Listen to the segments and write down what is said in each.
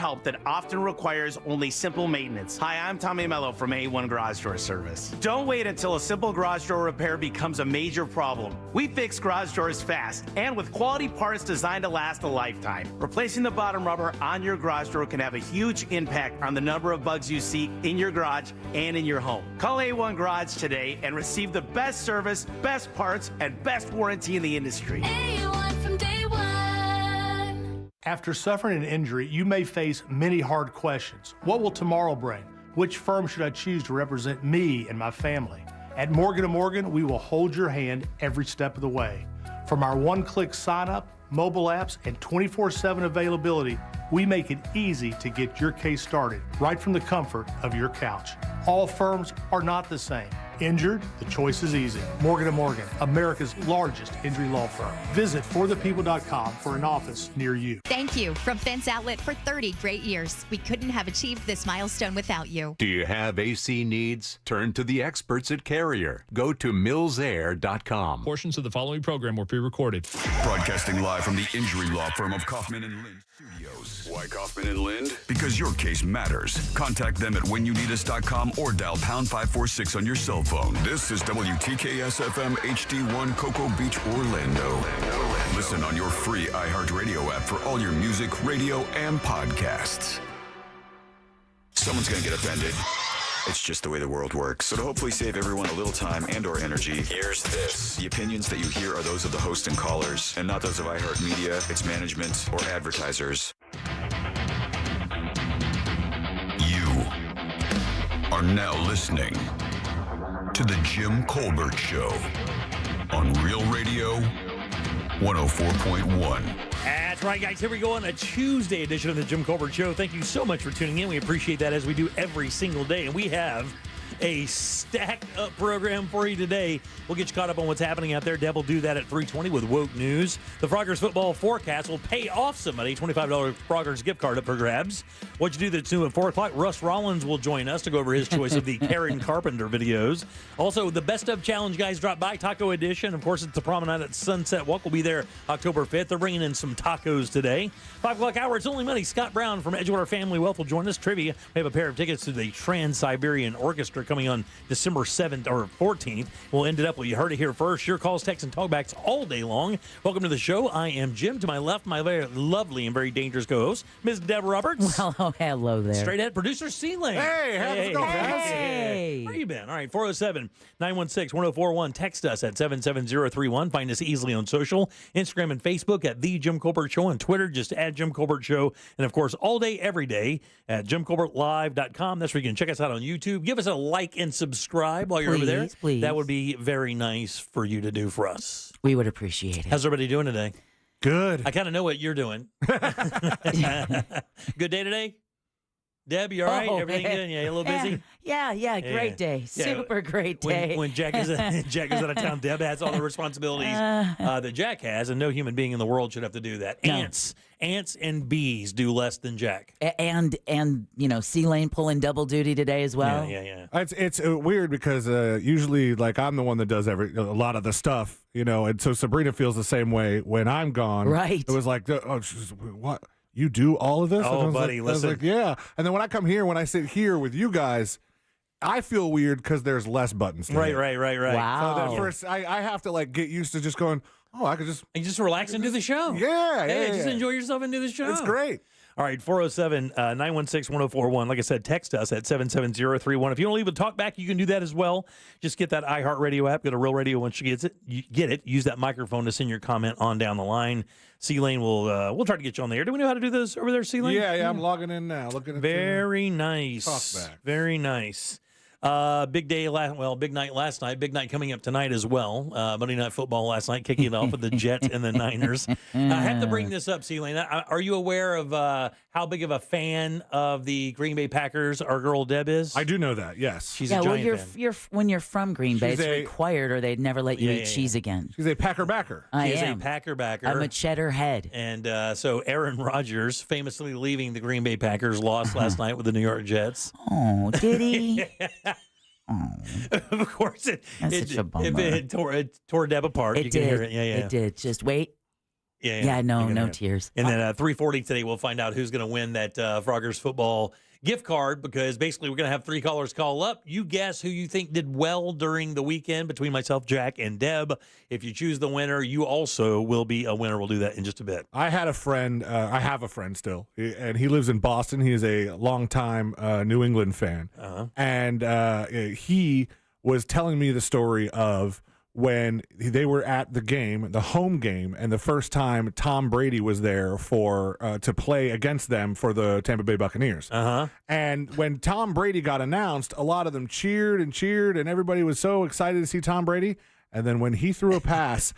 help that often requires only simple maintenance. Hi, I'm Tommy Mello from A1 Garage Door Service. Don't wait until a simple garage door repair becomes a major problem. We fix garage doors fast and with quality parts designed to last a lifetime. Replacing the bottom rubber on your garage door can have a huge impact on the number of bugs you see in your garage and in your home. Call A1 Garage today and receive the best service, best parts, and best warranty in the industry. A1 from day one. After suffering an injury, you may face many hard questions. What will tomorrow bring? Which firm should I choose to represent me and my family? At Morgan & Morgan, we will hold your hand every step of the way. From our one-click sign-up, mobile apps, and 24/7 availability, we make it easy to get your case started right from the comfort of your couch. All firms are not the same. Injured? The choice is easy. Morgan & Morgan, America's largest injury law firm. Visit forthepeople.com for an office near you. Thank you from Fence Outlet for 30 great years. We couldn't have achieved this milestone without you. Do you have AC needs? Turn to the experts at Carrier. Go to millsair.com. Portions of the following program were pre-recorded. Broadcasting live from the injury law firm of Kaufman and Lind Studios. Why Kaufman and Lind? Because your case matters. Contact them at whenyouneedus.com or dial pound 546 on your cell phone. This is WTKS FM HD1 Cocoa Beach, Orlando. Listen on your free iHeartRadio app for all your music, radio, and podcasts. Someone's going to get offended. It's just the way the world works. So to hopefully save everyone a little time and or energy, here's this. The opinions that you hear are those of the host and callers, and not those of iHeartMedia, its management, or advertisers. You are now listening to The Jim Colbert Show on Real Radio 104.1. That's right, guys. Here we go on a Tuesday edition of the Jim Colbert Show. Thank you so much for tuning in. We appreciate that as we do every single day. And we have a stacked up program for you today. We'll get you caught up on what's happening out there. Deb will do that at 3:20 with Woke News. The Froggers football forecast will pay off somebody. $25 Froggers gift card up for grabs. What you do that's new at 4 o'clock. Russ Rollins will join us to go over his choice of the Karen Carpenter videos. Also, the Best of Challenge guys drop by, Taco Edition. Of course, it's the Promenade at Sunset Walk. We'll be there October 5th. They're bringing in some tacos today. 5 o'clock hour, it's only money. Scott Brown from Edgewater Family Wealth will join us. Trivia. We have a pair of tickets to the Trans-Siberian Orchestra coming on December 7th or 14th. We'll end it up. Well, you heard it here first. Your calls, texts, and talkbacks all day long. Welcome to the show. I am Jim. To my left, my very lovely and very dangerous co-host, Ms. Deb Roberts. Well, oh, hello there. Straight ahead producer, C-Lane. Hey, how's it going, guys? Hey. Where you been? All right, 407-916-1041. Text us at 77031. Find us easily on social, Instagram and Facebook at The Jim Colbert Show. On Twitter, just at Jim Colbert Show. And, of course, all day, every day at JimColbertLive.com. That's where you can check us out on YouTube. Give us a like and subscribe while you're over there. Please. That would be very nice for you to do for us. We would appreciate it. How's everybody doing today? Good. I kind of know what you're doing. Good day today? Deb, you all right? Everything good? Yeah, you a little busy? Yeah, great day. Super great day. When Jack is Jack is out of town, Deb has all the responsibilities that Jack has, and no human being in the world should have to do that. No. Ants and bees do less than Jack. And you know, C-Lane pulling double duty today as well. Yeah. It's weird because usually, like, I'm the one that does a lot of the stuff, you know, and so Sabrina feels the same way when I'm gone. Right. It was like, oh, what? You do all of this? Oh, and I was buddy, like, I was listen. like, yeah. And then when I come here, when I sit here with you guys, I feel weird because there's less buttons. To hit. Right. Wow. So then first, I have to like get used to just going, oh, I could just. And just relax and do the show. Yeah. Just enjoy yourself and do the show. It's great. All right, 407-916-1041. Like I said, text us at 77031. If you want to leave a talk back, you can do that as well. Just get that iHeartRadio app. Go to Real Radio once you get it. Use that microphone to send your comment on down the line. C-Lane will we'll try to get you on the air. Do we know how to do this over there, C-Lane? Yeah. I'm logging in now. Looking at Very nice. Talkback. Very nice. Big day, big night last night. Big night coming up tonight as well. Monday Night Football last night, kicking it off with the Jets and the Niners. I have to bring this up, C-Lane. Are you aware of how big of a fan of the Green Bay Packers our girl Deb is? I do know that, yes. She's a giant fan. You're when you're from Green Bay, She's it's required, or they'd never let you eat cheese again. She's a Packer backer. I She is am a Packer backer. I'm a cheddar head. And so Aaron Rodgers, famously leaving the Green Bay Packers, lost last night with the New York Jets. Oh, did he? Oh, Of course, That's such a bummer. it tore Deb apart. it You did. can hear it. Yeah. It did. Just wait. Yeah, no tears. And then 3:40 today, we'll find out who's going to win that Froggers football gift card, because basically we're going to have 3 callers call up. You guess who you think did well during the weekend between myself, Jack, and Deb. If you choose the winner, you also will be a winner. We'll do that in just a bit. I had a friend. I have a friend still, and he lives in Boston. He is a longtime New England fan, and he was telling me the story of when they were at the game, the home game, and the first time Tom Brady was there for to play against them for the Tampa Bay Buccaneers. And when Tom Brady got announced, a lot of them cheered, and everybody was so excited to see Tom Brady. And then when he threw a pass,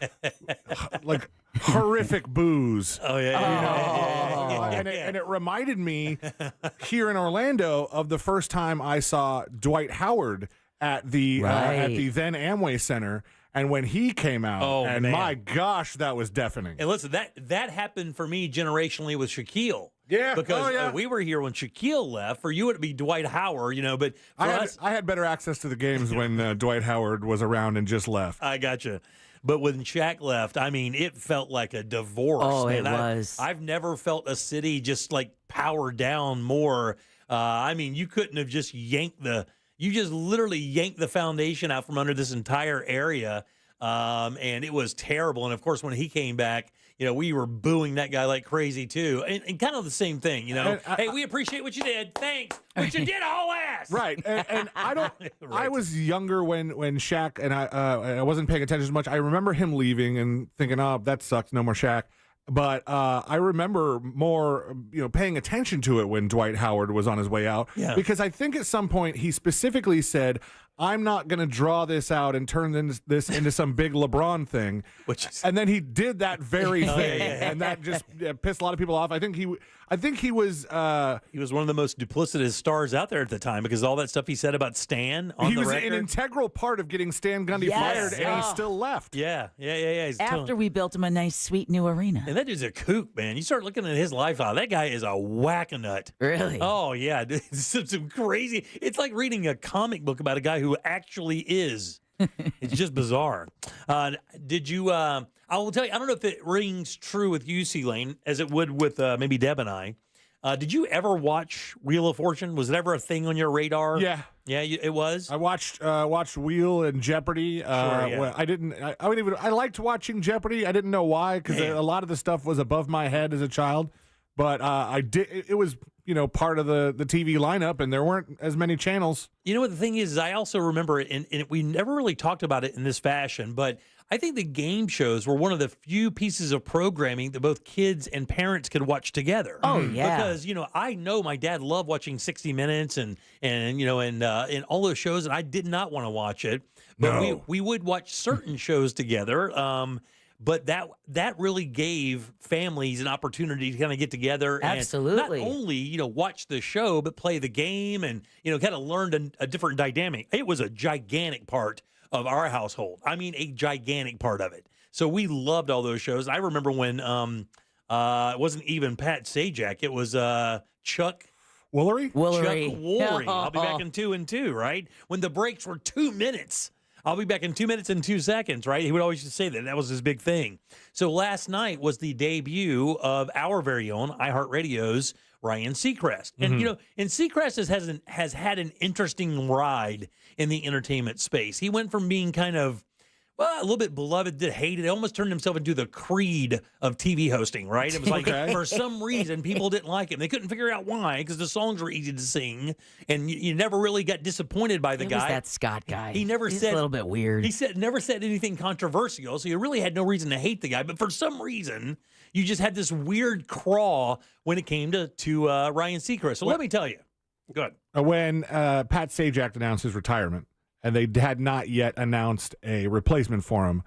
like horrific boos. Oh, yeah. And it reminded me here in Orlando of the first time I saw Dwight Howard at the then Amway Center. And when he came out, my gosh, that was deafening. And listen, that happened for me generationally with Shaquille. Yeah, because we were here when Shaquille left. For you, it'd be Dwight Howard, but for us, I had better access to the games when Dwight Howard was around and just left. I gotcha. But when Shaq left, I mean, it felt like a divorce. Oh, man. it was. I've never felt a city just like power down more. I mean, you couldn't have just you just literally yanked the foundation out from under this entire area. And it was terrible. And of course, when he came back, we were booing that guy like crazy too. And kind of the same thing, hey, we appreciate what you did. Thanks. But you did a whole ass. Right. And I don't, Right. I was younger when Shaq, and I wasn't paying attention as much. I remember him leaving and thinking, oh, that sucks. No more Shaq. But I remember more, paying attention to it when Dwight Howard was on his way out. Yeah. Because I think at some point he specifically said, I'm not going to draw this out and turn this into some big LeBron thing. And then he did that very thing, and that just pissed a lot of people off. I think he was one of the most duplicitous stars out there at the time, because all that stuff he said about Stan on he the was record. an integral part of getting Stan Gundy fired, and he still left. Yeah. He's After we built him a nice, sweet new arena. And that dude's a kook, man. You start looking at his lifestyle. That guy is a whack-a-nut. Really? Oh, yeah. It's some crazy. It's like reading a comic book about a guy who actually is. It's just bizarre. Did you, I will tell you, I don't know if it rings true with you, C-Lane, as it would with maybe Deb and I. Did you ever watch Wheel of Fortune? Was it ever a thing on your radar? Yeah. Yeah, it was? I watched Wheel and Jeopardy. yeah. I liked watching Jeopardy. I didn't know why, because a lot of the stuff was above my head as a child. But it was part of the TV lineup, and there weren't as many channels. You know what the thing is I also remember it, and we never really talked about it in this fashion, but I think the game shows were one of the few pieces of programming that both kids and parents could watch together. Oh, yeah. Because, I know my dad loved watching 60 Minutes and all those shows, and I did not want to watch it. But No. we would watch certain shows together. But that really gave families an opportunity to kind of get together Absolutely. and not only, watch the show, but play the game and, kind of learn a different dynamic. It was a gigantic part of our household. I mean, a gigantic part of it. So we loved all those shows. I remember when it wasn't even Pat Sajak. It was Chuck Woolery? Chuck Woolery. I'll be back in 2 and 2, right? When the breaks were 2 minutes. I'll be back in 2 minutes and 2 seconds, right? He would always say that. That was his big thing. So last night was the debut of our very own iHeartRadio's Ryan Seacrest. And, and Seacrest has had an interesting ride in the entertainment space. He went from being kind of, a little bit beloved to hated. It almost turned himself into the Creed of TV hosting, right? It was like, for some reason, people didn't like him. They couldn't figure out why, because the songs were easy to sing, and you never really got disappointed by the It guy. was that Scott guy. He's a little bit weird. He never said anything controversial, so you really had no reason to hate the guy. But for some reason, you just had this weird craw when it came to Ryan Seacrest. So let me tell you. Go ahead. When Pat Sajak announced his retirement, and they had not yet announced a replacement for him,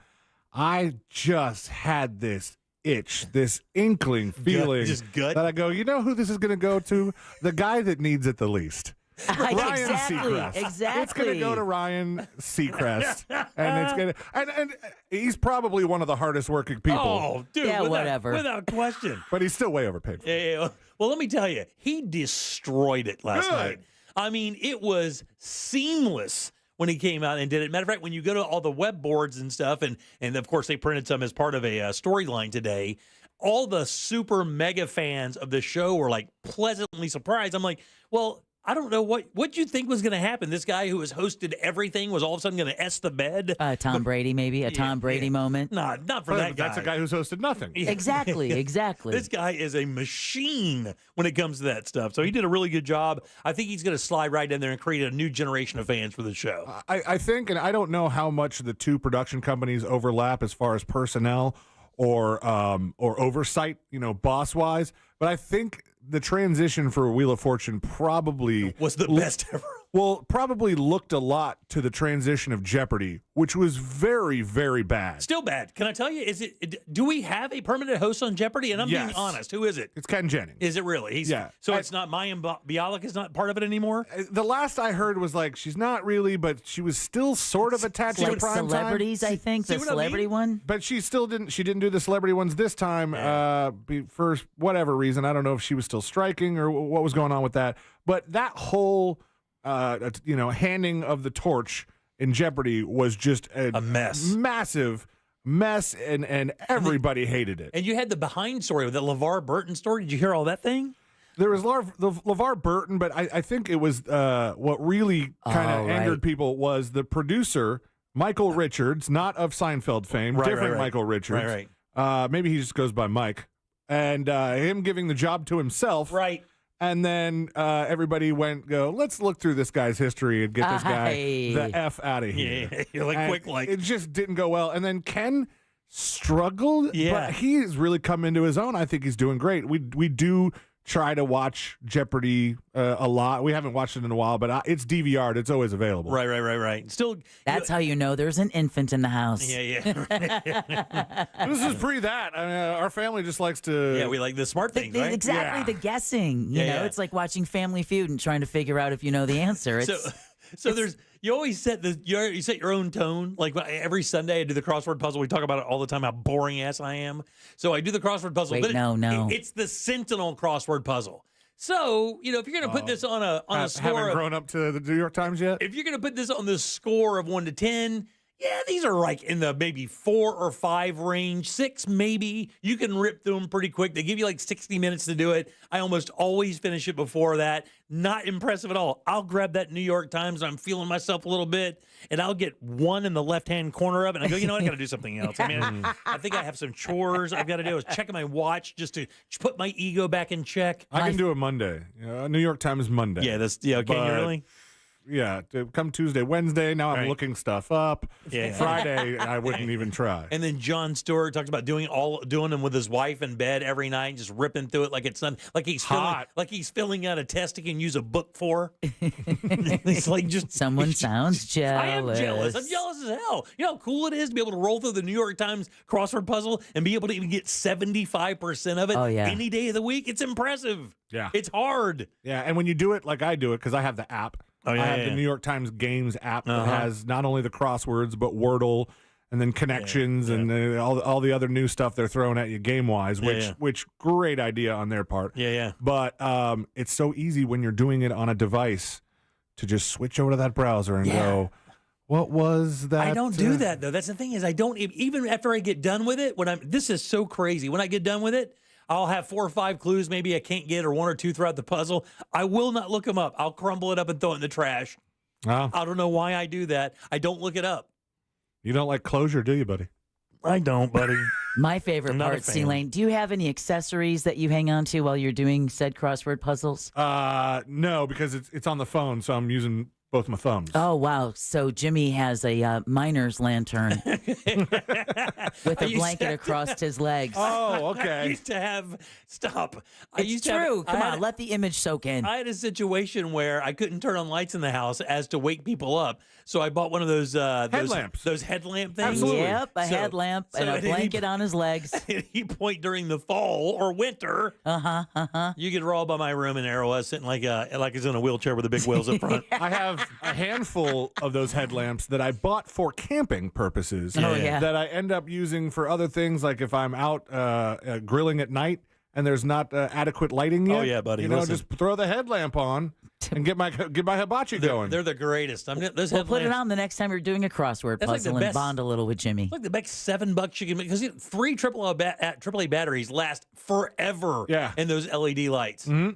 I just had this itch, this inkling feeling gut. that I go, you know who this is going to go to? The guy that needs it the least. Ryan Seacrest. Exactly. It's going to go to Ryan Seacrest, and it's going to, and he's probably one of the hardest working people. Oh, dude, Yeah, whatever. Without question. But he's still way overpaid. Yeah. Well, let me tell you, he destroyed it last night. I mean, it was seamless when he came out and did it. Matter of fact, when you go to all the web boards and stuff, and of course they printed some as part of a storyline today, all the super mega fans of the show were like pleasantly surprised. I'm like, well, I don't know what you think was going to happen. This guy who has hosted everything was all of a sudden going to S the bed. Tom Brady, maybe a Tom Brady moment. Not for that guy. That's a guy who's hosted nothing. Yeah. Exactly. This guy is a machine when it comes to that stuff. So he did a really good job. I think he's going to slide right in there and create a new generation of fans for the show. I think, and I don't know how much the two production companies overlap as far as personnel or oversight, boss wise, but I think the transition for Wheel of Fortune probably was the best ever. Well, probably looked a lot to the transition of Jeopardy, which was very, very bad. Still bad. Can I tell you? Do we have a permanent host on Jeopardy? And I'm being honest. Who is it? It's Ken Jennings. Is it really? So it's not Mayim Bialik is not part of it anymore? The last I heard was like she's not really, but she was still sort of attached to prime celebrities, time. I think, the celebrity one. But she still didn't. She didn't do the celebrity ones this time for whatever reason. I don't know if she was still striking or what was going on with that. But that whole handing of the torch in Jeopardy was just a mess, massive mess, and everybody hated it. And you had the behind story with the LeVar Burton story. Did you hear all that thing? There was LeVar Burton, but I think it was what really kind of angered people was the producer, Michael Richards, not of Seinfeld fame, different Michael Richards. Maybe he just goes by Mike. And him giving the job to himself. Right. And then everybody let's look through this guy's history and get this guy the F out of here. Yeah, you're like. It just didn't go well. And then Ken struggled, but he's really come into his own. I think he's doing great. We do try to watch Jeopardy a lot. We haven't watched it in a while, but it's DVR'd. It's always available. Right. Still, that's how you know there's an infant in the house. Yeah. This is pre that. I mean, our family just likes to. Yeah, we like the smart things, right? Exactly, the guessing. You know, it's like watching Family Feud and trying to figure out if you know the answer. So you always set you set your own tone. Like every Sunday I do the crossword puzzle. We talk about it all the time, how boring ass I am. So I do the crossword puzzle. Wait, but no. It's the Sentinel crossword puzzle. So, if you're going to put this on a score haven't grown up to the New York Times yet? If you're going to put this on the score of 1 to 10, yeah, these are like in the maybe 4 or 5 range, 6 maybe. You can rip through them pretty quick. They give you like 60 minutes to do it. I almost always finish it before that. Not impressive at all. I'll grab that New York Times and I'm feeling myself a little bit, and I'll get 1 in the left-hand corner of it, and I go, I got to do something else. I mean, I think I have some chores I've got to do. I was checking my watch just to put my ego back in check. I can do a Monday. New York Times Monday. Yeah, can you really? Yeah, come Tuesday, Wednesday, now I'm looking stuff up. Yeah. Friday, I wouldn't even try. And then Jon Stewart talks about doing them with his wife in bed every night, just ripping through it like it's not like he's filling out a test he can use a book for. It's like someone sounds jealous. I am jealous. I'm jealous as hell. You know how cool it is to be able to roll through the New York Times crossword puzzle and be able to even get 75% of it any day of the week? It's impressive. Yeah. It's hard. Yeah, and when you do it like I do it, because I have the app. I have the New York Times Games app that has not only the crosswords, but Wordle, and then connections, and all the other new stuff they're throwing at you game-wise, which great idea on their part. Yeah. But it's so easy when you're doing it on a device to just switch over to that browser and go, what was that? I don't do that, though. That's the thing is I don't, even after I get done with it, this is so crazy. When I get done with it, I'll have 4 or 5 clues maybe I can't get, or 1 or 2 throughout the puzzle. I will not look them up. I'll crumble it up and throw it in the trash. I don't know why I do that. I don't look it up. You don't like closure, do you, buddy? I don't, buddy. My favorite part, C-Lane, do you have any accessories that you hang on to while you're doing said crossword puzzles? No, because it's on the phone, so I'm using both my thumbs. Oh, wow. So Jimmy has a miner's lantern with a blanket across his legs. Oh, okay. I used to have, It's true. Come on, let the image soak in. I had a situation where I couldn't turn on lights in the house as to wake people up. So I bought one of those headlamps. Those headlamp things. Absolutely. Yep, a headlamp and a blanket on his legs. At any point during the fall or winter, you could roll by my room in Arrow, sitting like he's in a wheelchair with the big wheels up front. I have a handful of those headlamps that I bought for camping purposes that I end up using for other things, like if I'm out grilling at night and there's not adequate lighting yet. Oh, yeah, buddy. Just throw the headlamp on great. And get my hibachi going. They're the greatest. Those We'll put it headlamps- on the next time you're doing a crossword That's like puzzle the and best- bond a little with Jimmy. It's like the best $7 you can make, because 3 AAA batteries last forever. Yeah. In those LED lights. Mm-hmm.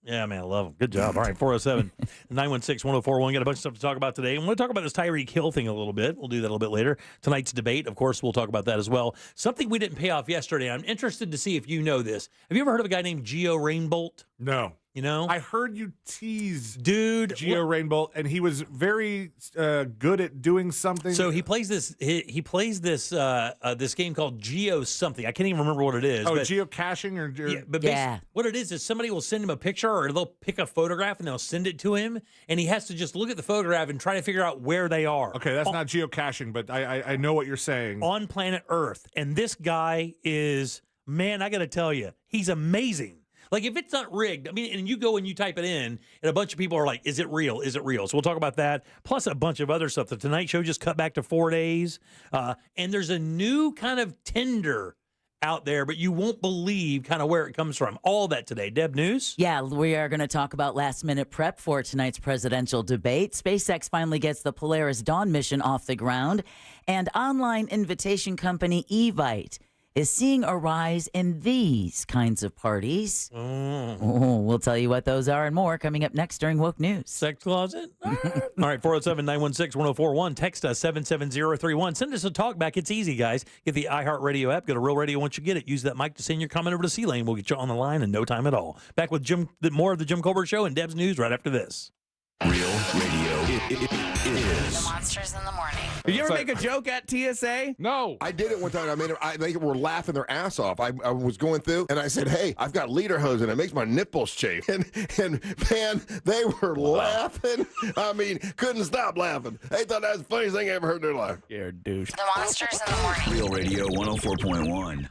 Yeah, man, I love them. Good job. All right, 407-916-1041. Got a bunch of stuff to talk about today. And we'll talk about this Tyreek Hill thing a little bit. We'll do that a little bit later. Tonight's debate, of course, we'll talk about that as well. Something we didn't pay off yesterday. I'm interested to see if you know this. Have you ever heard of a guy named Gio Rainbolt? No. You know? I heard you tease Dude. Gio Rainbolt, and he was very good at doing something. So he plays this. He plays this this game called Geo something. I can't even remember what it is. Oh, but, geocaching or yeah, but basically what it is somebody will send him a picture, or they'll pick a photograph and they'll send it to him, and he has to just look at the photograph and try to figure out where they are. Okay, that's not geocaching, but I know what you're saying. On planet Earth, and this guy is, man, I got to tell you, he's amazing. Like, if it's not rigged, I mean, and you go and you type it in, and a bunch of people are like, is it real? Is it real? So we'll talk about that, plus a bunch of other stuff. The Tonight Show just cut back to 4 days, and there's a new kind of Tinder out there, but you won't believe kind of where it comes from. All that today. Deb, news? Yeah, we are going to talk about last-minute prep for tonight's presidential debate. SpaceX finally gets the Polaris Dawn mission off the ground, and online invitation company Evite is seeing a rise in these kinds of parties. Oh, we'll tell you what those are and more coming up next during Woke News. Sex closet? All right, 407-916-1041. Text us 77031. Send us a talk back. It's easy, guys. Get the iHeartRadio app. Go to Real Radio once you get it. Use that mic to send your comment over to C-Lane. We'll get you on the line in no time at all. Back with more of the Jim Colbert Show and Deb's News right after this. Real Radio is. The Monsters in the Morning. Did you ever make a joke at TSA? No. I did it one time. They were laughing their ass off. I was going through, and I said, hey, I've got lederhosen. It makes my nipples chafe. And man, they were laughing. I mean, couldn't stop laughing. They thought that was the funniest thing I ever heard in their life. You're a douche. The Monsters in the Morning. Real Radio 104.1.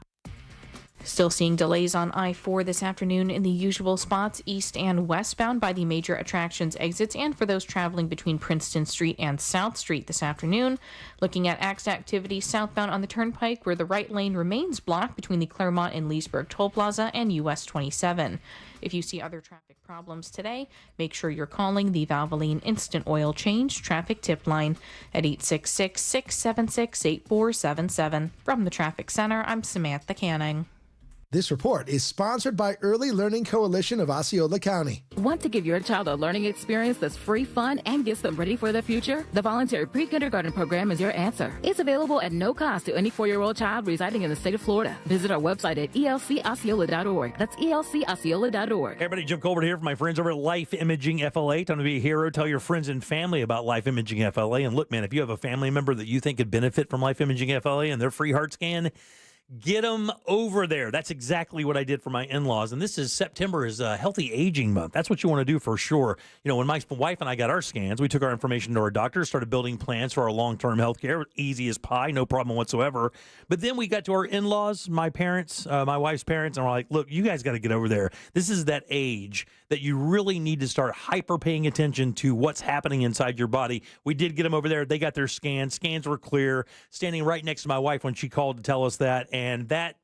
Still seeing delays on I-4 this afternoon in the usual spots, east and westbound by the major attractions exits, and for those traveling between Princeton Street and South Street this afternoon. Looking at activity southbound on the Turnpike, where the right lane remains blocked between the Claremont and Leesburg Toll Plaza and US 27. If you see other traffic problems today, make sure you're calling the Valvoline Instant Oil Change Traffic Tip Line at 866-676-8477. From the Traffic Center, I'm Samantha Canning. This report is sponsored by Early Learning Coalition of Osceola County. Want to give your child a learning experience that's free, fun, and gets them ready for the future? The voluntary pre-kindergarten program is your answer. It's available at no cost to any 4-year-old child residing in the state of Florida. Visit our website at elcosceola.org. That's elcosceola.org. Hey everybody, Jim Colbert here for my friends over at Life Imaging FLA. Time to be a hero. Tell your friends and family about Life Imaging FLA. And look, man, if you have a family member that you think could benefit from Life Imaging FLA and their free heart scan, get them over there. That's exactly what I did for my in-laws. And this is September is Healthy Aging Month. That's what you want to do for sure. You know, when my wife and I got our scans, we took our information to our doctor, started building plans for our long-term health care. Easy as pie, no problem whatsoever. But then we got to our in-laws, my parents, my wife's parents, and we're like, look, you guys got to get over there. This is that age that you really need to start hyper paying attention to what's happening inside your body. We did get them over there. They got their scans. Scans were clear. Standing right next to my wife when she called to tell us that. And that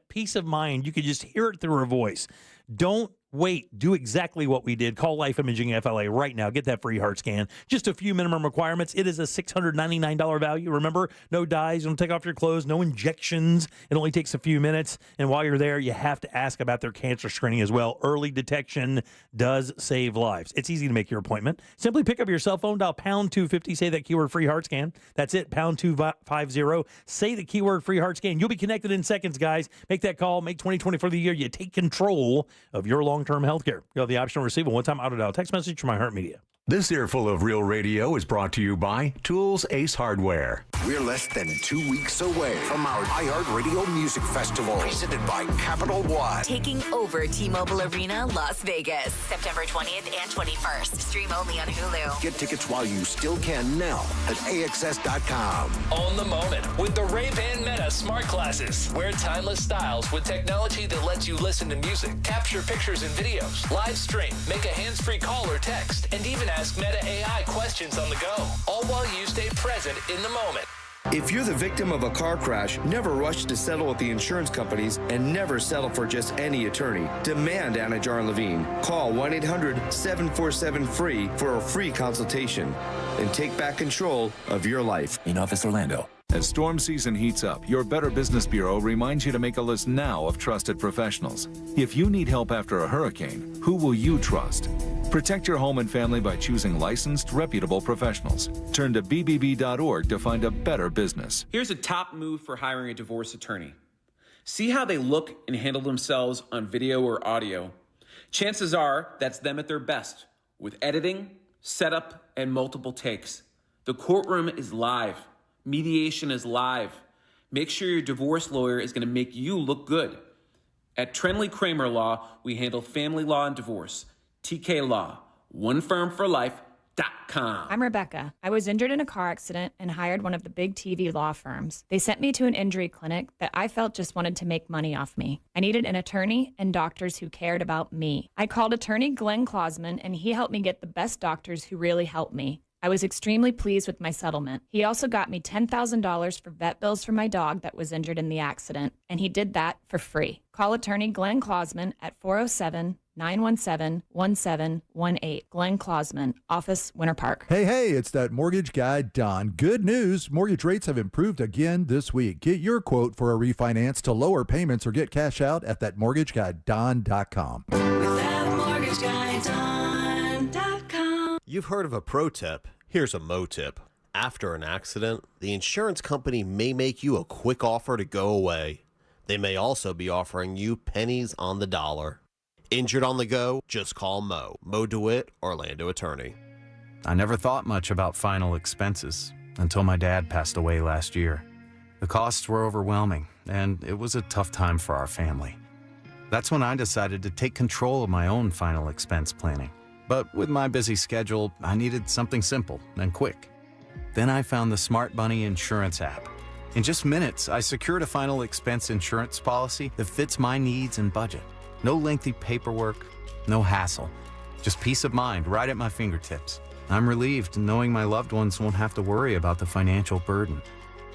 peace of mind, you could just hear it through her voice. Don't wait. Do exactly what we did. Call Life Imaging FLA right now. Get that free heart scan. Just a few minimum requirements. It is a $699 value. Remember, no dyes. You don't take off your clothes. No injections. It only takes a few minutes. And while you're there, you have to ask about their cancer screening as well. Early detection does save lives. It's easy to make your appointment. Simply pick up your cell phone, dial pound 250, say that keyword free heart scan. That's it, pound 250. Say the keyword free heart scan. You'll be connected in seconds, guys. Make that call. Make 2024 the year you take control of your long-term health care. You'll have the option to receive a one-time auto-dial text message from iHeart Media. This earful of Real Radio is brought to you by Tools Ace Hardware. We're less than 2 weeks away from our iHeartRadio Music Festival, presented by Capital One. Taking over T-Mobile Arena, Las Vegas, September 20th and 21st. Stream only on Hulu. Get tickets while you still can now at AXS.com. Own the moment with the Ray-Ban Meta Smart Glasses. Wear timeless styles with technology that lets you listen to music, capture pictures and videos, live stream, make a hands-free call or text, and even ask Meta AI questions on the go, all while you stay present in the moment. If you're the victim of a car crash, never rush to settle with the insurance companies and never settle for just any attorney. Demand Anajar and Levine. Call 1-800-747-FREE for a free consultation and take back control of your life. In Office, Orlando. As storm season heats up, your Better Business Bureau reminds you to make a list now of trusted professionals. If you need help after a hurricane, who will you trust? Protect your home and family by choosing licensed, reputable professionals. Turn to bbb.org to find a better business. Here's a top move for hiring a divorce attorney. See how they look and handle themselves on video or audio. Chances are that's them at their best, with editing, setup, and multiple takes. The courtroom is live. Mediation is live. Make sure your divorce lawyer is going to make you look good. At Trenley Kramer Law, we handle family law and divorce. TK Law, onefirmforlife.com. I'm Rebecca. I was injured in a car accident and hired one of the big TV law firms. They sent me to an injury clinic that I felt just wanted to make money off me. I needed an attorney and doctors who cared about me. I called attorney Glenn Klausman, and he helped me get the best doctors who really helped me. I was extremely pleased with my settlement. He also got me $10,000 for vet bills for my dog that was injured in the accident, and he did that for free. Call attorney Glenn Klausman at 407-917-1718. Glenn Klausman, Office, Winter Park. Hey, it's that mortgage guy, Don. Good news. Mortgage rates have improved again this week. Get your quote for a refinance to lower payments or get cash out at thatmortgageguyDon.com. With thatmortgageguyDon.com. You've heard of a pro tip. Here's a mo tip. After an accident, the insurance company may make you a quick offer to go away. They may also be offering you pennies on the dollar. Injured on the go? Just call Mo. Mo DeWitt, Orlando attorney. I never thought much about final expenses until my dad passed away last year. The costs were overwhelming, and it was a tough time for our family. That's when I decided to take control of my own final expense planning. But with my busy schedule, I needed something simple and quick. Then I found the Smart Bunny Insurance app. In just minutes, I secured a final expense insurance policy that fits my needs and budget. No lengthy paperwork, no hassle. Just peace of mind right at my fingertips. I'm relieved knowing my loved ones won't have to worry about the financial burden.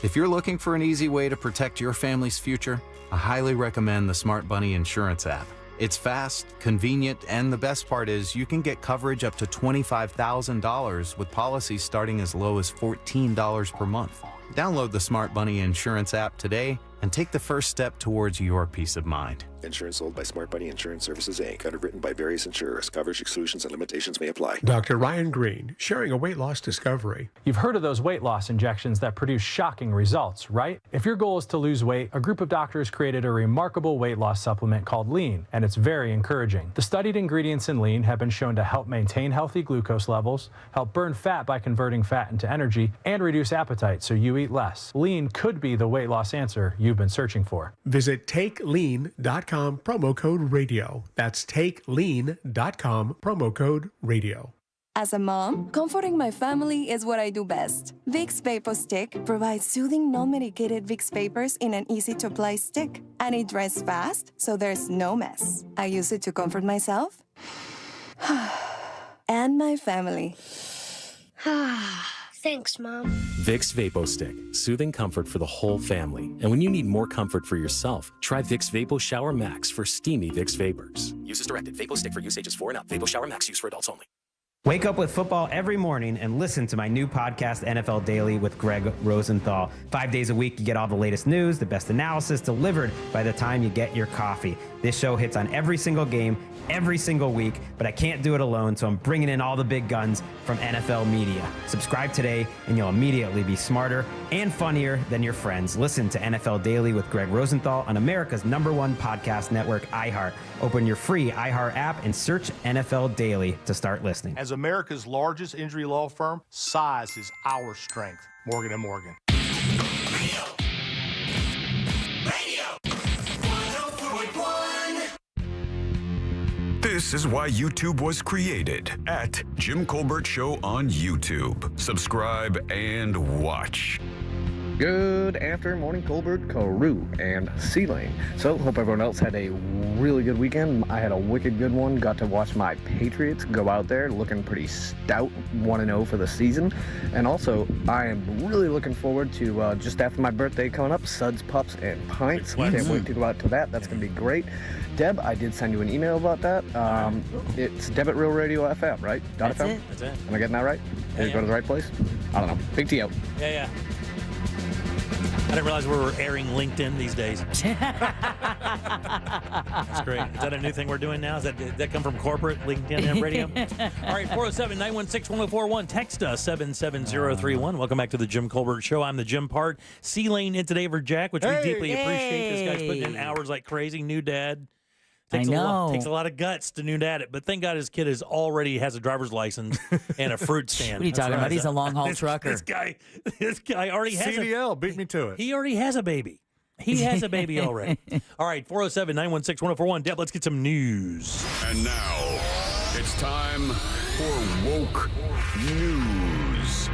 If you're looking for an easy way to protect your family's future, I highly recommend the Smart Bunny Insurance app. It's fast, convenient, and the best part is you can get coverage up to $25,000 with policies starting as low as $14 per month. Download the Smart Bunny Insurance app today and take the first step towards your peace of mind. Insurance sold by Smart Bunny Insurance Services, Inc. Underwritten by various insurers. Coverage exclusions and limitations may apply. Dr. Ryan Green, sharing a weight loss discovery. You've heard of those weight loss injections that produce shocking results, right? If your goal is to lose weight, a group of doctors created a remarkable weight loss supplement called Lean, and it's very encouraging. The studied ingredients in Lean have been shown to help maintain healthy glucose levels, help burn fat by converting fat into energy, and reduce appetite so you eat less. Lean could be the weight loss answer you've been searching for. Visit TakeLean.com, promo code radio. That's TakeLean.com, promo code radio. As a mom, comforting my family is what I do best. Vicks Vapor Stick provides soothing, non-medicated Vicks vapors in an easy-to-apply stick. And it dries fast, so there's no mess. I use it to comfort myself and my family. Thanks, Mom. Vicks Vapo Stick, soothing comfort for the whole family. And when you need more comfort for yourself, try Vicks Vapo Shower Max for steamy Vicks vapors. Use as directed. Vapo Stick for use ages 4 and up. Vapo Shower Max use for adults only. Wake up with football every morning and listen to my new podcast, NFL Daily with Greg Rosenthal. 5 days a week, you get all the latest news, the best analysis delivered by the time you get your coffee. This show hits on every single game, every single week, but I can't do it alone, so I'm bringing in all the big guns from NFL Media. Subscribe today, and you'll immediately be smarter and funnier than your friends. Listen to NFL Daily with Greg Rosenthal on America's #1 podcast network, iHeart. Open your free iHeart app and search NFL Daily to start listening. As America's largest injury law firm, size is our strength. Morgan & Morgan. This is why YouTube was created at Jim Colbert Show on YouTube. Subscribe and watch. Good afternoon, morning, Colbert, Carew, and C-Lane. So, hope everyone else had a really good weekend. I had a wicked good one. Got to watch my Patriots go out there looking pretty stout, 1-0 for the season. And also, I am really looking forward to, just after my birthday coming up, Suds, Pups, and Pints. Can't wait to go out to that. That's going to be great. Deb, I did send you an email about that. It's Deb at Real Radio FM, right? That's .fm? it. That's it. Am I getting that right? Did you go to the right place? I don't know. Big T out. Yeah. I didn't realize we were airing LinkedIn these days. That's great. Is that a new thing we're doing now? Did that come from corporate LinkedIn radio? All right, 407-916-1041. Text us, 77031. Welcome back to the Jim Colbert Show. I'm the Jim Part. C-Lane in today for Jack, which we deeply appreciate. This guy's putting in hours like crazy. New dad. Takes a lot of guts to new dad it, but thank God his kid already has a driver's license and a fruit stand. What are you talking about? He's a long-haul trucker. This guy already has CDL beat me to it. He already has a baby. He has a baby already. All right, 407-916-1041. Deb, let's get some news. And now, it's time for Woke News.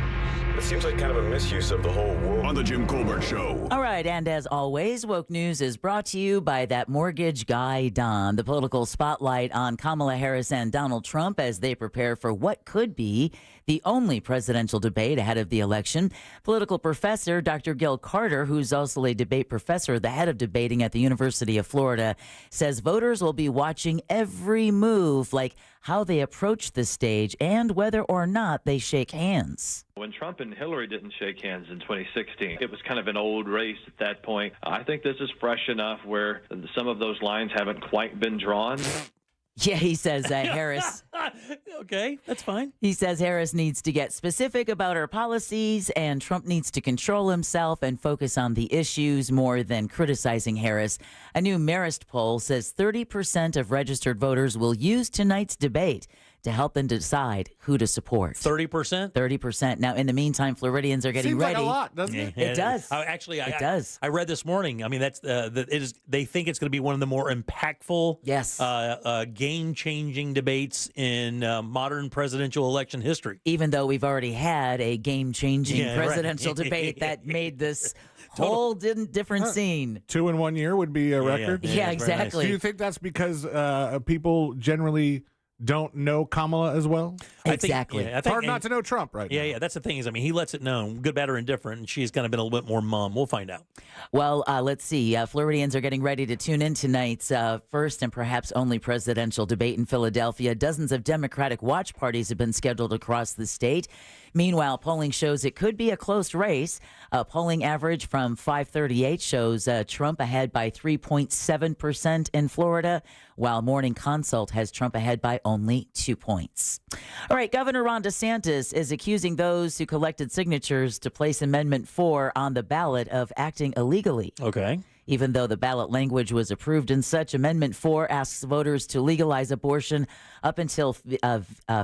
It seems like kind of a misuse of the whole woke on the Jim Colbert Show. All right, and as always, Woke News is brought to you by that mortgage guy, Don. The political spotlight on Kamala Harris and Donald Trump as they prepare for what could be the only presidential debate ahead of the election. Political professor Dr. Gil Carter, who's also a debate professor, the head of debating at the University of Florida, says voters will be watching every move, like how they approach the stage and whether or not they shake hands. When Trump and Hillary didn't shake hands in 2016, it was kind of an old race at that point. I think this is fresh enough where some of those lines haven't quite been drawn. Yeah, he says Harris. Okay, that's fine. He says Harris needs to get specific about her policies and Trump needs to control himself and focus on the issues more than criticizing Harris. A new Marist poll says 30% of registered voters will use tonight's debate to help them decide who to support. 30%? 30%. Now, in the meantime, Floridians are getting Seems ready. like a lot, doesn't it? It does. It does. I read this morning. I mean, that's it is. They think it's going to be one of the more impactful, game-changing debates in modern presidential election history. Even though we've already had a game-changing presidential debate that made this whole different scene. 2 in 1 year would be a record. Yeah, exactly. Nice. Do you think that's because people generally don't know Kamala as well? Exactly. I think hard not to know Trump right now. Yeah, that's the thing is, I mean, he lets it known, good, bad, or indifferent, and she's kind of been a little bit more mum. We'll find out. Well, let's see. Floridians are getting ready to tune in tonight's first and perhaps only presidential debate in Philadelphia. Dozens of Democratic watch parties have been scheduled across the state. Meanwhile, polling shows it could be a close race. Polling average from 538 shows Trump ahead by 3.7% in Florida, while Morning Consult has Trump ahead by only 2 points. All right, Governor Ron DeSantis is accusing those who collected signatures to place Amendment 4 on the ballot of acting illegally. Okay. Even though the ballot language was approved in such, Amendment 4 asks voters to legalize abortion up until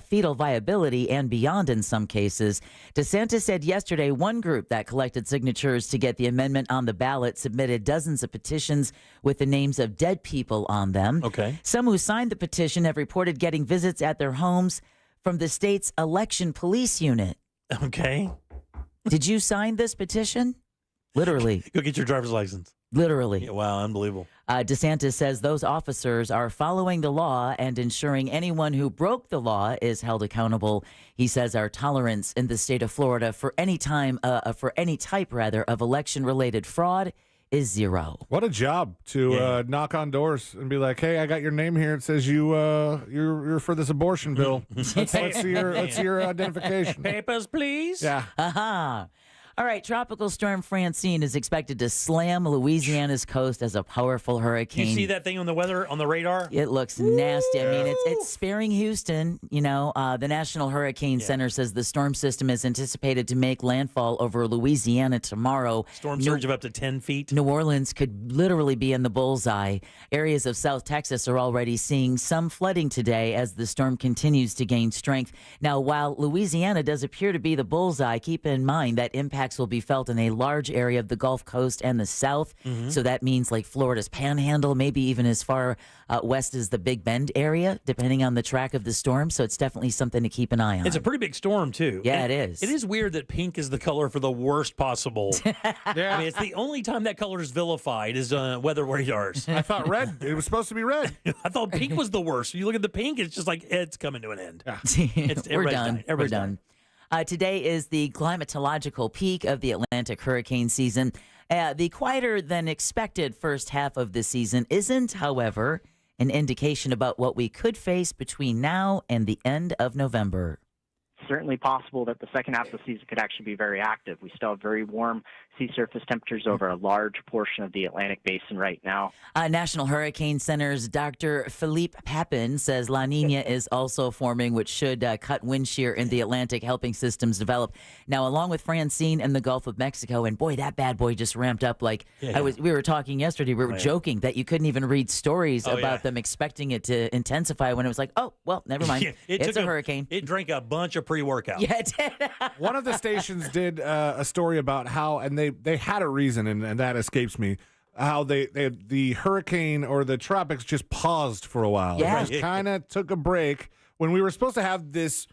fetal viability and beyond in some cases. DeSantis said yesterday one group that collected signatures to get the amendment on the ballot submitted dozens of petitions with the names of dead people on them. Okay. Some who signed the petition have reported getting visits at their homes from the state's election police unit. Okay. Did you sign this petition? Literally. Go get your driver's license. Literally. Yeah, wow, unbelievable. DeSantis says those officers are following the law and ensuring anyone who broke the law is held accountable. He says our tolerance in the state of Florida for any type of election-related fraud is zero. What a job to knock on doors and be like, "Hey, I got your name here. It says you're for this abortion bill. let's see your identification. Papers, please." Yeah. All right, Tropical Storm Francine is expected to slam Louisiana's coast as a powerful hurricane. You see that thing on the weather, on the radar? It looks nasty. I mean, it's sparing Houston. You know, the National Hurricane Center says the storm system is anticipated to make landfall over Louisiana tomorrow. Storm surge of up to 10 feet. New Orleans could literally be in the bullseye. Areas of South Texas are already seeing some flooding today as the storm continues to gain strength. Now, while Louisiana does appear to be the bullseye, keep in mind that impact impacts will be felt in a large area of the Gulf Coast and the South. So that means like Florida's Panhandle, maybe even as far west as the Big Bend area, depending on the track of the storm. So it's definitely something to keep an eye on. It's a pretty big storm, too. Yeah, And it is. It is weird that pink is the color for the worst possible. I mean, it's the only time that color is vilified is weather radars. I thought red. It was supposed to be red. I thought pink was the worst. You look at the pink, it's just like it's coming to an end. We're done. We're done. Today is the climatological peak of the Atlantic hurricane season. The quieter than expected first half of the season isn't, however, an indication about what we could face between now and the end of November. Certainly possible that the second half of the season could actually be very active. We still have very warm sea surface temperatures over a large portion of the Atlantic basin right now. National Hurricane Center's Dr. Philippe Papin says La Nina is also forming, which should cut wind shear in the Atlantic, helping systems develop. Now, along with Francine and the Gulf of Mexico, and boy, that bad boy just ramped up. Like we were talking yesterday, we were joking that you couldn't even read stories about them expecting it to intensify when it was like, oh, well, never mind. It's a hurricane. It drank a bunch of pre-workout. Yeah, it did. One of the stations did a story about how, and they had a reason, and that escapes me, how the hurricane or the tropics just paused for a while. Yeah. It just kind of took a break when we were supposed to have this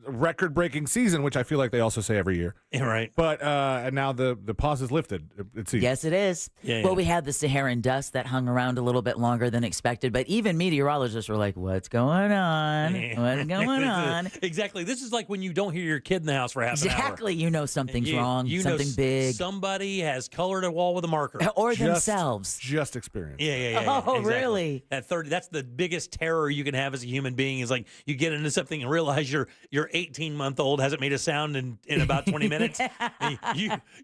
record-breaking season, which I feel like they also say every year. Yeah, right. But and now the pause is lifted, it seems. Yes, it is. Well, we had the Saharan dust that hung around a little bit longer than expected, but even meteorologists were like, what's going on? What's going on? Exactly. This is like when you don't hear your kid in the house for half an hour. Exactly. You know something's wrong, something big. Somebody has colored a wall with a marker. Or themselves. Just experience. Yeah. Oh, exactly. really? That's the biggest terror you can have as a human being is like you get into something and realize your 18-month-old hasn't made a sound in about 20 minutes. And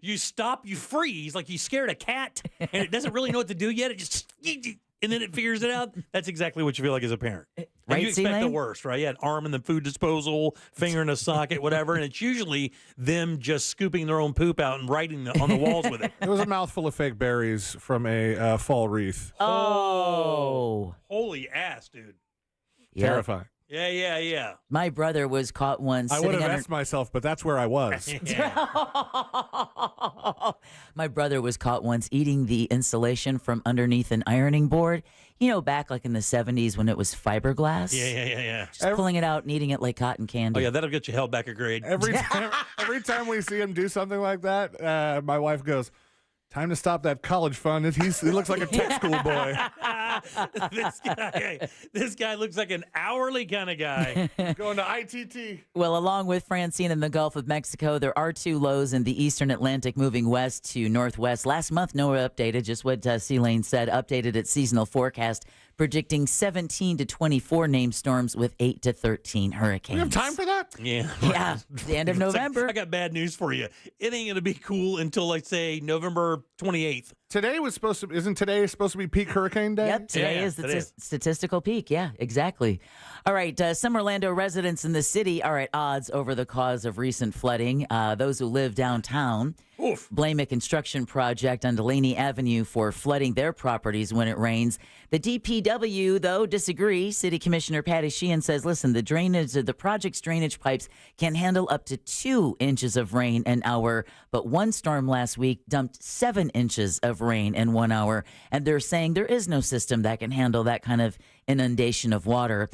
you stop, you freeze, like you scared a cat, and it doesn't really know what to do yet. It just, and then it figures it out. That's exactly what you feel like as a parent. And you expect the worst, right? Yeah, an arm in the food disposal, finger in a socket, whatever, and it's usually them just scooping their own poop out and writing on the walls with it. It was a mouthful of fake berries from a fall wreath. Oh. Holy ass, dude. Yep. Terrifying. Yeah. My brother was caught once. I would have asked myself, but that's where I was. My brother was caught once eating the insulation from underneath an ironing board. You know, back like in the 70s when it was fiberglass. Yeah. Just pulling it out and eating it like cotton candy. Oh, yeah, that'll get you held back a grade. Every time we see him do something like that, my wife goes, time to stop that college fund. He looks like a tech school boy. This guy looks like an hourly kind of guy. Going to ITT. Well, along with Francine and the Gulf of Mexico, there are two lows in the eastern Atlantic moving west to northwest. Last month, NOAA updated, just what Sealane said, updated its seasonal forecast, predicting 17 to 24 named storms with 8 to 13 hurricanes. We have time for that? Yeah. Yeah, the end of November. I got bad news for you. It ain't going to be cool until, like, say, November 28th. Isn't today supposed to be peak hurricane day? Yep, today is the statistical peak. Yeah, exactly. All right, some Orlando residents in the city are at odds over the cause of recent flooding. Those who live downtown blame a construction project on Delaney Avenue for flooding their properties when it rains. The DPW, though, disagree. City Commissioner Patty Sheehan says, listen, the project's drainage pipes can handle up to 2 inches of rain an hour, but one storm last week dumped 7 inches of rain in 1 hour, and they're saying there is no system that can handle that kind of inundation of water.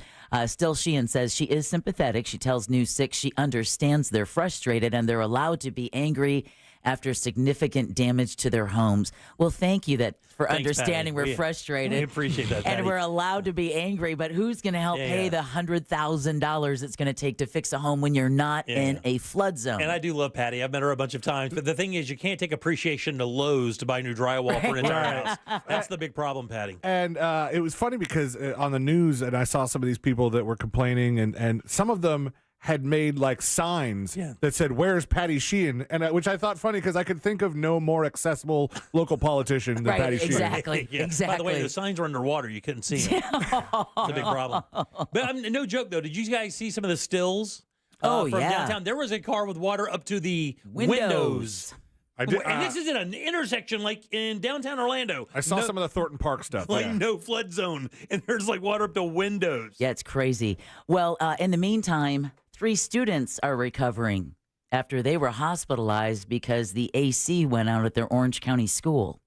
Still, Sheehan says she is sympathetic. She tells News 6 she understands they're frustrated and they're allowed to be angry after significant damage to their homes. Well, thank you for understanding Patty. we're frustrated. We appreciate that, Patty. And we're allowed to be angry, but who's going to help pay the $100,000 it's going to take to fix a home when you're not in a flood zone? And I do love Patty. I've met her a bunch of times. But the thing is, you can't take appreciation to Lowe's to buy new drywall for an entire house. That's the big problem, Patty. And it was funny because on the news, and I saw some of these people that were complaining, and some of them had made like signs that said, "Where's Patty Sheehan?" And which I thought funny because I could think of no more accessible local politician than Patty Sheehan. Exactly. By the way, the signs were underwater. You couldn't see them. It's a big problem. But no joke, though. Did you guys see some of the stills from downtown? There was a car with water up to the windows. I did, and this is in an intersection like in downtown Orlando. I saw some of the Thornton Park stuff. Like no flood zone. And there's like water up to windows. Yeah, it's crazy. Well, in the meantime, 3 students are recovering after they were hospitalized because the AC went out at their Orange County school.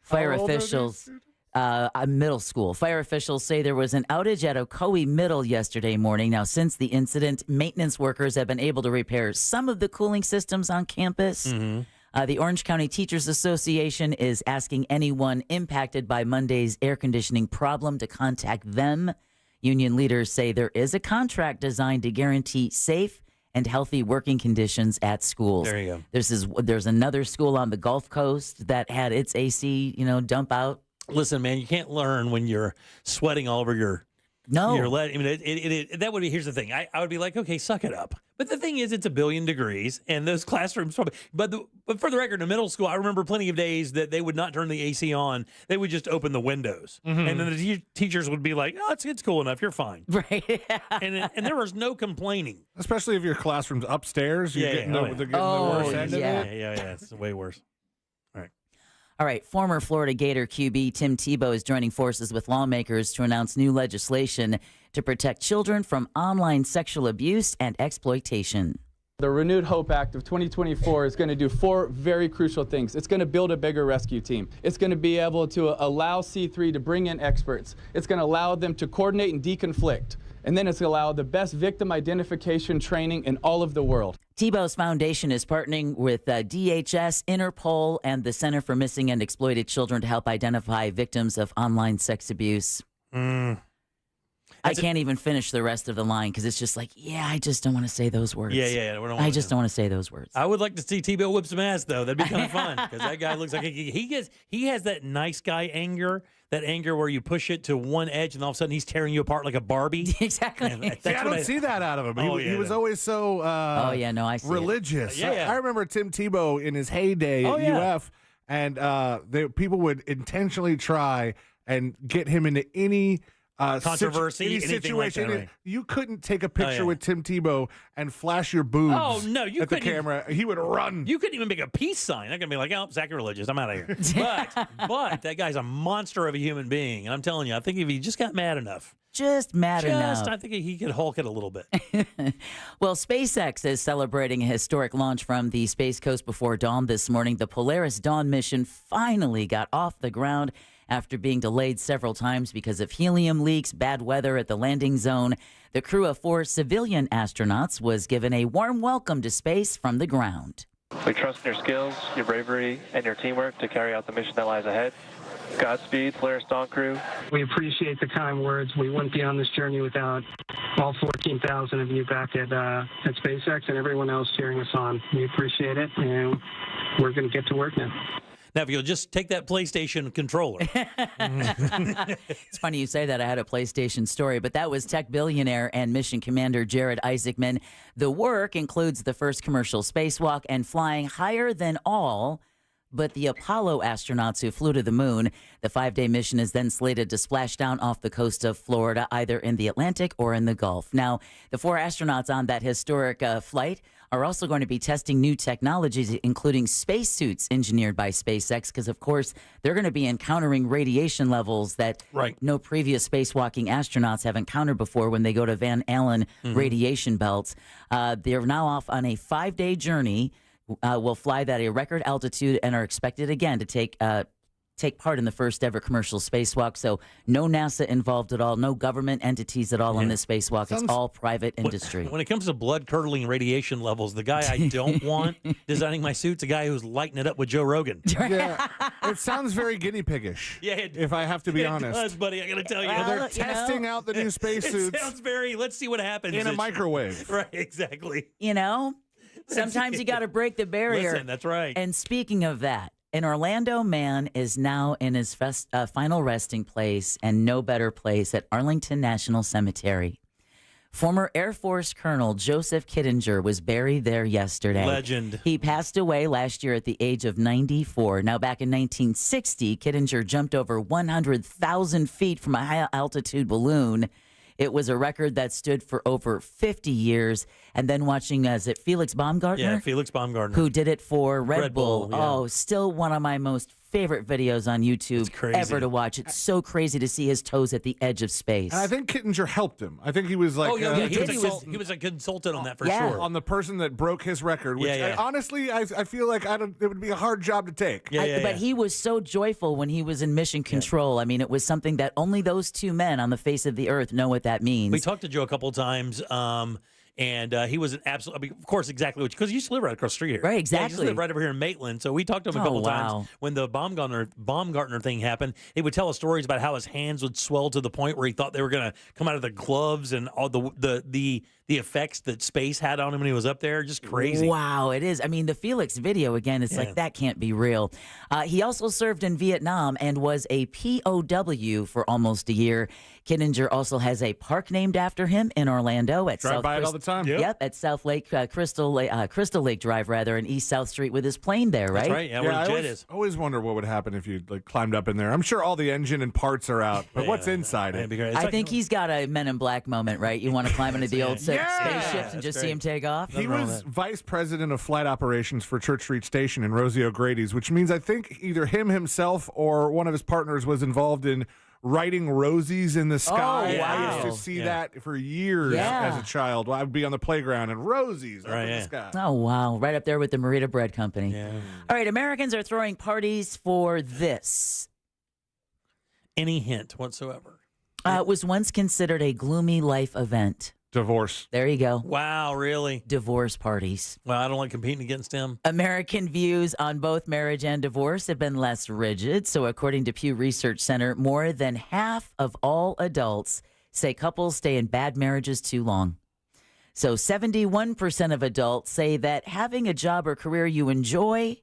Fire officials, middle school. Fire officials say there was an outage at Ocoee Middle yesterday morning. Now, since the incident, maintenance workers have been able to repair some of the cooling systems on campus. The Orange County Teachers Association is asking anyone impacted by Monday's air conditioning problem to contact them. Union leaders say there is a contract designed to guarantee safe and healthy working conditions at schools. There you go. There's another school on the Gulf Coast that had its AC, dump out. Listen, man, you can't learn when you're sweating all over your lead. I mean, that would be. Here's the thing. I would be like, okay, suck it up. But the thing is, it's 1 billion degrees, and those classrooms probably. But for the record, in middle school, I remember plenty of days that they would not turn the AC on. They would just open the windows, and then the teachers would be like, "Oh, it's cool enough. You're fine." Right. and there was no complaining. Especially if your classroom's upstairs, you're getting the worst end of it. Yeah. It's way worse. All right, former Florida Gator QB Tim Tebow is joining forces with lawmakers to announce new legislation to protect children from online sexual abuse and exploitation. The Renewed Hope Act of 2024 is going to do 4 very crucial things. It's going to build a bigger rescue team. It's going to be able to allow C3 to bring in experts. It's going to allow them to coordinate and deconflict. And then it's going to allow the best victim identification training in all of the world. Tebow's foundation is partnering with DHS, Interpol, and the Center for Missing and Exploited Children to help identify victims of online sex abuse. I can't even finish the rest of the line because it's just like, I just don't want to say those words. I just don't want to say those words. I would like to see Tebow whip some ass, though. That'd be kind of fun because that guy looks like he has that nice guy anger. That anger where you push it to one edge and all of a sudden he's tearing you apart like a Barbie. Exactly. I don't see that out of him. He was always so I see religious. Yeah. I remember Tim Tebow in his heyday at UF, and people would intentionally try and get him into any controversy, any situation. Like that, right? You couldn't take a picture with Tim Tebow and flash your boobs at the camera. He would run. You couldn't even make a peace sign. I'm going to be like, oh, sacrilegious. I'm out of here. But that guy's a monster of a human being. And I'm telling you, I think if he just got mad enough. enough. I think he could Hulk it a little bit. Well, SpaceX is celebrating a historic launch from the Space Coast before dawn this morning. The Polaris Dawn mission finally got off the ground after being delayed several times because of helium leaks, bad weather at the landing zone. The crew of 4 civilian astronauts was given a warm welcome to space from the ground. We trust in your skills, your bravery, and your teamwork to carry out the mission that lies ahead. Godspeed, Polaris Dawn crew. We appreciate the kind words. We wouldn't be on this journey without all 14,000 of you back at SpaceX and everyone else cheering us on. We appreciate it, and we're going to get to work now. Now, if you'll just take that PlayStation controller. It's funny you say that. I had a PlayStation story, but that was tech billionaire and mission commander Jared Isaacman. The work includes the first commercial spacewalk and flying higher than all but the Apollo astronauts who flew to the moon. The 5-day mission is then slated to splash down off the coast of Florida, either in the Atlantic or in the Gulf. Now, the 4 astronauts on that historic flight are also going to be testing new technologies, including spacesuits engineered by SpaceX, because, of course, they're going to be encountering radiation levels that no previous spacewalking astronauts have encountered before when they go to Van Allen radiation belts. They're now off on a 5-day journey. Will fly that at a record altitude and are expected again to take part in the first ever commercial spacewalk. So no NASA involved at all, no government entities at all on this spacewalk. It's all private industry. When it comes to blood-curdling radiation levels, the guy I don't want designing my suit's a guy who's lighting it up with Joe Rogan. Yeah, it sounds very guinea piggish. Yeah, if I have to be honest. It does, buddy. I got to tell you. They're testing out the new spacesuits. It sounds very, let's see what happens. In a microwave. Right, exactly. Sometimes you got to break the barrier. Listen, that's right. And speaking of that, an Orlando man is now in his final resting place, and no better place at Arlington National Cemetery. Former Air Force Colonel Joseph Kittinger was buried there yesterday. Legend. He passed away last year at the age of 94. Now, back in 1960, Kittinger jumped over 100,000 feet from a high-altitude balloon. It was a record that stood for over 50 years. And then watching, is it Felix Baumgartner? Yeah, Felix Baumgartner. Who did it for Red Bull, Bull. Oh, still one of my most favorite videos on YouTube ever to watch. It's so crazy to see his toes at the edge of space. And I think Kittinger helped him. I think he was like, he was a consultant on that for sure. On the person that broke his record. Which honestly, I feel like it would be a hard job to take. But he was so joyful when he was in mission control. I mean, it was something that only those two men on the face of the earth know what that means. We talked to Joe a couple of times. And he was an absolute, I mean, of course, exactly, because he used to live right across the street here. Right, exactly. Yeah, he used to live right over here in Maitland. So we talked to him a couple times when the Baumgartner thing happened. He would tell us stories about how his hands would swell to the point where he thought they were going to come out of the gloves and all the effects that space had on him when he was up there. Just crazy. Wow, it is. I mean, the Felix video, again, it's like, that can't be real. He also served in Vietnam and was a POW for almost a year. Kittinger also has a park named after him in Orlando at Drive by it all the time. Yep, at South Lake, Crystal Lake Drive, rather, in East South Street with his plane there, right? That's right, yeah, where the jet is. I always wonder what would happen if you climbed up in there. I'm sure all the engine and parts are out, but what's inside it? I think he's got a Men in Black moment, right? You want to climb into the old spaceships and just see him take off? He was vice president of flight operations for Church Street Station in Rosie O'Grady's, which means I think either him himself or one of his partners was involved in writing Rosies in the sky. Oh, wow. I used to see that for years as a child. I would be on the playground and Rosies up in the sky. Oh, wow. Right up there with the Merita Bread Company. Yeah. All right, Americans are throwing parties for this. Any hint whatsoever? It was once considered a gloomy life event. Divorce. There you go. Wow, really? Divorce parties. Well, I don't like competing against him. American views on both marriage and divorce have been less rigid. So according to Pew Research Center, more than half of all adults say couples stay in bad marriages too long. So 71% of adults say that having a job or career you enjoy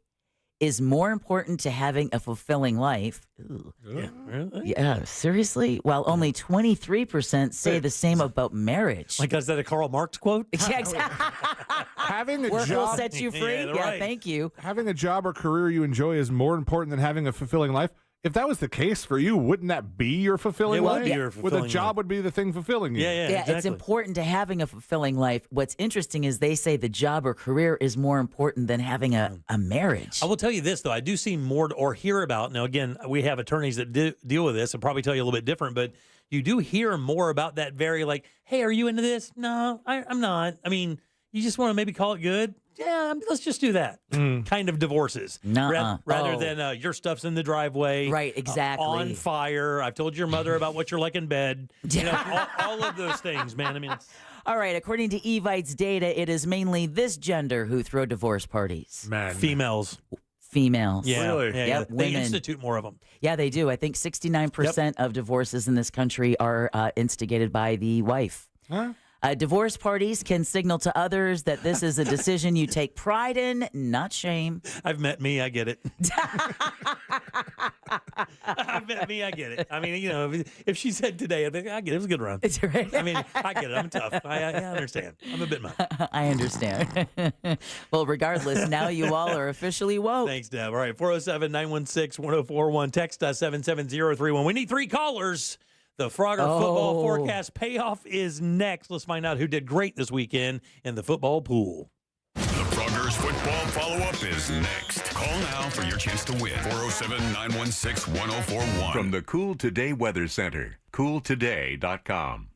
is more important to having a fulfilling life. Ooh. Yeah, really? Yeah, seriously? While only 23% say the same about marriage. Like, is that a Karl Marx quote? Yeah, exactly. Having a Work job will set you free? right. Thank you. Having a job or career you enjoy is more important than having a fulfilling life. If that was the case for you, wouldn't that be your fulfilling life? It would be your fulfilling With a job life. would be the thing fulfilling you. Yeah, exactly. It's important to having a fulfilling life. What's interesting is they say the job or career is more important than having a marriage. I will tell you this, though. I do see more or hear about, now, again, we have attorneys that deal with this and probably tell you a little bit different, but you do hear more about that very like, hey, are you into this? No, I'm not. I mean, you just want to maybe call it good? Yeah, let's just do that. Kind of divorces. Rather than your stuff's in the driveway. Right, exactly. On fire. I've told your mother about what you're like in bed. You know, all of those things, man. I mean, all right, according to Evite's data, it is mainly this gender who throw divorce parties. Man. Females. Yeah. Really? Yeah, Yep, they women. institute more of them. Yeah, they do. I think 69% of divorces in this country are instigated by the wife. Huh? Divorce parties can signal to others that this is a decision you take pride in, not shame. I've met me, I get it. I've met me, I get it. I mean, you know, if she said today, I think I get it. It was a good run. It's right. I mean, I get it. I'm tough. I understand. I'm a bit much. I understand. Well, regardless, now you all are officially woke. Thanks, Deb. All right, 407-916-1041. Text us 77031. We need 3 callers. The Frogger football forecast payoff is next. Let's find out who did great this weekend in the football pool. The Froggers football follow-up is next. Call now for your chance to win. 407-916-1041. From the Cool Today Weather Center, cooltoday.com.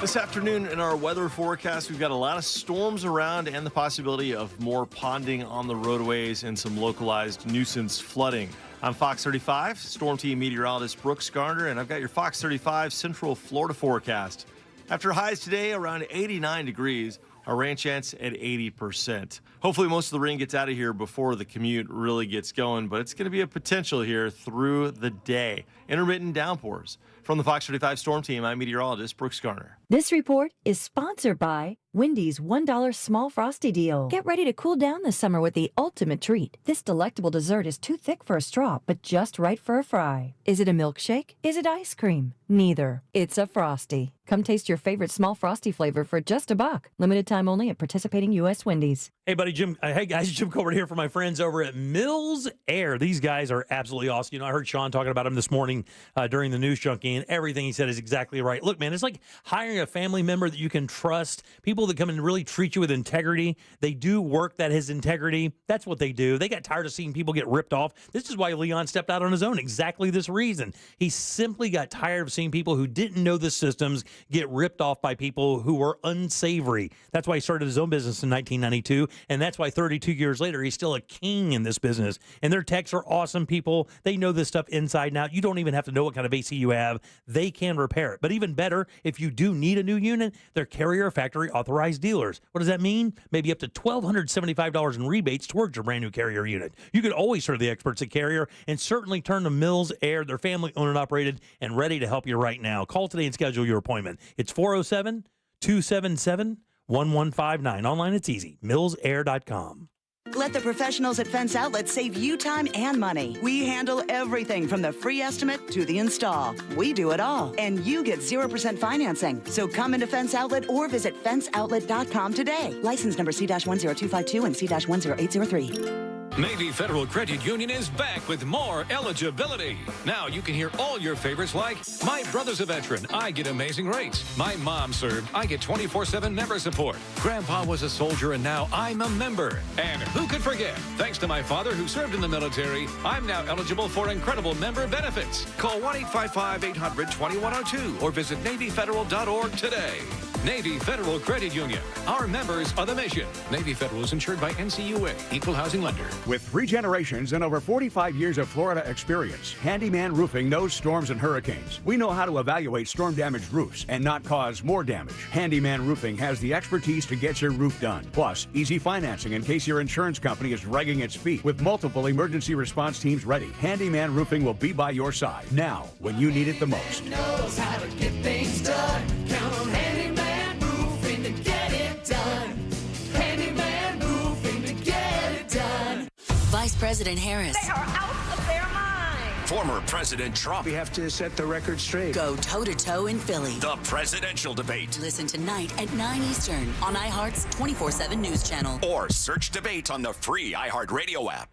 This afternoon in our weather forecast, we've got a lot of storms around and the possibility of more ponding on the roadways and some localized nuisance flooding. I'm Fox 35, Storm Team meteorologist Brooks Garner, and I've got your Fox 35 Central Florida forecast. After highs today around 89 degrees, our rain chance at 80%. Hopefully most of the rain gets out of here before the commute really gets going, but it's going to be a potential here through the day. Intermittent downpours. From the Fox 35 Storm Team, I'm meteorologist Brooks Garner. This report is sponsored by Wendy's $1 Small Frosty Deal. Get ready to cool down this summer with the ultimate treat. This delectable dessert is too thick for a straw, but just right for a fry. Is it a milkshake? Is it ice cream? Neither. It's a Frosty. Come taste your favorite small Frosty flavor for just $1. Limited time only at participating U.S. Wendy's. Hey, buddy, Jim. Hey, guys, Jim Colbert here for my friends over at Mills Air. These guys are absolutely awesome. You know, I heard Sean talking about them this morning during the News Junkie, and everything he said is exactly right. Look, man, it's like hiring a family member that you can trust, people that come in and really treat you with integrity. They do work that has integrity. That's what they do. They got tired of seeing people get ripped off. This is why Leon stepped out on his own. Exactly this reason. He simply got tired of seeing people who didn't know the systems get ripped off by people who were unsavory. That's why he started his own business in 1992, and that's why 32 years later, he's still a king in this business. And their techs are awesome people. They know this stuff inside and out. You don't even have to know what kind of AC you have. They can repair it. But even better, if you do need a new unit, they're Carrier Factory authorized dealers. What does that mean? Maybe up to $1,275 in rebates towards your brand new Carrier unit. You could always turn to the experts at Carrier and certainly turn to Mills Air. They're family owned and operated and ready to help you right now. Call today and schedule your appointment. It's 407-277-1159. Online, it's easy. MillsAir.com. Let the professionals at Fence Outlet save you time and money. We handle everything from the free estimate to the install. We do it all, and you get 0% financing. So come into Fence Outlet or visit fenceoutlet.com today. License number C-10252 and C-10803. Navy Federal Credit Union is back with more eligibility. Now you can hear all your favorites like, my brother's a veteran, I get amazing rates. My mom served, I get 24/7 member support. Grandpa was a soldier and now I'm a member. And who could forget, thanks to my father who served in the military, I'm now eligible for incredible member benefits. Call 1-855-800-2102 or visit NavyFederal.org today. Navy Federal Credit Union. Our members are the mission. Navy Federal is insured by NCUA, Equal Housing Lender. With 3 generations and over 45 years of Florida experience, Handyman Roofing knows storms and hurricanes. We know how to evaluate storm-damaged roofs and not cause more damage. Handyman Roofing has the expertise to get your roof done. Plus, easy financing in case your insurance company is dragging its feet. With multiple emergency response teams ready, Handyman Roofing will be by your side now when you need it the most. Knows how to get things done. Count on Handyman Roofing to get it done. Handyman Roofing to get it done. Vice President Harris. They are out of their mind. Former President Trump. We have to set the record straight. Go toe-to-toe in Philly. The presidential debate. Listen tonight at 9 Eastern on iHeart's 24/7 News Channel. Or search debate on the free iHeartRadio app.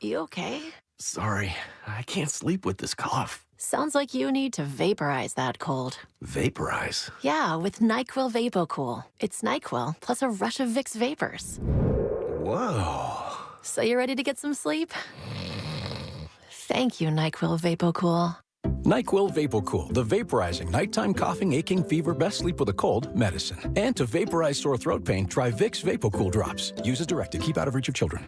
You okay? Sorry, I can't sleep with this cough. Sounds like you need to vaporize that cold. Vaporize? Yeah, with NyQuil VapoCool. It's NyQuil plus a rush of Vicks vapors. Whoa. So you ready to get some sleep? Thank you, NyQuil VapoCool. NyQuil VapoCool, the vaporizing nighttime coughing, aching, fever, best sleep with a cold medicine. And to vaporize sore throat pain, try Vicks VapoCool drops. Use as directed. Keep out of reach of children.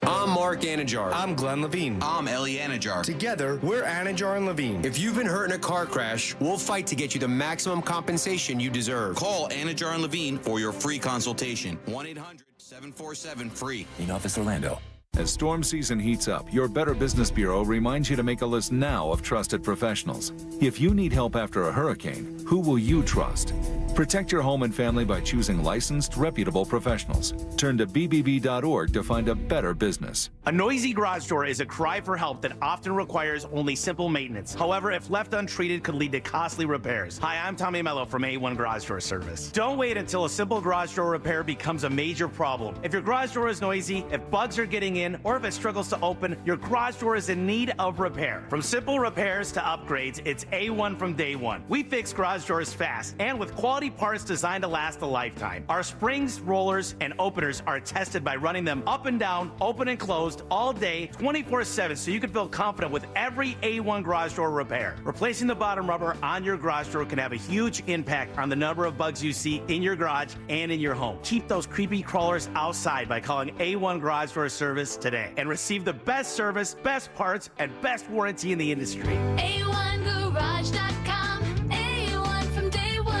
I'm Mark Anajar. I'm Glenn Levine. I'm Ellie Anajar. Together, we're Anajar and Levine. If you've been hurt in a car crash, we'll fight to get you the maximum compensation you deserve. Call Anajar and Levine for your free consultation. 1-800-747-FREE. In Office Orlando. As storm season heats up, your Better Business Bureau reminds you to make a list now of trusted professionals. If you need help after a hurricane, who will you trust? Protect your home and family by choosing licensed, reputable professionals. Turn to bbb.org to find a better business. A noisy garage door is a cry for help that often requires only simple maintenance. However, if left untreated, could lead to costly repairs. Hi, I'm Tommy Mello from A1 Garage Door Service. Don't wait until a simple garage door repair becomes a major problem. If your garage door is noisy, if bugs are getting in, or if it struggles to open, your garage door is in need of repair. From simple repairs to upgrades, it's A1 from day one. We fix garage doors fast and with quality parts designed to last a lifetime. Our springs, rollers, and openers are tested by running them up and down, open and closed all day, 24/7, so you can feel confident with every A1 garage door repair. Replacing the bottom rubber on your garage door can have a huge impact on the number of bugs you see in your garage and in your home. Keep those creepy crawlers outside by calling A1 Garage Door Service today and receive the best service, best parts, and best warranty in the industry. A1Garage.com. A1 from day one.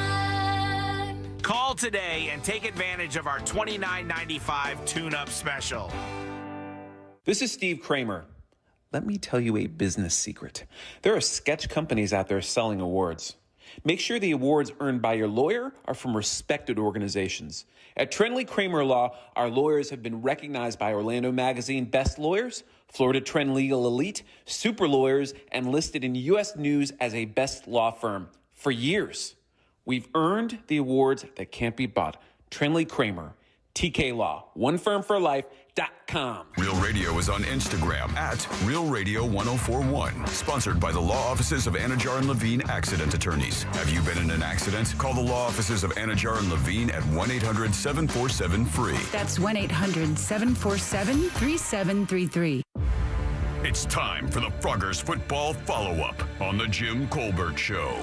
Call today and take advantage of our $29.95 tune-up special. This is Steve Kramer. Let me tell you a business secret. There are sketch companies out there selling awards. Make sure the awards earned by your lawyer are from respected organizations. At Trendley Kramer Law, our lawyers have been recognized by Orlando Magazine Best Lawyers, Florida Trend Legal Elite, Super Lawyers, and listed in U.S. News as a best law firm for years. We've earned the awards that can't be bought. Trendley Kramer, TK Law, one firm for life, Real Radio is on Instagram at Real Radio 1041. Sponsored by the law offices of Anajar and Levine Accident Attorneys. Have you been in an accident? Call the law offices of Anajar and Levine at 1-800-747-FREE. That's 1-800-747-3733. It's time for the Froggers Football Follow-Up on the Jim Colbert Show.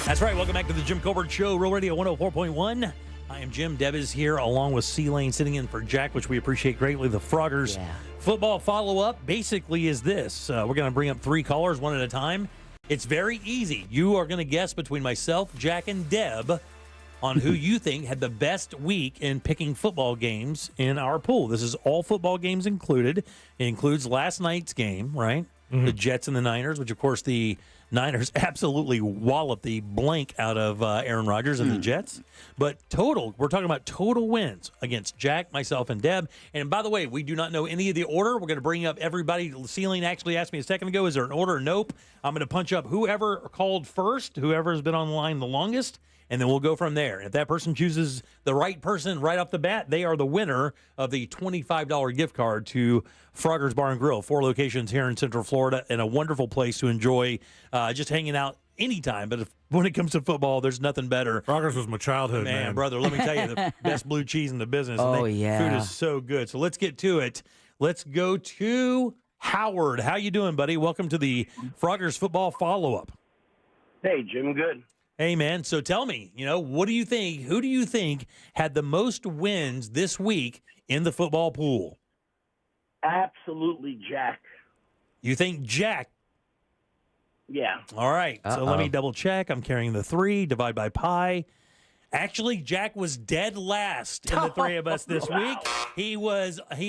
That's right. Welcome back to the Jim Colbert Show, Real Radio 104.1. I am Jim. Deb is here along with C-Lane sitting in for Jack, which we appreciate greatly. The Froggers Football Follow-Up basically is this. We're going to bring up 3 callers one at a time. It's very easy. You are going to guess between myself, Jack, and Deb on who you think had the best week in picking football games in our pool. This is all football games included. It includes last night's game, right? The Jets and the Niners, which, of course, the Niners absolutely walloped the blank out of Aaron Rodgers and the Jets. But total, we're talking about total wins against Jack, myself, and Deb. And by the way, we do not know any of the order. We're going to bring up everybody. Ceiling actually asked me a second ago, is there an order? Nope. I'm going to punch up whoever called first, whoever has been on the line the longest, and then we'll go from there. And if that person chooses the right person right off the bat, they are the winner of the $25 gift card to Froggers Bar and Grill. 4 locations here in Central Florida, and a wonderful place to enjoy just hanging out anytime. But when it comes to football, there's nothing better. Froggers was my childhood, man. Brother, let me tell you, the best blue cheese in the business. Oh, and yeah. Food is so good. So let's get to it. Let's go to Howard. How you doing, buddy? Welcome to the Froggers Football Follow-Up. Hey, Jim, good. Hey, man, so tell me, what do you think? Who do you think had the most wins this week in the football pool? Absolutely Jack. You think Jack? Yeah. All right, so let me double check. I'm carrying the 3, divide by pi. Actually, Jack was dead last in the 3 of us this week. He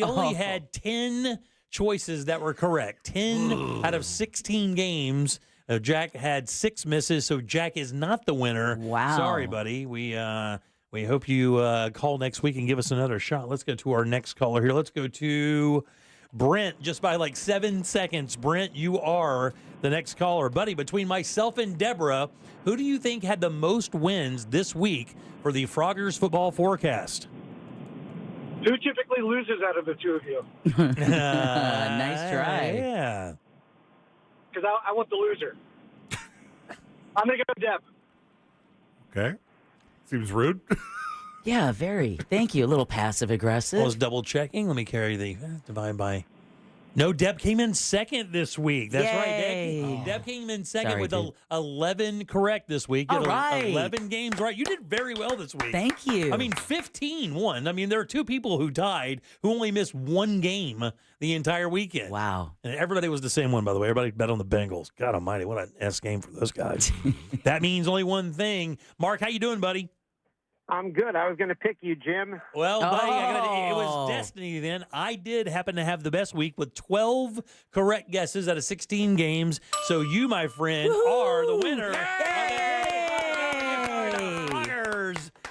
only had 10 choices that were correct. 10 out of 16 games. Jack had 6 misses, so Jack is not the winner. Wow. Sorry, buddy. We hope you call next week and give us another shot. Let's go to our next caller here. Let's go to Brent, just by like 7 seconds. Brent, you are the next caller. Buddy, between myself and Deborah, who do you think had the most wins this week for the Froggers Football Forecast? Who typically loses out of the 2 of you? Nice try. Yeah. Because I want the loser. I'm going to go Deb. Okay. Seems rude. Yeah, very. Thank you. A little passive aggressive. I was double checking. Let me carry the divide by. No, Deb came in second this week. That's Yay. right. Deb came in second Sorry, with dude. 11 correct this week. All Did right. 11 games right. You did very well this week. Thank you. I mean, 15 won. I mean, there are 2 people who tied who only missed 1 game the entire weekend. Wow. And everybody was the same one, by the way. Everybody bet on the Bengals. God almighty, what an S game for those guys. That means only one thing. Mark, how you doing, buddy? I'm good. I was going to pick you, Jim. Well, buddy, it was destiny then. I did happen to have the best week with 12 correct guesses out of 16 games. So you, my friend, are the winner.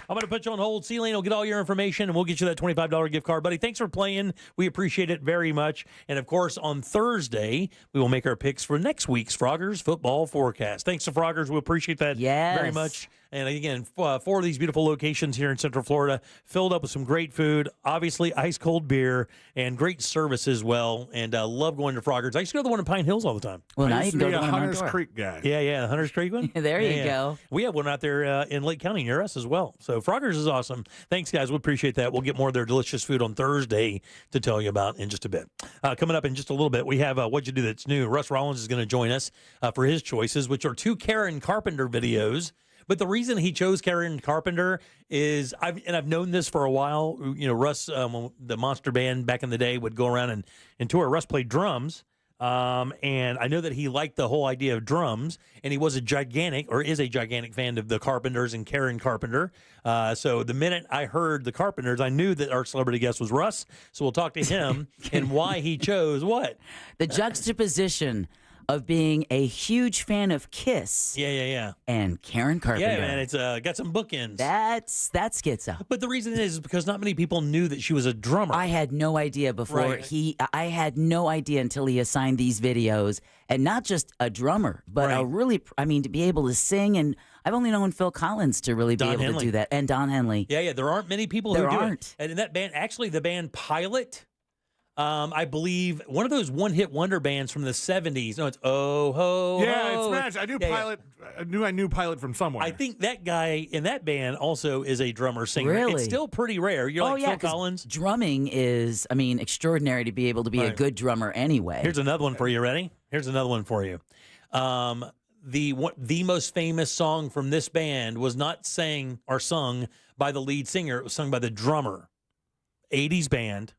I'm going to put you on hold. C-Lane will get all your information, and we'll get you that $25 gift card. Buddy, thanks for playing. We appreciate it very much. And, of course, on Thursday, we will make our picks for next week's Froggers Football Forecast. Thanks to Froggers. We appreciate that very much. And, again, 4 of these beautiful locations here in Central Florida, filled up with some great food, obviously ice-cold beer, and great service as well. And love going to Froggers. I used to go to the one in Pine Hills all the time. Well, now I you used can to go be to a one on Hunters door. Creek guy. Yeah, the Hunters Creek one. There you go. We have one out there in Lake County near us as well. So Froggers is awesome. Thanks, guys. We appreciate that. We'll get more of their delicious food on Thursday to tell you about in just a bit. Coming up in just a little bit, we have What'd You Do That's New. Russ Rollins is going to join us for his choices, which are 2 Karen Carpenter videos. But the reason he chose Karen Carpenter is, I've known this for a while. Russ, when the Monster Band back in the day would go around and tour. Russ played drums. And I know that he liked the whole idea of drums, and he was a gigantic fan of the Carpenters and Karen Carpenter. So the minute I heard the Carpenters, I knew that our celebrity guest was Russ. So we'll talk to him and why he chose what? The juxtaposition of being a huge fan of Kiss. Yeah. And Karen Carpenter. Yeah, man, it's got some bookends. That gets up. But the reason is because not many people knew that she was a drummer. I had no idea before I had no idea until he assigned these videos, and not just a drummer, but to be able to sing. And I've only known Phil Collins to really be able to do that, and Don Henley. Yeah, there aren't many people who do it. And in that band, actually, the band Pilot. I believe one of those one-hit wonder bands from the 70s. No, it's Oh Ho Yeah, Ho. it's Smash. I knew Pilot. I knew Pilot from somewhere. I think that guy in that band also is a drummer singer. Really? It's still pretty rare. You're like Phil 'cause Collins. drumming is, extraordinary to be able to be a Right. good drummer anyway. Here's another one for you. Ready? Here's another one for you. The most famous song from this band was not sang or sung by the lead singer. It was sung by the drummer. 80s band.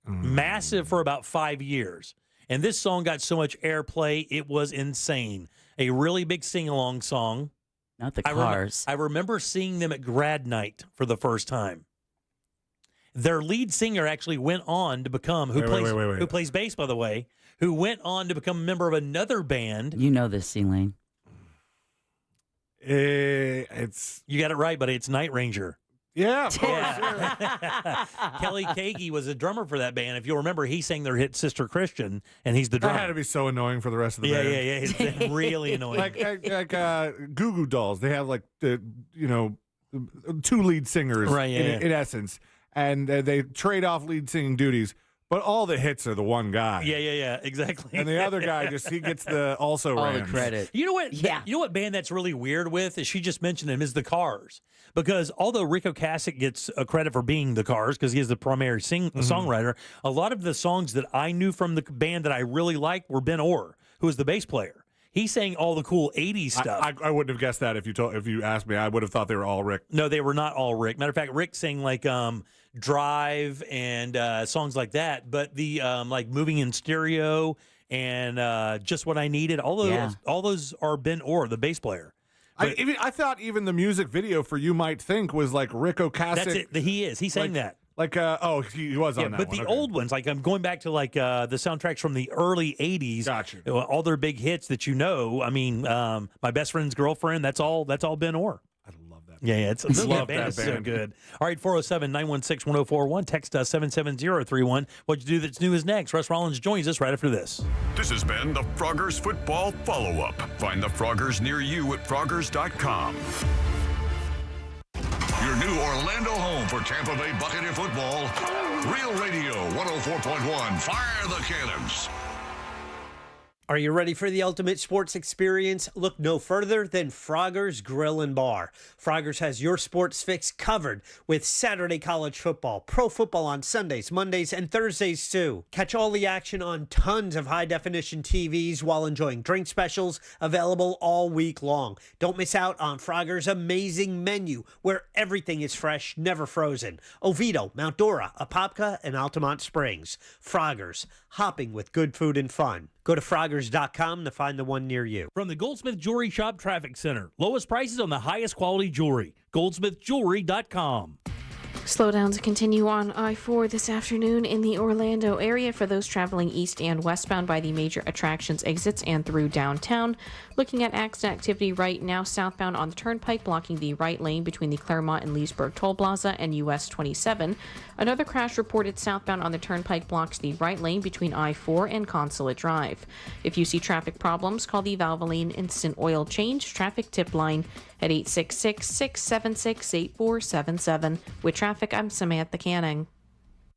Massive for about 5 years. And this song got so much airplay, it was insane. A really big sing-along song. Not the Cars. I remember seeing them at grad night for the first time. Their lead singer actually went on to become, who plays bass, by the way, who went on to become a member of another band. You know this, Elaine. It's You got it right, buddy. It's Night Ranger. Yeah, of course. Yeah. Kelly Kagi was a drummer for that band. If you'll remember, he sang their hit Sister Christian, and he's the drummer. That had to be so annoying for the rest of the band. Yeah. It's really annoying. like Goo Goo Dolls, they have two lead singers, Right, yeah. in essence, and they trade off lead singing duties. But all the hits are the one guy. Yeah, exactly. And the other guy he gets the also all rams. the credit. You know what? Yeah. You know what band that's really weird with? Is she just mentioned him is the Cars. Because although Rick Ocasek gets a credit for being the Cars because he is the primary songwriter, a lot of the songs that I knew from the band that I really liked were Ben Orr, who was the bass player. He sang all the cool 80s stuff. I wouldn't have guessed that if you asked me. I would have thought they were all Rick. No, they were not all Rick. Matter of fact, Rick sang like Drive and songs like that. But the like Moving in Stereo and Just What I Needed, all those are Ben Orr, the bass player. I thought even the music video for You Might Think was like Rick Ocasek. That's it. He sang that. Like, he was on that but one. the Okay. old ones, like I'm going back to like the soundtracks from the early 80s. Gotcha. All their big hits that you know. I mean, My Best Friend's Girlfriend, that's all Ben Orr. I love that. Yeah, it's Love band that is so band. good. All right, 407-916-1041. Text us 77031. What you do that's new is next. Russ Rollins joins us right after this. This has been the Froggers Football Follow-Up. Find the Froggers near you at Froggers.com. Your new Orlando home for Tampa Bay Buccaneer football. Real Radio 104.1. Fire the Cannons. Are you ready for the ultimate sports experience? Look no further than Froggers Grill and Bar. Froggers has your sports fix covered with Saturday college football, pro football on Sundays, Mondays, and Thursdays too. Catch all the action on tons of high-definition TVs while enjoying drink specials available all week long. Don't miss out on Froggers' amazing menu where everything is fresh, never frozen. Oviedo, Mount Dora, Apopka, and Altamont Springs. Froggers, hopping with good food and fun. Go to Froggers.com to find the one near you. From the Goldsmith Jewelry Shop Traffic Center. Lowest prices on the highest quality jewelry. GoldsmithJewelry.com. Slowdowns continue on I-4 this afternoon in the Orlando area for those traveling east and westbound by the major attractions exits and through downtown. Looking at accident activity right now, southbound on the Turnpike, blocking the right lane between the Claremont and Leesburg Toll Plaza and US 27. Another crash reported southbound on the Turnpike blocks the right lane between I-4 and Consulate Drive. If you see traffic problems, call the Valvoline Instant Oil Change traffic tip line at 866-676-8477. With traffic, I'm Samantha Canning.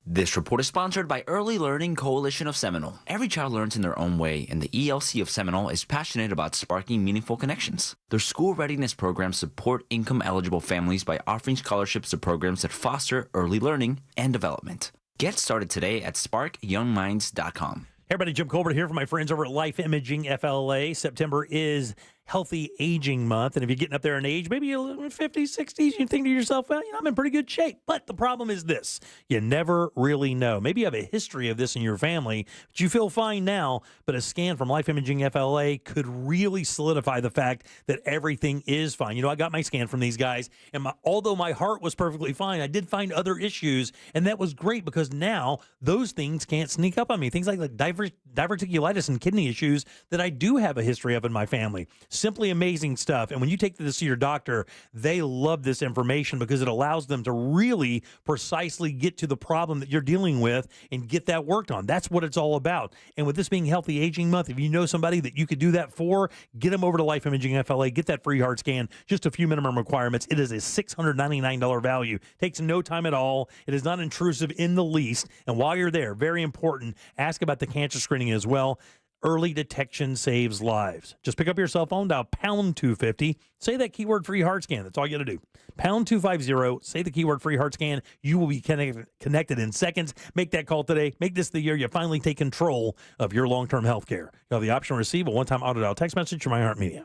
This report is sponsored by Early Learning Coalition of Seminole. Every child learns in their own way, and the ELC of Seminole is passionate about sparking meaningful connections. Their school readiness programs support income-eligible families by offering scholarships to programs that foster early learning and development. Get started today at sparkyoungminds.com. Hey everybody, Jim Colbert here for my friends over at Life Imaging FLA. September is Healthy Aging Month, and if you're getting up there in age, maybe you're in 50s, 60s, you think to yourself, well, I'm in pretty good shape. But the problem is this, you never really know. Maybe you have a history of this in your family, but you feel fine now, but a scan from Life Imaging FLA could really solidify the fact that everything is fine. I got my scan from these guys, and although my heart was perfectly fine, I did find other issues, and that was great because now those things can't sneak up on me. Things like diverticulitis and kidney issues that I do have a history of in my family. Simply amazing stuff. And when you take this to your doctor, they love this information because it allows them to really precisely get to the problem that you're dealing with and get that worked on. That's what it's all about. And with this being Healthy Aging Month, if you know somebody that you could do that for, get them over to Life Imaging FLA, get that free heart scan, just a few minimum requirements. It is a $699 value. Takes no time at all. It is not intrusive in the least. And while you're there, very important, ask about the cancer screening as well. Early detection saves lives. Just pick up your cell phone, dial pound 250, say that keyword free heart scan. That's all you got to do. Pound 250, say the keyword free heart scan. You will be connected in seconds. Make that call today. Make this the year you finally take control of your long-term health care. You'll have the option to receive a one-time auto-dial text message from iHeartMedia.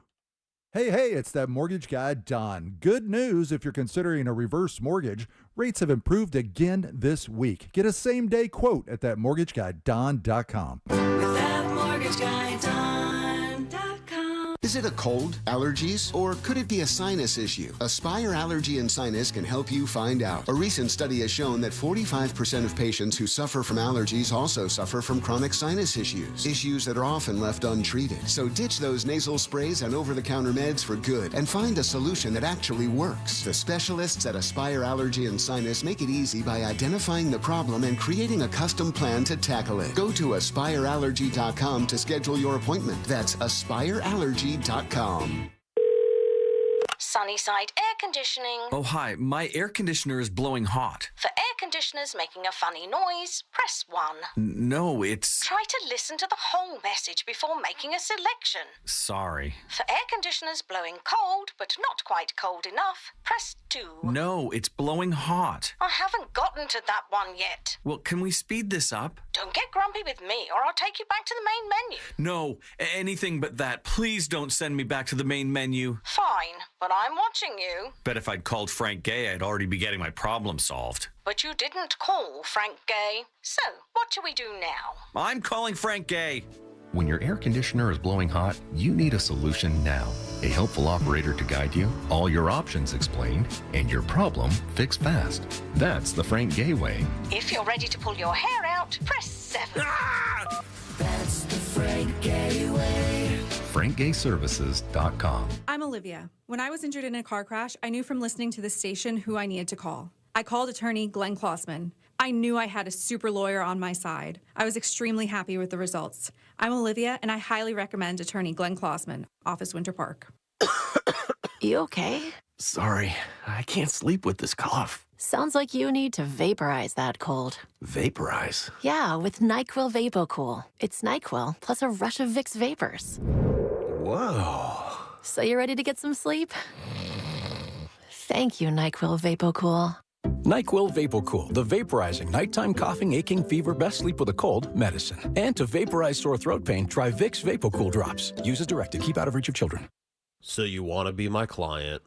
Hey, it's that mortgage guy, Don. Good news if you're considering a reverse mortgage. Rates have improved again this week. Get a same-day quote at thatmortgageguyDon.com. Is it a cold, allergies, or could it be a sinus issue? Aspire Allergy and Sinus can help you find out. A recent study has shown that 45% of patients who suffer from allergies also suffer from chronic sinus issues that are often left untreated. So ditch those nasal sprays and over-the-counter meds for good and find a solution that actually works. The specialists at Aspire Allergy and Sinus make it easy by identifying the problem and creating a custom plan to tackle it. Go to aspireallergy.com to schedule your appointment. That's aspireallergy.com. Sunnyside Air Conditioning. Oh, hi. My air conditioner is blowing hot. For air conditioners making a funny noise, press 1. No, it's... Try to listen to the whole message before making a selection. Sorry. For air conditioners blowing cold, but not quite cold enough, press 2. No, it's blowing hot. I haven't gotten to that one yet. Well, can we speed this up? Don't get grumpy with me, or I'll take you back to the main menu. No, anything but that. Please don't send me back to the main menu. Fine, but I'm watching you. Bet if I'd called Frank Gay, I'd already be getting my problem solved. But you didn't call Frank Gay. So, what do we do now? I'm calling Frank Gay. When your air conditioner is blowing hot, you need a solution now. A helpful operator to guide you, all your options explained, and your problem fixed fast. That's the Frank Gay way. If you're ready to pull your hair out, press 7. That's the Frank Gay way. FrankGayServices.com. I'm Olivia. When I was injured in a car crash, I knew from listening to the station who I needed to call. I called attorney Glenn Klossman. I knew I had a super lawyer on my side. I was extremely happy with the results. I'm Olivia, and I highly recommend attorney Glenn Klossman, Office Winter Park. You okay? Sorry, I can't sleep with this cough. Sounds like you need to vaporize that cold. Vaporize? Yeah, with NyQuil VapoCool. It's NyQuil plus a rush of Vicks vapors. Whoa. So you ready to get some sleep? Thank you, NyQuil VapoCool. NyQuil VapoCool, the vaporizing nighttime coughing, aching, fever, best sleep with a cold medicine. And to vaporize sore throat pain, try Vicks VapoCool drops. Use as directed. Keep out of reach of children. So you want to be my client.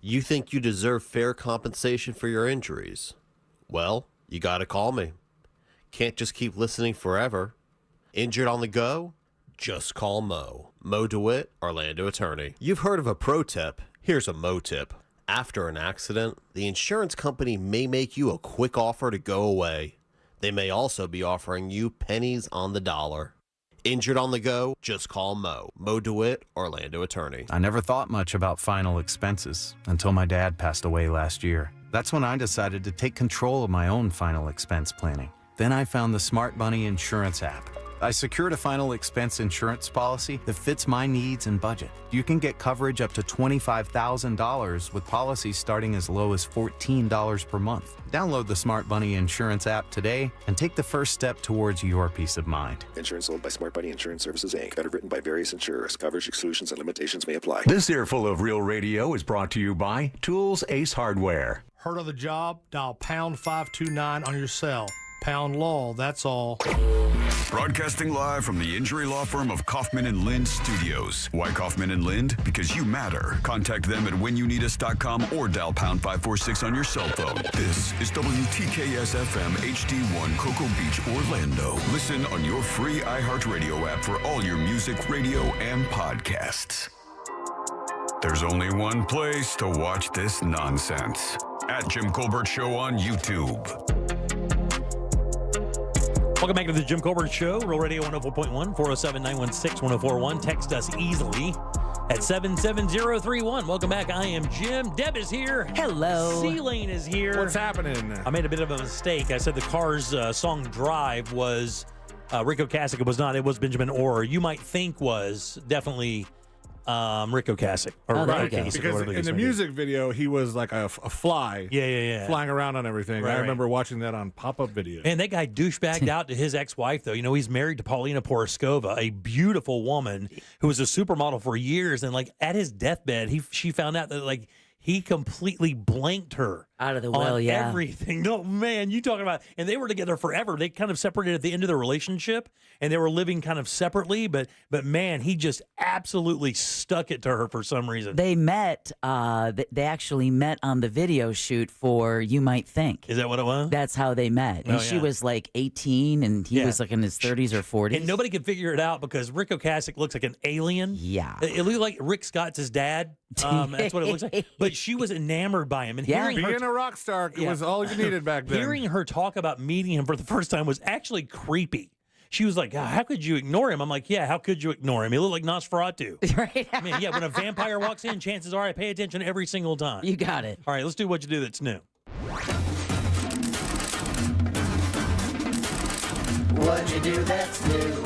You think you deserve fair compensation for your injuries. Well, you got to call me. Can't just keep listening forever. Injured on the go? Just call Mo. Mo DeWitt, Orlando attorney. You've heard of a pro tip. Here's a Mo tip. After an accident, the insurance company may make you a quick offer to go away. They may also be offering you pennies on the dollar. Injured on the go? Just call Mo. Mo DeWitt, Orlando attorney. I never thought much about final expenses until my dad passed away last year. That's when I decided to take control of my own final expense planning. Then I found the Smart Money Insurance app. I secured a final expense insurance policy that fits my needs and budget. You can get coverage up to $25,000 with policies starting as low as $14 per month. Download the Smart Money Insurance app today and take the first step towards your peace of mind. Insurance sold by Smart Money Insurance Services, Inc. Underwritten by various insurers. Coverage exclusions and limitations may apply. This earful of Real Radio is brought to you by Tools Ace Hardware. Heard of the job? Dial pound 529 on your cell. Pound law, that's all. Broadcasting live from the injury law firm of Kaufman and Lind Studios. Why Kaufman and Lind? Because you matter. Contact them at whenyouneedus.com or dial pound 546 on your cell phone. This is WTKS FM HD1 Cocoa Beach, Orlando. Listen on your free iHeartRadio app for all your music, radio, and podcasts. There's only one place to watch this nonsense. At Jim Colbert Show on YouTube. Welcome back to the Jim Colbert Show, Real Radio 104.1, 407-916-1041. Text us easily. at 77031. Welcome back. I am Jim. Deb is here. Hello. C-Lane is here. What's happening? I made a bit of a mistake. I said the Cars song Drive was Rick Ocasek. It was not. It was Benjamin Orr. You might think was definitely Rick Ocasek. Or Right, Kasich, or because whatever the in case the may be. music video, he was like a fly. Yeah. Flying around on everything. Right, I remember watching that on pop-up videos. Man, that guy douchebagged out to his ex-wife, though. You know, he's married to Paulina Poroskova, a beautiful woman who was a supermodel for years. And, like, at his deathbed, she found out that, like, he completely blanked her out of the on will, yeah. everything. No, man, you talking about, and they were together forever. They kind of separated at the end of the relationship, and they were living kind of separately. But man, he just absolutely stuck it to her for some reason. They met. They actually met on the video shoot for You Might Think. Is that what it was? That's how they met. And Oh, she yeah. was like 18, and he Yeah. was like in his 30s or 40s. And nobody could figure it out because Rick Ocasek looks like an alien. Yeah. It looked like Rick Scott's his dad. That's what it looks like. But she was enamored by him. And hearing her Being a rock star was all you needed back then. Hearing her talk about meeting him for the first time was actually creepy. She was like, how could you ignore him? I'm like, yeah, how could you ignore him? He looked like Nosferatu. Right. I mean, yeah, when a vampire walks in, chances are I pay attention every single time. You got it. All right, let's do what you do that's new. What you do that's new.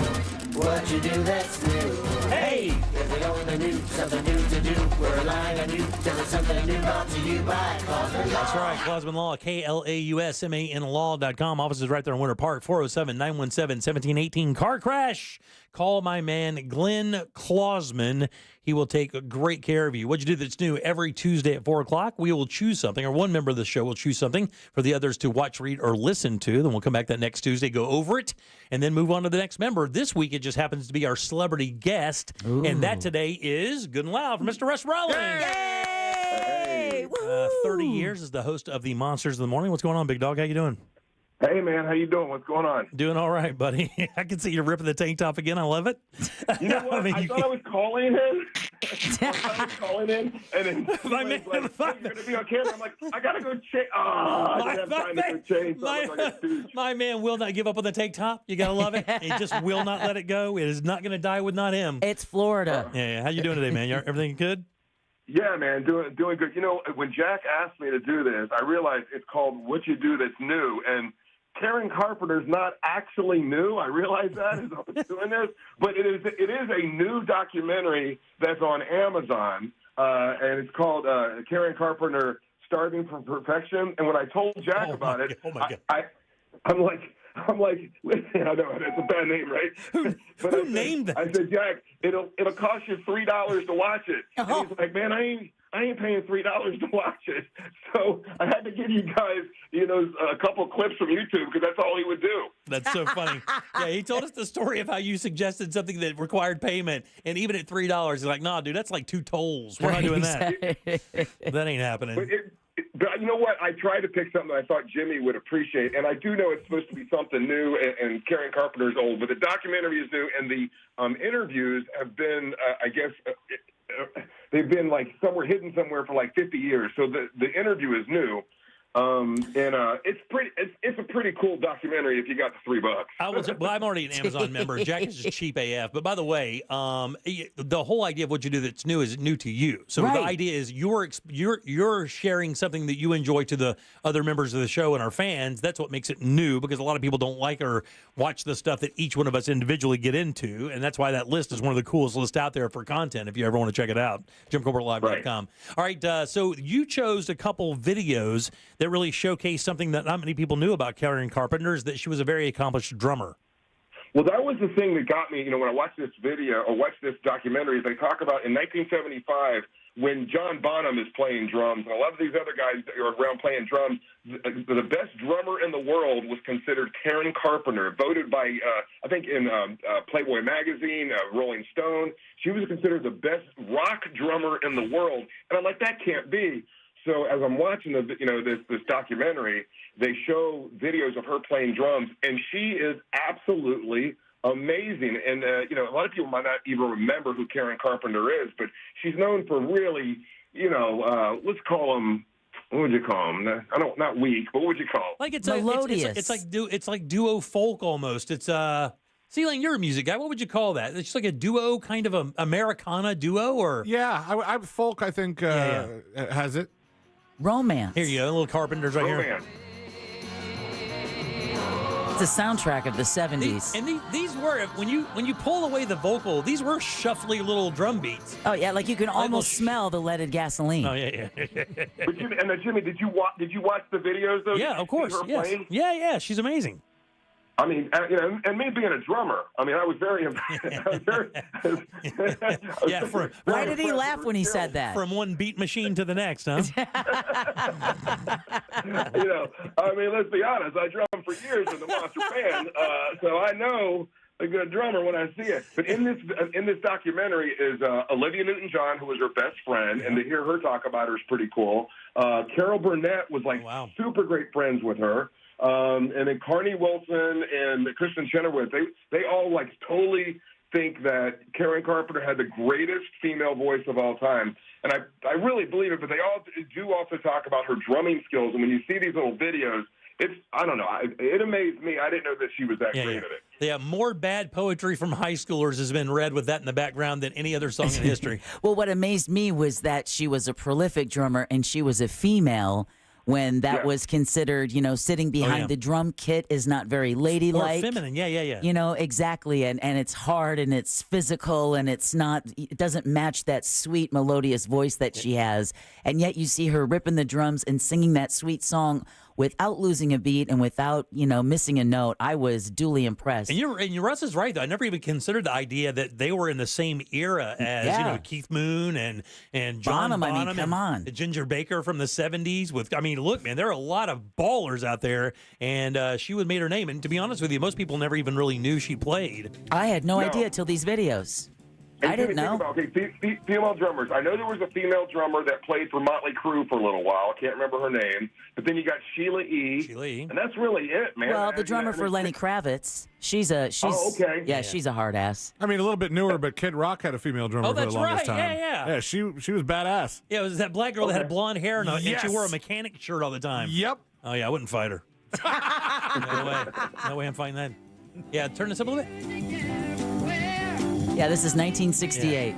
What you do that's new. Hey! If we only knew something new to do, we're relying on you. Tell us something new brought to you by Klausman Law. That's right, Klausman Law, KLAUSMAN Law.com. Office is right there in Winter Park, 407-917-1718. Car crash. Call my man, Glenn Klausman. He will take great care of you. What you do that's new every Tuesday at 4 o'clock, we will choose something, or one member of the show will choose something for the others to watch, read, or listen to. Then we'll come back that next Tuesday, go over it, and then move on to the next member. This week, it just happens to be our celebrity guest, and that today is Good and Loud for Mr. Russ Rollins. Yay! 30 years as the host of the Monsters of the Morning. What's going on, big dog? How you doing? Hey, man, how you doing? What's going on? Doing all right, buddy. I can see you ripping the tank top again. I love it. You know what? I thought I was calling in. And then My man, like, "Hey, you're going to be on camera." I'm like, I got to go change. I didn't have time to go change. So I look like a stooge. My man will not give up on the tank top. You got to love it. He just will not let it go. It is not going to die with not him. It's Florida. Yeah. How you doing today, man? Everything good? Yeah, man, doing good. You know, when Jack asked me to do this, I realized it's called What You Do That's New. And Karen Carpenter's not actually new. I realize that as I was doing this, but it is a new documentary that's on Amazon, and it's called Karen Carpenter Starving for Perfection. And when I told Jack about it, I'm like, I know it's a bad name, right? Who named that? I said, Jack, it'll cost you $3 to watch it. And he's like, man, I ain't paying $3 to watch it. So I had to give you guys, a couple clips from YouTube because that's all he would do. That's so funny. Yeah, he told us the story of how you suggested something that required payment, and even at $3, he's like, "Nah, dude, that's like 2 tolls. We're not doing that. That ain't happening." But you know what? I tried to pick something I thought Jimmy would appreciate, and I do know it's supposed to be something new, and Karen Carpenter's old, but the documentary is new, and the interviews have been, they've been like hidden somewhere for like 50 years. So the interview is new. It's a pretty cool documentary if you got the $3. I'm already an Amazon member. Jack is just cheap AF. But by the way, the whole idea of what you do that's new is new to you. So the idea is you're sharing something that you enjoy to the other members of the show and our fans. That's what makes it new, because a lot of people don't like or watch the stuff that each one of us individually get into, and that's why that list is one of the coolest lists out there for content. If you ever want to check it out, JimColbertLive.com. All right, so you chose a couple videos that really showcased something that not many people knew about Karen Carpenter, is that she was a very accomplished drummer. Well, that was the thing that got me, when I watched this video or watched this documentary, they talk about in 1975 when John Bonham is playing drums, and a lot of these other guys that are around playing drums, the best drummer in the world was considered Karen Carpenter, voted by, I think in Playboy magazine, Rolling Stone. She was considered the best rock drummer in the world. And I'm like, that can't be. So as I'm watching this documentary, they show videos of her playing drums, and she is absolutely amazing. And a lot of people might not even remember who Karen Carpenter is, but she's known for really, let's call them. What would you call them? Not weak, but what would you call them? Like it's melodious. It's like duo folk almost. It's Sealang, you're a music guy. What would you call that? It's just like a duo, kind of a Americana duo, or I folk. I think has it. Romance. Here you go, little Carpenters right here. It's a soundtrack of the 70s. These were, when you pull away the vocal, these were shuffly little drum beats. Oh yeah, like you can almost smell the leaded gasoline. Oh yeah. But Jimmy, did you watch the videos though? Yeah, of course. Yes. Yeah, she's amazing. I mean, and me being a drummer, I mean, I was very Why did he laugh when he said that? From one beat machine to the next, huh? I mean, let's be honest. I drummed for years in the Monster Band, so I know a good drummer when I see it. But in this documentary is Olivia Newton-John, who was her best friend, and to hear her talk about her is pretty cool. Carol Burnett was super great friends with her. And then Carney Wilson and Kristen Chenoweth, they all totally think that Karen Carpenter had the greatest female voice of all time. And I really believe it, but they all do also talk about her drumming skills. And when you see these little videos, I don't know, it amazed me. I didn't know that she was that great at it. Yeah, more bad poetry from high schoolers has been read with that in the background than any other song in history. Well, what amazed me was that she was a prolific drummer and she was a female. When that was considered, sitting behind the drum kit is not very ladylike. Or feminine, yeah. Exactly. And it's hard and it's physical and it doesn't match that sweet melodious voice that she has. And yet you see her ripping the drums and singing that sweet song without losing a beat and without, missing a note. I was duly impressed. And Russ is right, though. I never even considered the idea that they were in the same era as, Keith Moon and John Bonham. I mean, come on. Ginger Baker from the 70s. Look, man, there are a lot of ballers out there, and she made her name. And to be honest with you, most people never even really knew she played. I had no idea till these videos. And I didn't know. Female drummers. I know there was a female drummer that played for Motley Crue for a little while. I can't remember her name. But then you got Sheila E. And that's really it, man. Well, the drummer for Lenny Kravitz. She's okay. Yeah, she's a hard ass. I mean, a little bit newer, but Kid Rock had a female drummer for the longest time. Yeah, she was badass. Yeah, it was that black girl that had blonde hair and she wore a mechanic shirt all the time. Yep. Oh, yeah, I wouldn't fight her. No way I'm fighting that. Yeah, turn this up a little bit. Yeah, this is 1968.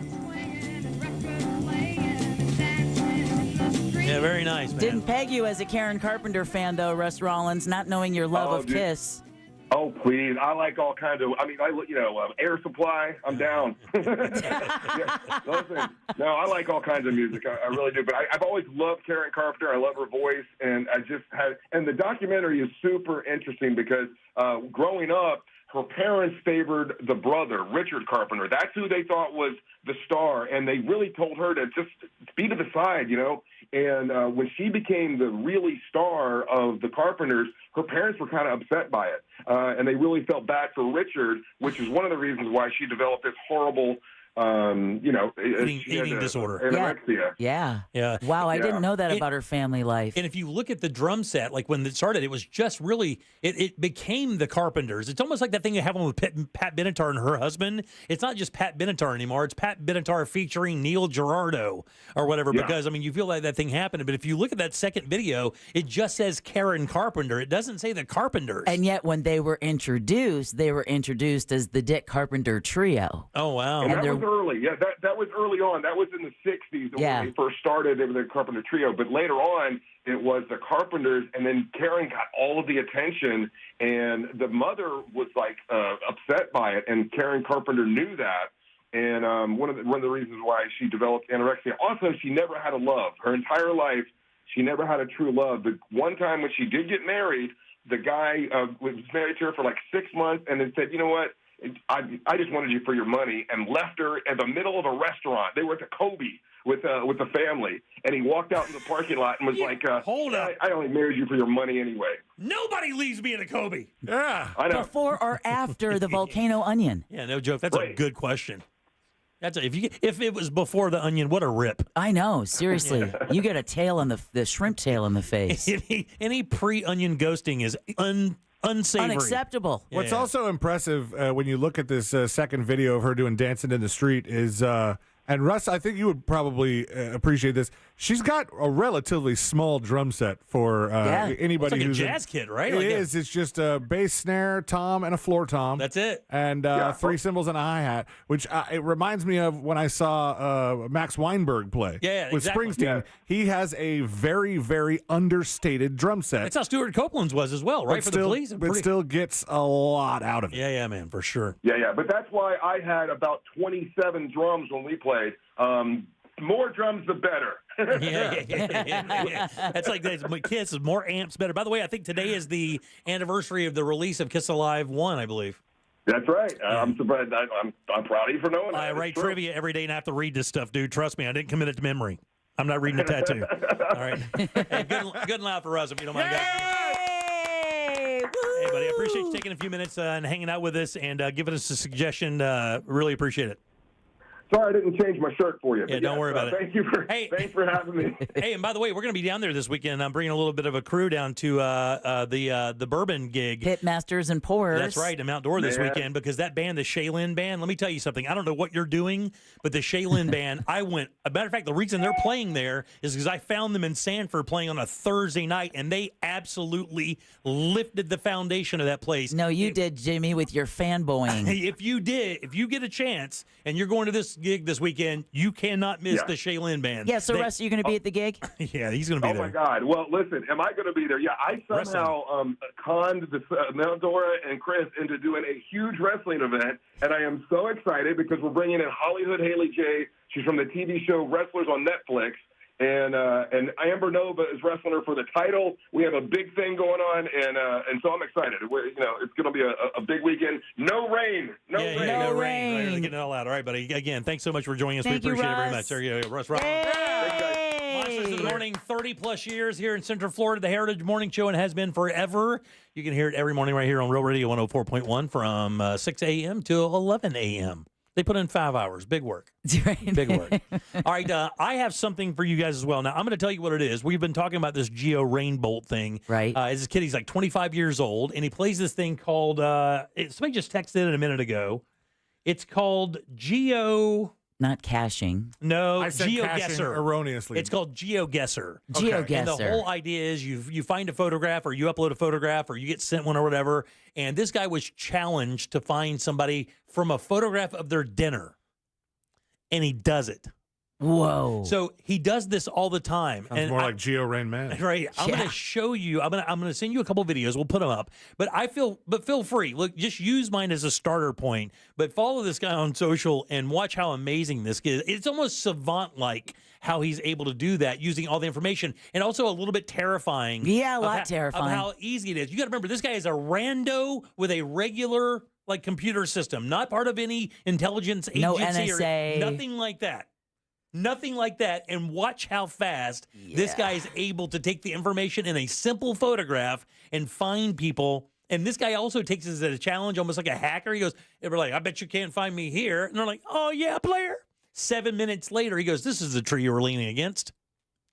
Yeah, very nice, man. Didn't peg you as a Karen Carpenter fan, though, Russ Rollins, not knowing your love of Kiss. Oh, please. I like all kinds of, Air Supply, I'm down. Listen, no, I like all kinds of music. I really do. But I've always loved Karen Carpenter. I love her voice. And and the documentary is super interesting because growing up, her parents favored the brother, Richard Carpenter. That's who they thought was the star, and they really told her to just be to the side, And when she became the really star of the Carpenters, her parents were kind of upset by it, and they really felt bad for Richard, which is one of the reasons why she developed this horrible eating disorder. Anorexia. Yeah. Wow, I didn't know that about her family life. And if you look at the drum set, like when it started, it was just really, it became the Carpenters. It's almost like that thing that happened with Pat Benatar and her husband. It's not just Pat Benatar anymore. It's Pat Benatar featuring Neil Girardo or whatever, because, you feel like that thing happened. But if you look at that second video, it just says Karen Carpenter. It doesn't say the Carpenters. And yet when they were introduced as the Dick Carpenter Trio. Oh, wow. And that was early. Yeah, that was early on. That was in the 60s when they first started the Carpenter Trio. But later on, it was the Carpenters, and then Karen got all of the attention, and the mother was upset by it, and Karen Carpenter knew that. And one of the reasons why she developed anorexia. Also, she never had a love. Her entire life, she never had a true love. But one time when she did get married, the guy was married to her for 6 months, and then said, "You know what? I just wanted you for your money," and left her in the middle of a restaurant. They were at the Kobe with the family, and he walked out in the parking lot and was "Hold up! I only married you for your money anyway." Nobody leaves me in a Kobe. Yeah, I know. Before or after the Volcano Onion? Yeah, no joke. That's a good question. If it was before the Onion, what a rip! I know, seriously. You get a tail on the shrimp tail in the face. Any pre-Onion ghosting is unsavory. Unacceptable. What's also impressive when you look at this second video of her doing Dancing in the Street is And Russ, I think you would probably appreciate this. She's got a relatively small drum set for anybody it's like who's a jazz kit, right? It is. It's just a bass, snare, tom, and a floor tom. That's it. And 3 cymbals and a hi-hat, which it reminds me of when I saw Max Weinberg play with exactly. Springsteen. Yeah. He has a very, very understated drum set. That's how Stuart Copeland's was as well, right? For the Police. But still gets a lot out of it. Yeah, man, for sure. Yeah. But that's why I had about 27 drums when we played. More drums, the better. Yeah. That's like Kiss is more amps better. By the way, I think today is the anniversary of the release of Kiss Alive 1, I believe. That's right. I'm surprised. I'm proud of you for knowing that. I write trivia every day and I have to read this stuff, dude. Trust me, I didn't commit it to memory. I'm not reading a tattoo. All right. Hey, good and loud for us, if you don't mind, guys. Hey, buddy, I appreciate you taking a few minutes and hanging out with us and giving us a suggestion. Really appreciate it. Sorry, I didn't change my shirt for you. Yeah, don't worry about it. Thanks for having me. Hey, and by the way, we're going to be down there this weekend. I'm bringing a little bit of a crew down to the bourbon gig. Pitmasters and Pourers. That's right. I'm outdoor this weekend because that band, the Shaylin Band, let me tell you something. I don't know what you're doing, but the Shaylin Band, a matter of fact, the reason they're playing there is because I found them in Sanford playing on a Thursday night, and they absolutely lifted the foundation of that place. No, you did, Jimmy, with your fanboying. If you get a chance and you're going to this gig this weekend, you cannot miss the Shaylin Band. Yeah, so Russ, are you going to be at the gig? Yeah, he's going to be there. Oh, my God. Well, listen, am I going to be there? Yeah, I somehow conned Meldora and Chris into doing a huge wrestling event, and I am so excited because we're bringing in Hollywood Haley J. She's from the TV show Wrestlers on Netflix. And Amber Nova is wrestling her for the title. We have a big thing going on, and so I'm excited. It's going to be a big weekend. No rain. No rain. No rain. Right, getting it all out. All right, buddy. Again, thanks so much for joining us. Thank we appreciate you, it very Russ. much. There you go, Russ Roberts. Monsters of the Morning, 30-plus years here in Central Florida. The Heritage Morning Show, and has been forever. You can hear it every morning right here on Real Radio 104.1 from 6 a.m. to 11 a.m. They put in 5 hours. Big work. Big work. All right, I have something for you guys as well. Now, I'm going to tell you what it is. We've been talking about this Geo Rainbolt thing. Right. This kid, he's like 25 years old, and he plays this thing called, somebody just texted it a minute ago. It's called Geo... Not caching. No, I said caching GeoGuessr. erroneously. It's called GeoGuessr. GeoGuessr. And the whole idea is you find a photograph or you upload a photograph or you get sent one or whatever. And this guy was challenged to find somebody from a photograph of their dinner. And he does it. Whoa. So he does this all the time. Sounds more like Geo Rain Man. Right. I'm going to show you. I'm going to send you a couple videos. We'll put them up. But feel free. Look, just use mine as a starter point. But follow this guy on social and watch how amazing this is. It's almost savant-like how he's able to do that using all the information, and also a little bit terrifying. Yeah, a lot terrifying. Of how easy it is. You got to remember, this guy is a rando with a regular computer system, not part of any intelligence agency. No NSA. Or nothing like that. Nothing like that, and watch how fast this guy is able to take the information in a simple photograph and find people. And this guy also takes this as a challenge, almost like a hacker. He goes, they're like, I bet you can't find me here. And they're like, oh, yeah, player. 7 minutes later, he goes, this is the tree you were leaning against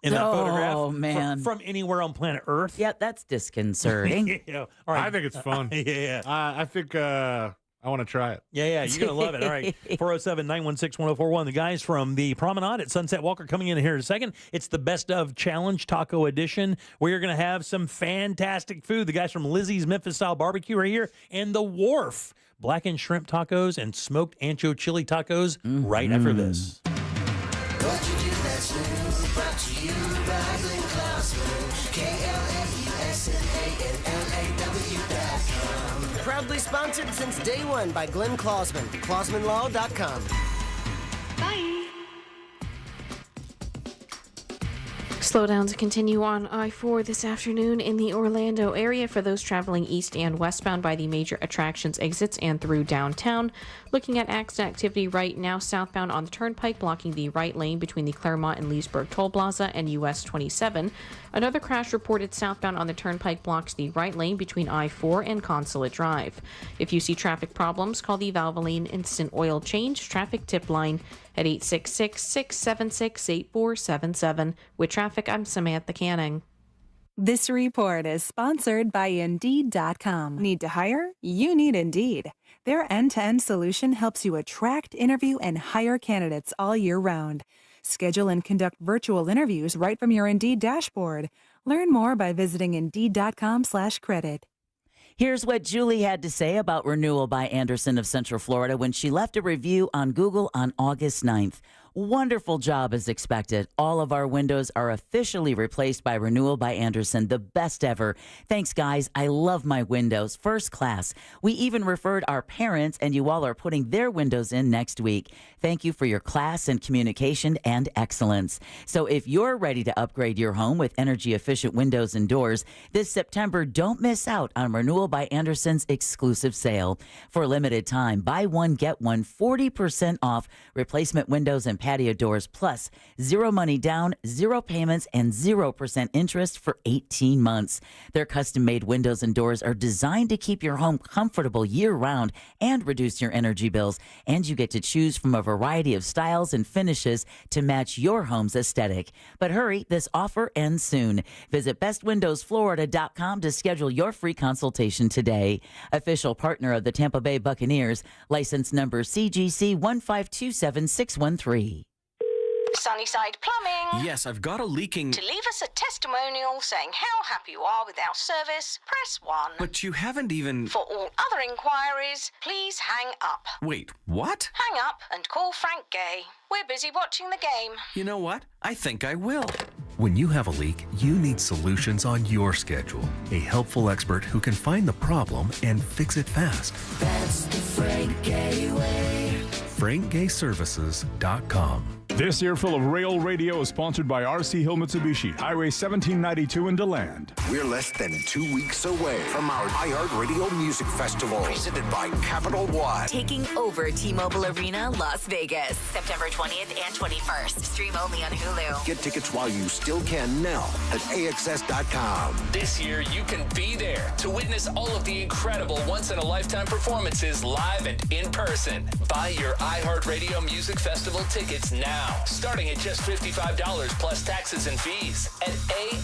in that photograph. Oh, man. From anywhere on planet Earth. Yeah, that's disconcerting. Yeah. All right. I think it's fun. Yeah. I think I want to try it. Yeah, you're going to love it. All right, 407-916-1041. The guys from the Promenade at Sunset Walk are coming in here in a second. It's the Best of Challenge Taco Edition, where you're going to have some fantastic food. The guys from Lizzie's Memphis-style barbecue right here, and The Wharf, blackened shrimp tacos and smoked ancho chili tacos right after this. What you do that's new, brought to you by Glenn Klossman, KLAUSMANLAW.com. Proudly sponsored since day one by Glenn Klossman, KlossmanLaw.com. Bye. Slowdowns continue on I-4 this afternoon in the Orlando area for those traveling east and westbound by the major attractions exits and through downtown. Looking at accident activity right now southbound on the Turnpike, blocking the right lane between the Claremont and Leesburg Toll Plaza and US 27. Another crash reported southbound on the Turnpike blocks the right lane between I-4 and Consulate Drive. If you see traffic problems, call the Valvoline Instant Oil Change traffic tip line at 866-676-8477. With traffic, I'm Samantha Canning. This report is sponsored by Indeed.com. Need to hire? You need Indeed. Their end-to-end solution helps you attract, interview, and hire candidates all year round. Schedule and conduct virtual interviews right from your Indeed dashboard. Learn more by visiting Indeed.com/credit. Here's what Julie had to say about Renewal by Andersen of Central Florida when she left a review on Google on August 9th. Wonderful job as expected. All of our windows are officially replaced by Renewal by Andersen, the best ever. Thanks, guys. I love my windows. First class. We even referred our parents, and you all are putting their windows in next week. Thank you for your class and communication and excellence. So if you're ready to upgrade your home with energy-efficient windows and doors, this September, don't miss out on Renewal by Andersen's exclusive sale. For a limited time, buy one, get one 40% off replacement windows and patio doors, plus 0 money down, 0 payments, and 0% interest for 18 months. Their custom-made windows and doors are designed to keep your home comfortable year-round and reduce your energy bills. And you get to choose from a variety of styles and finishes to match your home's aesthetic. But hurry, this offer ends soon. Visit bestwindowsflorida.com to schedule your free consultation today. Official partner of the Tampa Bay Buccaneers, license number CGC 1527613. Sunnyside Plumbing. Yes, I've got a leaking... To leave us a testimonial saying how happy you are with our service, press 1. But you haven't even... For all other inquiries, please hang up. Wait, what? Hang up and call Frank Gay. We're busy watching the game. You know what? I think I will. When you have a leak, you need solutions on your schedule. A helpful expert who can find the problem and fix it fast. That's the Frank Gay way. FrankGayServices.com. This earful of Rail Radio is sponsored by RC Hill Mitsubishi, Highway 1792 in DeLand. We're less than 2 weeks away from our iHeartRadio Music Festival, presented by Capital One. Taking over T-Mobile Arena, Las Vegas, September 20th and 21st. Stream only on Hulu. Get tickets while you still can now at AXS.com. This year, you can be there to witness all of the incredible once-in-a-lifetime performances live and in person. Buy your iHeartRadio Music Festival tickets now, starting at just $55 plus taxes and fees at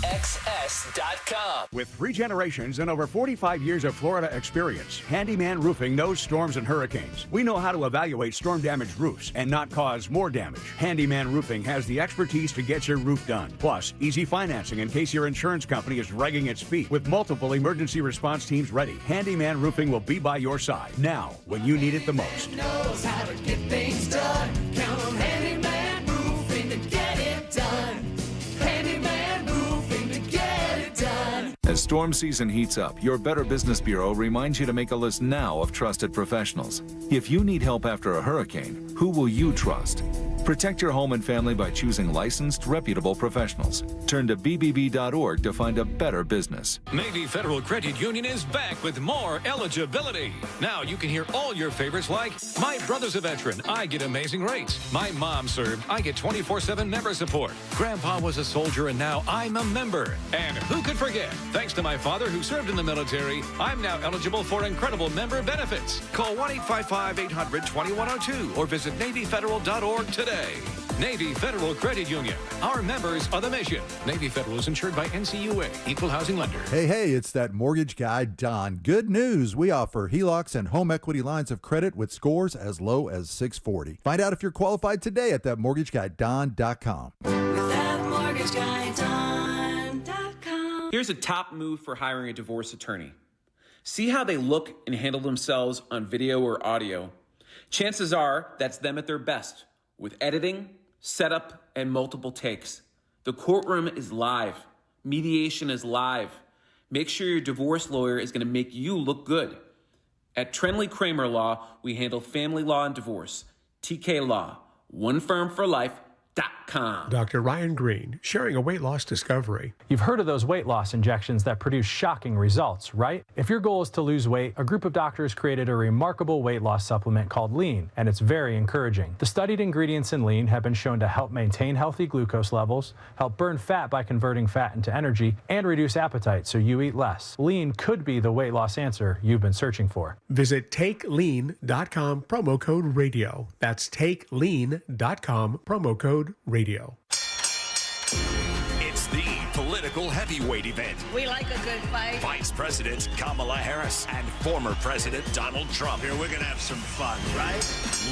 AXS.com. With 3 generations and over 45 years of Florida experience, Handyman Roofing knows storms and hurricanes. We know how to evaluate storm-damaged roofs and not cause more damage. Handyman Roofing has the expertise to get your roof done. Plus, easy financing in case your insurance company is dragging its feet. With multiple emergency response teams ready, Handyman Roofing will be by your side now when you need it the most. Knows how to get things done. Count on Handyman Roofing to get it done. Handyman Roofing to get it done. As storm season heats up, your Better Business Bureau reminds you to make a list now of trusted professionals. If you need help after a hurricane, who will you trust? Protect your home and family by choosing licensed, reputable professionals. Turn to bbb.org to find a better business. Navy Federal Credit Union is back with more eligibility. Now you can hear all your favorites like, my brother's a veteran, I get amazing rates. My mom served, I get 24/7 member support. Grandpa was a soldier and now I'm a member. And who could forget, thanks to my father who served in the military, I'm now eligible for incredible member benefits. Call 1-855-800-2102 or visit NavyFederal.org today. Navy Federal Credit Union. Our members are the mission. Navy Federal is insured by NCUA, Equal Housing Lender. Hey, it's that mortgage guy, Don. Good news. We offer HELOCs and home equity lines of credit with scores as low as 640. Find out if you're qualified today at thatmortgageguyDon.com. ThatmortgageguyDon.com. Here's a top move for hiring a divorce attorney. See how they look and handle themselves on video or audio. Chances are that's them at their best, with editing, setup, and multiple takes. The courtroom is live. Mediation is live. Make sure your divorce lawyer is going to make you look good. At Trenley Kramer Law, we handle family law and divorce. TK Law, one firm for life. Dr. Ryan Green, sharing a weight loss discovery. You've heard of those weight loss injections that produce shocking results, right? If your goal is to lose weight, a group of doctors created a remarkable weight loss supplement called Lean, and it's very encouraging. The studied ingredients in Lean have been shown to help maintain healthy glucose levels, help burn fat by converting fat into energy, and reduce appetite so you eat less. Lean could be the weight loss answer you've been searching for. Visit TakeLean.com, promo code radio. That's TakeLean.com, promo code radio. It's the political political heavyweight event. We like a good fight. Vice President Kamala Harris and former President Donald Trump. Here, we're going to have some fun, right?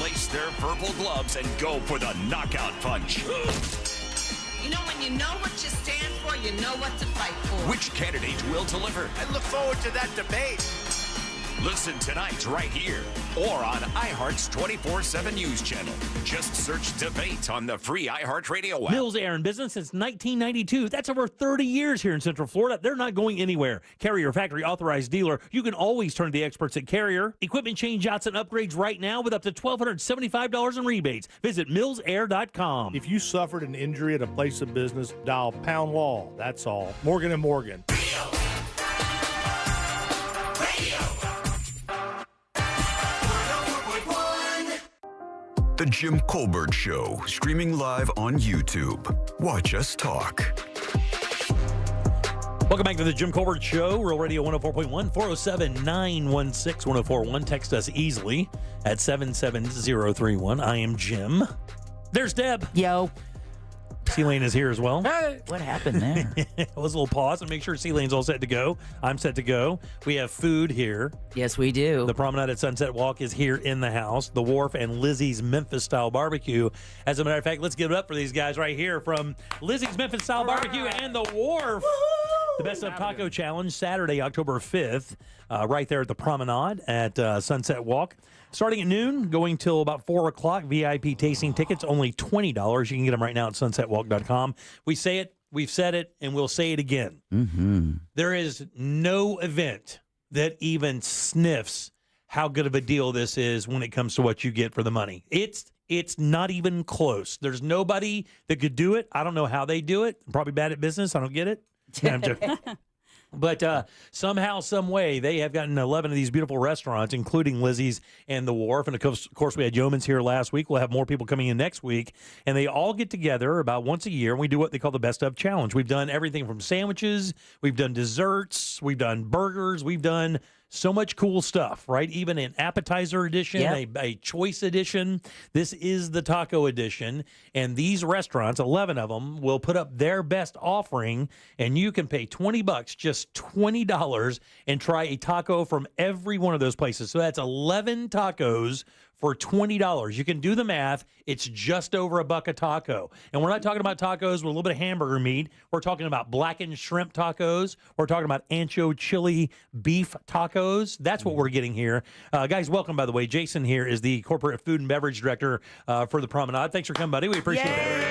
Lace their purple gloves and go for the knockout punch. You know, when you know what you stand for, you know what to fight for. Which candidate will deliver? I look forward to that debate. Listen tonight right here or on iHeart's 24/7 News channel. Just search Debate on the free iHeartRadio app. Mills Air in business since 1992. That's over 30 years here in Central Florida. They're not going anywhere. Carrier factory authorized dealer. You can always turn to the experts at Carrier. Equipment change-outs and upgrades right now with up to $1,275 in rebates. Visit millsair.com. If you suffered an injury at a place of business, dial Pound Law. That's all. Morgan & Morgan. The Jim Colbert Show, streaming live on YouTube. Watch us talk. Welcome back to the Jim Colbert Show, Real Radio 104.1, 407-916-1041. Text us easily at 77031. I am Jim. There's Deb. Yo. C-Lane is here as well. What happened there? It was a little pause and make sure C-Lane's all set to go. I'm set to go. We have food here. Yes, we do. The Promenade at Sunset Walk is here in the house. The Wharf and Lizzie's Memphis-style barbecue. As a matter of fact, let's give it up for these guys right here from Lizzie's Memphis-style barbecue and the Wharf. The Best of Taco Challenge, Saturday, October 5th, right there at the Promenade at Sunset Walk. Starting at noon, going till about 4 o'clock. VIP tasting tickets, only $20. You can get them right now at sunsetwalk.com. We say it, we've said it, and we'll say it again. Mm-hmm. There is no event that even sniffs how good of a deal this is when it comes to what you get for the money. It's not even close. There's nobody that could do it. I don't know how they do it. I'm probably bad at business. I don't get it. Yeah, I'm joking. But somehow, some way, they have gotten 11 of these beautiful restaurants, including Lizzie's and the Wharf. And, of course, we had Yeoman's here last week. We'll have more people coming in next week. And they all get together about once a year, and we do what they call the Best of Challenge. We've done everything from sandwiches. We've done desserts. We've done burgers. We've done so much cool stuff, right? Even an appetizer edition, a choice edition. This is the taco edition. And these restaurants, 11 of them, will put up their best offering. And you can pay $20, just $20, and try a taco from every one of those places. So that's 11 tacos for $20. You can do the math. It's just over $1 a taco. And we're not talking about tacos with a little bit of hamburger meat. We're talking about blackened shrimp tacos. We're talking about ancho chili beef tacos. That's what we're getting here. Guys, welcome, by the way. Jason here is the corporate food and beverage director for the Promenade. Thanks for coming, buddy. We appreciate it very much.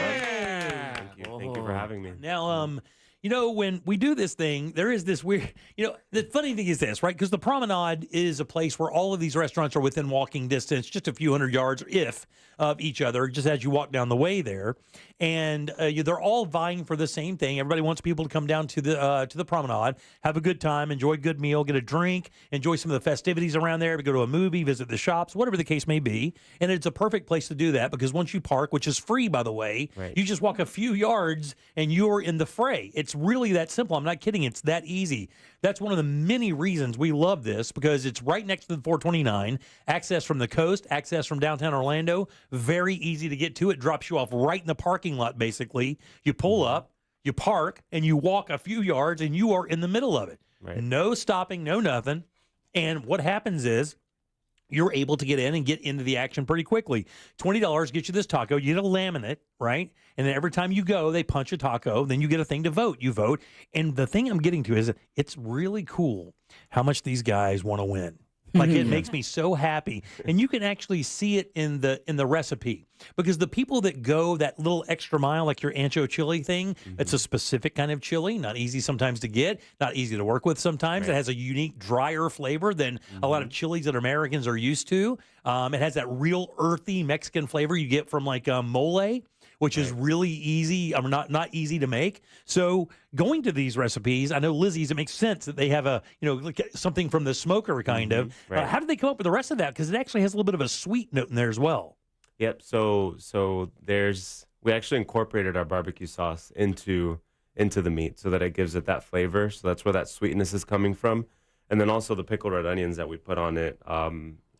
Thank you. Thank you for having me. Now, you know, when we do this thing, there is this weird, the funny thing is this, right? Because the Promenade is a place where all of these restaurants are within walking distance, just a few hundred yards, if of each other, just as you walk down the way there. And they're all vying for the same thing. Everybody wants people to come down to the Promenade, have a good time, enjoy a good meal, get a drink, enjoy some of the festivities around there, to go to a movie, visit the shops, whatever the case may be. And it's a perfect place to do that because once you park, which is free, by the way, you just walk a few yards and you're in the fray. It's really that simple. I'm not kidding. It's that easy. That's one of the many reasons we love this, because it's right next to the 429, access from the coast, access from downtown Orlando, very easy to get to. It drops you off right in the parking lot, basically. You pull up, you park, and you walk a few yards, and you are in the middle of it. Right. No stopping, no nothing. And what happens is you're able to get in and get into the action pretty quickly. $20 gets you this taco. You get a laminate, right? And then every time you go, they punch a taco. Then you get a thing to vote. You vote. And the thing I'm getting to is it's really cool how much these guys want to win. Like, it makes me so happy. And you can actually see it in the recipe, because the people that go that little extra mile, like your ancho chili thing, it's a specific kind of chili, not easy sometimes to get, not easy to work with sometimes. It has a unique, drier flavor than a lot of chilies that Americans are used to. It has that real earthy Mexican flavor you get from like mole, which is really easy, not easy to make. So going to these recipes, I know Lizzie's, it makes sense that they have something from the smoker kind of. How did they come up with the rest of that? Because it actually has a little bit of a sweet note in there as well. Yep. So we actually incorporated our barbecue sauce into the meat so that it gives it that flavor. So that's where that sweetness is coming from. And then also the pickled red onions that we put on it.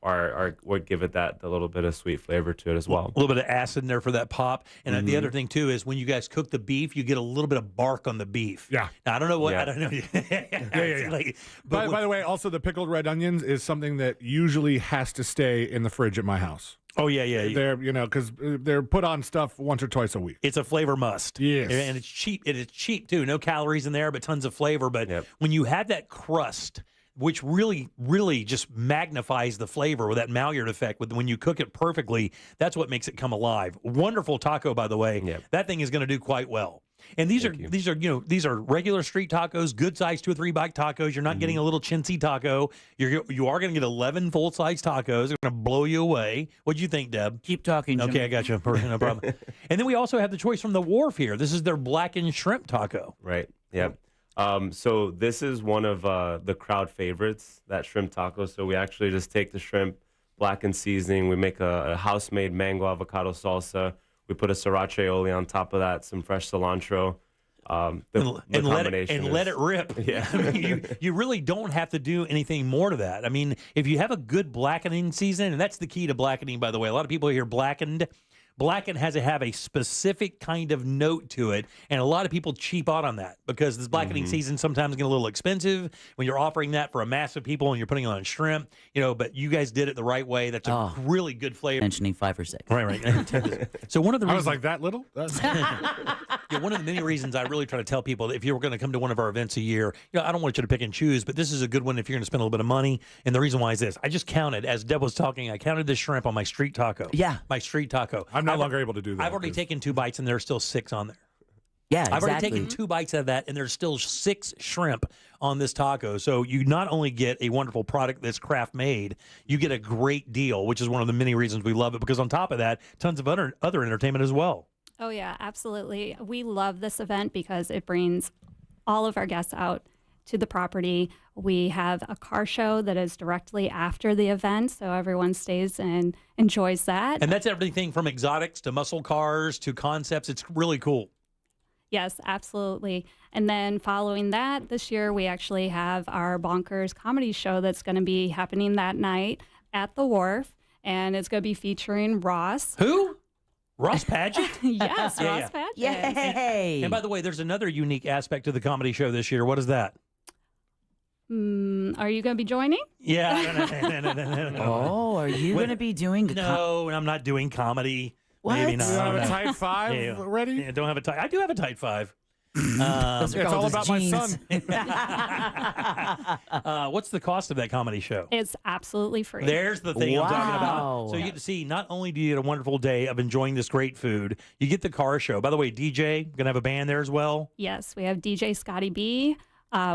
are what give it the little bit of sweet flavor to it as well. A little bit of acid in there for that pop. And the other thing too is when you guys cook the beef, you get a little bit of bark on the beef. Yeah. Now, I don't know what Yeah. I don't know. Yeah. By the way, also the pickled red onions is something that usually has to stay in the fridge at my house. Oh yeah. They're because they're put on stuff once or twice a week. It's a flavor must. Yes. And it's cheap. It is cheap too. No calories in there, but tons of flavor. But when you have that crust, which really just magnifies the flavor with that Maillard effect, when you cook it perfectly, that's what makes it come alive. Wonderful taco, by the way. That thing is going to do quite well. And these are regular street tacos, good size 2 or 3 bite tacos. You're not getting a little chintzy taco. You are going to get 11 full size tacos. They're going to blow you away. What'd you think, Deb? Keep talking, Jim. Okay, I got you. No problem. And then we also have the choice from the Wharf here. This is their blackened shrimp taco. Right. Yeah. So this is one of the crowd favorites, that shrimp taco. So we actually just take the shrimp, blackened seasoning. We make a house-made mango avocado salsa. We put a sriracha aioli on top of that, some fresh cilantro. Let it rip. Yeah. I mean, you really don't have to do anything more to that. I mean, if you have a good blackening season, and that's the key to blackening, by the way. A lot of people hear blackened. Blackened has to have a specific kind of note to it, and a lot of people cheap out on that because this blackening season sometimes get a little expensive when you're offering that for a mass of people and you're putting it on shrimp, but you guys did it the right way. That's a really good flavor. Mentioning 5 or 6. Right. So one of the reasons, I was like, that little? one of the many reasons I really try to tell people that if you were going to come to one of our events a year, I don't want you to pick and choose, but this is a good one if you're going to spend a little bit of money. And the reason why is this: I just counted, as Deb was talking, I counted the shrimp on my street taco. Yeah, my street taco. I'm no longer able to do that. I've already taken 2 bites and there's still 6 on there. Yeah, I've already taken 2 bites of that and there's still 6 shrimp on this taco. So you not only get a wonderful product that's craft made, you get a great deal, which is one of the many reasons we love it, because on top of that, tons of other entertainment as well. Oh, yeah, absolutely. We love this event because it brings all of our guests out to the property. We have a car show that is directly after the event, so everyone stays and enjoys that. And that's everything from exotics to muscle cars to concepts. It's really cool. Yes, absolutely. And then following that, this year we actually have our Bonkers comedy show that's going to be happening that night at the Wharf, and it's going to be featuring Ross. Who? Ross Padgett? Yes, Ross Padgett. Yay! And by the way, there's another unique aspect to the comedy show this year. What is that? Are you going to be joining? Yeah. No. Oh, are you going to be doing? No, I'm not doing comedy. What? Maybe not. You don't have a tight 5 ready? Yeah, don't have a tight. I do have a tight 5. Those are It's called all his about jeans. my son. What's the cost of that comedy show? It's absolutely free. There's the thing I'm talking about. Wow. So you get to see, not only do you get a wonderful day of enjoying this great food, you get the car show. By the way, DJ, going to have a band there as well? Yes, we have DJ Scotty B.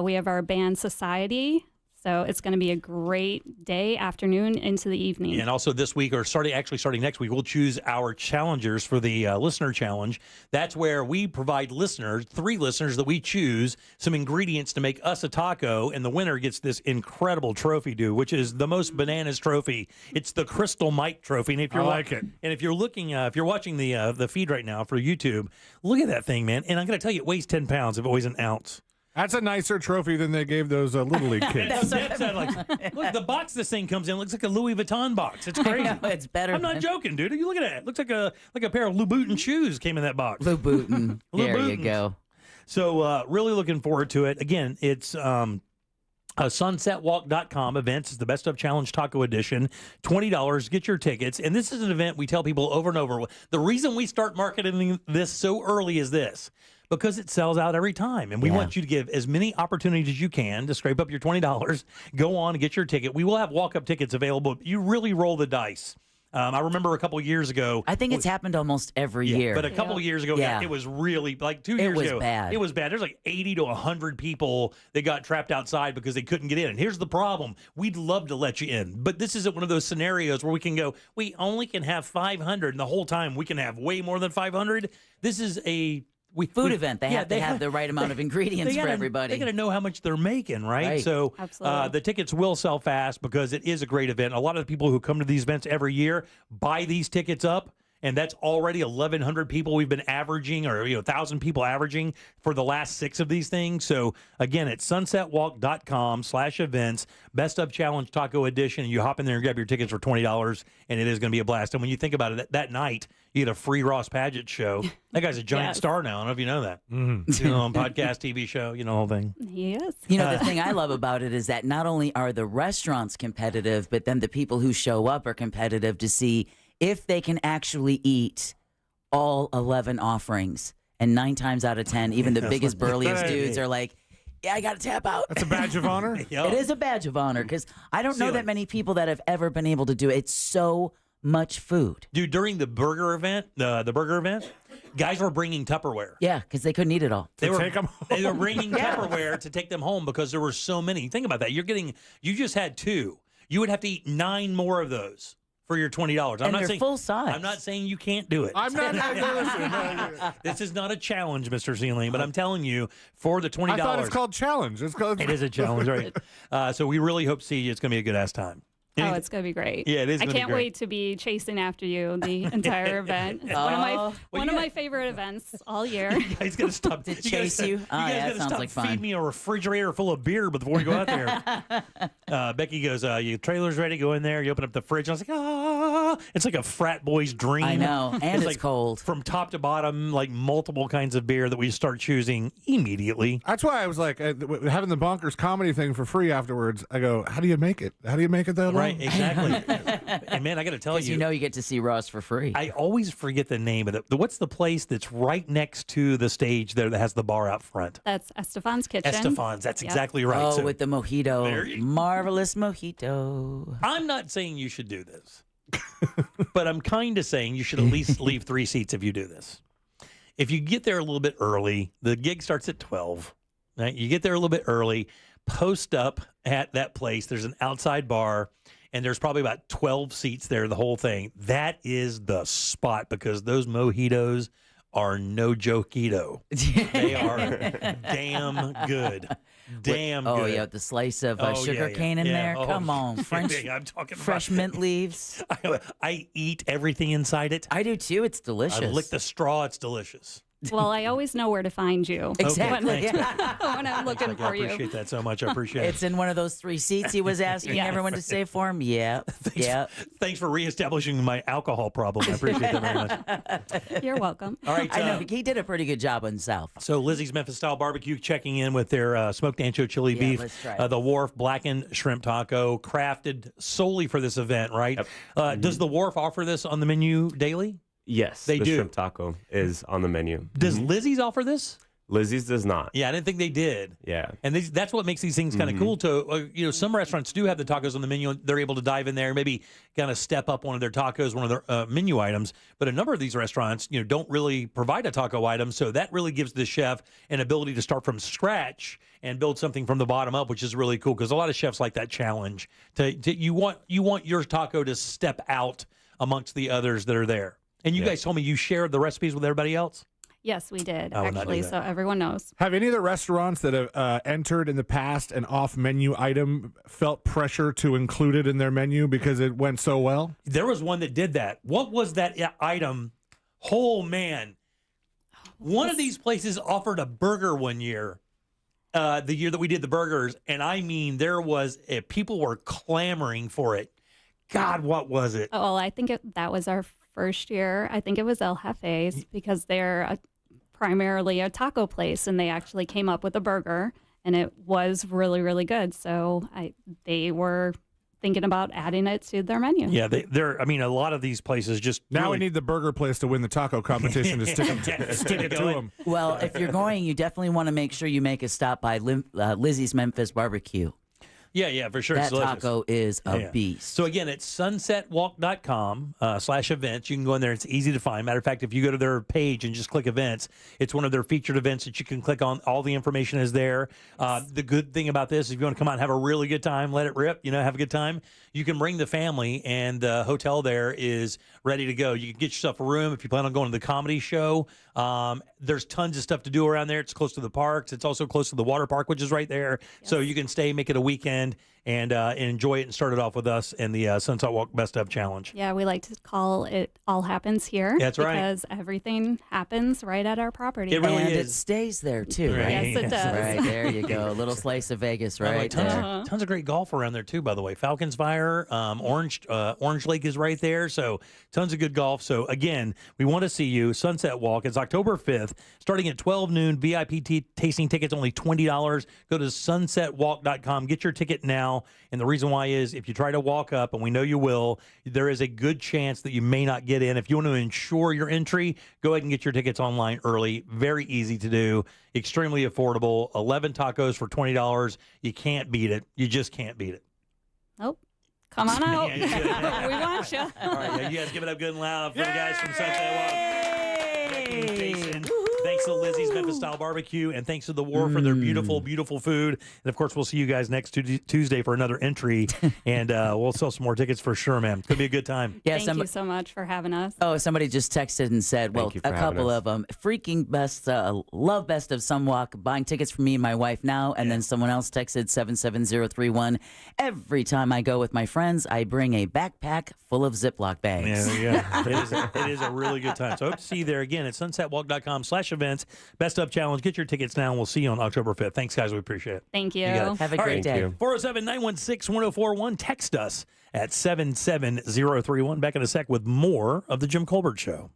We have our band Society. So it's going to be a great day, afternoon into the evening. And also this week, or starting next week, we'll choose our challengers for the listener challenge. That's where we provide 3 listeners that we choose some ingredients to make us a taco, and the winner gets this incredible trophy, which is the most bananas trophy. It's the Crystal Mike trophy. And if you're like it. And if you're looking, if you're watching the feed right now for YouTube, look at that thing, man. And I'm going to tell you, it weighs 10 pounds if it weighs an ounce. That's a nicer trophy than they gave those Little League kids. Look, the box this thing comes in looks like a Louis Vuitton box. It's crazy. I know, it's better. I'm not joking, dude. You look at it. It looks like a pair of Louboutin shoes came in that box. Louboutin. There you Louboutins. go. So really looking forward to it. Again, it's sunsetwalk.com events. Is the Best of Challenge Taco Edition. $20. Get your tickets. And this is an event we tell people over and over. The reason we start marketing this so early is this: because it sells out every time. And we want you to give as many opportunities as you can to scrape up your $20. Go on and get your ticket. We will have walk-up tickets available. You really roll the dice. I remember a couple years ago. I think it's happened almost every year. But a couple years ago, it was really, like 2 years ago. It was bad. It was bad. There's like 80 to 100 people that got trapped outside because they couldn't get in. And here's the problem. We'd love to let you in. But this isn't one of those scenarios where we can go, we only can have 500. And the whole time we can have way more than 500. This is a food event. They have to have the right amount of ingredients for everybody. They got to know how much they're making, right? So the tickets will sell fast because it is a great event. A lot of the people who come to these events every year buy these tickets up, and that's already 1,100 people we've been averaging, or 1,000 people averaging for the last 6 of these things. So again, it's sunsetwalk.com/events, Best of Challenge Taco Edition. You hop in there and grab your tickets for $20, and it is going to be a blast. And when you think about it, that night you get a free Ross Paget show. That guy's a giant star now. I don't know if you know that. On podcast, TV show, the whole thing. He is. The thing I love about it is that not only are the restaurants competitive, but then the people who show up are competitive to see if they can actually eat all 11 offerings. And 9 times out of 10, even the biggest, burliest dudes are like, yeah, I got to tap out. That's a badge of honor? It is a badge of honor, because I don't know that many people that have ever been able to do it. It's so much food. Dude, during the burger event, guys were bringing Tupperware. Yeah, because they couldn't eat it all. They were bringing Tupperware to take them home because there were so many. Think about that. You just had 2. You would have to eat 9 more of those for your $20. And they're full size. I'm not saying you can't do it. I'm not. This is not a challenge, Mr. Sealing, but I'm telling you, for the $20. I thought it's called challenge. It is a challenge, right? So we really hope to see you. It's going to be a good ass time. It's going to be great. Yeah, it is. I can't wait to be chasing after you the entire event. It's one of my favorite events all year. You guys got to stop to chase you. You guys got to stop. Like fun. Feed me a refrigerator full of beer before we go out there. Becky goes, "Your trailer's ready. Go in there." You open up the fridge. I was like, "Ah!" It's like a frat boy's dream. I know, and it's like cold from top to bottom. Like multiple kinds of beer that we start choosing immediately. That's why I was like having the Bonkers comedy thing for free afterwards. I go, "How do you make it? How do you make it that long?" Right, exactly. And man, I got to tell you, you get to see Ross for free. I always forget the name of it. What's the place that's right next to the stage there that has the bar out front? That's Estefan's Kitchen. Estefan's, that's exactly right. Oh, So, with the mojito. Marvelous mojito. I'm not saying you should do this, but I'm kind of saying you should at least leave 3 seats if you do this. If you get there a little bit early, the gig starts at 12. Right? You get there a little bit early, post up at that place. There's an outside bar, and there's probably about 12 seats there, the whole thing. That is the spot, because those mojitos are no jokeito. They are damn good. Damn good. Oh, yeah, the slice of sugar cane in there. Come on. French, I'm talking fresh mint leaves. I eat everything inside it. I do, too. It's delicious. I lick the straw. It's delicious. Well, I always know where to find you. Exactly. When I'm looking for you. I appreciate that so much. I appreciate it. It's in one of those 3 seats he was asking everyone to save for him. Yeah. Thanks for reestablishing my alcohol problem. I appreciate that very much. You're welcome. All right. I know. He did a pretty good job on South. So Lizzie's Memphis Style Barbecue checking in with their smoked ancho chili beef. Let's try it. The Wharf blackened shrimp taco, crafted solely for this event, right? Yep. Does the Wharf offer this on the menu daily? Yes, They the do. shrimp taco is on the menu. Does Lizzie's offer this? Lizzie's does not. Yeah, I didn't think they did. Yeah. And that's what makes these things kind of cool. Some restaurants do have the tacos on the menu. They're able to dive in there, maybe kind of step up one of their tacos, one of their menu items. But a number of these restaurants, don't really provide a taco item. So that really gives the chef an ability to start from scratch and build something from the bottom up, which is really cool, because a lot of chefs like that challenge. You want your taco to step out amongst the others that are there. And you guys told me you shared the recipes with everybody else? Yes, we did, I would not do actually, that. so everyone knows. Have any of the restaurants that have entered in the past an off-menu item felt pressure to include it in their menu because it went so well? There was one that did that. What was that item? Oh, man. One of these places offered a burger one year, the year that we did the burgers, and I mean, people were clamoring for it. God, what was it? Oh, well, I think that was our first year. I think it was El Jefe's, because they're primarily a taco place, and they actually came up with a burger, and it was really, really good. So they were thinking about adding it to their menu. Yeah, they're. I mean, a lot of these places just now really, we need the burger place to win the taco competition to stick it to them. Well, if you're going, you definitely want to make sure you make a stop by Lizzie's Memphis Barbecue. Yeah, for sure. That It's delicious. taco is a beast. So again, it's sunsetwalk.com/events. You can go in there. It's easy to find. Matter of fact, if you go to their page and just click events, it's one of their featured events that you can click on. All the information is there. The good thing about this, if you want to come out and have a really good time, let it rip, have a good time, you can bring the family, and the hotel there is ready to go. You can get yourself a room if you plan on going to the comedy show. There's tons of stuff to do around there. It's close to the parks. It's also close to the water park, which is right there. Yes. So you can stay, make it a weekend, and enjoy it and start it off with us and the Sunset Walk Best Of Challenge. Yeah, we like to call it All Happens Here. That's right. Because everything happens right at our property. It really and is. it stays there, too, right? Yes, it does. Right, there you go. A little slice of Vegas right there. Tons of great golf around there, too, by the way. Falcons Fire, Orange Lake is right there, so tons of good golf. So, again, we want to see you. Sunset Walk. It's October 5th, starting at 12 noon. VIP tasting tickets only $20. Go to sunsetwalk.com. Get your ticket now. And the reason why is if you try to walk up, and we know you will, there is a good chance that you may not get in. If you want to ensure your entry, go ahead and get your tickets online early. Very easy to do. Extremely affordable. 11 tacos for $20. You can't beat it. You just can't beat it. Nope. Come on out. Yeah, we want you. All right, yeah, you guys give it up good and loud for the guys from Sunset Walk. Becky and Jason. Thanks to Lizzie's Memphis Style Barbecue, and thanks to The War for their beautiful, beautiful food. And, of course, we'll see you guys next Tuesday for another entry, and we'll sell some more tickets for sure, man. It's going to be a good time. Yeah, Thank you so much for having us. Oh, somebody just texted and said, well, a couple of them. Freaking best, love Best of Sunwalk, buying tickets for me and my wife now. And then someone else texted 77031. Every time I go with my friends, I bring a backpack full of Ziploc bags. Yeah. It is a really good time. So I hope to see you there again at sunsetwalk.com/events. Best Of Challenge. Get your tickets now, and we'll see you on October 5th. Thanks, guys. We appreciate it. Thank you. Have a great day. 407-916-1041. Text us at 77031. Back in a sec with more of The Jim Colbert Show.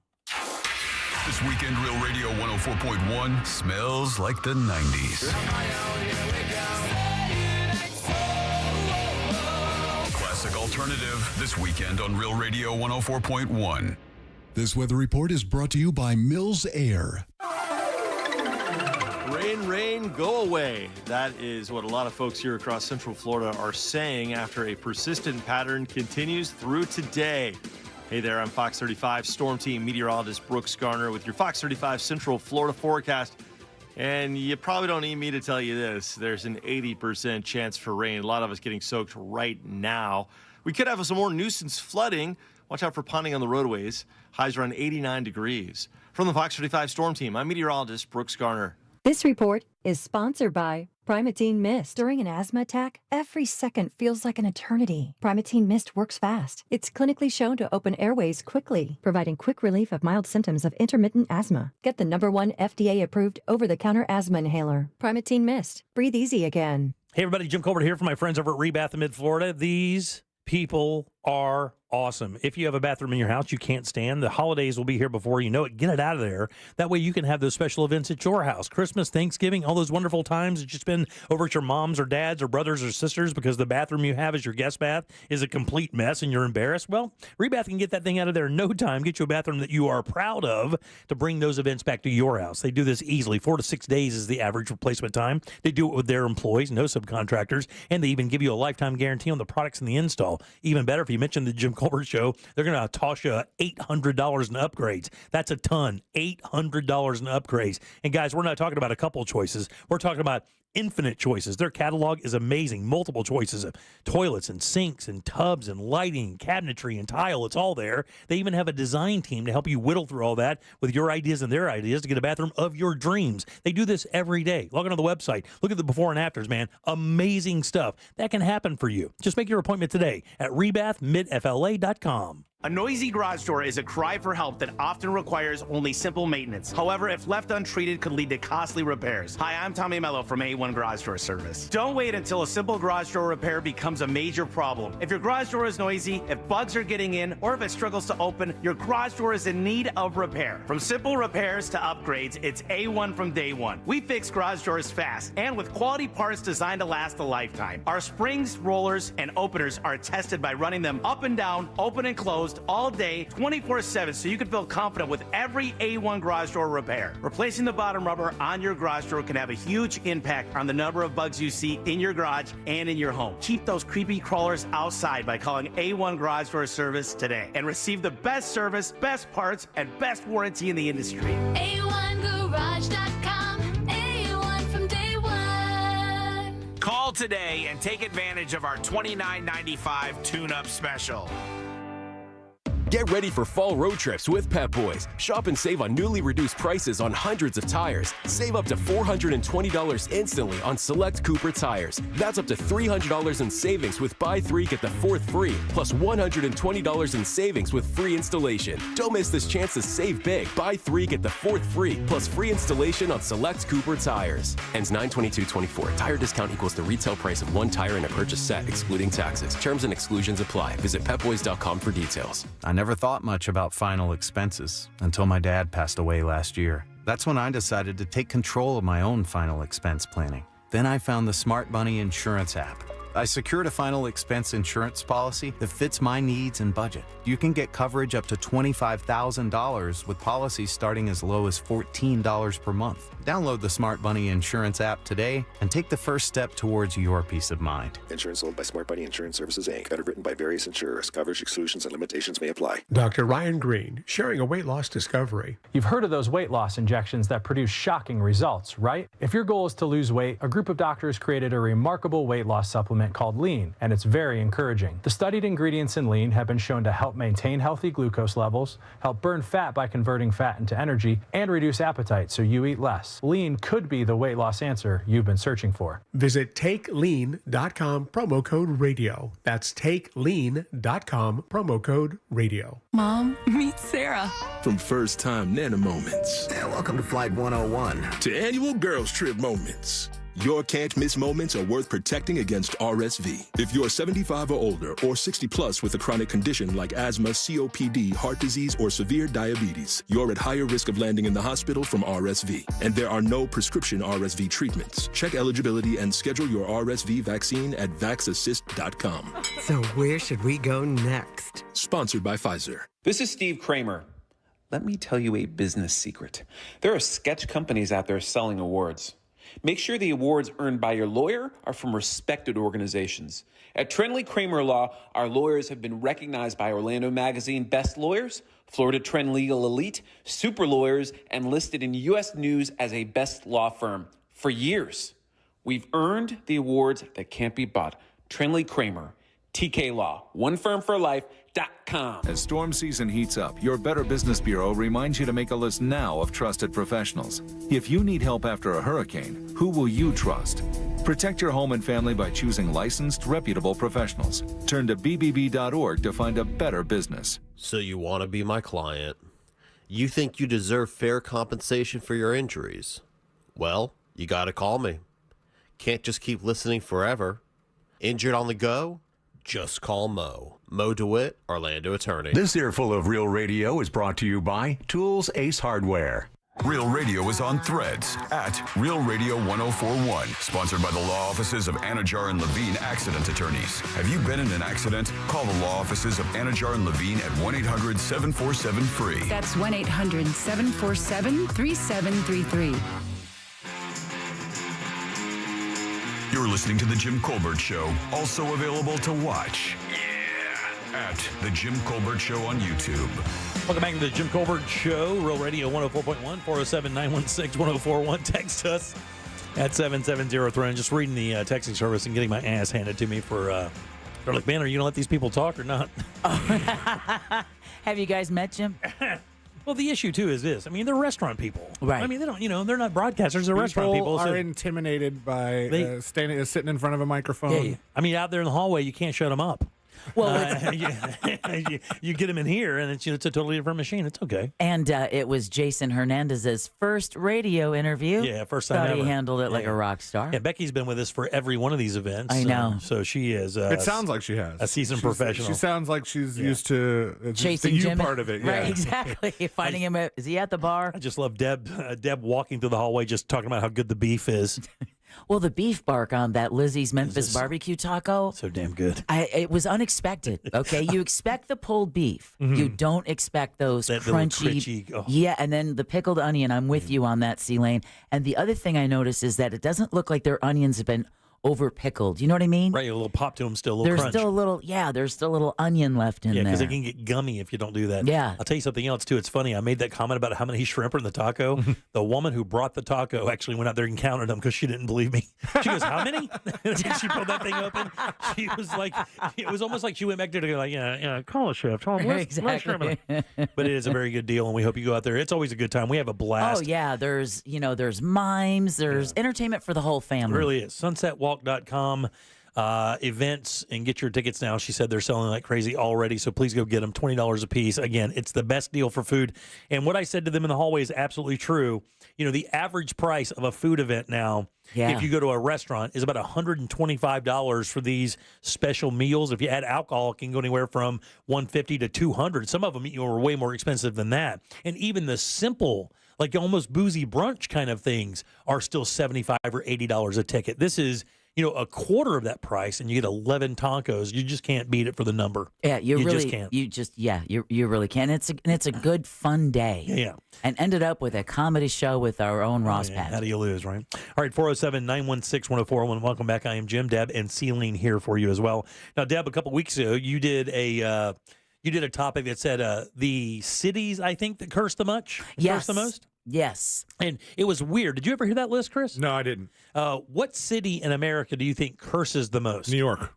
This weekend, Real Radio 104.1 smells like the 90s. Classic alternative this weekend on Real Radio 104.1. This weather report is brought to you by Mills Air. Rain, rain, go away. That is what a lot of folks here across Central Florida are saying after a persistent pattern continues through today. Hey there, I'm Fox 35 Storm Team meteorologist Brooks Garner with your Fox 35 Central Florida forecast. And you probably don't need me to tell you this. There's an 80% chance for rain. A lot of us getting soaked right now. We could have some more nuisance flooding. Watch out for ponding on the roadways. Highs around 89 degrees. From the Fox 35 Storm Team, I'm meteorologist Brooks Garner. This report is sponsored by Primatene Mist. During an asthma attack, every second feels like an eternity. Primatene Mist works fast. It's clinically shown to open airways quickly, providing quick relief of mild symptoms of intermittent asthma. Get the #1 FDA-approved over-the-counter asthma inhaler. Primatene Mist. Breathe easy again. Hey, everybody. Jim Colbert here for my friends over at Rebath in Mid-Florida. These people are awesome. If you have a bathroom in your house you can't stand, the holidays will be here before you know it. Get it out of there. That way you can have those special events at your house. Christmas, Thanksgiving, all those wonderful times that you spend over at your mom's or dad's or brothers or sisters because the bathroom you have as your guest bath is a complete mess and you're embarrassed. Well, Rebath can get that thing out of there in no time. Get you a bathroom that you are proud of to bring those events back to your house. They do this easily. 4 to 6 days is the average replacement time. They do it with their employees, no subcontractors, and they even give you a lifetime guarantee on the products and the install. Even better, if you mention the Jim Colbert Show, they're going to toss you $800 in upgrades. That's a ton. $800 in upgrades. And guys, we're not talking about a couple of choices. We're talking about infinite choices. Their catalog is amazing. Multiple choices of toilets and sinks and tubs and lighting, cabinetry and tile. It's all there. They even have a design team to help you whittle through all that with your ideas and their ideas to get a bathroom of your dreams. They do this every day. Log on to the website. Look at the before and afters, man. Amazing stuff. That can happen for you. Just make your appointment today at rebathmidfla.com. A noisy garage door is a cry for help that often requires only simple maintenance. However, if left untreated, could lead to costly repairs. Hi, I'm Tommy Mello from A1 Garage Door Service. Don't wait until a simple garage door repair becomes a major problem. If your garage door is noisy, if bugs are getting in, or if it struggles to open, your garage door is in need of repair. From simple repairs to upgrades, it's A1 from day one. We fix garage doors fast and with quality parts designed to last a lifetime. Our springs, rollers, and openers are tested by running them up and down, open and closed, all day, 24/7, so you can feel confident with every A1 garage door repair. Replacing the bottom rubber on your garage door can have a huge impact on the number of bugs you see in your garage and in your home. Keep those creepy crawlers outside by calling A1 Garage Door Service today and receive the best service, best parts, and best warranty in the industry. A1Garage.com. A1 from day one. Call today and take advantage of our $29.95 tune-up special. Get ready for fall road trips with Pep Boys. Shop and save on newly reduced prices on hundreds of tires. Save up to $420 instantly on select Cooper tires. That's up to $300 in savings with buy 3 get the 4th free, plus $120 in savings with free installation. Don't miss this chance to save big. Buy 3 get the 4th free, plus free installation on select Cooper tires. Ends 9/22/24. Tire discount equals the retail price of one tire in a purchase set, excluding taxes. Terms and exclusions apply. Visit petboys.com for details. I never thought much about final expenses until my dad passed away last year. That's when I decided to take control of my own final expense planning. Then I found the Smart Money Insurance app. I secured a final expense insurance policy that fits my needs and budget. You can get coverage up to $25,000 with policies starting as low as $14 per month. Download the Smart Money Insurance app today and take the first step towards your peace of mind. Insurance sold by Smart Money Insurance Services, Inc. Underwritten by various insurers. Coverage exclusions and limitations may apply. Dr. Ryan Green, sharing a weight loss discovery. You've heard of those weight loss injections that produce shocking results, right? If your goal is to lose weight, a group of doctors created a remarkable weight loss supplement called Lean, and it's very encouraging. The studied ingredients in Lean have been shown to help maintain healthy glucose levels, help burn fat by converting fat into energy, and reduce appetite so you eat less. Lean could be the weight loss answer you've been searching for. Visit takelean.com, promo code radio. That's takelean.com, promo code radio. Mom, meet Sarah. From first-time Nana moments. Welcome to Flight 101. To annual girls trip moments. Your can't-miss moments are worth protecting against RSV. If you're 75 or older or 60 plus with a chronic condition like asthma, COPD, heart disease, or severe diabetes, you're at higher risk of landing in the hospital from RSV. And there are no prescription RSV treatments. Check eligibility and schedule your RSV vaccine at vaxassist.com. So where should we go next? Sponsored by Pfizer. This is Steve Kramer. Let me tell you a business secret. There are sketch companies out there selling awards. Make sure the awards earned by your lawyer are from respected organizations. At Trendley Kramer Law, our lawyers have been recognized by Orlando Magazine Best Lawyers, Florida Trend Legal Elite, Super Lawyers, and listed in U.S. News as a best law firm for years. We've earned the awards that can't be bought. Trendley Kramer, TK Law, one firm for life.com. As storm season heats up, your Better Business Bureau reminds you to make a list now of trusted professionals. If you need help after a hurricane, who will you trust? Protect your home and family by choosing licensed, reputable professionals. Turn to bbb.org to find a better business. So you want to be my client. You think you deserve fair compensation for your injuries. Well, you got to call me. Can't just keep listening forever. Injured on the go? Just call Mo. Mo DeWitt, Orlando attorney. This earful of Real Radio is brought to you by Tools Ace Hardware. Real Radio is on Threads at Real Radio 1041. Sponsored by the law offices of Anajar and Levine Accident Attorneys. Have you been in an accident? Call the law offices of Anajar and Levine at 1-800-747-FREE. That's 1-800-747-3733. You're listening to The Jim Colbert Show, also available to watch. At The Jim Colbert Show on YouTube. Welcome back to The Jim Colbert Show, Real Radio 104.1, 407-916-1041. Text us at 7703. I'm just reading the texting service and getting my ass handed to me for, they're like, man, are you going to let these people talk or not? Have you guys met Jim? Well, the issue, too, is this. I mean, they're restaurant people. Right. I mean, they don't, they're not broadcasters. They're restaurant people. Are So intimidated by sitting in front of a microphone. yeah. I mean, out there in the hallway, you can't shut them up. Well, you get them in here, and it's a totally different machine. It's okay. And it was Jason Hernandez's first radio interview. Yeah, first time Thought ever. he handled it like a rock star. Yeah, Becky's been with us for every one of these events. I know. So she is. It sounds like she has. A seasoned professional. She sounds like she's used to Chasing the you Jim. part of it. Yeah. Right, exactly. Finding him. Is he at the bar? I just love Deb walking through the hallway just talking about how good the beef is. Well, the beef bark on that Lizzie's Memphis barbecue taco. So damn good. It was unexpected. Okay, you expect the pulled beef. Mhm. You don't expect those That little crunchy. oh. Yeah, and then the pickled onion. I'm with you on that, C-Lane. And the other thing I noticed is that it doesn't look like their onions have been over pickled. You know what I mean? Right, a little pop to them still, a little There's crunch. still a little, there's still a little onion left in Yeah, there. because they can get gummy if you don't do that. Yeah. I'll tell you something else, too. It's funny. I made that comment about how many shrimp are in the taco. The woman who brought the taco actually went out there and counted them because she didn't believe me. She goes, how many? And she pulled that thing open. She was like, it was almost like she went back there to go like, yeah, call a chef. Tell them, where's shrimp? But it is a very good deal, and we hope you go out there. It's always a good time. We have a blast. Oh, yeah. There's mimes. There's entertainment for the whole family. It really is. SunsetWalk.com. Events, and get your tickets now. She said they're selling like crazy already, so please go get them. $20 a piece. Again, it's the best deal for food. And what I said to them in the hallway is absolutely true. You know, the average price of a food event now, if you go to a restaurant, is about $125 for these special meals. If you add alcohol, it can go anywhere from $150 to $200. Some of them are way more expensive than that. And even the simple, like almost boozy brunch kind of things, are still $75 or $80 a ticket. This is, a quarter of that price, and you get 11 tacos. You just can't beat it for the number. Yeah, you really just can't. You really can. It's a good fun day. Yeah. And ended up with a comedy show with our own Ross Patton. How do you lose, right? All right, 407-916-1041. Welcome back. I am Jim, Deb, and Celine here for you as well. Now, Deb, a couple weeks ago, you did a topic that said the cities, I think, that curse the curse the most. Yes. And it was weird. Did you ever hear that list, Chris? No, I didn't. What city in America do you think curses the most? New York.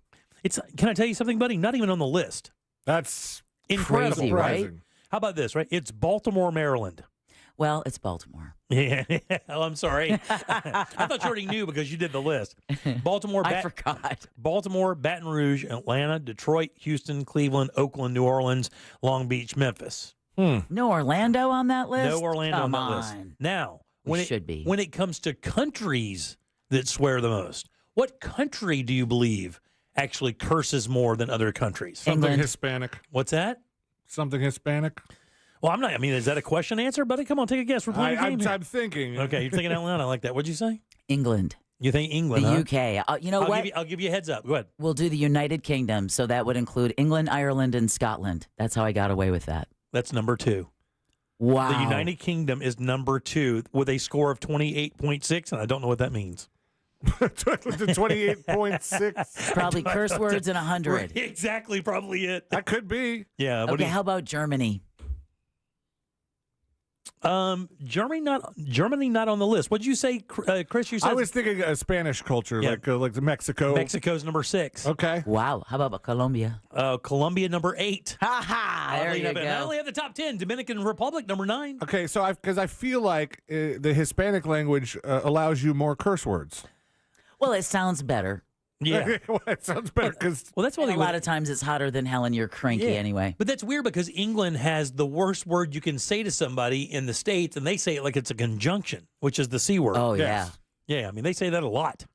Can I tell you something, buddy? Not even on the list. That's incredible, crazy, right? How about this, right? It's Baltimore, Maryland. Well, it's Baltimore. Yeah. Oh, I'm sorry. I thought you already knew because you did the list. Baltimore. I forgot. Baltimore, Baton Rouge, Atlanta, Detroit, Houston, Cleveland, Oakland, New Orleans, Long Beach, Memphis. No Orlando on that list? No Orlando Come on that list. Now, when it comes to countries that swear the most, what country do you believe actually curses more than other countries? Something Hispanic. What's that? Something Hispanic. Well, I'm not. I mean, is that a question answer, buddy? Come on, take a guess. We're playing a game here. I'm thinking. Okay, you're thinking out loud. I like that. What'd you say? England. You think England? The huh? UK. You know what? I'll give you a heads up. Go ahead. We'll do the United Kingdom, so that would include England, Ireland, and Scotland. That's how I got away with that. That's number 2. Wow. The United Kingdom is number 2 with a score of 28.6, and I don't know what that means. 28.6. Probably curse words in 100. Exactly, probably it. That could be. Yeah. Okay, how about Germany? Germany not on the list. What'd you say, Chris? You said I was thinking Spanish culture, like Mexico. Mexico's number 6. Okay. Wow. How about Colombia? Colombia number 8. Ha ha! There you go. I only have the top 10. Dominican Republic number 9. Okay, so because I feel like the Hispanic language allows you more curse words. Well, it sounds better. Yeah. It sounds better because that's why a lot of times it's hotter than hell and you're cranky anyway. But that's weird because England has the worst word you can say to somebody in the States, and they say it like it's a conjunction, which is the C word. Oh, Yes. Yeah, I mean, they say that a lot.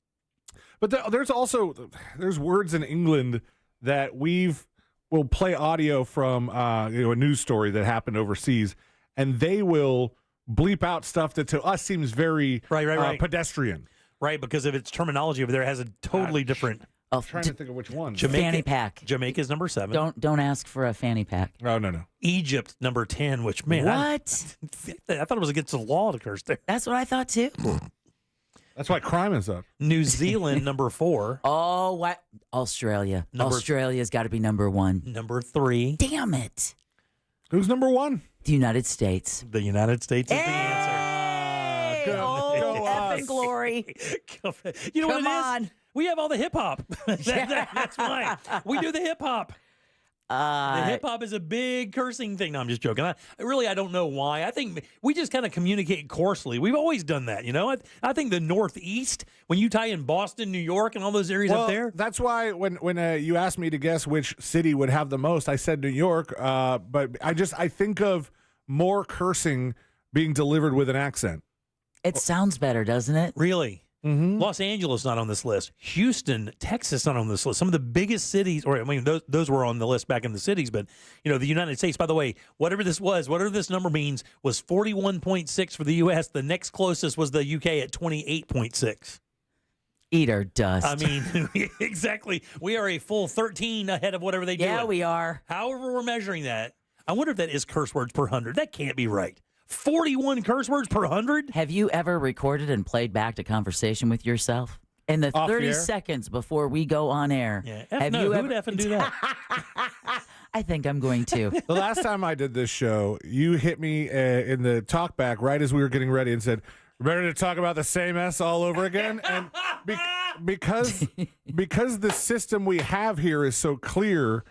But there's words in England that we'll play audio from a news story that happened overseas, and they will bleep out stuff that to us seems very right. pedestrian. Right, because of its terminology over there has a totally different. I'm trying to think of which one. Fanny pack. Jamaica's number 7. Don't ask for a fanny pack. Oh, no. Egypt number 10, which man, what? I thought it was against the law to curse there. That's what I thought too. That's why crime is up. New Zealand number 4. Oh, what? Australia's got to be number 1. Number 3. Damn it! Who's number 1? The United States. The United States is the answer. Effing glory! You know Come what it on. is? We have all the hip hop. That's why we do the hip hop. The hip hop is a big cursing thing. No, I'm just joking. I don't know why. I think we just kind of communicate coarsely. We've always done that, I think the Northeast, when you tie in Boston, New York, and all those areas up there. That's why when you asked me to guess which city would have the most, I said New York. But I think of more cursing being delivered with an accent. It sounds better, doesn't it? Really? Mm-hmm. Los Angeles not on this list. Houston, Texas not on this list. Some of the biggest cities, those were on the list back in the cities, but the United States, by the way, whatever this number means, was 41.6 for the U.S. The next closest was the U.K. at 28.6. Eat our dust. I mean, exactly. We are a full 13 ahead of whatever they do. Yeah, we are. However we're measuring that, I wonder if that is curse words per 100. That can't be right. 41 curse words per 100? Have you ever recorded and played back a conversation with yourself? In the Off the 30 air? seconds before we go on air. Yeah. Have No, you who ever would effing do that? I think I'm going to. The last time I did this show, you hit me in the talkback right as we were getting ready and said, "Ready to talk about the same S all over again?" And because the system we have here is so clear,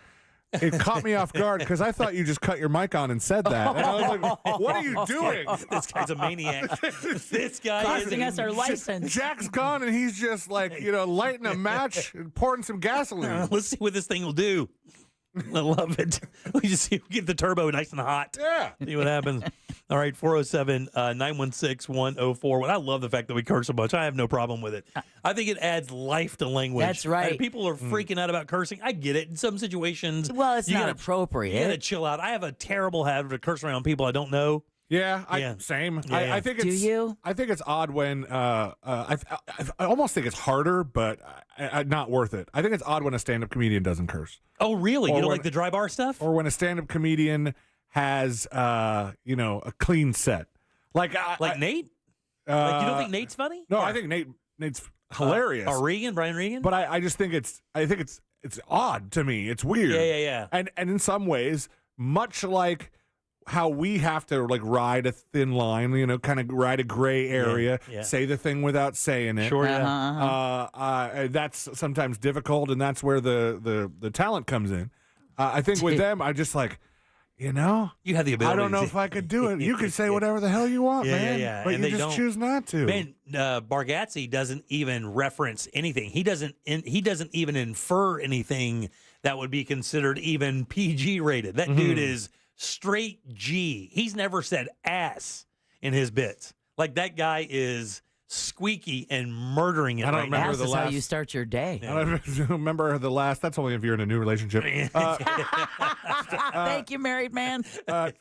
it caught me off guard because I thought you just cut your mic on and said that. And I was like, "What are you doing?" This guy's a maniac. This guy Costing is us our license. Jack's gone and he's just like, lighting a match and pouring some gasoline. Let's see what this thing will do. I love it. We just get the turbo nice and hot. Yeah. See what happens. All right, 407-916-1041. I love the fact that we curse a bunch. I have no problem with it. I think it adds life to language. That's right. And people are freaking out about cursing. I get it. In some situations, Well, it's you not gotta- appropriate. You got to chill out. I have a terrible habit of cursing around people I don't know. Yeah, same. Yeah. I think Do it's. you? I think it's odd when I almost think it's harder, but not worth it. I think it's odd when a stand-up comedian doesn't curse, Oh, really? Or You don't when- like the dry bar stuff? or when a stand-up comedian has a clean set, like Nate? Like, you don't think Nate's funny? No, I think Nate's hilarious. Brian Regan? But I just think it's odd to me. It's weird. Yeah. And in some ways, much like how we have to like ride a thin line, kind of ride a gray area, yeah. say the thing without saying it. Sure, yeah. That's sometimes difficult, and that's where the talent comes in. I think with them, I just like, You have the ability. I don't know if I could do it. You can say whatever the hell you want, man. Yeah. But And you they just don't- choose not to. Man, Bargatze doesn't even reference anything. He doesn't even infer anything that would be considered even PG rated. That dude is straight G. He's never said ass in his bits. Like, that guy is squeaky and murdering it. I don't right remember now. Ass the is how last- you start your day. I don't remember the last. That's only if you're in a new relationship. Thank you, married man. I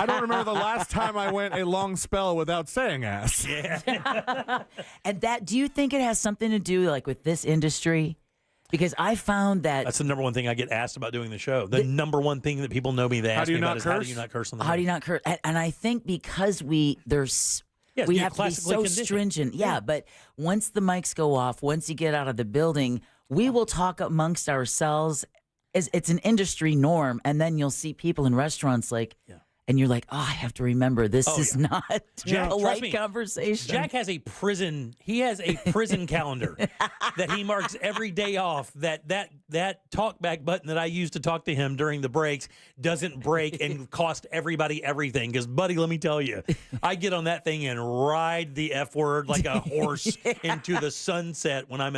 don't remember the last time I went a long spell without saying ass. And do you think it has something to do like with this industry? Because I found that That's the number one thing I get asked about doing the show. The number one thing that people know me, they ask do you me about not is how do curse? you not curse on the how do mic? you not curse? And I think because we Yeah, we you're have to be classically so conditioned. stringent. Yeah, but once the mics go off, once you get out of the building, we will talk amongst ourselves. It's an industry norm, and then you'll see people in restaurants and you're like, oh, I have to remember this is not Jack, a trust light me, conversation. Jack has a prison. He has a prison calendar that he marks every day off. That talkback button that I use to talk to him during the breaks doesn't break and cost everybody everything. Because, buddy, let me tell you, I get on that thing and ride the F word like a horse into the sunset when I'm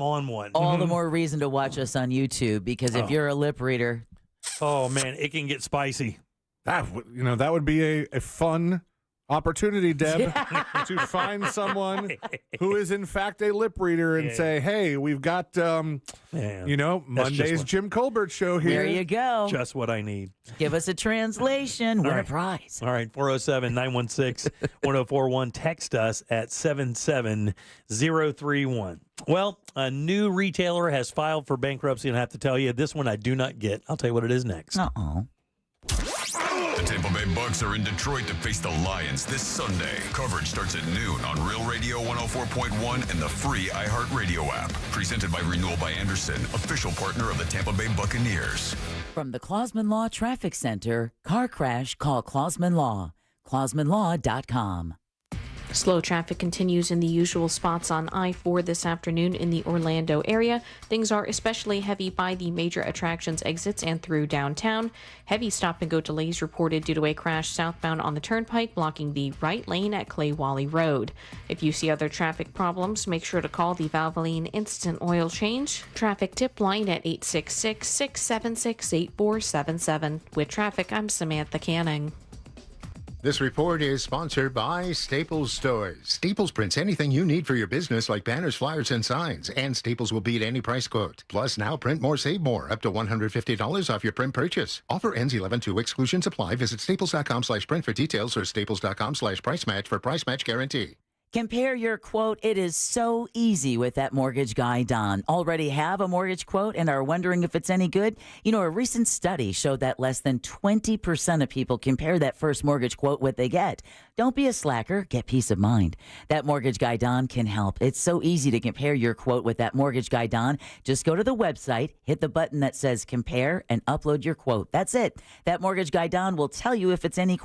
on one. All the more reason to watch us on YouTube because if you're a lip reader, Oh man, it can get spicy. That would be a fun opportunity, Deb, to find someone who is in fact a lip reader and say, "Hey, we've got Monday's Jim Colbert show here." there you go. Just what I need. Give us a translation. Win All a right. prize. All right, 407-916-1041. Text us at 77031. Well, a new retailer has filed for bankruptcy, and I have to tell you, this one I do not get. I'll tell you what it is next. Uh-oh. The Tampa Bay Bucks are in Detroit to face the Lions this Sunday. Coverage starts at noon on Real Radio 104.1 and the free iHeartRadio app. Presented by Renewal by Anderson, official partner of the Tampa Bay Buccaneers. From the Clausman Law Traffic Center, car crash, call Clausman Law. ClausmanLaw.com. Slow traffic continues in the usual spots on I-4 this afternoon in the Orlando area. Things are especially heavy by the major attractions exits and through downtown. Heavy stop-and-go delays reported due to a crash southbound on the Turnpike, blocking the right lane at Clay Wally Road. If you see other traffic problems, make sure to call the Valvoline Instant Oil Change traffic tip line at 866-676-8477. With traffic, I'm Samantha Canning. This report is sponsored by Staples Stores. Staples prints anything you need for your business, like banners, flyers, and signs. And Staples will beat any price quote. Plus, now print more, save more. Up to $150 off your print purchase. Offer ends 11/2. Exclusions apply. Visit staples.com/print for details or staples.com/price match for price match guarantee. Compare your quote. It is so easy with that mortgage guy, Don. Already have a mortgage quote and are wondering if it's any good? You know, a recent study showed that less than 20% of people compare that first mortgage quote what they get. Don't be a slacker. Get peace of mind. That mortgage guy, Don, can help. It's so easy to compare your quote with that mortgage guy, Don. Just go to the website, hit the button that says compare, and upload your quote. That's it. That mortgage guy, Don, will tell you if it's any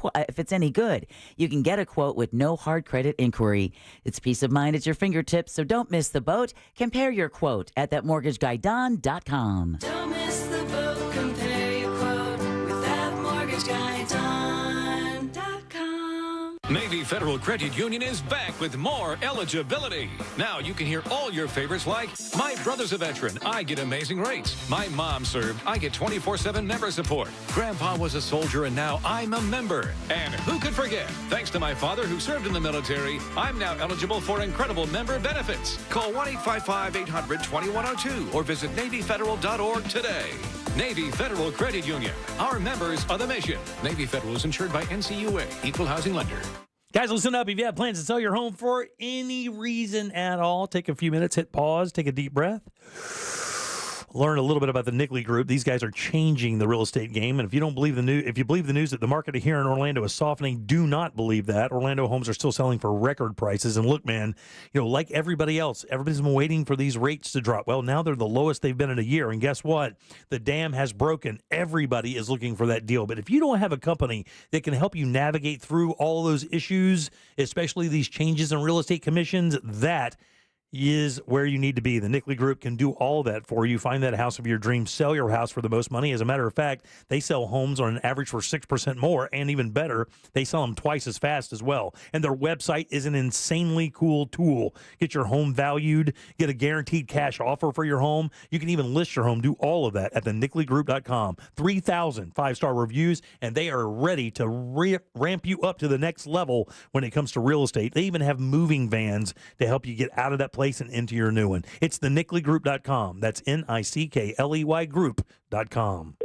good. You can get a quote with no hard credit inquiry. It's peace of mind at your fingertips, so don't miss the boat. Compare your quote at thatmortgageguyDon.com. Don't miss the boat, compare your quote with thatmortgageguyDon.com. Navy Federal Credit Union is back with more eligibility. Now you can hear all your favorites like, my brother's a veteran, I get amazing rates. My mom served, I get 24/7 member support. Grandpa was a soldier and now I'm a member. And who could forget, thanks to my father who served in the military, I'm now eligible for incredible member benefits. Call 1-855-800-2102 or visit NavyFederal.org today. Navy Federal Credit Union. Our members are the mission. Navy Federal is insured by NCUA, Equal Housing Lender. Guys, listen up. If you have plans to sell your home for any reason at all, take a few minutes, hit pause, take a deep breath. Learn a little bit about the Nickley Group. These guys are changing the real estate game. And if you don't believe the news, if you believe the news that the market here in Orlando is softening, do not believe that. Orlando homes are still selling for record prices. And look, man, you know, like everybody else, everybody's been waiting for these rates to drop. Well, now they're the lowest they've been in a year. And guess what? The dam has broken. Everybody is looking for that deal. But if you don't have a company that can help you navigate through all those issues, especially these changes in real estate commissions, that is where you need to be. The Nickley Group can do all that for you. Find that house of your dreams. Sell your house for the most money. As a matter of fact, they sell homes on an average for 6% more, and even better, they sell them twice as fast as well. And their website is an insanely cool tool. Get your home valued, get a guaranteed cash offer for your home. You can even list your home, do all of that at thenickley.com. 3,000 five-star reviews, and they are ready to ramp you up to the next level when it comes to real estate. They even have moving vans to help you get out of that place and into your new one. It's thenickley.com. That's NICKLEY group.com.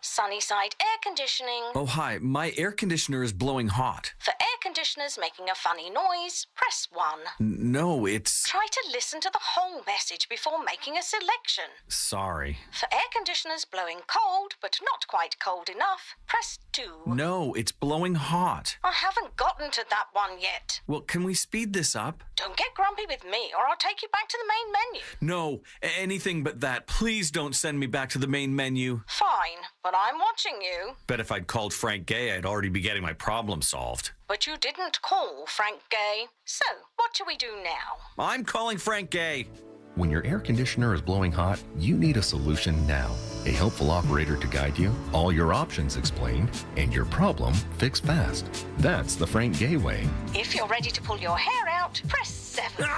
Sunnyside Air Conditioning. Oh, hi. My air conditioner is blowing hot. For air conditioners making a funny noise, press 1. No, it's... Try to listen to the whole message before making a selection. Sorry. For air conditioners blowing cold, but not quite cold enough, press 2. No, it's blowing hot. I haven't gotten to that one yet. Well, can we speed this up? Don't get grumpy with me, or I'll take you back to the main menu. No, anything but that. Please don't send me back to the main menu. Fine, but I'm watching you. Bet if I'd called Frank Gay, I'd already be getting my problem solved. But you didn't call Frank Gay. So, what do we do now? I'm calling Frank Gay. When your air conditioner is blowing hot, you need a solution now. A helpful operator to guide you, all your options explained, and your problem fixed fast. That's the Frank Gay way. If you're ready to pull your hair out, press 7.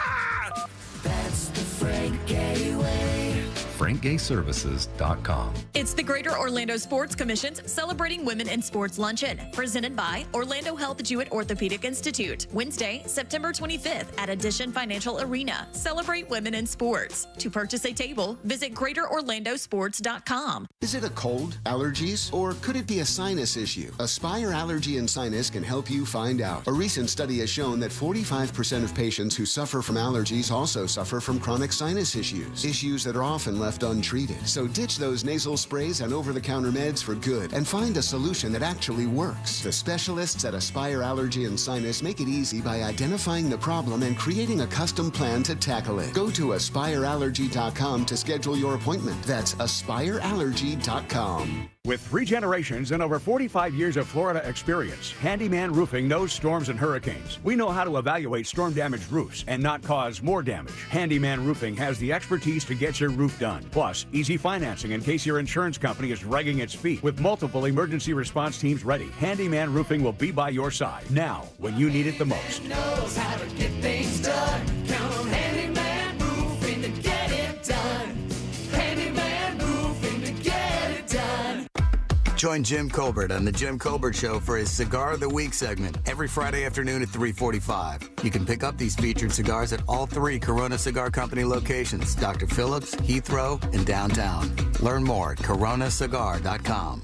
That's the Frank Gay way. FrankGayServices.com. It's the Greater Orlando Sports Commission's Celebrating Women in Sports Luncheon, presented by Orlando Health Jewett Orthopedic Institute. Wednesday, September 25th at Addition Financial Arena. Celebrate women in sports. To purchase a table, visit GreaterOrlandoSports.com. Is it a cold, allergies, or could it be a sinus issue? Aspire Allergy and Sinus can help you find out. A recent study has shown that 45% of patients who suffer from allergies also suffer from chronic sinus issues that are often left untreated. So ditch those nasal sprays and over-the-counter meds for good and find a solution that actually works. The specialists at Aspire Allergy and Sinus make it easy by identifying the problem and creating a custom plan to tackle it. Go to aspireallergy.com to schedule your appointment. That's aspireallergy.com. With 3 generations and over 45 years of Florida experience, Handyman Roofing knows storms and hurricanes. We know how to evaluate storm-damaged roofs and not cause more damage. Handyman Roofing has the expertise to get your roof done. Plus, easy financing in case your insurance company is dragging its feet. With multiple emergency response teams ready, Handyman Roofing will be by your side now when you need it the most. Knows how to get things done. Count on Handyman Roofing to get it done. Handyman Roofing to get it done. Join Jim Colbert on The Jim Colbert Show for his Cigar of the Week segment every Friday afternoon at 3:45. You can pick up these featured cigars at all 3 Corona Cigar Company locations, Dr. Phillips, Heathrow, and downtown. Learn more at coronacigar.com.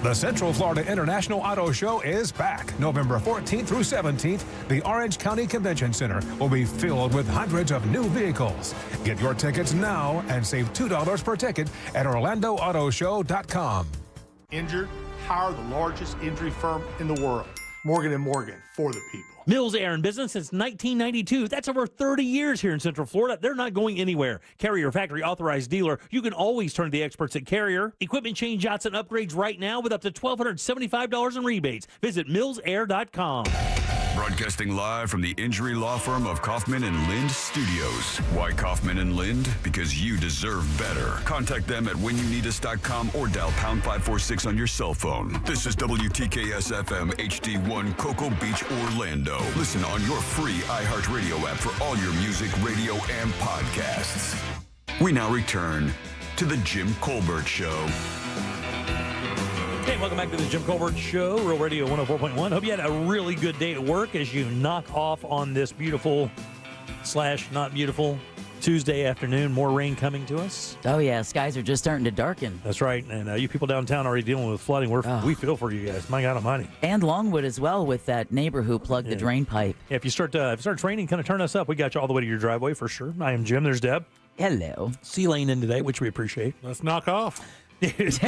The Central Florida International Auto Show is back. November 14th through 17th, the Orange County Convention Center will be filled with hundreds of new vehicles. Get your tickets now and save $2 per ticket at OrlandoAutoShow.com. Injured? Hire the largest injury firm in the world. Morgan & Morgan, for the people. Mills Air in business since 1992. That's over 30 years here in Central Florida. They're not going anywhere. Carrier factory authorized dealer. You can always turn to the experts at Carrier. Equipment change outs and upgrades right now with up to $1,275 in rebates. Visit millsair.com. Broadcasting live from the injury law firm of Kaufman and Lind Studios. Why Kaufman and Lind? Because you deserve better. Contact them at whenyouneedus.com or dial pound 546 on your cell phone. This is WTKS FM HD1 Cocoa Beach, Orlando. Listen on your free iHeartRadio app for all your music, radio, and podcasts. We now return to the Jim Colbert Show. Hey, welcome back to the Jim Colbert Show, Real Radio 104.1. Hope you had a really good day at work as you knock off on this beautiful / not beautiful Tuesday afternoon. More rain coming to us. Oh, yeah. Skies are just starting to darken. That's right. And you people downtown already dealing with flooding. We feel for you guys. My God almighty. And Longwood as well with that neighbor who plugged the drain pipe. Yeah, if it starts raining, kind of turn us up. We got you all the way to your driveway for sure. I am Jim. There's Deb. Hello. C-Lane in today, which we appreciate. Let's knock off. Let's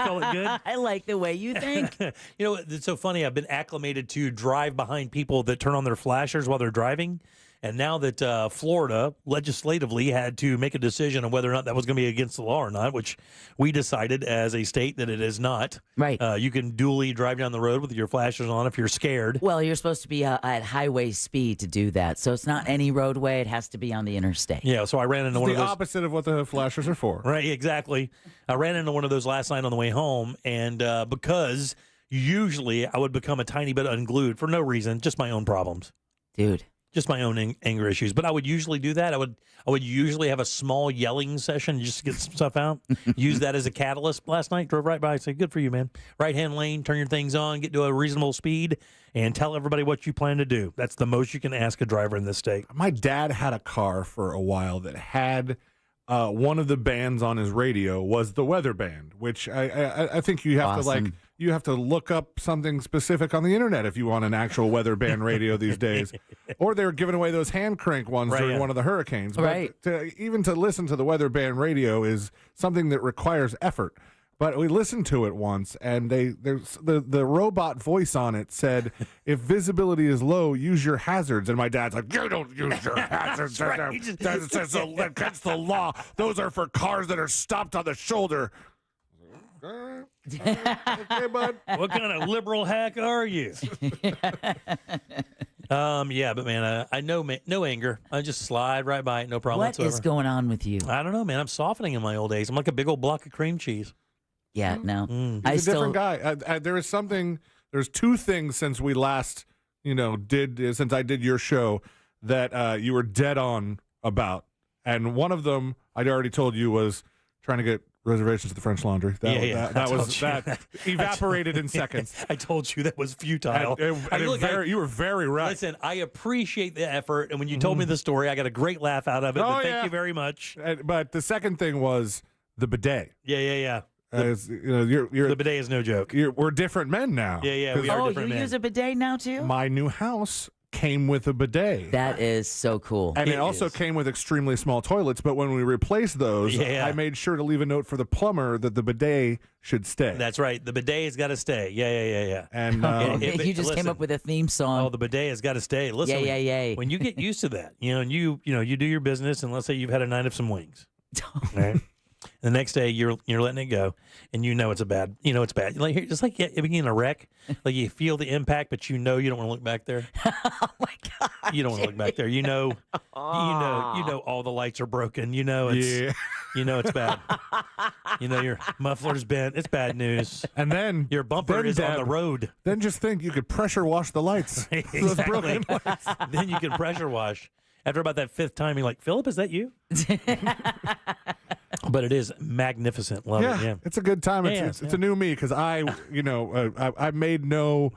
call it good. I like the way you think. You know, it's so funny. I've been acclimated to drive behind people that turn on their flashers while they're driving. And now that Florida legislatively had to make a decision on whether or not that was going to be against the law or not, which we decided as a state that it is not. Right. You can duly drive down the road with your flashers on if you're scared. Well, you're supposed to be at highway speed to do that. So it's not any roadway. It has to be on the interstate. Yeah, so I ran into one of those. The opposite of what the flashers are for. Right, exactly. I ran into one of those last night on the way home, and because usually I would become a tiny bit unglued for no reason, just my own problems. Dude. Just my own anger issues. But I would usually do that. I would usually have a small yelling session just to get some stuff out. Use that as a catalyst. Last night, drove right by. I said, good for you, man. Right-hand lane, turn your things on, get to a reasonable speed, and tell everybody what you plan to do. That's the most you can ask a driver in this state. My dad had a car for a while that had one of the bands on his radio was the weather band, which I think you have to you have to look up something specific on the internet if you want an actual weather band radio these days. Or they're giving away those hand crank ones during one of the hurricanes. Right. But even to listen to the weather band radio is something that requires effort. But we listened to it once, and the robot voice on it said, if visibility is low, use your hazards. And my dad's like, you don't use your hazards. That's against the law. Those are for cars that are stopped on the shoulder. Okay, bud. What kind of liberal hack are you? Yeah, but man, I know no anger. I just slide right by it, no problem whatsoever. What is going on with you? I don't know, man. I'm softening in my old age. I'm like a big old block of cream cheese. Yeah, no. He's a different guy. There's two things since we last, since I did your show that you were dead on about. And one of them, I'd already told you, was trying to get reservations at the French Laundry. That evaporated in seconds. I told you that was futile. You were very right. Listen, I appreciate the effort, and when you told me the story, I got a great laugh out of it. Thank you very much. But the second thing was the bidet. Yeah. The bidet is no joke. We're different men now. Yeah, we are different men. You use a bidet now too? My new house came with a bidet. That is so cool. And it also came with extremely small toilets, but when we replaced those, I made sure to leave a note for the plumber that the bidet should stay. That's right. The bidet has got to stay. Yeah. And you just came up with a theme song. Oh, the bidet has got to stay. Listen, when you get used to that, and you do your business, and let's say you've had a night of some wings. All right? The next day you're letting it go, and it's bad. It's bad. Just like being a wreck, like you feel the impact, but you don't want to look back there. Oh my God! You don't want to look back there. You know all the lights are broken. It's bad. Your muffler's bent. It's bad news. And then your bumper is on the road. Then just think you could pressure wash the lights. Exactly. Those broken lights. Then you can pressure wash. After about that fifth time, you're like, Philip, is that you? But it is magnificent. Love it. Yeah, it's a good time. It's a new me because I made no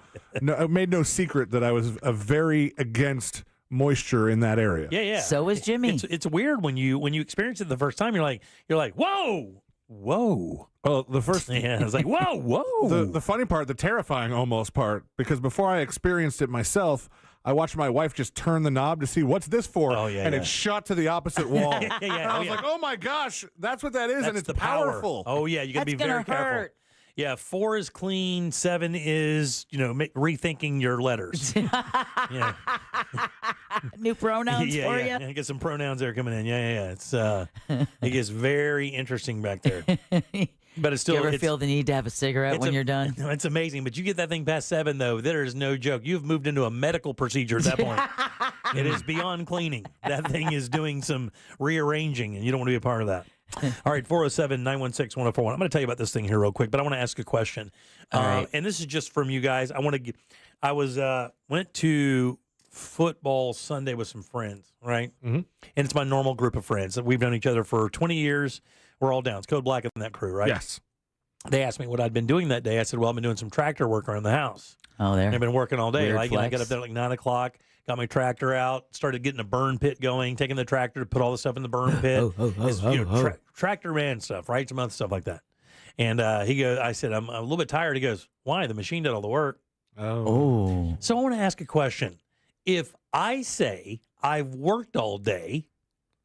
secret that I was very against moisture in that area. Yeah. So is Jimmy. It's weird when you experience it the first time. You're like, whoa, whoa. Well, the first, yeah, I was like, whoa. The funny part, the terrifying almost part, because before I experienced it myself, I watched my wife just turn the knob to see what's this for, and it shot to the opposite wall. And I was like, oh my gosh, that's what that is, and it's the power. powerful. Oh yeah, you got to be very careful. Yeah, 4 is clean. 7 is, rethinking your letters. Yeah. New pronouns for you? Yeah, get some pronouns there coming in. Yeah. It's it gets very interesting back there. But it's still. Do you ever feel the need to have a cigarette when you're done? It's amazing. But you get that thing past 7, though, there is no joke. You've moved into a medical procedure at that point. It is beyond cleaning. That thing is doing some rearranging, and you don't want to be a part of that. All right, 407-916-1041. I'm going to tell you about this thing here real quick, but I want to ask a question. All right. And this is just from you guys. Went to football Sunday with some friends, right? Mm-hmm. And it's my normal group of friends. We've known each other for 20 years. We're all down. It's Code Black in that crew, right? Yes. They asked me what I'd been doing that day. I said, well, I've been doing some tractor work around the house. Oh, there. And I've been working all day. Weird I got up there like 9 o'clock, got my tractor out, started getting a burn pit going, taking the tractor to put all the stuff in the burn pit. Tractor man stuff, right? Some other stuff like that. And I said, I'm a little bit tired. He goes, why? The machine did all the work. Oh. So I want to ask a question. If I say I've worked all day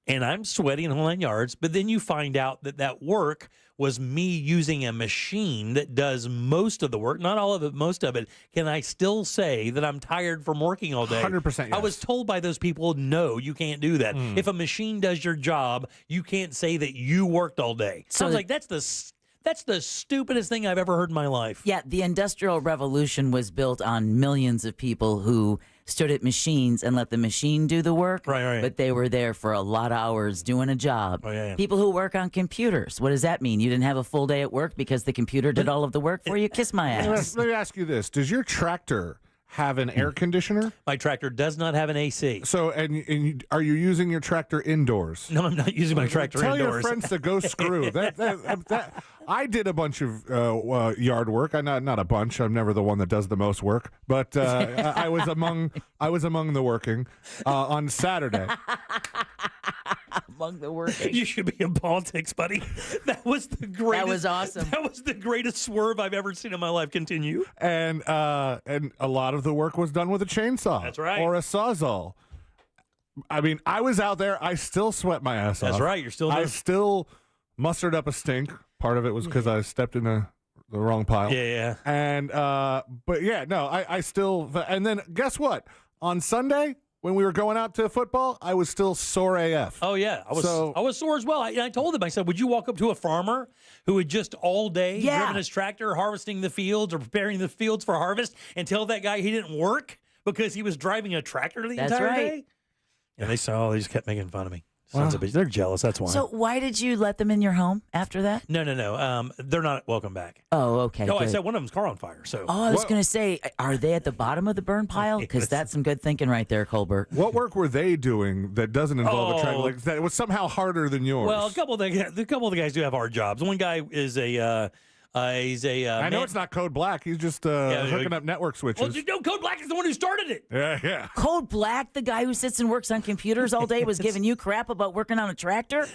and I'm sweaty in whole 9 yards, but then you find out that work was me using a machine that does most of the work, not all of it, most of it, can I still say that I'm tired from working all day? 100% yes. I was told by those people, no, you can't do that. If a machine does your job, you can't say that you worked all day. So I was like, that's the stupidest thing I've ever heard in my life. Yeah, the Industrial Revolution was built on millions of people who stood at machines and let the machine do the work. Right. But they were there for a lot of hours doing a job. Oh, yeah. People who work on computers. What does that mean? You didn't have a full day at work because the computer did all of the work for you? Kiss my ass. Let me ask you this. Does your tractor have an air conditioner? My tractor does not have an AC. So, and are you using your tractor indoors? No, I'm not using my tractor Tell indoors. Tell your friends to go screw. That I did a bunch of yard work. Not a bunch. I'm never the one that does the most work, but I was among the working on Saturday. Among the working. You should be in politics, buddy. That was the greatest. That was awesome. That was the greatest swerve I've ever seen in my life. Continue. And a lot of the work was done with a chainsaw. That's right. Or a sawzall. I mean, I was out there. I still sweat my ass off. That's right. You're still there. I still mustered up a stink. Part of it was because I stepped in the wrong pile. Yeah. And but yeah, no, I still. And then guess what? On Sunday, when we were going out to football, I was still sore AF. Oh yeah, I was sore as well. I told him, I said, would you walk up to a farmer who had just all day driven his tractor, harvesting the fields or preparing the fields for harvest, and tell that guy he didn't work because he was driving a tractor the entire day? And they just kept making fun of me. Sons of bitches. They're jealous. That's why. So why did you let them in your home after that? No. They're not welcome back. Oh, okay. No, good. I said one of them's car on fire. So. Oh, I was going to say, are they at the bottom of the burn pile? Because that's some good thinking right there, Colbert. What work were they doing that doesn't involve a tractor? Like, that was somehow harder than yours? Well, a couple of the guys do have hard jobs. One guy is I know it's not Code Black. He's just hooking up network switches. Well, no, Code Black is the one who started it. Yeah. Code Black, the guy who sits and works on computers all day, was giving you crap about working on a tractor?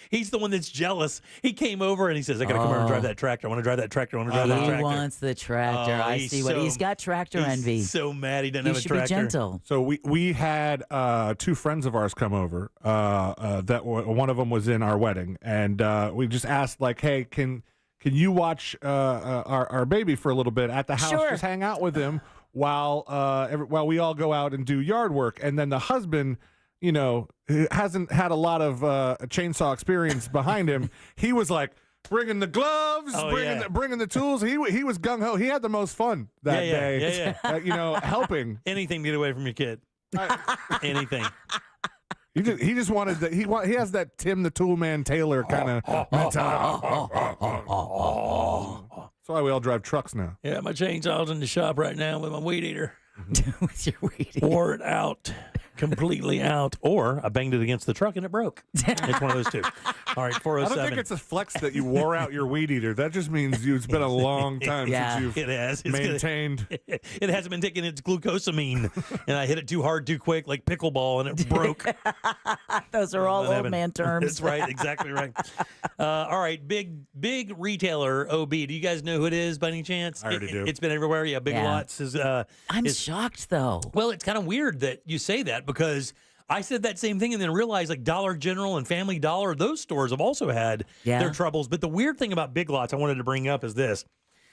He's the one that's jealous. He came over and he says, I got to come over and drive that tractor. I want to drive that tractor. He wants the tractor. I see what he's got. Tractor envy. He's so mad he doesn't have a tractor. You should be gentle. So we had two friends of ours come over. One of them was in our wedding, and we just asked, like, hey, can you watch our baby for a little bit at the house? Sure. Just hang out with him while we all go out and do yard work. And then the husband, hasn't had a lot of chainsaw experience behind him. He was like bringing the gloves, bringing the tools. He was gung ho. He had the most fun that day. Helping. Anything to get away from your kid. Anything. He just wanted that. He has that Tim the Toolman Taylor kind of mentality. That's why we all drive trucks now. Yeah, my chainsaw's in the shop right now with my weed eater. With your weed eater. Wore it out. completely out, or I banged it against the truck and it broke. It's one of those two. All right, 407. I don't think it's a flex that you wore out your weed eater. That just means it's been a long time since you've maintained. It hasn't been taking its glucosamine, and I hit it too hard, too quick, like pickleball, and it broke. Those are all old man terms. That's right, exactly right. All right, big retailer, OB. Do you guys know who it is by any chance? I already do. It's been everywhere. Yeah, Big Lots is. I'm shocked though. Well, it's kind of weird that you say that because I said that same thing and then realized like Dollar General and Family Dollar, those stores have also had their troubles. But the weird thing about Big Lots I wanted to bring up is this.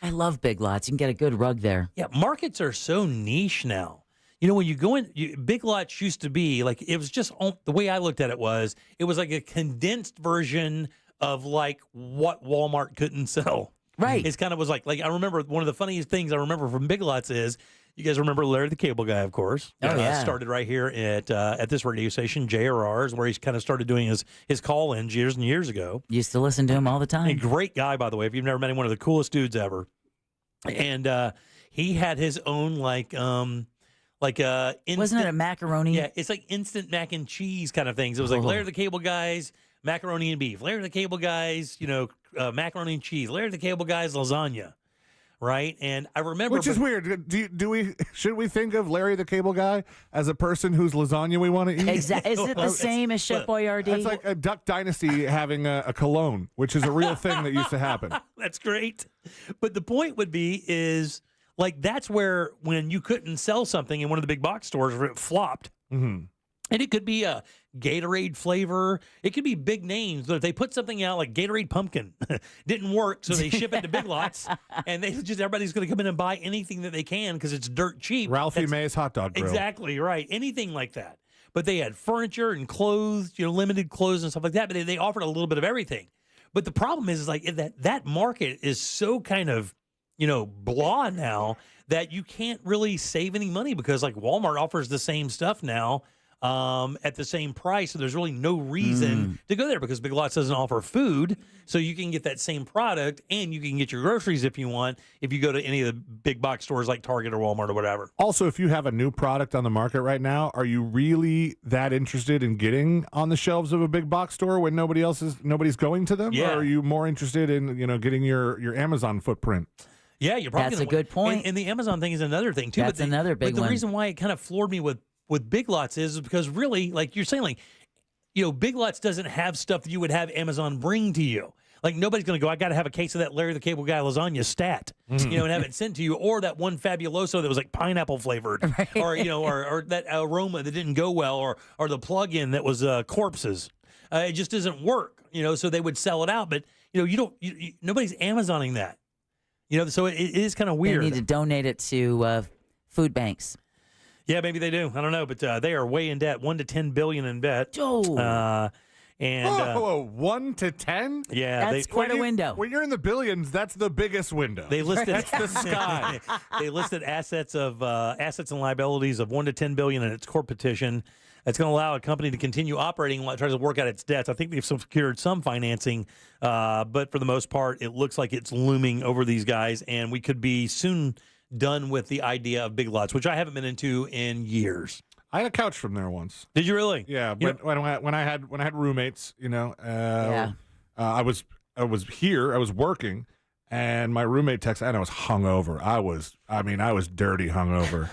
I love Big Lots. You can get a good rug there. Yeah, markets are so niche now. You know, when you go in, Big Lots used to be like, it was just, the way I looked at it was like a condensed version of like what Walmart couldn't sell. Right. It's kind of was like I remember one of the funniest things I remember from Big Lots is, you guys remember Larry the Cable Guy, of course. Started right here at this radio station, JRR's, where he kind of started doing his call-ins years and years ago. Used to listen to him all the time. A great guy, by the way. If you've never met him, one of the coolest dudes ever. And he had his own instant, wasn't it a macaroni? Yeah, it's like instant mac and cheese kind of things. It was like Larry the Cable Guy's macaroni and beef, Larry the Cable Guy's macaroni and cheese, Larry the Cable Guy's lasagna. Right, and I remember, which is weird. Should we think of Larry the Cable Guy as a person whose lasagna we want to eat? Exactly. Is it the same as Chef Boyardee? It's like a Duck Dynasty having a cologne, which is a real thing that used to happen. That's great, but the point would be is like that's where when you couldn't sell something in one of the big box stores, where it flopped. Mm-hmm. And it could be a Gatorade flavor. It could be big names. But if they put something out like Gatorade Pumpkin, didn't work, so they ship it to Big Lots, and everybody's going to come in and buy anything that they can because it's dirt cheap. Ralphie May's hot dog grill. Exactly right. Anything like that. But they had furniture and clothes, limited clothes and stuff like that. But they offered a little bit of everything. But the problem is like that market is so kind of blah now that you can't really save any money because like Walmart offers the same stuff now. At the same price, so there's really no reason to go there because Big Lots doesn't offer food, so you can get that same product and you can get your groceries if you want if you go to any of the big box stores like Target or Walmart or whatever. Also, if you have a new product on the market right now, are you really that interested in getting on the shelves of a big box store when nobody's going to them? Yeah. Or are you more interested in getting your Amazon footprint? Yeah, you're probably that's a good point. And the Amazon thing is another thing too. That's another big one. But the reason why it kind of floored me with Big Lots is because really, like you're saying, like, Big Lots doesn't have stuff that you would have Amazon bring to you. Like nobody's going to go, I got to have a case of that Larry the Cable Guy lasagna stat, and have it sent to you, or that one Fabuloso that was like pineapple flavored, right. or that aroma that didn't go well, or the plug-in that was corpses. It just doesn't work, so they would sell it out, but nobody's Amazoning that, so it is kind of weird. They need to donate it to food banks. Yeah, maybe they do. I don't know, but they are way in debt. $1 to $10 billion in debt. Oh, whoa, 1 to 10? Yeah, that's quite a window. When you're in the billions, that's the biggest window. They listed that's the sky. They listed assets and liabilities of $1 to $10 billion in its court petition. It's going to allow a company to continue operating while it tries to work out its debts. I think they've secured some financing, but for the most part, it looks like it's looming over these guys, and we could be soon done with the idea of Big Lots, which I haven't been into in years. I had a couch from there once. Did you really? Yeah, but when I had roommates, I was here, I was working, and my roommate texted, and I was hungover. I was dirty hungover.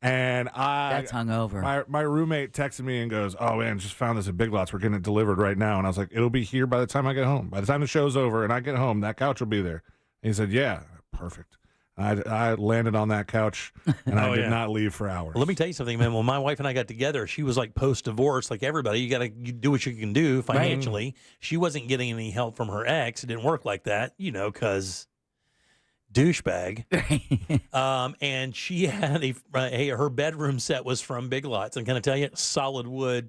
And that's hungover. My roommate texted me and goes, "Oh man, just found this at Big Lots. We're getting it delivered right now." And I was like, "It'll be here by the time I get home. By the time the show's over and I get home, that couch will be there." And he said, "Yeah, perfect." I landed on that couch, and I did not leave for hours. Well, let me tell you something, man. When my wife and I got together, she was like post-divorce, like everybody. You got to do what you can do financially. Right. She wasn't getting any help from her ex. It didn't work like that, because douchebag. And she had her bedroom set was from Big Lots, and can I tell you, solid wood.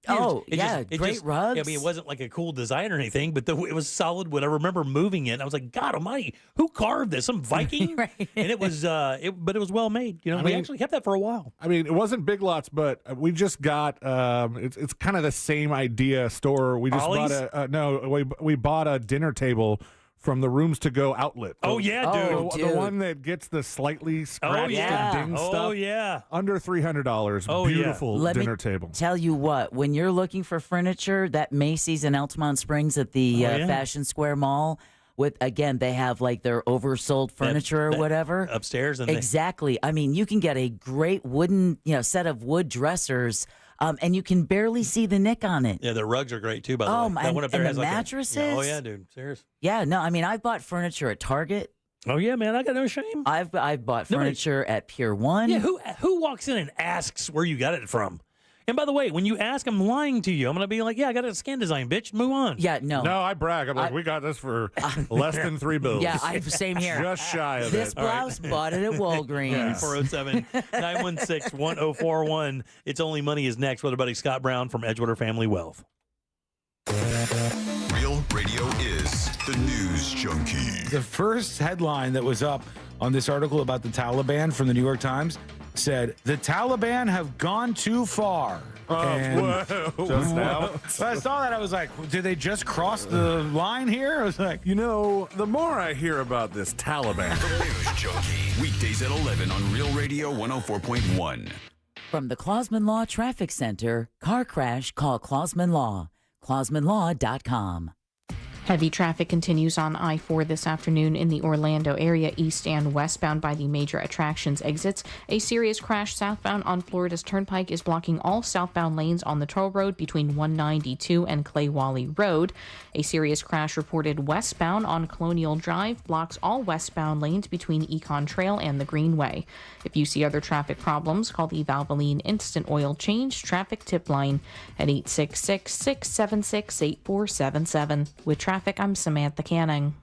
Great rugs. I mean, it wasn't like a cool design or anything, but it was solid wood. I remember moving it, and I was like, God almighty, who carved this? Some Viking? Right. And it was, but it was well made. We actually kept that for a while. I mean, it wasn't Big Lots, but we just got, it's kind of the same idea store. We just Ollie's? bought we bought a dinner table from the rooms to go outlet. Oh, yeah, dude. The one that gets the slightly scratched and dinged stuff. Oh, yeah. Under $300. Oh, Beautiful Let dinner me table. Tell you what, when you're looking for furniture, that Macy's in Altamont Springs at the Fashion Square Mall, they have like their oversold furniture or whatever upstairs. And exactly. I mean, you can get a great wooden, set of wood dressers. And you can barely see the nick on it. Yeah, the rugs are great too, by the way. That one up there and has the like mattresses. oh yeah, dude, serious. Yeah, no, I mean, I've bought furniture at Target. Oh yeah, man, I got no shame. I've bought furniture at Pier 1. Yeah, who walks in and asks where you got it from? And by the way, when you ask, I'm lying to you. I'm going to be like, yeah, I got it at Scan Design, bitch. Move on. Yeah, no. No, I brag. I'm like, we got this for less than $3 Yeah, same here. Just shy of this it. blouse bought it at Walgreens. 407-916-1041. It's Only Money is next with our buddy Scott Brown from Edgewater Family Wealth. Real Radio is the news junkie. The first headline that was up on this article about the Taliban from the New York Times said, the Taliban have gone too far. Just now. When I saw that, I was like, did they just cross the line here? I was like, the more I hear about this Taliban. The News Junkie. Weekdays at 11 on Real Radio 104.1. From the Clausman Law Traffic Center, car crash, call Clausman Law. ClausmanLaw.com. Heavy traffic continues on I-4 this afternoon in the Orlando area, east and westbound by the major attractions exits. A serious crash southbound on Florida's Turnpike is blocking all southbound lanes on the toll road between 192 and Clay Wally Road. A serious crash reported westbound on Colonial Drive blocks all westbound lanes between Econ Trail and the Greenway. If you see other traffic problems, call the Valvoline Instant Oil Change Traffic Tip Line at 866-676-8477. With traffic, I'm Samantha Canning.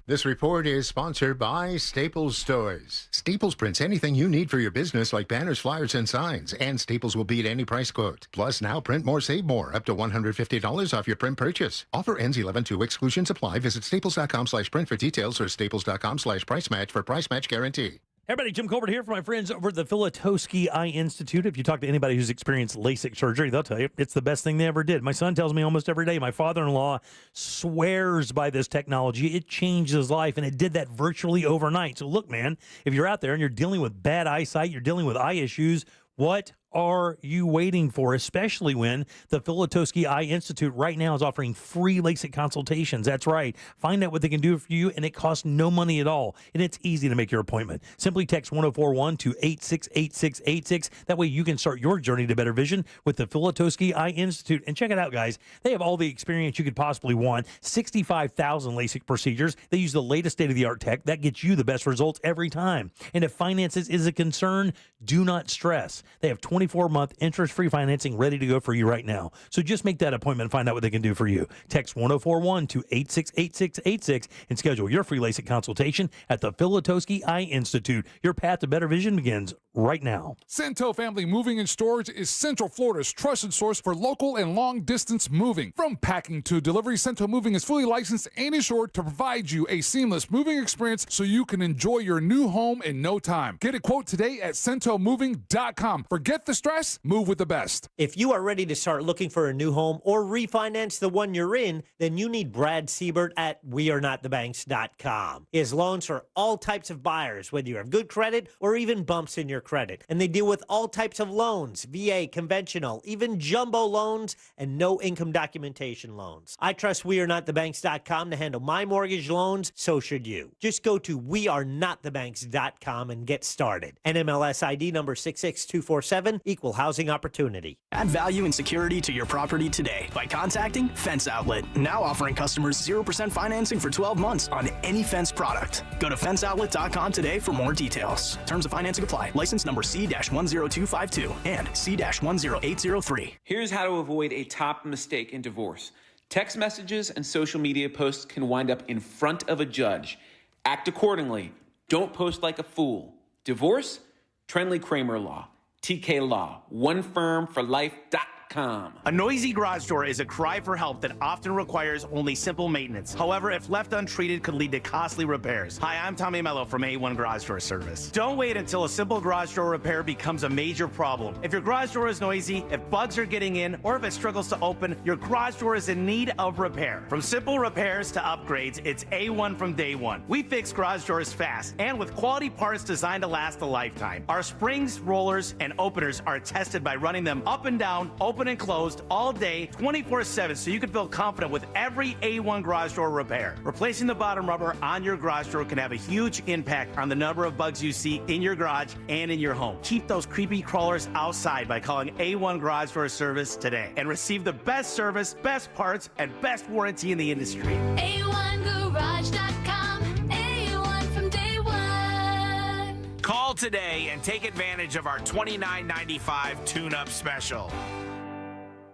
This report is sponsored by Staples Stores. Staples prints anything you need for your business like banners, flyers, and signs. And Staples will beat any price quote. Plus, now print more, save more. Up to $150 off your print purchase. Offer ends 11/2. Exclusions apply. Visit staples.com/print for details or staples.com/price match for price match guarantee. Hey everybody, Jim Colbert here for my friends over at the Filatowski Eye Institute. If you talk to anybody who's experienced LASIK surgery, they'll tell you it's the best thing they ever did. My son tells me almost every day. My father-in-law swears by this technology. It changed his life, and it did that virtually overnight. So look, man, if you're out there and you're dealing with bad eyesight, you're dealing with eye issues, what are you waiting for? Especially when the Filatowski Eye Institute right now is offering free LASIK consultations. That's right. Find out what they can do for you, and it costs no money at all. And it's easy to make your appointment. Simply text 1041 to 868686. That way you can start your journey to better vision with the Filatowski Eye Institute. And check it out, guys. They have all the experience you could possibly want. 65,000 LASIK procedures. They use the latest state-of-the-art tech. That gets you the best results every time. And if finances is a concern, do not stress. They have 24-month interest-free financing ready to go for you right now. So just make that appointment and find out what they can do for you. Text 1041 to 868686 and schedule your free LASIK consultation at the Filatowski Eye Institute. Your path to better vision begins right now. Cento Family Moving and Storage is Central Florida's trusted source for local and long-distance moving. From packing to delivery, Cento Moving is fully licensed and insured to provide you a seamless moving experience so you can enjoy your new home in no time. Get a quote today at centomoving.com. Forget the stress, move with the best. If you are ready to start looking for a new home or refinance the one you're in, then you need Brad Siebert at wearenotthebanks.com. He has loans for all types of buyers, whether you have good credit or even bumps in your credit. And they deal with all types of loans, VA, conventional, even jumbo loans, and no income documentation loans. I trust wearenotthebanks.com to handle my mortgage loans, so should you. Just go to wearenotthebanks.com and get started. NMLS ID number 66247, equal housing opportunity. Add value and security to your property today by contacting Fence Outlet. Now offering customers 0% financing for 12 months on any Fence product. Go to fenceoutlet.com today for more details. Terms of financing apply. License number C-10252 and C-10803. Here's how to avoid a top mistake in divorce. Text messages and social media posts can wind up in front of a judge. Act accordingly. Don't post like a fool. Divorce? Trenley Kramer Law. TK Law. OneFirmForLife.com. bankruptcy.com. A noisy garage door is a cry for help that often requires only simple maintenance. However, if left untreated, could lead to costly repairs. Hi, I'm Tommy Mello from A1 Garage Door Service. Don't wait until a simple garage door repair becomes a major problem. If your garage door is noisy, if bugs are getting in, or if it struggles to open, your garage door is in need of repair. From simple repairs to upgrades, it's A1 from day one. We fix garage doors fast and with quality parts designed to last a lifetime. Our springs, rollers, and openers are tested by running them up and down, open and closed all day, 24/7, so you can feel confident with every A1 garage door repair. Replacing the bottom rubber on your garage door can have a huge impact on the number of bugs you see in your garage and in your home. Keep those creepy crawlers outside by calling A1 Garage Door Service today and receive the best service, best parts, and best warranty in the industry. A1Garage.com. A1 from day one. Call today and take advantage of our $29.95 tune-up special.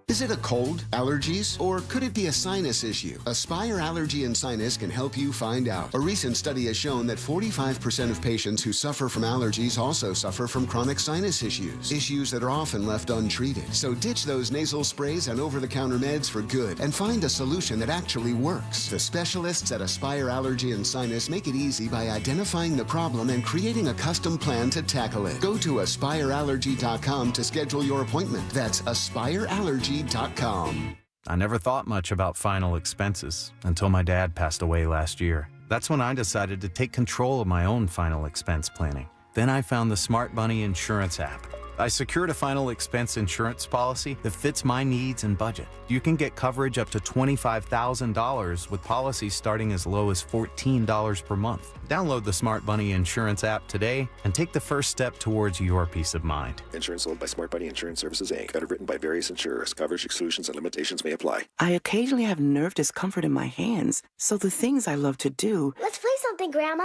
Is it a cold, allergies, or could it be a sinus issue? Aspire Allergy and Sinus can help you find out. A recent study has shown that 45% of patients who suffer from allergies also suffer from chronic sinus issues that are often left untreated. So ditch those nasal sprays and over-the-counter meds for good and find a solution that actually works. The specialists at Aspire Allergy and Sinus make it easy by identifying the problem and creating a custom plan to tackle it. Go to aspireallergy.com to schedule your appointment. That's aspireallergy.com. I never thought much about final expenses until my dad passed away last year. That's when I decided to take control of my own final expense planning. Then I found the Smart Money Insurance app. I secured a final expense insurance policy that fits my needs and budget. You can get coverage up to $25,000 with policies starting as low as $14 per month. Download the Smart Money Insurance app today and take the first step towards your peace of mind. Insurance sold by Smart Money Insurance Services, Inc. Underwritten by various insurers. Coverage exclusions and limitations may apply. I occasionally have nerve discomfort in my hands, so the things I love to do Let's play something, Grandma.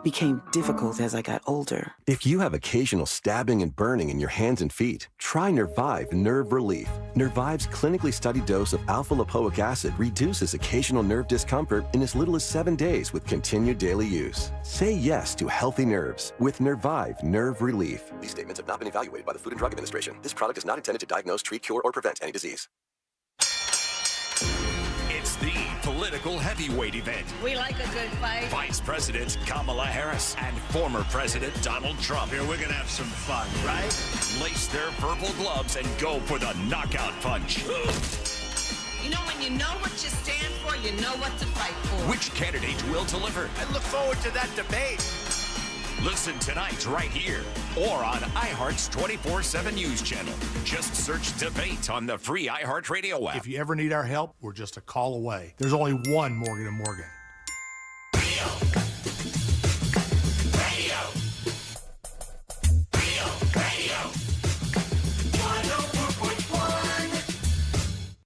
became difficult as I got older. If you have occasional stabbing and burning in your hands and feet, try Nervive Nerve Relief. Nervive's clinically studied dose of alpha-lipoic acid reduces occasional nerve discomfort in as little as 7 days with continued daily use. Say yes to healthy nerves with Nervive Nerve Relief. These statements have not been evaluated by the Food and Drug Administration. This product is not intended to diagnose, treat, cure, or prevent any disease. It's the political heavyweight event. We like a good fight. Vice President Kamala Harris and former President Donald Trump. Here, we're going to have some fun, right? Lace their purple gloves and go for the knockout punch. You know, when you know what you stand for, you know what to fight for. Which candidate will deliver? I look forward to that debate. Listen tonight right here or on iHeart's 24/7 News channel. Just search Debate on the free iHeartRadio app. If you ever need our help, we're just a call away. There's only one Morgan & Morgan.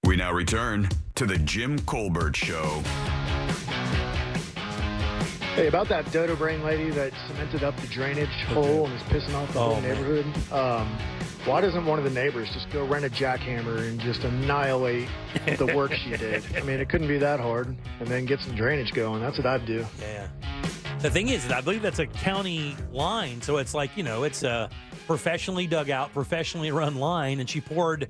We now return to the Jim Colbert Show. Hey, about that dodo brain lady that cemented up the drainage hole and is pissing off the whole neighborhood. Why doesn't one of the neighbors just go rent a jackhammer and just annihilate the work she did? I mean, it couldn't be that hard. And then get some drainage going. That's what I'd do. Yeah. The thing is, I believe that's a county line. So it's like, you know, it's a professionally dug out, professionally run line. And she poured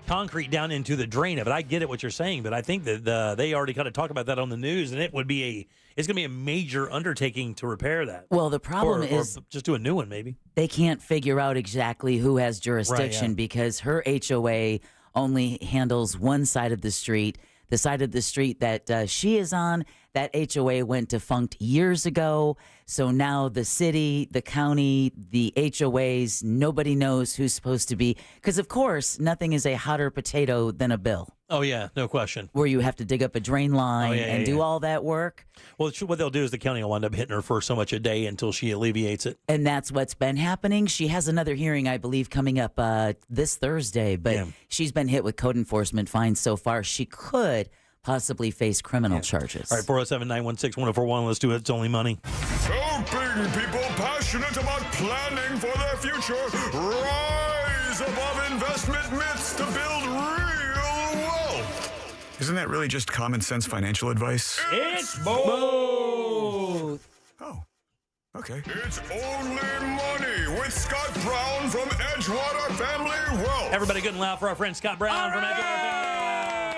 concrete down into the drain of it. I get it what you're saying, but I think that they already kind of talked about that on the news, and it's going to be a major undertaking to repair that. Well, the problem is or just do a new one, maybe. They can't figure out exactly who has jurisdiction Right, yeah. because her HOA only handles one side of the street. The side of the street that she is on, that HOA went defunct years ago. So now the city, the county, the HOAs, nobody knows who's supposed to be. Because, of course, nothing is a hotter potato than a bill. Oh, yeah, no question. Where you have to dig up a drain line and do all that work. Well, what they'll do is the county will wind up hitting her for so much a day until she alleviates it. And that's what's been happening. She has another hearing, I believe, coming up this Thursday. But she's been hit with code enforcement fines so far. She could possibly face criminal charges. All right, 407-916-1041. Let's do it. It's only money. Helping people passionate about planning for their future rise above investment myths to build real wealth. Isn't that really just common sense financial advice? It's both. Oh. Okay. It's only money with Scott Brown from Edgewater Family Wealth. Everybody good and loud for our friend Scott Brown from Edgewater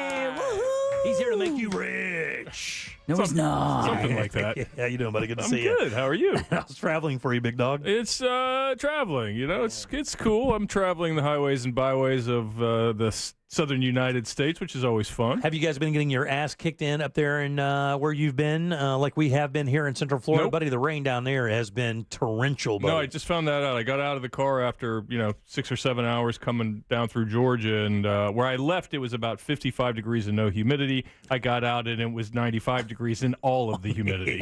Family Wealth. He's here to make you rich. No, he's not. Something like that. How you doing, buddy? Good to I'm see you. good. How are you? How's traveling for you, big dog? It's traveling. You know, it's cool. I'm traveling the highways and byways of the southern United States, which is always fun. Have you guys been getting your ass kicked in up there in where you've been, like we have been here in Central Florida? Nope. Buddy, the rain down there has been torrential, buddy. No, I just found that out. I got out of the car after 6 or 7 hours coming down through Georgia, and where I left, it was about 55 degrees and no humidity. I got out, and it was 95 degrees and all of the humidity.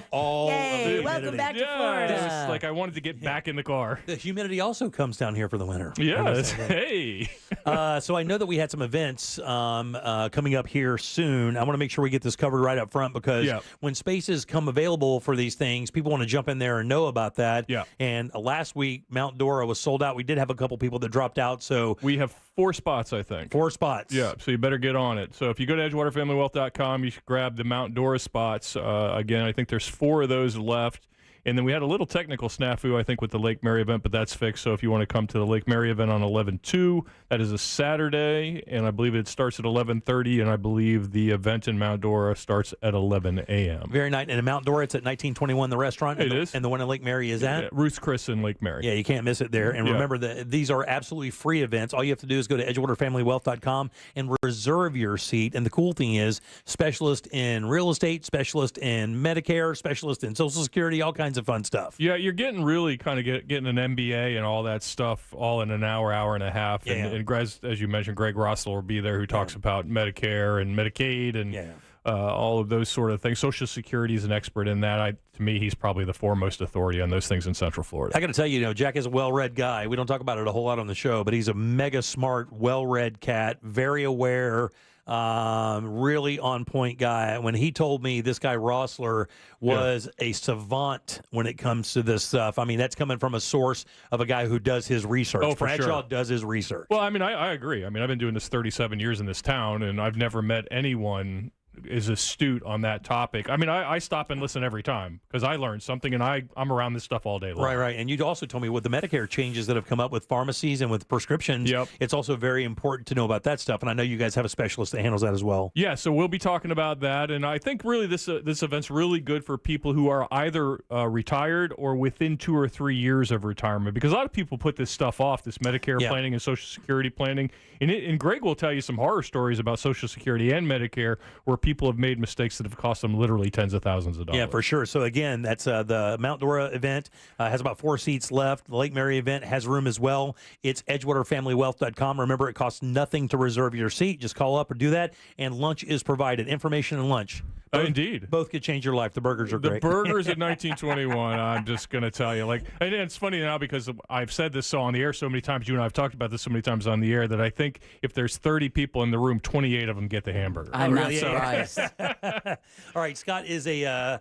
All of the humidity. Welcome back to Yeah, Florida. it was like I wanted to get back in the car. The humidity also comes down here for the winter. Yes. Hey. So I know that we had some events coming up here soon. I want to make sure we get this covered right up front because when spaces come available for these things, people want to jump in there and know about that. Yeah. And last week, Mount Dora was sold out. We did have a couple people that dropped out. So we have 4 spots, I think. 4 spots. Yeah, so you better get on it. So if you go to EdgewaterFamilyWealth.com, you should grab the Mount Dora spots. Again, I think there's 4 of those left. And then we had a little technical snafu, I think, with the Lake Mary event, but that's fixed. So if you want to come to the Lake Mary event on 11/2, that is a Saturday, and I believe it starts at 11:30, and I believe the event in Mount Dora starts at 11 a.m. Very nice. And in Mount Dora, it's at 1921, the restaurant. It is. And the one in Lake Mary is at? Ruth's Chris in Lake Mary. Yeah, you can't miss it there. And Yeah. remember that these are absolutely free events. All you have to do is go to EdgewaterFamilyWealth.com and reserve your seat. And the cool thing is, specialist in real estate, specialist in Medicare, specialist in Social Security, all kinds of fun stuff. Yeah, you're getting really kind of getting an MBA and all that stuff all in an hour, hour and a half. Yeah. And as you mentioned, Greg Rossler will be there who talks about Medicare and Medicaid and all of those sort of things. Social Security is an expert in that. To me, he's probably the foremost authority on those things in Central Florida. I got to tell you, Jack is a well-read guy. We don't talk about it a whole lot on the show, but he's a mega smart, well-read cat, very aware, really on-point guy. When he told me this guy Rossler was a savant when it comes to this stuff, I mean, that's coming from a source of a guy who does his research. Oh, for Bradshaw sure. does his research. Well, I mean, I agree. I mean, I've been doing this 37 years in this town, and I've never met anyone is astute on that topic. I mean, I stop and listen every time because I learned something, and I'm around this stuff all day long. Right. And you also told me with the Medicare changes that have come up with pharmacies and with prescriptions, it's also very important to know about that stuff. And I know you guys have a specialist that handles that as well. Yeah, so we'll be talking about that, and I think really this event's really good for people who are either retired or within 2 or 3 years of retirement, because a lot of people put this stuff off, this Medicare planning and Social Security planning, and Greg will tell you some horror stories about Social Security and Medicare where people have made mistakes that have cost them literally tens of thousands of dollars. Yeah, for sure. So again, that's the Mount Dora event has about 4 seats left. The Lake Mary event has room as well. It's EdgewaterFamilyWealth.com. Remember, it costs nothing to reserve your seat. Just call up or do that, and lunch is provided. Information and lunch. Indeed. Both could change your life. The burgers are great. The burgers at 1921, I'm just going to tell you. And it's funny now because I've said this on the air so many times. You and I have talked about this so many times on the air that I think if there's 30 people in the room, 28 of them get the hamburger. I'm not surprised. All right, Scott is a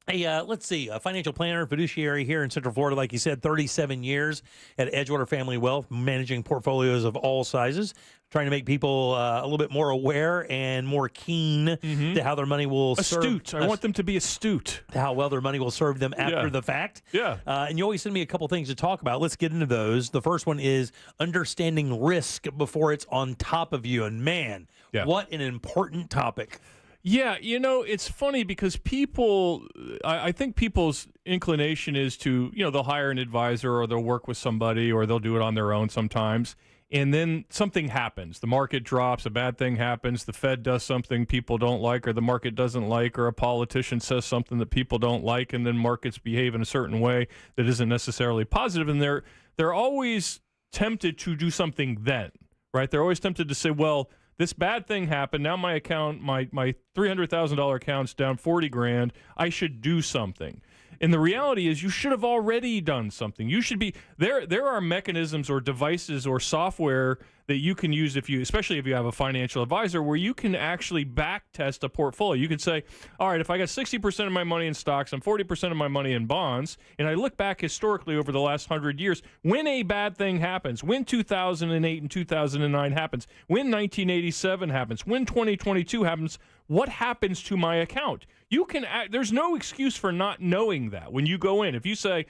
financial planner, fiduciary here in Central Florida. Like you said, 37 years at Edgewater Family Wealth, managing portfolios of all sizes, trying to make people a little bit more aware and more keen to how their money will astute. I want them to be astute. To how well their money will serve them after the fact. Yeah. And you always send me a couple things to talk about. Let's get into those. The first one is understanding risk before it's on top of you. And man, what an important topic. Yeah, it's funny because people, I think people's inclination is to, they'll hire an advisor or they'll work with somebody or they'll do it on their own sometimes. And then something happens. The market drops, a bad thing happens, the Fed does something people don't like or the market doesn't like, or a politician says something that people don't like, and then markets behave in a certain way that isn't necessarily positive. And they're always tempted to do something then, right? They're always tempted to say, well, this bad thing happened. Now my account, my $300,000 account's down $40,000. I should do something. And the reality is you should have already done something. You should be there. There are mechanisms or devices or software that you can use especially if you have a financial advisor, where you can actually back test a portfolio. You could say, all right, if I got 60% of my money in stocks and 40% of my money in bonds, and I look back historically over the last 100 years, when a bad thing happens, when 2008 and 2009 happens, when 1987 happens, when 2022 happens, what happens to my account? You can there's no excuse for not knowing that when you go in. If you say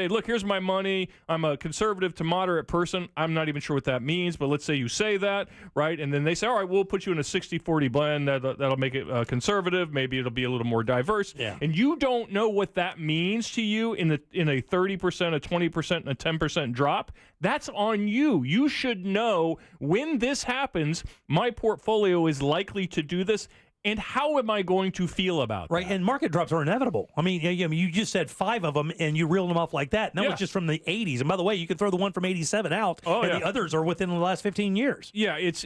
look, here's my money, I'm a conservative to moderate person, I'm not even sure what that means, but let's say you say that, right? And then they say, all right, we'll put you in a 60-40 blend, that'll make it conservative, maybe it'll be a little more diverse. Yeah. And you don't know what that means to you in a 30%, a 20%, and a 10% drop. That's on you. You should know when this happens, my portfolio is likely to do this. And how am I going to feel about right? that? And market drops are inevitable. I mean, you just said 5 of them, and you reeled them off like that. And that was just from the 80s. And by the way, you can throw the one from 87 out, and the others are within the last 15 years. Yeah, it's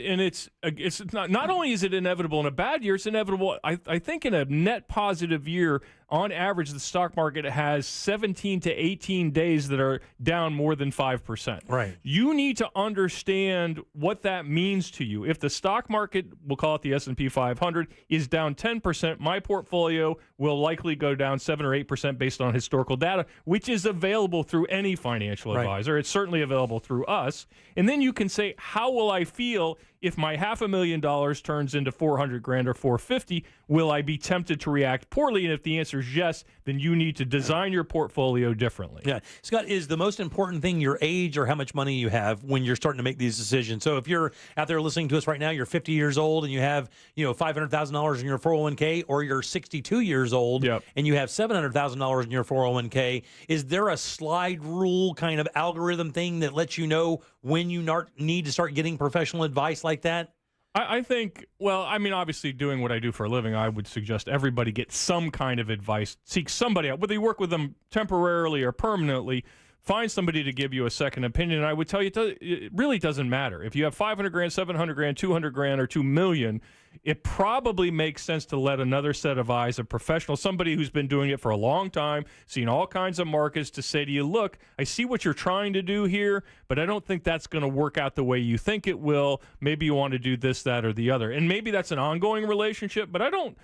not only is it inevitable in a bad year, it's inevitable. I think in a net positive year, on average, the stock market has 17 to 18 days that are down more than 5%. Right. You need to understand what that means to you. If the stock market, we'll call it the S&P 500, is down 10%, my portfolio will likely go down 7 or 8% based on historical data, which is available through any financial advisor. It's certainly available through us. And then you can say, how will I feel if my $500,000 turns into $400,000 or $450,000? Will I be tempted to react poorly? And if the answer is yes, then you need to design your portfolio differently. Yeah. Scott, is the most important thing your age or how much money you have when you're starting to make these decisions? So if you're out there listening to us right now, you're 50 years old and you have, $500,000 in your 401k, or you're 62 years old and you have $700,000 in your 401k, is there a slide rule kind of algorithm thing that lets you know when you need to start getting professional advice like that? I think, obviously doing what I do for a living, I would suggest everybody get some kind of advice. Seek somebody out. Whether you work with them temporarily or permanently, find somebody to give you a second opinion. And I would tell you, it really doesn't matter. If you have $500,000, $700,000, $200,000, or $2 million, it probably makes sense to let another set of eyes, a professional, somebody who's been doing it for a long time, seen all kinds of markets, to say to you, look, I see what you're trying to do here, but I don't think that's going to work out the way you think it will. Maybe you want to do this, that, or the other. And maybe that's an ongoing relationship, but I don't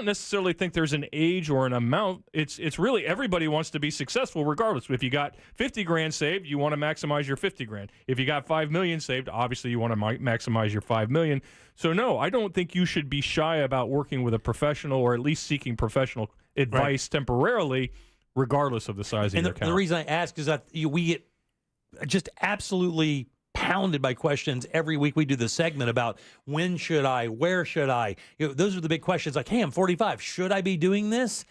necessarily think there's an age or an amount. It's really everybody wants to be successful regardless. If you got $50,000 saved, you want to maximize your $50,000. If you got $5 million saved, obviously you want to maximize your $5 million. So no, I don't think you should be shy about working with a professional, or at least seeking professional advice temporarily, regardless of the size of your account. And the reason I ask is that we get just absolutely pounded by questions every week. We do the segment about when should I, where should I? Those are the big questions. Like, hey, I'm 45. Should I be doing this?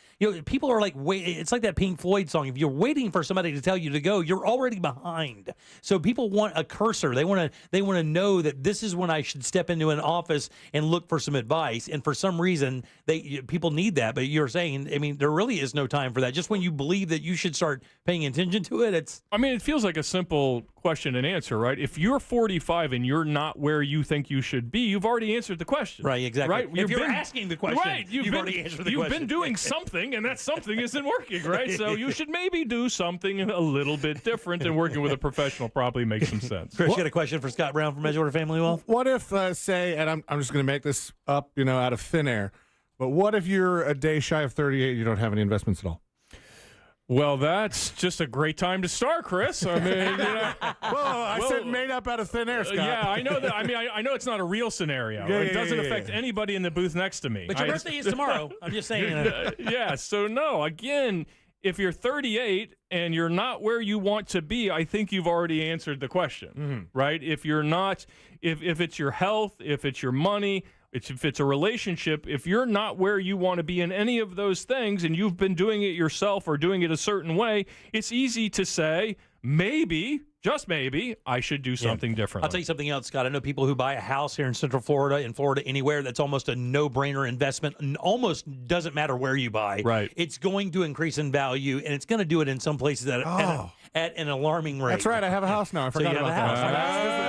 People are like, wait. It's like that Pink Floyd song. If you're waiting for somebody to tell you to go, you're already behind. So people want a cursor. They want to know that this is when I should step into an office and look for some advice. And for some reason, people need that. But you're saying, there really is no time for that. Just when you believe that you should start paying attention to it, it feels like a simple question and answer, right? If you're 45 and you're not where you think you should be, you've already answered the question. Right, exactly. Right? If you're asking the question, right, you've already answered the question. You've been doing something, and that something isn't working, right? So you should maybe do something a little bit different, and working with a professional probably makes some sense. Chris, you got a question for Scott Brown from Edgewater Family Wealth? What if, say, and I'm just going to make this up, out of thin air, but what if you're a day shy of 38 and you don't have any investments at all? Well, that's just a great time to start, Chris. I said made up out of thin air, Scott. Yeah, I know that. I know it's not a real scenario. It doesn't affect anybody in the booth next to me. But your birthday is tomorrow. I'm just saying. Yeah, so no, again, if you're 38 and you're not where you want to be, I think you've already answered the question, right? If you're not, if it's your health, if it's your money, if it's a relationship, if you're not where you want to be in any of those things and you've been doing it yourself or doing it a certain way, it's easy to say, maybe, just maybe, I should do something differently. I'll tell you something else, Scott. I know people who buy a house here in Central Florida, in Florida, anywhere, that's almost a no-brainer investment. And almost doesn't matter where you buy. Right. It's going to increase in value, and it's going to do it in some places at an alarming rate. That's right. I have a house now. I forgot about that.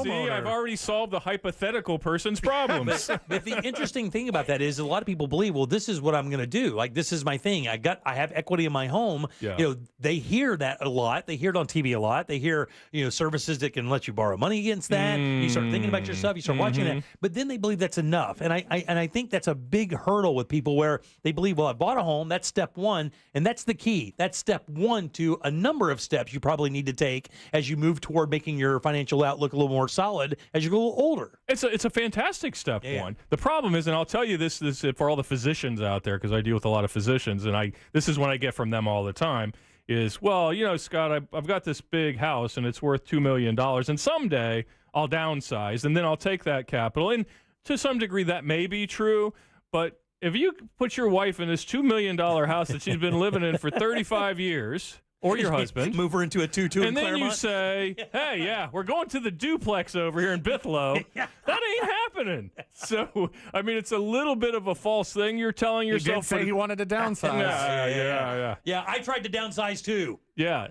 See, I've already solved the hypothetical person's problems. But the interesting thing about that is a lot of people believe, well, this is what I'm going to do. Like, this is my thing. I have equity in my home. Yeah. You know, they hear that a lot. They hear it on TV a lot. They hear, services that can let you borrow money against that. You start thinking about yourself. You start watching that. But then they believe that's enough. And I think that's a big hurdle with people where they believe, well, I bought a home. That's step one. And that's the key. That's step one to a number of steps you probably need to take as you move toward making your financial outlook a little more solid as you get a little older. It's a fantastic step one. The problem is, and I'll tell you this for all the physicians out there, because I deal with a lot of physicians, and this is what I get from them all the time, is, well, Scott, I've got this big house, and it's worth $2 million, and someday I'll downsize, and then I'll take that capital. And to some degree, that may be true, but if you put your wife in this $2 million house that she's been living in for 35 years, or your husband, move her into a 2-2 and then Claremont. you say, hey, we're going to the duplex over here in Bithlow. That ain't happening. So, I mean, it's a little bit of a false thing you're telling yourself. He did say he wanted to downsize. Yeah. I tried to downsize too. Yeah.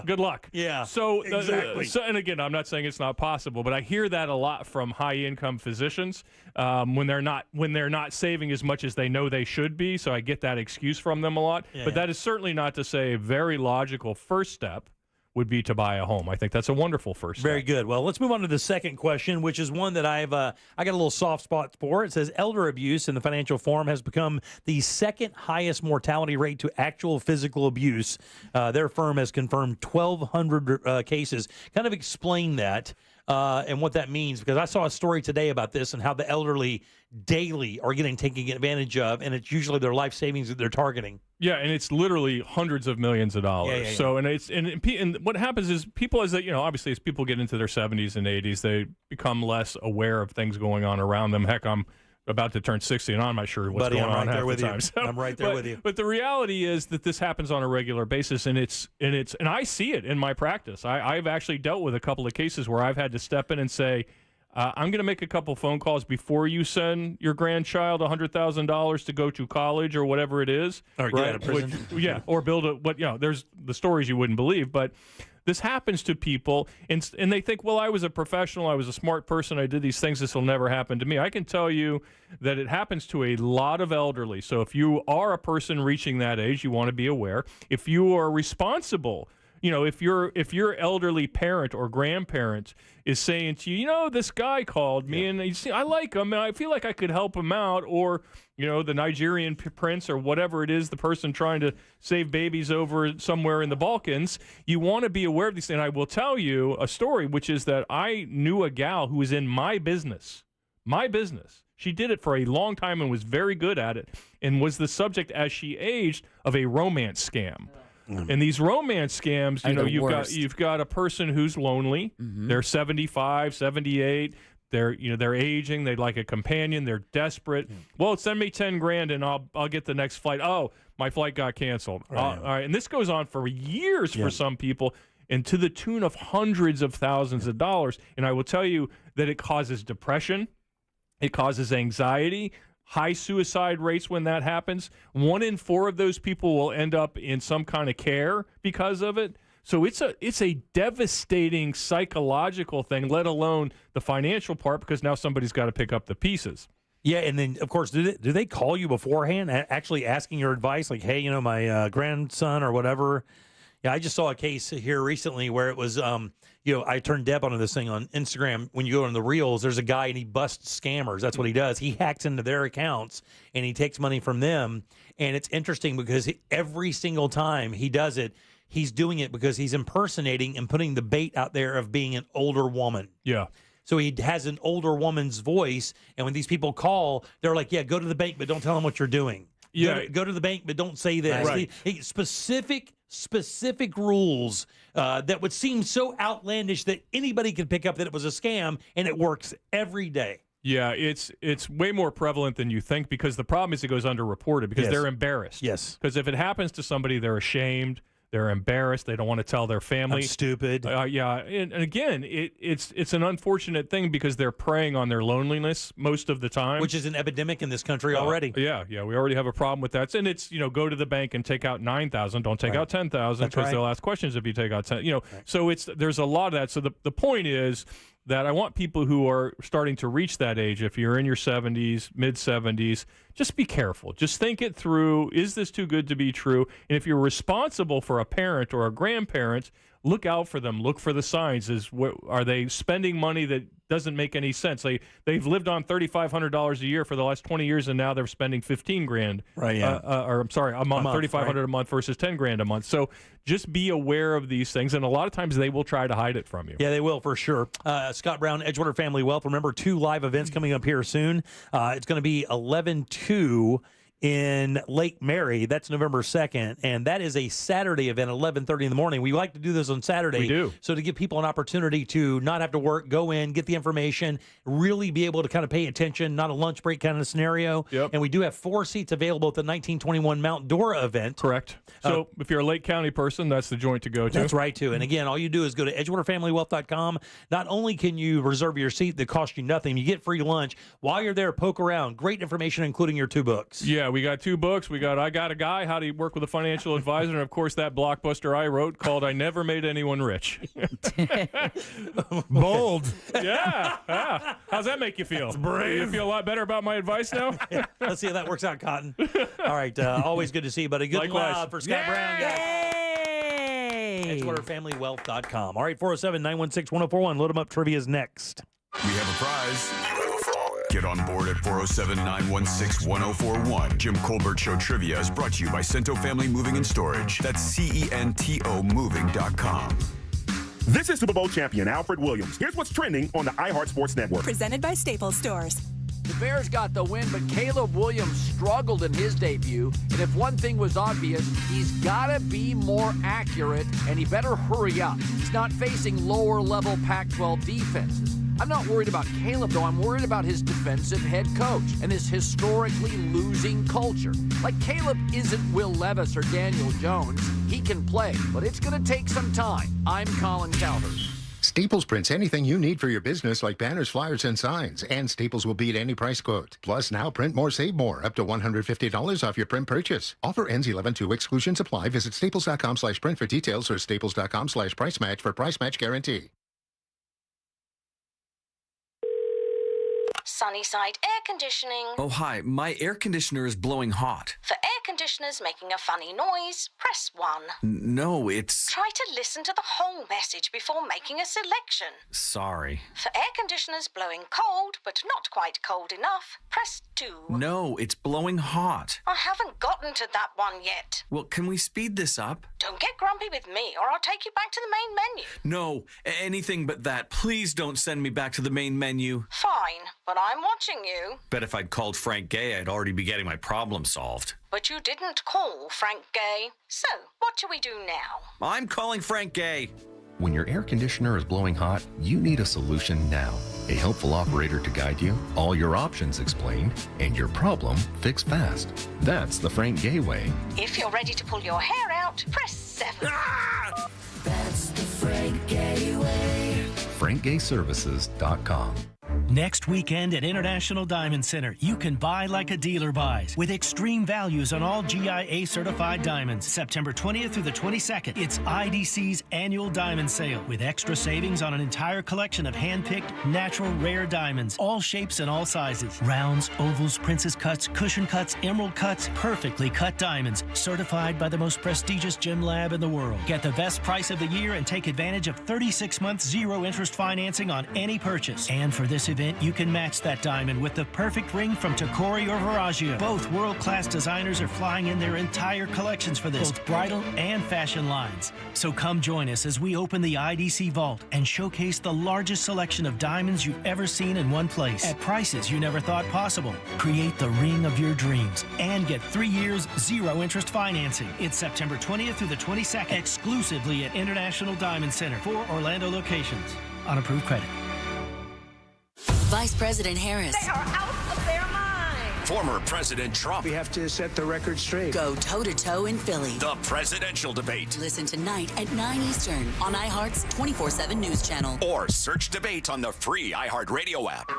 Good luck. Yeah. So, exactly. And again, I'm not saying it's not possible, but I hear that a lot from high-income physicians when they're not saving as much as they know they should be. So I get that excuse from them a lot. But that is certainly not to say a very logical first step would be to buy a home. I think that's a wonderful first step. Very good. Well, let's move on to the second question, which is one that I got a little soft spot for. It says elder abuse in the Financial Forum has become the second highest mortality rate to actual physical abuse. Their firm has confirmed 1,200 cases. Kind of explain that and what that means, because I saw a story today about this and how the elderly daily are getting taken advantage of, and it's usually their life savings that they're targeting. Yeah, and it's literally hundreds of millions of dollars. Yeah. So, and what happens is people, obviously as people get into their 70s and 80s, they become less aware of things going on around them. Heck, I'm about to turn 60, and I'm not sure what's going on half the time. I'm right there with you. But the reality is that this happens on a regular basis, and I see it in my practice. I've actually dealt with a couple of cases where I've had to step in and say, I'm going to make a couple phone calls before you send your grandchild $100,000 to go to college or whatever it is. Or get out of prison. Or build there's the stories you wouldn't believe, but this happens to people, and they think, well, I was a professional, I was a smart person, I did these things, this will never happen to me. I can tell you that it happens to a lot of elderly. So if you are a person reaching that age, you want to be aware. If you are responsible, if your elderly parent or grandparent is saying to you, this guy called me and I like him and I feel like I could help him out, or the Nigerian prince or whatever it is, the person trying to save babies over somewhere in the Balkans, you want to be aware of these things. And I will tell you a story, which is that I knew a gal who was in my business. She did it for a long time and was very good at it, and was the subject as she aged of a romance scam. And these romance scams, you've got a person who's lonely. Mm-hmm. They're 75, 78. They're aging. They'd like a companion. They're desperate. Well, send me $10,000 and I'll get the next flight. Oh, my flight got canceled. All right. And this goes on for years for some people, and to the tune of hundreds of thousands of dollars. And I will tell you that it causes depression. It causes anxiety. High suicide rates when that happens. 1 in 4 of those people will end up in some kind of care because of it. So it's a devastating psychological thing, let alone the financial part, because now somebody's got to pick up the pieces. Yeah, and then, of course, do they call you beforehand, actually asking your advice? Like, hey, my grandson or whatever. Yeah, I just saw a case here recently where it was, I turned Deb onto this thing on Instagram. When you go on the Reels, there's a guy and he busts scammers. That's what he does. He hacks into their accounts and he takes money from them. And it's interesting because every single time he does it, he's doing it because he's impersonating and putting the bait out there of being an older woman. Yeah. So he has an older woman's voice. And when these people call, they're like, yeah, go to the bank, but don't tell them what you're doing. Yeah. Go to the bank, but don't say this. Right. Specific rules that would seem so outlandish that anybody could pick up that it was a scam, and it works every day. Yeah, it's way more prevalent than you think, because the problem is it goes underreported because they're embarrassed. Yes. Because if it happens to somebody, they're ashamed. They're embarrassed. They don't want to tell their family. I'm stupid. Yeah, and again, it's an unfortunate thing because they're preying on their loneliness most of the time, which is an epidemic in this country already. Yeah, we already have a problem with that. And it's go to the bank and take out $9,000. Don't take out $10,000 because they'll ask questions if you take out $10,000. So there's a lot of that. So the point is, that I want people who are starting to reach that age, if you're in your 70s, mid-70s, just be careful. Just think it through. Is this too good to be true? And if you're responsible for a parent or a grandparent, look out for them. Look for the signs. Are they spending money that doesn't make any sense? They've lived on $3,500 a year for the last 20 years, and now they're spending $15,000. Right. Yeah. A month. $3,500 a month versus $10,000 a month. So just be aware of these things, and a lot of times they will try to hide it from you. Yeah, they will for sure. Scott Brown, Edgewater Family Wealth. Remember, 2 live events coming up here soon. It's going to be 11/2 in Lake Mary. That's November 2nd, and that is a Saturday event, 11:30 in the morning. We like to do this on Saturday. We do. So to give people an opportunity to not have to work, go in, get the information, really be able to kind of pay attention, not a lunch break kind of scenario. Yep. And we do have 4 seats available at the 1921 Mount Dora event. Correct. So if you're a Lake County person, that's the joint to go to. That's right, too. And again, all you do is go to EdgewaterFamilyWealth.com. Not only can you reserve your seat that costs you nothing, you get free lunch. While you're there, poke around. Great information, including your 2 books. Yeah, we got 2 books. We got I Got a Guy, How to Work with a Financial Advisor, and, of course, that blockbuster I wrote called I Never Made Anyone Rich. Bold. Yeah. How's that make you feel? Brave. You feel a lot better about my advice now? Let's see how that works out, Cotton. All right. Always good to see you, buddy. Good Likewise. luck for Scott Brown, guys. Yay! EdgewaterFamilyWealth.com. All right, 407-916-1041. Load them up. Trivia is next. We have a prize. Get on board at 407-916-1041. Jim Colbert Show Trivia is brought to you by Cento Family Moving and Storage. That's CENTO moving.com. This is Super Bowl champion Alfred Williams. Here's what's trending on the iHeart Sports Network. Presented by Staples Stores. The Bears got the win, but Caleb Williams struggled in his debut. And if one thing was obvious, he's got to be more accurate, and he better hurry up. He's not facing lower-level Pac-12 defenses. I'm not worried about Caleb, though. I'm worried about his defensive head coach and this historically losing culture. Like, Caleb isn't Will Levis or Daniel Jones. He can play, but it's going to take some time. I'm Colin Cowherd. Staples prints anything you need for your business like banners, flyers, and signs. And Staples will beat any price quote. Plus, now print more, save more. Up to $150 off your print purchase. Offer ends 11/2. Exclusions apply. Visit staples.com/print for details or staples.com/price match for price match guarantee. Sunnyside Air Conditioning. Oh, hi. My air conditioner is blowing hot. For air conditioners making a funny noise, press 1. No, it's... Try to listen to the whole message before making a selection. Sorry. For air conditioners blowing cold, but not quite cold enough, press 2. No, it's blowing hot. I haven't gotten to that one yet. Well, can we speed this up? Don't get grumpy with me, or I'll take you back to the main menu. No, anything but that. Please don't send me back to the main menu. Fine, but I'm watching you. Bet if I'd called Frank Gay, I'd already be getting my problem solved. But you didn't call Frank Gay. So, what do we do now? I'm calling Frank Gay. When your air conditioner is blowing hot, you need a solution now. A helpful operator to guide you, all your options explained, and your problem fixed fast. That's the Frank Gay way. If you're ready to pull your hair out, press 7. Ah! That's the Frank Gay way. FrankGayServices.com. Next weekend at International Diamond Center, you can buy like a dealer buys with extreme values on all GIA certified diamonds. September 20th through the 22nd, it's IDC's annual diamond sale with extra savings on an entire collection of hand-picked, natural, rare diamonds, all shapes and all sizes. Rounds, ovals, princess cuts, cushion cuts, emerald cuts, perfectly cut diamonds, certified by the most prestigious gem lab in the world. Get the best price of the year and take advantage of 36 months zero-interest financing on any purchase. And for this event, you can match that diamond with the perfect ring from Tacori or Veragio. Both world-class designers are flying in their entire collections for this, both bridal and fashion lines. So come join us as we open the IDC Vault and showcase the largest selection of diamonds you've ever seen in one place at prices you never thought possible. Create the ring of your dreams and get 3 years zero-interest financing. It's September 20th through the 22nd, exclusively at International Diamond Center, 4 Orlando locations. On approved credit. Vice President Harris. They are out of their mind. Former President Trump. We have to set the record straight. Go toe-to-toe in Philly. The presidential debate. Listen tonight at 9 Eastern on iHeart's 24/7 News Channel. Or search debate on the free iHeartRadio app.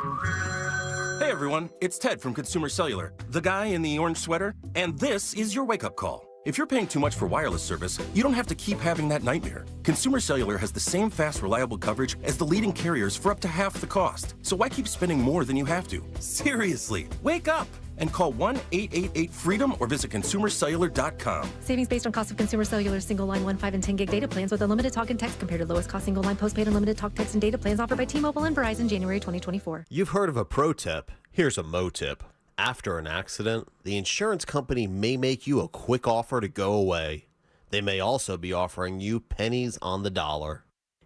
Hey everyone, it's Ted from Consumer Cellular, the guy in the orange sweater, and this is your wake-up call. If you're paying too much for wireless service, you don't have to keep having that nightmare. Consumer Cellular has the same fast, reliable coverage as the leading carriers for up to half the cost. So why keep spending more than you have to? Seriously, wake up and call 1-888-FREEDOM or visit consumercellular.com. Savings based on cost of Consumer Cellular single line 1, 5, and 10 gig data plans with unlimited talk and text compared to lowest cost single line postpaid unlimited talk, text, and data plans offered by T-Mobile and Verizon January 2024. You've heard of a pro tip. Here's a mo tip. After an accident, the insurance company may make you a quick offer to go away. They may also be offering you pennies on the dollar.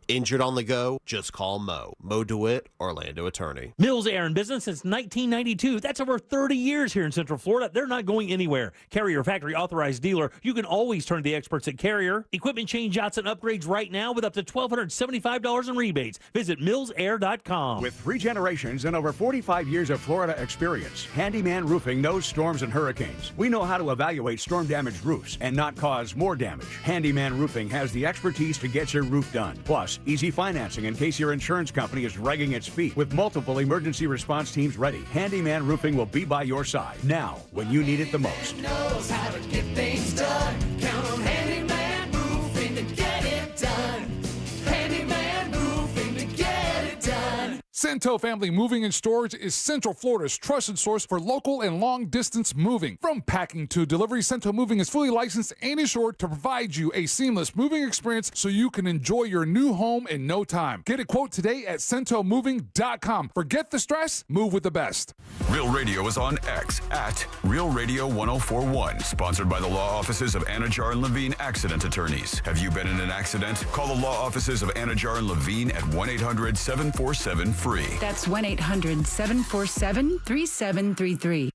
Injured on the go? Just call Mo. Mo DeWitt, Orlando attorney. Mills Air in business since 1992. That's over 30 years here in Central Florida. They're not going anywhere. Carrier factory authorized dealer. You can always turn to the experts at Carrier. Equipment changeouts and upgrades right now with up to $1,275 in rebates. Visit millsair.com. With 3 generations and over 45 years of Florida experience, Handyman Roofing knows storms and hurricanes. We know how to evaluate storm-damaged roofs and not cause more damage. Handyman Roofing has the expertise to get your roof done. Plus, easy financing in case your insurance company is dragging its feet. With multiple emergency response teams ready, Handyman Roofing will be by your side now when you need it the most. Knows how to get things done. Count on Handyman Roofing to get it done. Handyman Roofing to get it done. Cento Family Moving and Storage is Central Florida's trusted source for local and long-distance moving. From packing to delivery, Cento Moving is fully licensed and insured to provide you a seamless moving experience so you can enjoy your new home in no time. Get a quote today at centomoving.com. Forget the stress, move with the best. Real Radio is on X at Real Radio 1041. Sponsored by the law offices of Anajar and Levine Accident Attorneys. Have you been in an accident? Call the law offices of Anajar and Levine at 1-800-747-FREE. That's 1-800-747-3733.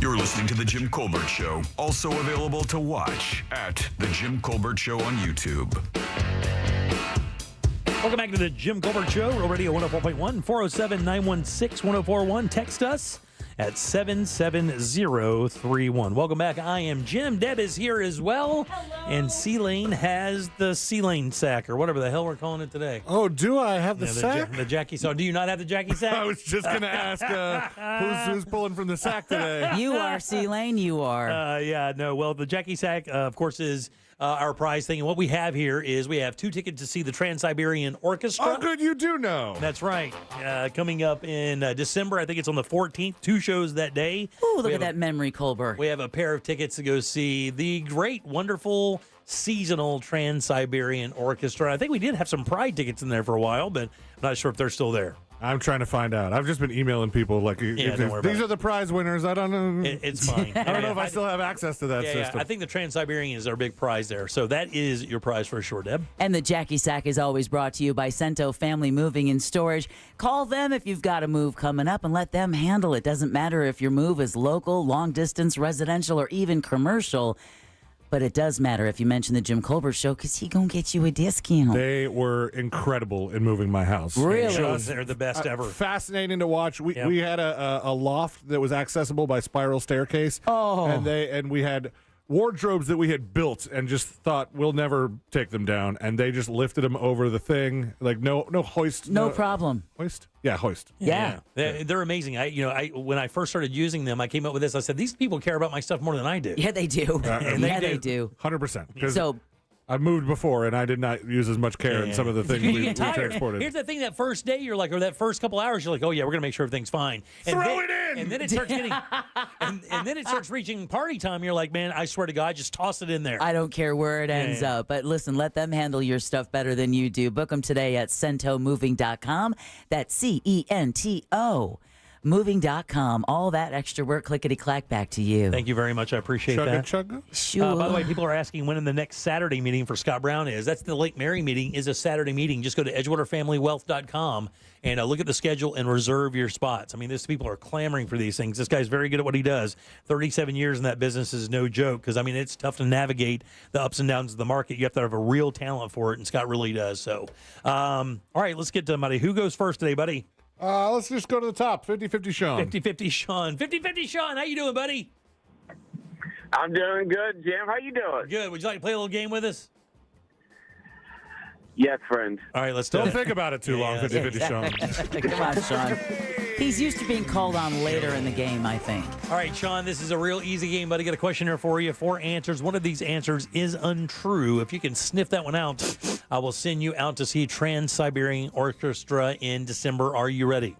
You're listening to The Jim Colbert Show, also available to watch at The Jim Colbert Show on YouTube. Welcome back to The Jim Colbert Show, Real Radio 104.1, 407-916-1041. Text us at 77031. Welcome back. I am Jim. Deb is here as well. Hello. And C-Lane has the C-Lane sack, or whatever the hell we're calling it today. Oh, do I have the sack? The Jackie sack. Do you not have the Jackie sack? I was just going to ask who's pulling from the sack today. You are, C-Lane. You are. Yeah, no. Well, the Jackie sack, of course, is our prize thing. And what we have here is we have 2 tickets to see the Trans-Siberian Orchestra. Oh, good. You do know. That's right. Coming up in December. I think it's on the 14th. 2 shows that day. Ooh, look at that memory, Colbert. We have a pair of tickets to go see the great, wonderful, seasonal Trans-Siberian Orchestra. I think we did have some Pride tickets in there for a while, but I'm not sure if they're still there. I'm trying to find out. I've just been emailing people like, these are the prize winners. I don't know. It's fine. I don't know if I still have access to that system. I think the Trans-Siberian is our big prize there. So that is your prize for sure, Deb. And the Jackie Sack is always brought to you by Cento Family Moving and Storage. Call them if you've got a move coming up and let them handle it. Doesn't matter if your move is local, long distance, residential, or even commercial. But it does matter if you mention the Jim Colbert Show because he going to get you a discount. They were incredible in moving my house. Really? They're the best ever. Fascinating to watch. We had a loft that was accessible by spiral staircase. Oh. And we had wardrobes that we had built and just thought we'll never take them down. And they just lifted them over the thing. Like no hoist. No problem. Hoist? Yeah, hoist. Yeah. They're amazing. When I first started using them, I came up with this. I said, these people care about my stuff more than I do. Yeah, they do. They do. 100%. So I moved before, and I did not use as much care in some of the things we transported. Here's the thing: that first day, you're like, or that first couple hours, you're like, oh yeah, we're gonna make sure everything's fine. And Throw it in. And then it starts getting, and then it starts reaching party time. You're like, man, I swear to God, just toss it in there. I don't care where it ends up, but listen, let them handle your stuff better than you do. Book them today at centomoving.com. That's CENTO. Moving.com. All that extra work, clickety-clack, back to you. Thanь you very much. I appreciate that. Chugga. Sure. By the way, people are asking when the next Saturday meeting for Scott Brown is. That's the Lake Mary meeting is a Saturday meeting. Just go to EdgewaterFamilyWealth.com and look at the schedule and reserve your spots. I mean, these people are clamoring for these things. This guy's very good at what he does. 37 years in that business is no joke because, I mean, it's tough to navigate the ups and downs of the market. You have to have a real talent for it, and Scott really does. So, all right, let's get to Buddy. Who goes first today, buddy? Let's just go to the top. 50-50 Sean. 50-50 Sean. 50-50 Sean. How you doing, buddy? I'm doing good, Jim. How you doing? Good. Would you like to play a little game with us? Yes, friend. All right, let's do it. Don't think about it too long, 50-50 Sean. Come on, Sean. He's used to being called on later in the game, I think. All right, Sean, this is a real easy game, buddy. Got a question here for you. 4 answers. One of these answers is untrue. If you can sniff that one out, I will send you out to see Trans-Siberian Orchestra in December. Are you ready?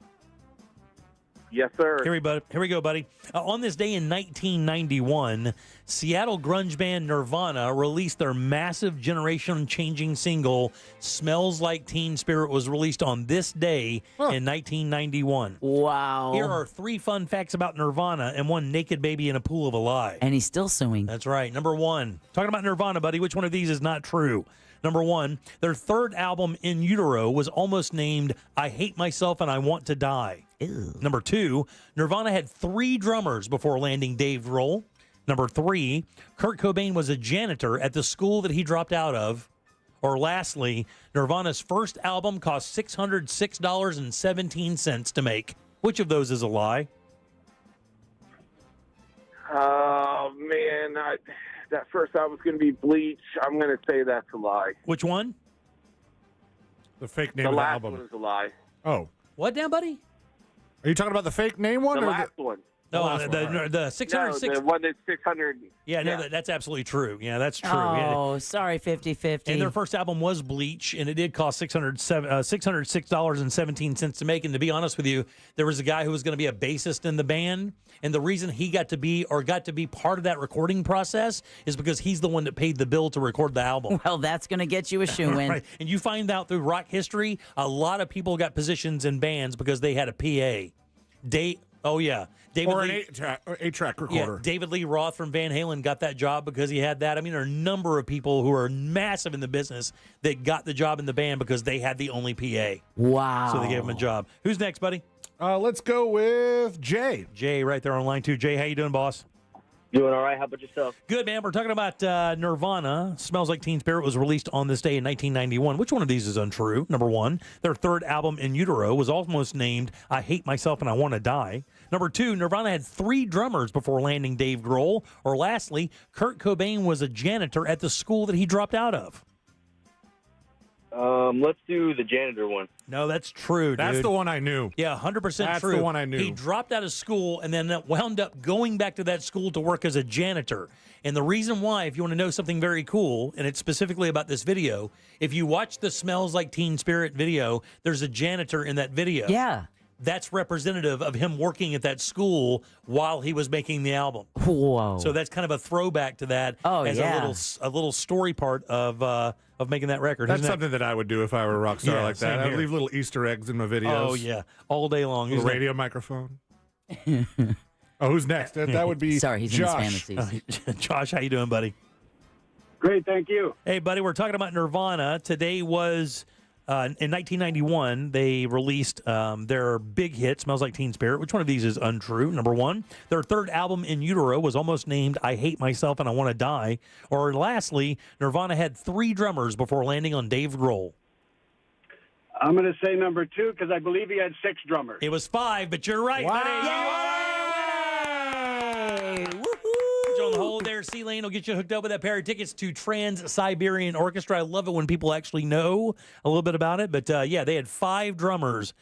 Yes, sir. Here we go, buddy. On this day in 1991, Seattle grunge band Nirvana released their massive generation-changing single, Smells Like Teen Spirit, was released on this day in 1991. Wow. Here are 3 fun facts about Nirvana and 1 naked baby in a pool of a lie. And he's still suing. That's right. Number 1, talking about Nirvana, buddy, which one of these is not true? Number 1, their 3rd album, In Utero, was almost named I Hate Myself and I Want to Die. Ew. Number 2, Nirvana had 3 drummers before landing Dave Grohl. Number 3, Kurt Cobain was a janitor at the school that he dropped out of. Or lastly, Nirvana's first album cost $606.17 to make. Which of those is a lie? Oh, man. That first album's going to be Bleach. I'm going to say that's a lie. Which one? The fake name The of the last album. one is a lie. Oh. What now, buddy? Are you talking about the fake name one? The or last one. No, the 606. No, the one that's 600. Yeah, no, that's absolutely true. Yeah, that's true. Oh, sorry, 50-50. And their first album was Bleach, and it did cost $606.17 to make. And to be honest with you, there was a guy who was going to be a bassist in the band, and the reason he got to be part of that recording process is because he's the one that paid the bill to record the album. Well, that's going to get you a shoe-in. Right. And you find out through rock history, a lot of people got positions in bands because they had a PA. David or Lee, an 8-track recorder. Yeah, David Lee Roth from Van Halen got that job because he had that. I mean, there are a number of people who are massive in the business that got the job in the band because they had the only PA. Wow. So they gave him a job. Who's next, buddy? Let's go with Jay. Jay right there on line 2. Jay, how you doing, boss? Doing all right. How about yourself? Good, man. We're talking about Nirvana. Smells Like Teen Spirit was released on this day in 1991. Which one of these is untrue? Number 1, their 3rd album, In Utero, was almost named I Hate Myself and I Want to Die. Number 2, Nirvana had 3 drummers before landing Dave Grohl. Or lastly, Kurt Cobain was a janitor at the school that he dropped out of. Let's do the janitor one. No, that's true, dude. That's the one I knew. Yeah, 100% true. That's the one I knew. He dropped out of school and then wound up going back to that school to work as a janitor. And the reason why, if you want to know something very cool, and it's specifically about this video, if you watch the Smells Like Teen Spirit video, there's a janitor in that video. Yeah. That's representative of him working at that school while he was making the album. Whoa. So that's kind of a throwback to that as a little story part of making that record. That's something that I would do if I were a rock star like that. same I'd here. leave little Easter eggs in my videos. Oh, yeah. All day long. A radio microphone. Who's next? That would be Sorry, he's Josh. in his fantasies. Josh, how you doing, buddy? Great, thank you. Hey, buddy, we're talking about Nirvana. Today was, in 1991, they released their big hit, Smells Like Teen Spirit. Which one of these is untrue? Number 1, their 3rd album, In Utero, was almost named I Hate Myself and I Want to Die. Or lastly, Nirvana had 3 drummers before landing on Dave Grohl. I'm going to say number 2 because I believe he had 6 drummers. It was 5, but you're right, buddy. On the hold there, C-Lane will get you hooked up with that pair of tickets to Trans-Siberian Orchestra. I love it when people actually know a little bit about it. But, yeah, they had 5 drummers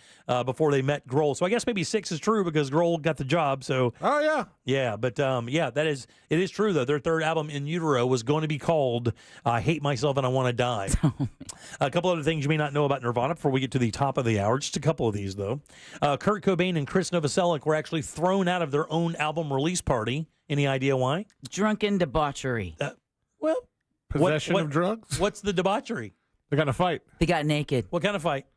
before they met Grohl. So I guess maybe 6 is true because Grohl got the job. So Oh, yeah. yeah, but, yeah, it is true, though. Their 3rd album, In Utero, was going to be called I Hate Myself and I Want to Die. A couple other things you may not know about Nirvana before we get to the top of the hour. Just a couple of these, though. Kurt Cobain and Chris Novoselic were actually thrown out of their own album release party. Any idea why? Drunken debauchery. Possession of drugs? What's the debauchery? They got in a fight. They got naked. What kind of fight?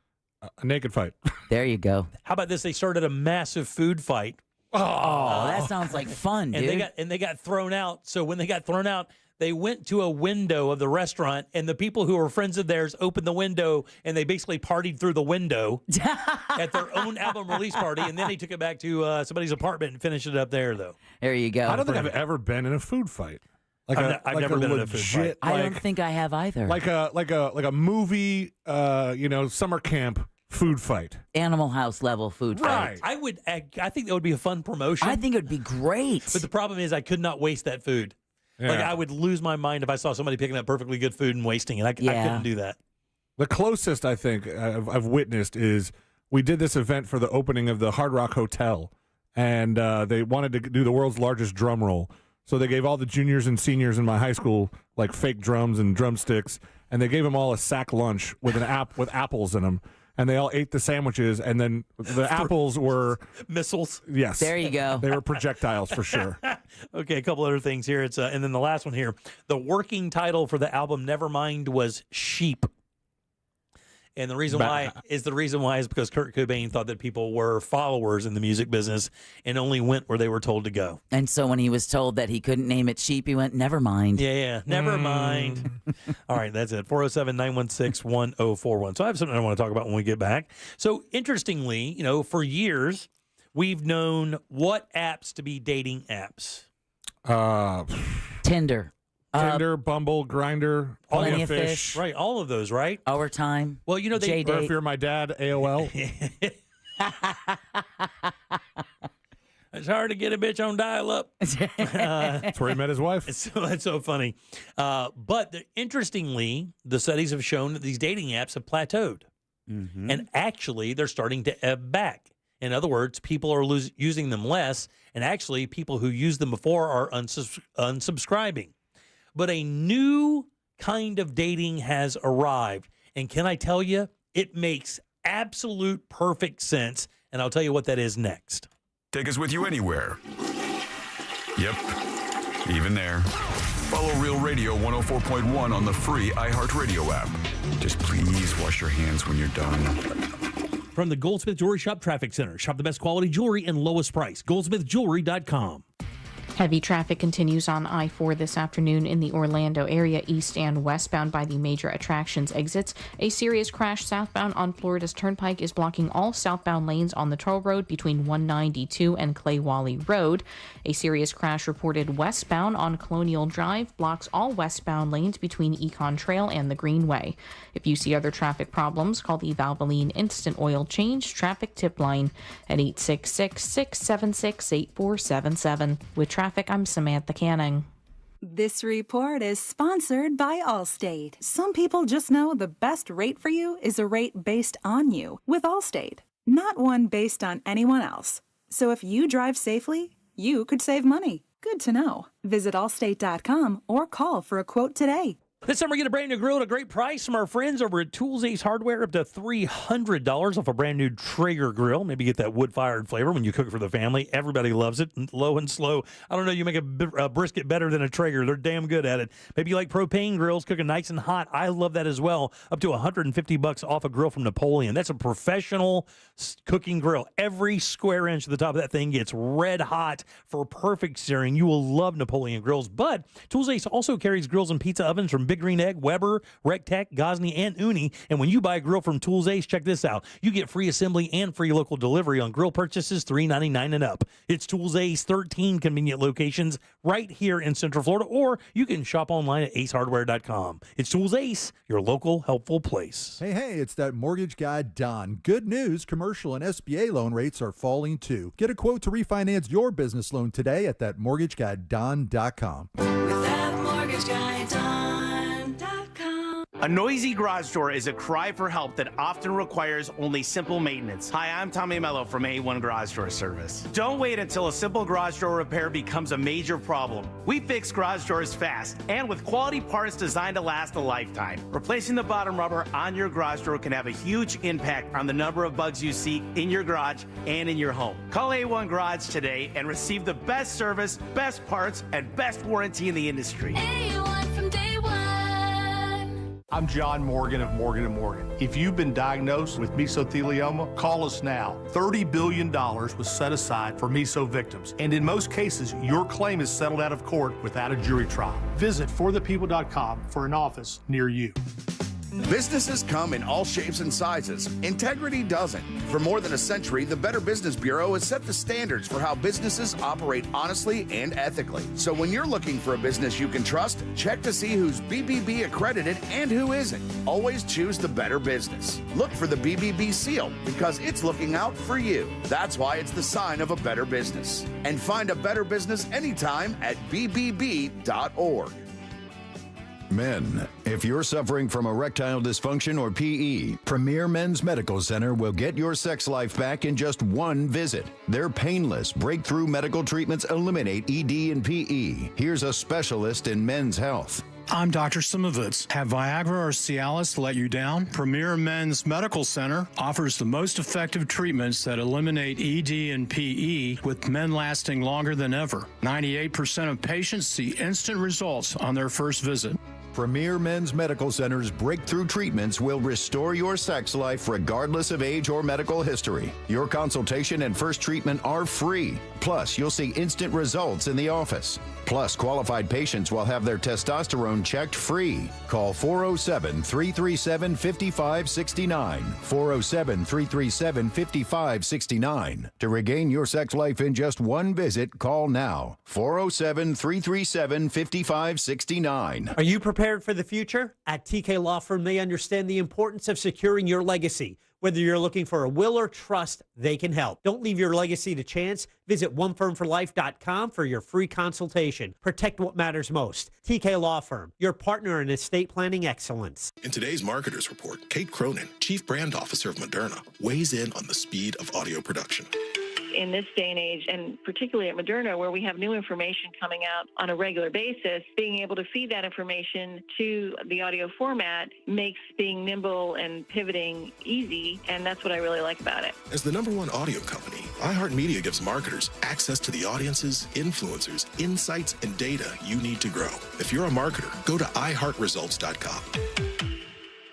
A naked fight. There you go. How about this? They started a massive food fight. Oh, that sounds like fun, dude. And they got thrown out. So when they got thrown out, they went to a window of the restaurant, and the people who were friends of theirs opened the window, and they basically partied through the window at their own album release party, and then they took it back to somebody's apartment and finished it up there, though. There you go. I don't think I've ever been in a food fight. I've never been in a food fight. I don't think I have either. Like a movie, summer camp food fight. Animal House level food fight. I think that would be a fun promotion. I think it would be great. But the problem is I could not waste that food. Yeah. Like, I would lose my mind if I saw somebody picking up perfectly good food and wasting it. I couldn't do that. The closest I think I've witnessed is we did this event for the opening of the Hard Rock Hotel, and they wanted to do the world's largest drum roll. So they gave all the juniors and seniors in my high school like fake drums and drumsticks, and they gave them all a sack lunch with with apples in them. And they all ate the sandwiches, and then the apples were missiles. Yes, there you go. They were projectiles for sure. Okay, a couple other things here. It's and then the last one here. The working title for the album Nevermind was Sheep. And the reason why is because Kurt Cobain thought that people were followers in the music business and only went where they were told to go. And so when he was told that he couldn't name it Sheep, he went, never mind. Yeah, never mind. All right, that's it. 407-916-1041. So I have something I want to talk about when we get back. So interestingly, for years, we've known what apps to be dating apps. Tinder. Bumble, Grindr, Plenty of Fish. Right, all of those, right? Overtime. Well, or if you're my dad, AOL. It's hard to get a bitch on dial-up. That's where he met his wife. That's so funny. But interestingly, the studies have shown that these dating apps have plateaued. Mm-hmm. And actually, they're starting to ebb back. In other words, people are using them less, and actually, people who used them before are unsubscribing. But a new kind of dating has arrived. And can I tell you, it makes absolute perfect sense. And I'll tell you what that is next. Take us with you anywhere. Yep, even there. Follow Real Radio 104.1 on the free iHeartRadio app. Just please wash your hands when you're done. From the Goldsmith Jewelry Shop Traffic Center. Shop the best quality jewelry and lowest price. GoldsmithJewelry.com. Heavy traffic continues on I-4 this afternoon in the Orlando area, east and westbound by the major attractions exits. A serious crash southbound on Florida's Turnpike is blocking all southbound lanes on the toll road between 192 and Clay Wally Road. A serious crash reported westbound on Colonial Drive blocks all westbound lanes between Econ Trail and the Greenway. If you see other traffic problems, call the Valvoline Instant Oil Change Traffic Tip Line at 866-676-8477. With traffic, I'm Samantha Canning. This report is sponsored by Allstate. Some people just know the best rate for you is a rate based on you with Allstate, not one based on anyone else. So if you drive safely, you could save money. Good to know. Visit allstate.com or call for a quote today. This summer, get a brand new grill at a great price from our friends over at Tools Ace Hardware, up to $300 off a brand new Traeger grill. Maybe get that wood-fired flavor when you cook for the family. Everybody loves it. Low and slow. I don't know, you make a brisket better than a Traeger. They're damn good at it. Maybe you like propane grills, cooking nice and hot. I love that as well. Up to $150 off a grill from Napoleon. That's a professional cooking grill. Every square inch of the top of that thing gets red hot for perfect searing. You will love Napoleon grills. But Tools Ace also carries grills and pizza ovens from Big Green Egg, Weber, Rectech, Gosney, and Uni. And when you buy a grill from Tools Ace, check this out. You get free assembly and free local delivery on grill purchases $3.99 and up. It's Tools Ace, 13 convenient locations right here in Central Florida, or you can shop online at acehardware.com. It's Tools Ace, your local helpful place. Hey, it's that mortgage guy, Don. Good news, commercial and SBA loan rates are falling too. Get a quote to refinance your business loan today at thatmortgageguyDon.com. With that mortgage guy, Don. A noisy garage door is a cry for help that often requires only simple maintenance. Hi, I'm Tommy Mello from A1 Garage Door Service. Don't wait until a simple garage door repair becomes a major problem. We fix garage doors fast and with quality parts designed to last a lifetime. Replacing the bottom rubber on your garage door can have a huge impact on the number of bugs you see in your garage and in your home. Call A1 Garage today and receive the best service, best parts, and best warranty in the industry. A1 from day one. I'm John Morgan of Morgan & Morgan. If you've been diagnosed with mesothelioma, call us now. $30 billion was set aside for meso victims, and in most cases, your claim is settled out of court without a jury trial. Visit forthepeople.com for an office near you. Businesses come in all shapes and sizes. Integrity doesn't. For more than a century, the Better Business Bureau has set the standards for how businesses operate honestly and ethically. So when you're looking for a business you can trust, check to see who's BBB accredited and who isn't. Always choose the Better Business. Look for the BBB seal because it's looking out for you. That's why it's the sign of a better business. And find a better business anytime at bbb.org. Men, if you're suffering from erectile dysfunction or PE, Premier Men's Medical Center will get your sex life back in just one visit. Their painless, breakthrough medical treatments eliminate ED and PE. Here's a specialist in men's health. I'm Dr. Simovitz. Have Viagra or Cialis let you down? Premier Men's Medical Center offers the most effective treatments that eliminate ED and PE, with men lasting longer than ever. 98% of patients see instant results on their first visit. Premier Men's Medical Center's breakthrough treatments will restore your sex life regardless of age or medical history. Your consultation and first treatment are free. Plus, you'll see instant results in the office. Plus, qualified patients will have their testosterone checked free. Call 407-337-5569. 407-337-5569. To regain your sex life in just one visit, call now. 407-337-5569. Are you prepared for the future? At TK Law Firm, they understand the importance of securing your legacy. Whether you're looking for a will or trust, they can help. Don't leave your legacy to chance. Visit onefirmforlife.com for your free consultation. Protect what matters most. TK Law Firm, your partner in estate planning excellence. In today's Marketers Report, Kate Cronin, Chief Brand Officer of Moderna, weighs in on the speed of audio production. In this day and age, and particularly at Moderna, where we have new information coming out on a regular basis, being able to feed that information to the audio format makes being nimble and pivoting easy, and that's what I really like about it. As the #1 audio company, iHeartMedia gives marketers access to the audiences, influencers, insights, and data you need to grow. If you're a marketer, go to iHeartResults.com.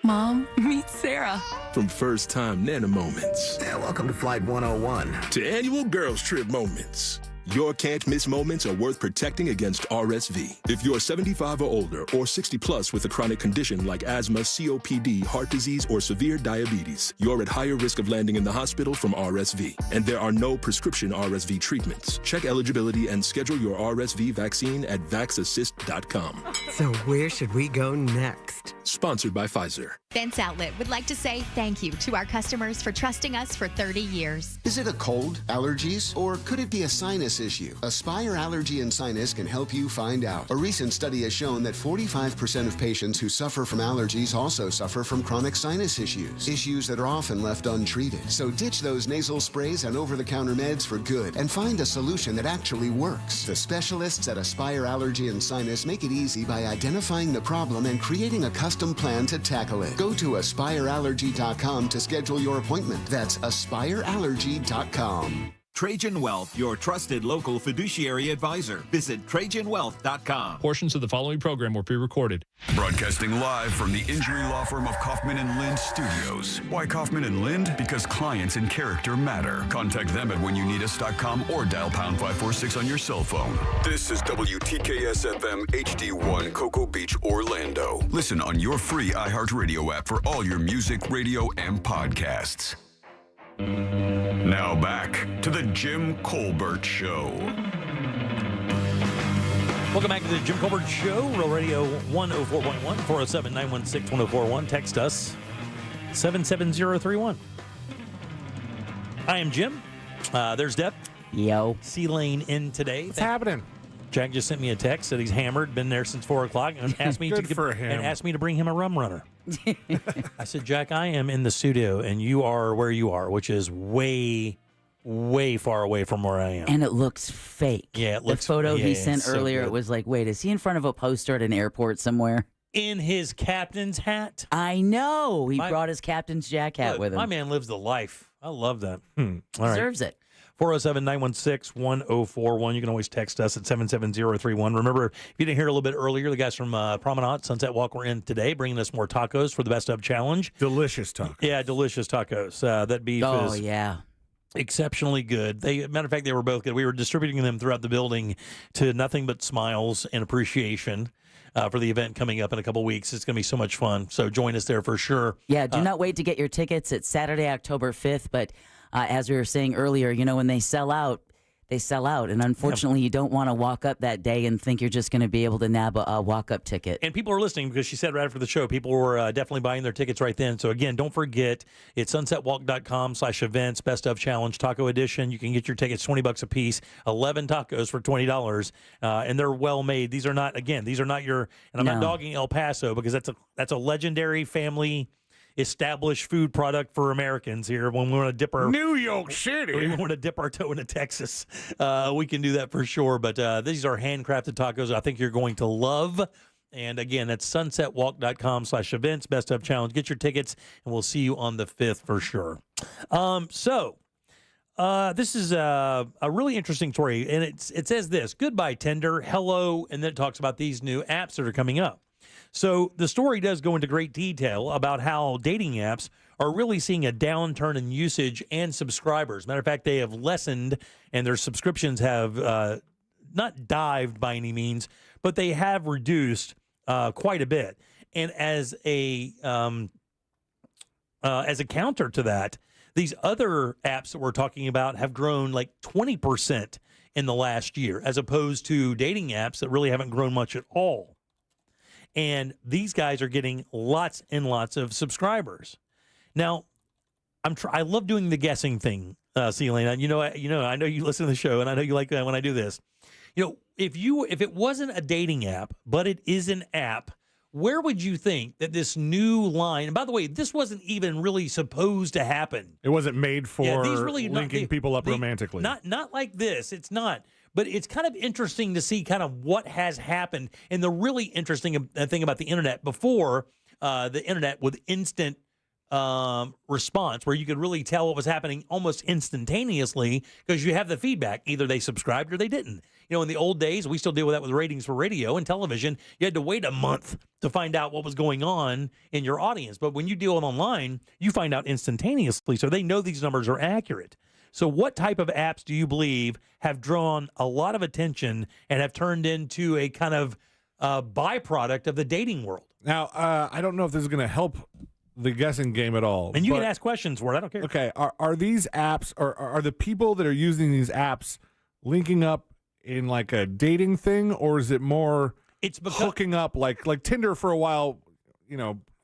Mom, meet Sarah. From first-time Nana moments. Welcome to Flight 101. To annual girls trip moments. Your can't-miss moments are worth protecting against RSV. If you're 75 or older or 60 plus with a chronic condition like asthma, COPD, heart disease, or severe diabetes, you're at higher risk of landing in the hospital from RSV. And there are no prescription RSV treatments. Check eligibility and schedule your RSV vaccine at vaxassist.com. So where should we go next? Sponsored by Pfizer. Fence Outlet would like to say thank you to our customers for trusting us for 30 years. Is it a cold, allergies, or could it be a sinus issue? Aspire Allergy and Sinus can help you find out. A recent study has shown that 45% of patients who suffer from allergies also suffer from chronic sinus issues that are often left untreated. So ditch those nasal sprays and over-the-counter meds for good and find a solution that actually works. The specialists at Aspire Allergy and Sinus make it easy by identifying the problem and creating a custom plan to tackle it. Go to aspireallergy.com to schedule your appointment. That's aspireallergy.com. Trajan Wealth, your trusted local fiduciary advisor. Visit TrajanWealth.com. Portions of the following program were pre-recorded. Broadcasting live from the injury law firm of Kaufman and Lind Studios. Why Kaufman and Lind? Because clients and character matter. Contact them at whenyounitus.com or dial pound 546 on your cell phone. This is WTKS-FM HD1 Cocoa Beach, Orlando. Listen on your free iHeartRadio app for all your music, radio, and podcasts. Now back to the Jim Colbert Show. Welcome back to the Jim Colbert Show, Real Radio 104.1, 407-916-1041. Text us, 77031. I am Jim. There's Deb. Yo. C-Lane in today. What's happening? Jack just sent me a text that he's hammered, been there since 4 o'clock, and asked me to bring him a rum runner. I said, Jack, I am in the studio, and you are where you are, which is way, way far away from where I am. And it looks fake. Yeah, it looks. The photo he it's sent so earlier, good. it was like, wait, is he in front of a poster at an airport somewhere? In his captain's hat. I know. He brought his captain's Jack hat with him. My man lives the life. I love that. All right. Deserves it. 407-916-1041. You can always text us at 77031. Remember, if you didn't hear a little bit earlier, the guys from Promenade Sunset Walk were in today, bringing us more tacos for the Best Of Challenge. Delicious tacos. Yeah, delicious tacos. That beef is exceptionally good. Matter of fact, they were both good. We were distributing them throughout the building to nothing but smiles and appreciation for the event coming up in a couple weeks. It's going to be so much fun. So join us there for sure. Yeah, do not wait to get your tickets. It's Saturday, October 5th, but as we were saying earlier, when they sell out, They sell out, and unfortunately, you don't want to walk up that day and think you're just going to be able to nab a walk-up ticket. And people are listening because she said right after the show, people were definitely buying their tickets right then. So, again, don't forget, it's sunsetwalk.com/events, Best of Challenge, Taco Edition. You can get your tickets $20 a piece, 11 tacos for $20, and they're well-made. These are not your, and I'm not dogging El Paso because that's a legendary family established food product for Americans here. When we want to dip our New York City, we want to dip our toe into Texas, we can do that for sure. But these are handcrafted tacos I think you're going to love. And again, that's sunsetwalk.com/events, Best of Challenge. Get your tickets, and we'll see you on the 5th for sure. This is a really interesting story, and it says this: Goodbye Tinder, hello, and then it talks about these new apps that are coming up. So the story does go into great detail about how dating apps are really seeing a downturn in usage and subscribers. Matter of fact, they have lessened, and their subscriptions have not dived by any means, but they have reduced quite a bit. And as a counter to that, these other apps that we're talking about have grown like 20% in the last year, as opposed to dating apps that really haven't grown much at all. And these guys are getting lots and lots of subscribers. Now, I love doing the guessing thing, Elena. I know you listen to the show, and I know you like when I do this. If it wasn't a dating app, but it is an app, where would you think that this new line? And by the way, this wasn't even really supposed to happen. It wasn't made for these really linking people up romantically. Not like this. It's not. But it's kind of interesting to see kind of what has happened. And the really interesting thing about the internet before the internet with instant response, where you could really tell what was happening almost instantaneously because you have the feedback. Either they subscribed or they didn't. In the old days, we still deal with that with ratings for radio and television. You had to wait a month to find out what was going on in your audience. But when you deal with online, you find out instantaneously. So they know these numbers are accurate. So what type of apps do you believe have drawn a lot of attention and have turned into a kind of byproduct of the dating world? Now, I don't know if this is going to help the guessing game at all. And you can ask questions for it. I don't care. Okay. Are these apps, or are the people that are using these apps linking up in like a dating thing, or is it more hooking up like Tinder for a while?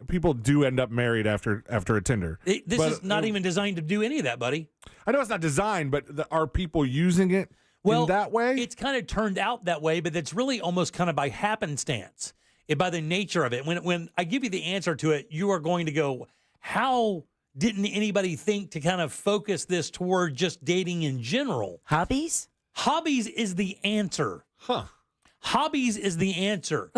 People do end up married after a Tinder. This is not even designed to do any of that, buddy. I know it's not designed, but are people using it in that way? It's kind of turned out that way, but it's really almost kind of by happenstance, by the nature of it. When I give you the answer to it, you are going to go, how didn't anybody think to kind of focus this toward just dating in general? Hobbies? Hobbies is the answer. Huh. Hobbies is the answer.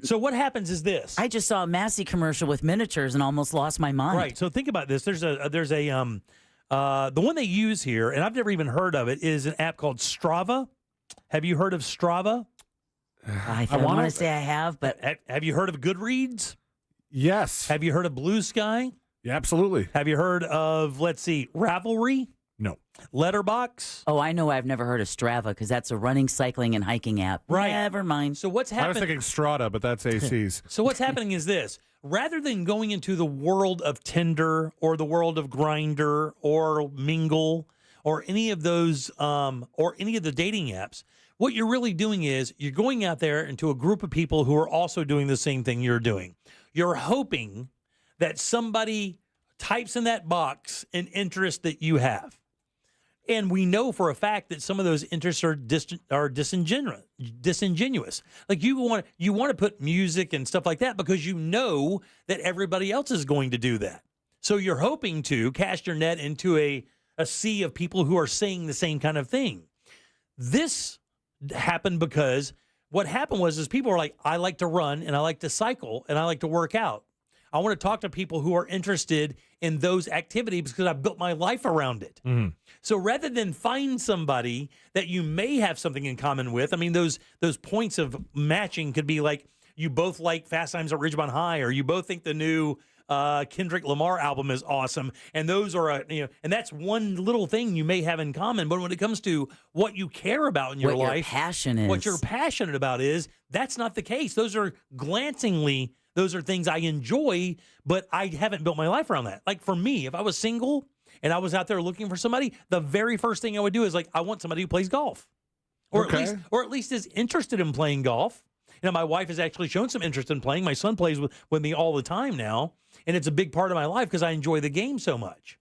So what happens is this. I just saw a Massey commercial with miniatures and almost lost my mind. Right. So think about this. There's the one they use here, and I've never even heard of it, is an app called Strava. Have you heard of Strava? I want to say I have, but have you heard of Goodreads? Yes. Have you heard of Blue Sky? Yeah, absolutely. Have you heard of, Ravelry? No. Letterbox? Oh, I know. I've never heard of Strava because that's a running, cycling, and hiking app. Right. Never mind. So what's happening? I was thinking Strata, but that's AC's. So what's happening is this. Rather than going into the world of Tinder or the world of Grindr or Mingle or any of those or any of the dating apps, what you're really doing is you're going out there into a group of people who are also doing the same thing you're doing. You're hoping that somebody types in that box an interest that you have. And we know for a fact that some of those interests are disingenuous. Like you want to put music and stuff like that because you know that everybody else is going to do that. So you're hoping to cast your net into a sea of people who are saying the same kind of thing. This happened because what happened was people are like, I like to run and I like to cycle and I like to work out. I want to talk to people who are interested in those activities because I've built my life around it. Mm-hmm. So rather than find somebody that you may have something in common with, I mean, those points of matching could be like you both like Fast Times at Ridgemont High, or you both think the new Kendrick Lamar album is awesome, and those are and that's one little thing you may have in common. But when it comes to what you care about in your life, what you're passionate about that's not the case. Those are those are things I enjoy, but I haven't built my life around that. Like for me, if I was single and I was out there looking for somebody, the very first thing I would do is like, I want somebody who plays golf, or at least is interested in playing golf. You know, my wife has actually shown some interest in playing. My son plays with me all the time now, and it's a big part of my life because I enjoy the game so much.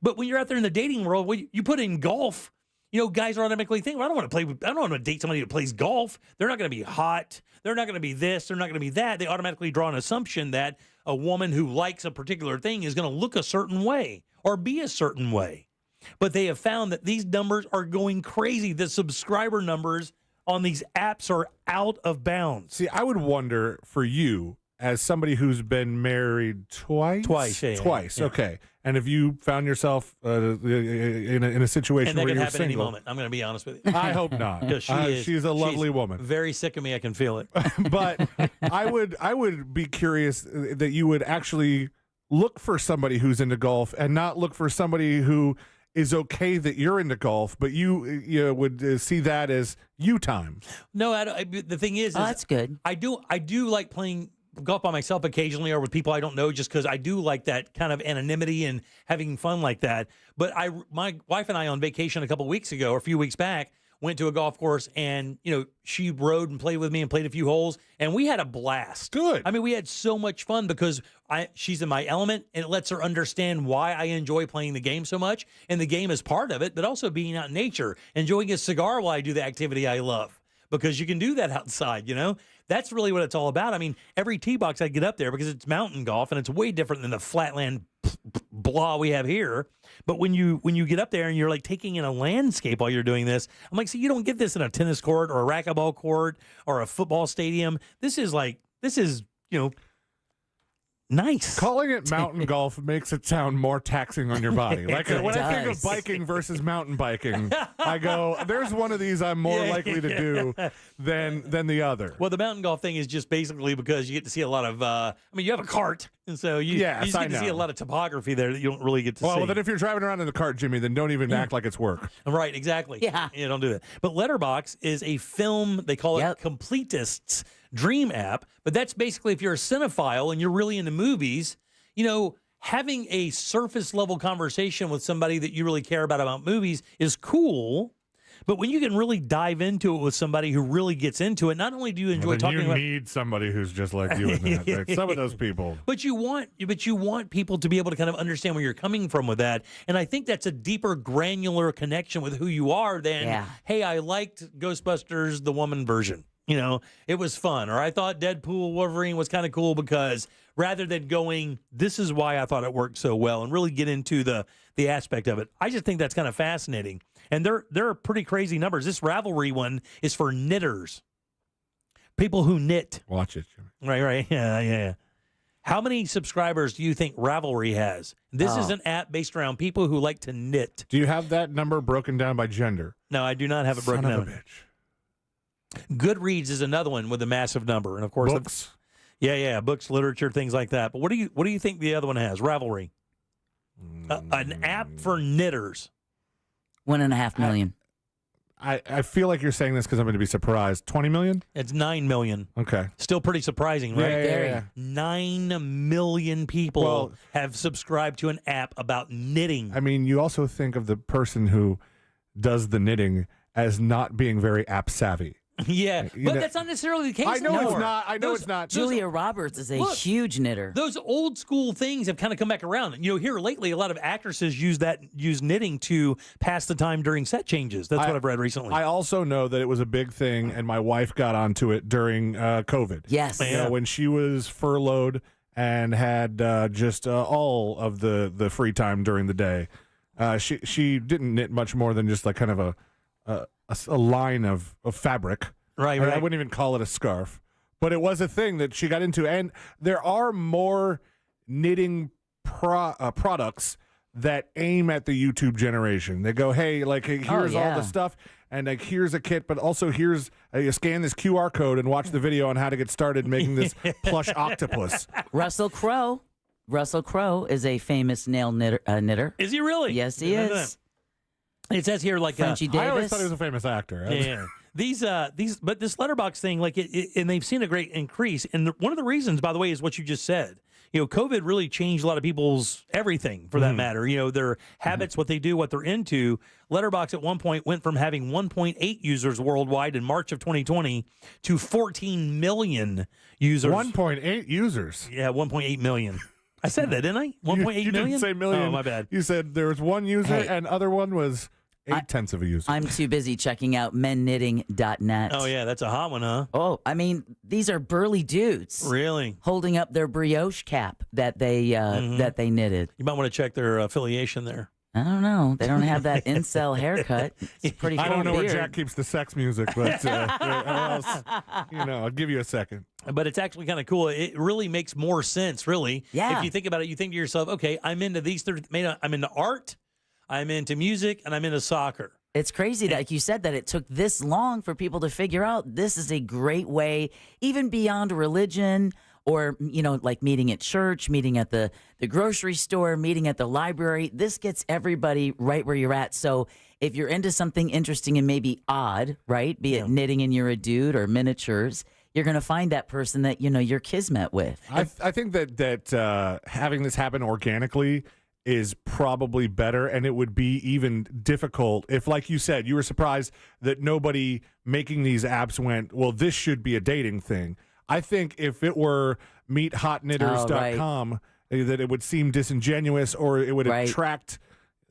But when you're out there in the dating world, when you put in golf, you know, guys are automatically thinking, well, I don't want to date somebody who plays golf. They're not going to be hot. They're not going to be this. They're not going to be that. They automatically draw an assumption that a woman who likes a particular thing is going to look a certain way or be a certain way. But they have found that these numbers are going crazy. The subscriber numbers on these apps are out of bounds. See, I would wonder for you, as somebody who's been married twice? Twice. Yeah. Okay. And if you found yourself in a situation and that where could you're happen any single, moment. I'm going to be honest with you. I hope not. She's a lovely woman. Very sick of me. I can feel it. But I would be curious that you would actually look for somebody who's into golf and not look for somebody who is okay that you're into golf, but you would see that as you time. No, the thing is that's good. I do like playing golf by myself occasionally or with people I don't know, just because I do like that kind of anonymity and having fun like that. But my wife and I on vacation a couple of weeks ago or a few weeks back went to a golf course, and she rode and played with me and played a few holes, and we had a blast. Good. I mean, we had so much fun because she's in my element, and it lets her understand why I enjoy playing the game so much. And the game is part of it, but also being out in nature, enjoying a cigar while I do the activity I love, because you can do that outside, That's really what it's all about. I mean, every tee box I get up there, because it's mountain golf, and it's way different than the flatland blah we have here. But when you get up there and you're like taking in a landscape while you're doing this, I'm like, see, you don't get this in a tennis court or a racquetball court or a football stadium. This is nice. Calling it mountain golf makes it sound more taxing on your body. Like when I think of biking versus mountain biking, I go, there's one of these I'm more likely to do than the other. Well, the mountain golf thing is just basically because you get to see a lot of, you have a cart, and so you just get to see a lot of topography there that you don't really get to see. Well, then if you're driving around in the cart, Jimmy, then don't even act like it's work. Right, exactly. Yeah. Don't do that. But Letterboxd is a film, they call it Completist's dream app, but that's basically if you're a cinephile and you're really into movies, having a surface level conversation with somebody that you really care about movies is cool. But when you can really dive into it with somebody who really gets into it, not only do you enjoy talking about, you need somebody who's just like you in that. Like some of those people. But you want people to be able to kind of understand where you're coming from with that. And I think that's a deeper, granular connection with who you are than, hey, I liked Ghostbusters, the woman version. It was fun. Or I thought Deadpool Wolverine was kind of cool because rather than going, this is why I thought it worked so well, and really get into the aspect of it. I just think that's kind of fascinating. And they're pretty crazy numbers. This Ravelry one is for knitters. People who knit. Watch it, Jimmy. Right. Yeah. How many subscribers do you think Ravelry has? This is an app based around people who like to knit. Do you have that number broken down by gender? No, I do not have it broken down. Son of a bitch. Goodreads is another one with a massive number, and of course, books. Books, literature, things like that. But what do you think the other one has? Ravelry, an app for knitters. 1.5 million. I feel like you're saying this because I'm going to be surprised. 20 million? It's 9 million. Okay, still pretty surprising, right? Yeah. 9 million people have subscribed to an app about knitting. I mean, you also think of the person who does the knitting as not being very app savvy. Yeah, but that's not necessarily the case. I know anymore. it's not. I know it's not. Julia Roberts is a huge knitter. Those old school things have kind of come back around. Here lately, a lot of actresses use knitting to pass the time during set changes. That's what I've read recently. I also know that it was a big thing, and my wife got onto it during COVID. Yes, when she was furloughed and had just all of the free time during the day. She didn't knit much more than just like kind of a line of fabric. Right. I wouldn't even call it a scarf, but it was a thing that she got into. And there are more knitting products that aim at the YouTube generation. They go, hey, here's all the stuff, and here's a kit, but also here's you scan this QR code and watch the video on how to get started making this plush octopus. Russell Crowe is a famous nail knitter. Is he really? Yes, he is. It says here Frenchie Davis. I always thought he was a famous actor. Yeah. But this letterbox thing, like and they've seen a great increase. And one of the reasons, by the way, is what you just said. COVID really changed a lot of people's everything, for that matter. Their habits, what they do, what they're into. Letterbox at one point went from having 1.8 users worldwide in March of 2020 to 14 million users. 1.8 users. Yeah, 1.8 million. I said that, didn't I? 1.8 million? You didn't say million. Oh, my bad. You said there was one user and other one was 0.8 of a user. I'm too busy checking out menknitting.net. Oh, yeah, that's a hot one, huh? Oh, I mean, these are burly dudes. Really? Holding up their brioche cap that they knitted. You might want to check their affiliation there. I don't know. They don't have that incel haircut. It's pretty full I don't know beard. where Jack keeps the sex music, but I'll give you a second. But it's actually kind of cool. It really makes more sense, really. Yeah. If you think about it, you think to yourself, okay, I'm into these three. I'm into art, I'm into music, and I'm into soccer. It's crazy that, like you said, that it took this long for people to figure out this is a great way, even beyond religion, or, like meeting at church, meeting at the grocery store, meeting at the library. This gets everybody right where you're at. So if you're into something interesting and maybe odd, right, be it knitting and you're a dude or miniatures, you're going to find that person that, you're kismet with. I think that having this happen organically is probably better, and it would be even difficult if, like you said, you were surprised that nobody making these apps went, well, this should be a dating thing. I think if it were meethotknitters.com, that it would seem disingenuous, or it would attract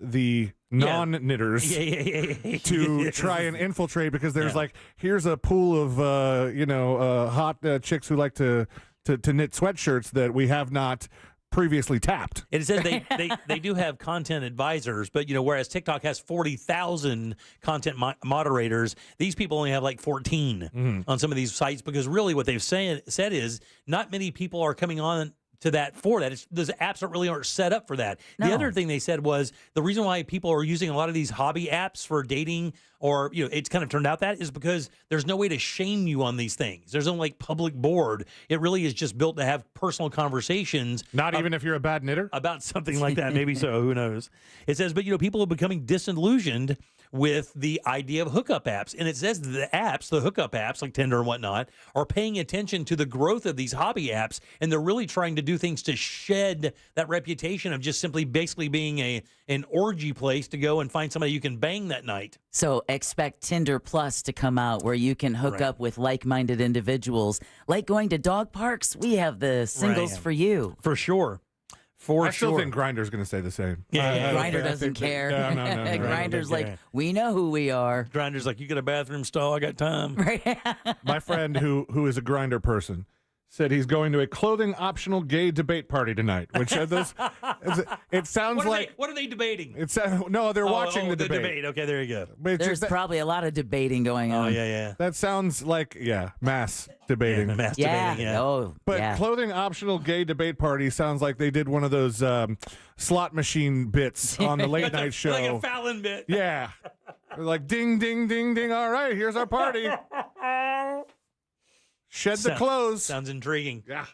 the non-knitters to try and infiltrate, because there's here's a pool of hot chicks who like to knit sweatshirts that we have not previously tapped. It says they do have content advisors, but whereas TikTok has 40,000 content moderators, these people only have like 14 on some of these sites, because really what they've said is not many people are coming on to that for that. Those apps aren't set up for that. No. The other thing they said was the reason why people are using a lot of these hobby apps for dating, or it's kind of turned out that is because there's no way to shame you on these things. There's no public board. It really is just built to have personal conversations. Not even if you're a bad knitter? About something like that. Maybe so. Who knows? It says, but people are becoming disillusioned with the idea of hookup apps. And it says the hookup apps like Tinder and whatnot, are paying attention to the growth of these hobby apps, and they're really trying to do things to shed that reputation of just simply basically being an orgy place to go and find somebody you can bang that night. So expect Tinder Plus to come out, where you can hook up with like-minded individuals. Like going to dog parks, we have the singles for you. For sure. I still think Grindr's going to say the same. Grindr doesn't care. No. Grindr's like, we know who we are. Grindr's like, you got a bathroom stall? I got time. My friend who is a Grindr person said he's going to a clothing optional gay debate party tonight, which it sounds what are they debating? No, they're watching the debate. Okay, there you go. There's probably a lot of debating going on. Oh, yeah. That sounds like, mass debating. Debating, yeah. Oh, but clothing optional gay debate party sounds like they did one of those slot machine bits on the late night show. Like a Fallon bit. Yeah. They're like, ding, ding, ding, ding. All right, here's our party. Shed the clothes. Sounds intriguing. Yeah.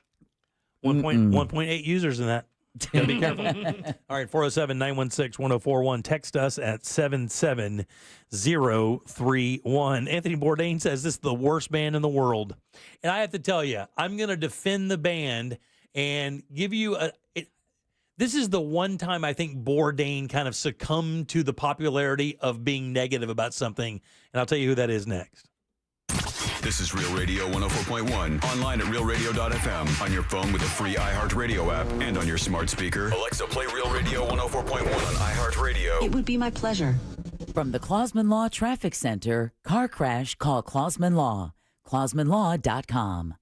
1.8 users in that. Gotta be careful. All right, 407-916-1041. Text us at 77031. Anthony Bourdain says this is the worst band in the world. And I have to tell you, I'm going to defend the band and give you this is the one time I think Bourdain kind of succumbed to the popularity of being negative about something. And I'll tell you who that is next. This is Real Radio 104.1. Online at realradio.fm. On your phone with the free iHeartRadio app. And on your smart speaker. Alexa, play Real Radio 104.1 on iHeartRadio. It would be my pleasure. From the Clausman Law Traffic Center, car crash, call Clausman Law. ClausmanLaw.com.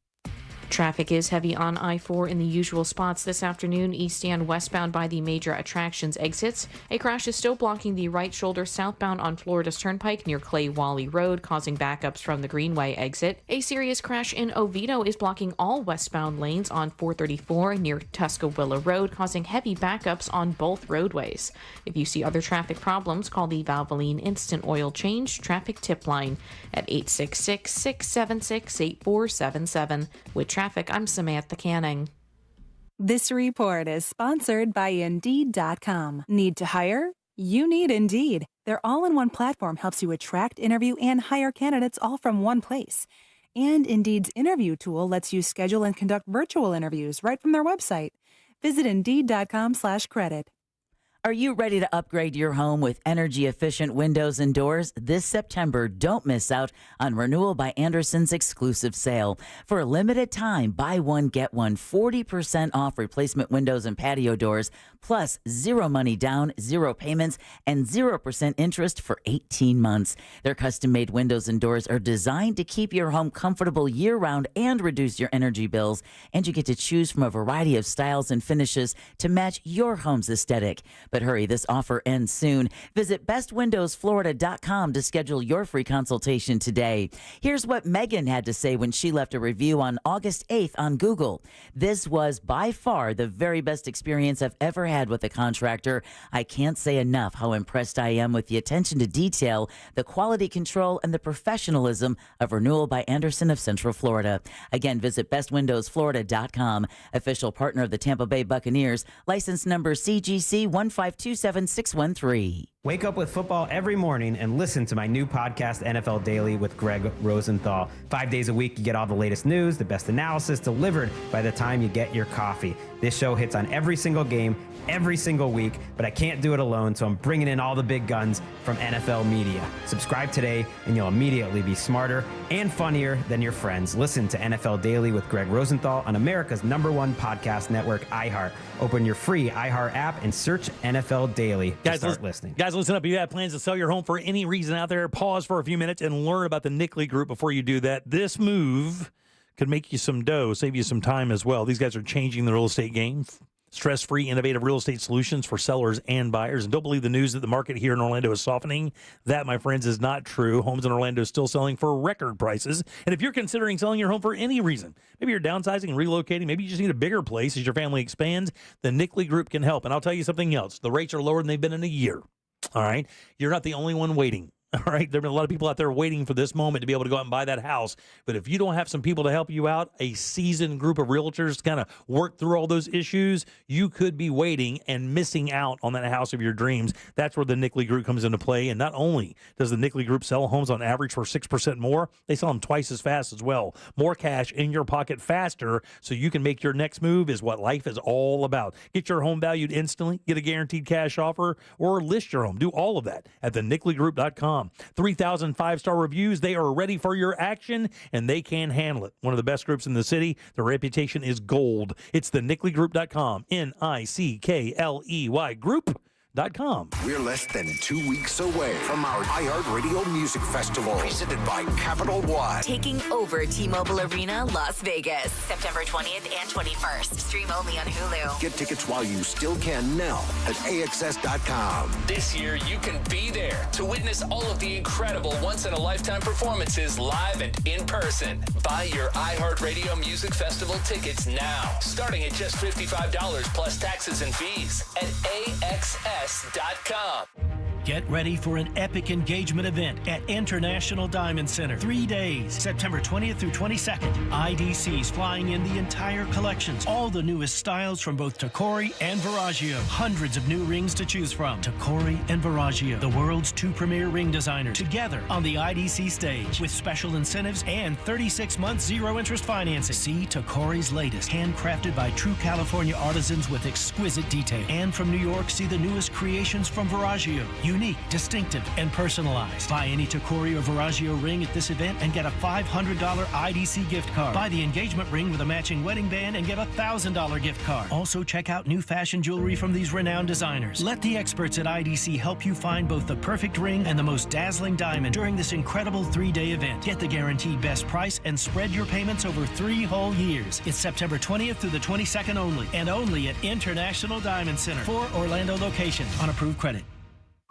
Traffic is heavy on I-4 in the usual spots this afternoon, east and westbound by the major attractions exits. A crash is still blocking the right shoulder southbound on Florida's Turnpike near Clay Wally Road, causing backups from the Greenway exit. A serious crash in Oviedo is blocking all westbound lanes on 434 near Tuscaloosa Road, causing heavy backups on both roadways. If you see other traffic problems, call the Valvoline Instant Oil Change Traffic Tip Line at 866-676-8477. With traffic, I'm Samantha Canning. This report is sponsored by Indeed.com. Need to hire? You need Indeed. Their all-in-one platform helps you attract, interview, and hire candidates all from one place. And Indeed's interview tool lets you schedule and conduct virtual interviews right from their website. Visit Indeed.com/credit. Are you ready to upgrade your home with energy-efficient windows and doors? This September, don't miss out on Renewal by Andersen's exclusive sale. For a limited time, buy one, get one 40% off replacement windows and patio doors, plus zero money down, zero payments, and 0% interest for 18 months. Their custom-made windows and doors are designed to keep your home comfortable year-round and reduce your energy bills. And you get to choose from a variety of styles and finishes to match your home's aesthetic. But hurry, this offer ends soon. Visit bestwindowsflorida.com to schedule your free consultation today. Here's what Megan had to say when she left a review on August 8th on Google. This was by far the very best experience I've ever had with a contractor. I can't say enough how impressed I am with the attention to detail, the quality control, and the professionalism of Renewal by Andersen of Central Florida. Again, visit bestwindowsflorida.com, official partner of the Tampa Bay Buccaneers, license number CGC 1527613. Wake up with football every morning and listen to my new podcast, NFL Daily with Greg Rosenthal. 5 days a week, you get all the latest news, the best analysis delivered by the time you get your coffee. This show hits on every single game, every single week, but I can't do it alone, so I'm bringing in all the big guns from NFL media. Subscribe today, and you'll immediately be smarter and funnier than your friends. Listen to NFL Daily with Greg Rosenthal on America's #1 podcast network, iHeart. Open your free iHeart app and search NFL Daily to start listening. Guys, listen up. If you have plans to sell your home for any reason out there, pause for a few minutes and learn about the Nickley Group before you do that. This move could make you some dough, save you some time as well. These guys are changing the real estate game. Stress-free, innovative real estate solutions for sellers and buyers. And don't believe the news that the market here in Orlando is softening. That, my friends, is not true. Homes in Orlando are still selling for record prices. And if you're considering selling your home for any reason, maybe you're downsizing and relocating, maybe you just need a bigger place as your family expands, the Nickley Group can help. And I'll tell you something else. The rates are lower than they've been in a year. All right? You're not the only one waiting. All right, there have been a lot of people out there waiting for this moment to be able to go out and buy that house. But if you don't have some people to help you out, a seasoned group of realtors to kind of work through all those issues, you could be waiting and missing out on that house of your dreams. That's where the Nickley Group comes into play. And not only does the Nickley Group sell homes on average for 6% more, they sell them twice as fast as well. More cash in your pocket faster so you can make your next move is what life is all about. Get your home valued instantly, get a guaranteed cash offer, or list your home. Do all of that at thenickley.group.com. 3,000 five-star reviews. They are ready for your action, and they can handle it. One of the best groups in the city. Their reputation is gold. It's thenickley.group.com. NickleY Group.com. We're less than 2 weeks away from our iHeartRadio Music Festival, presented by Capital One. Taking over T-Mobile Arena, Las Vegas, September 20th and 21st. Stream only on Hulu. Get tickets while you still can now at AXS.com. This year, you can be there to witness all of the incredible once-in-a-lifetime performances live and in person. Buy your iHeartRadio Music Festival tickets now, starting at just $55 plus taxes and fees at AXS.com. Get ready for an epic engagement event at International Diamond Center. 3 days, September 20th through 22nd. IDC's flying in the entire collections. All the newest styles from both Tacori and Veragio. Hundreds of new rings to choose from. Tacori and Veragio, the world's 2 premier ring designers, together on the IDC stage with special incentives and 36-month zero-interest financing. See Tacori's latest, handcrafted by true California artisans with exquisite detail. And from New York, see the newest creations from Veragio. Unique, distinctive, and personalized. Buy any Tacori or Veragio ring at this event and get a $500 IDC gift card. Buy the engagement ring with a matching wedding band and get a $1,000 gift card. Also, check out new fashion jewelry from these renowned designers. Let the experts at IDC help you find both the perfect ring and the most dazzling diamond during this incredible 3-day event. Get the guaranteed best price and spread your payments over 3 whole years. It's September 20th through the 22nd only, and only at International Diamond Center. 4 Orlando locations on approved credit.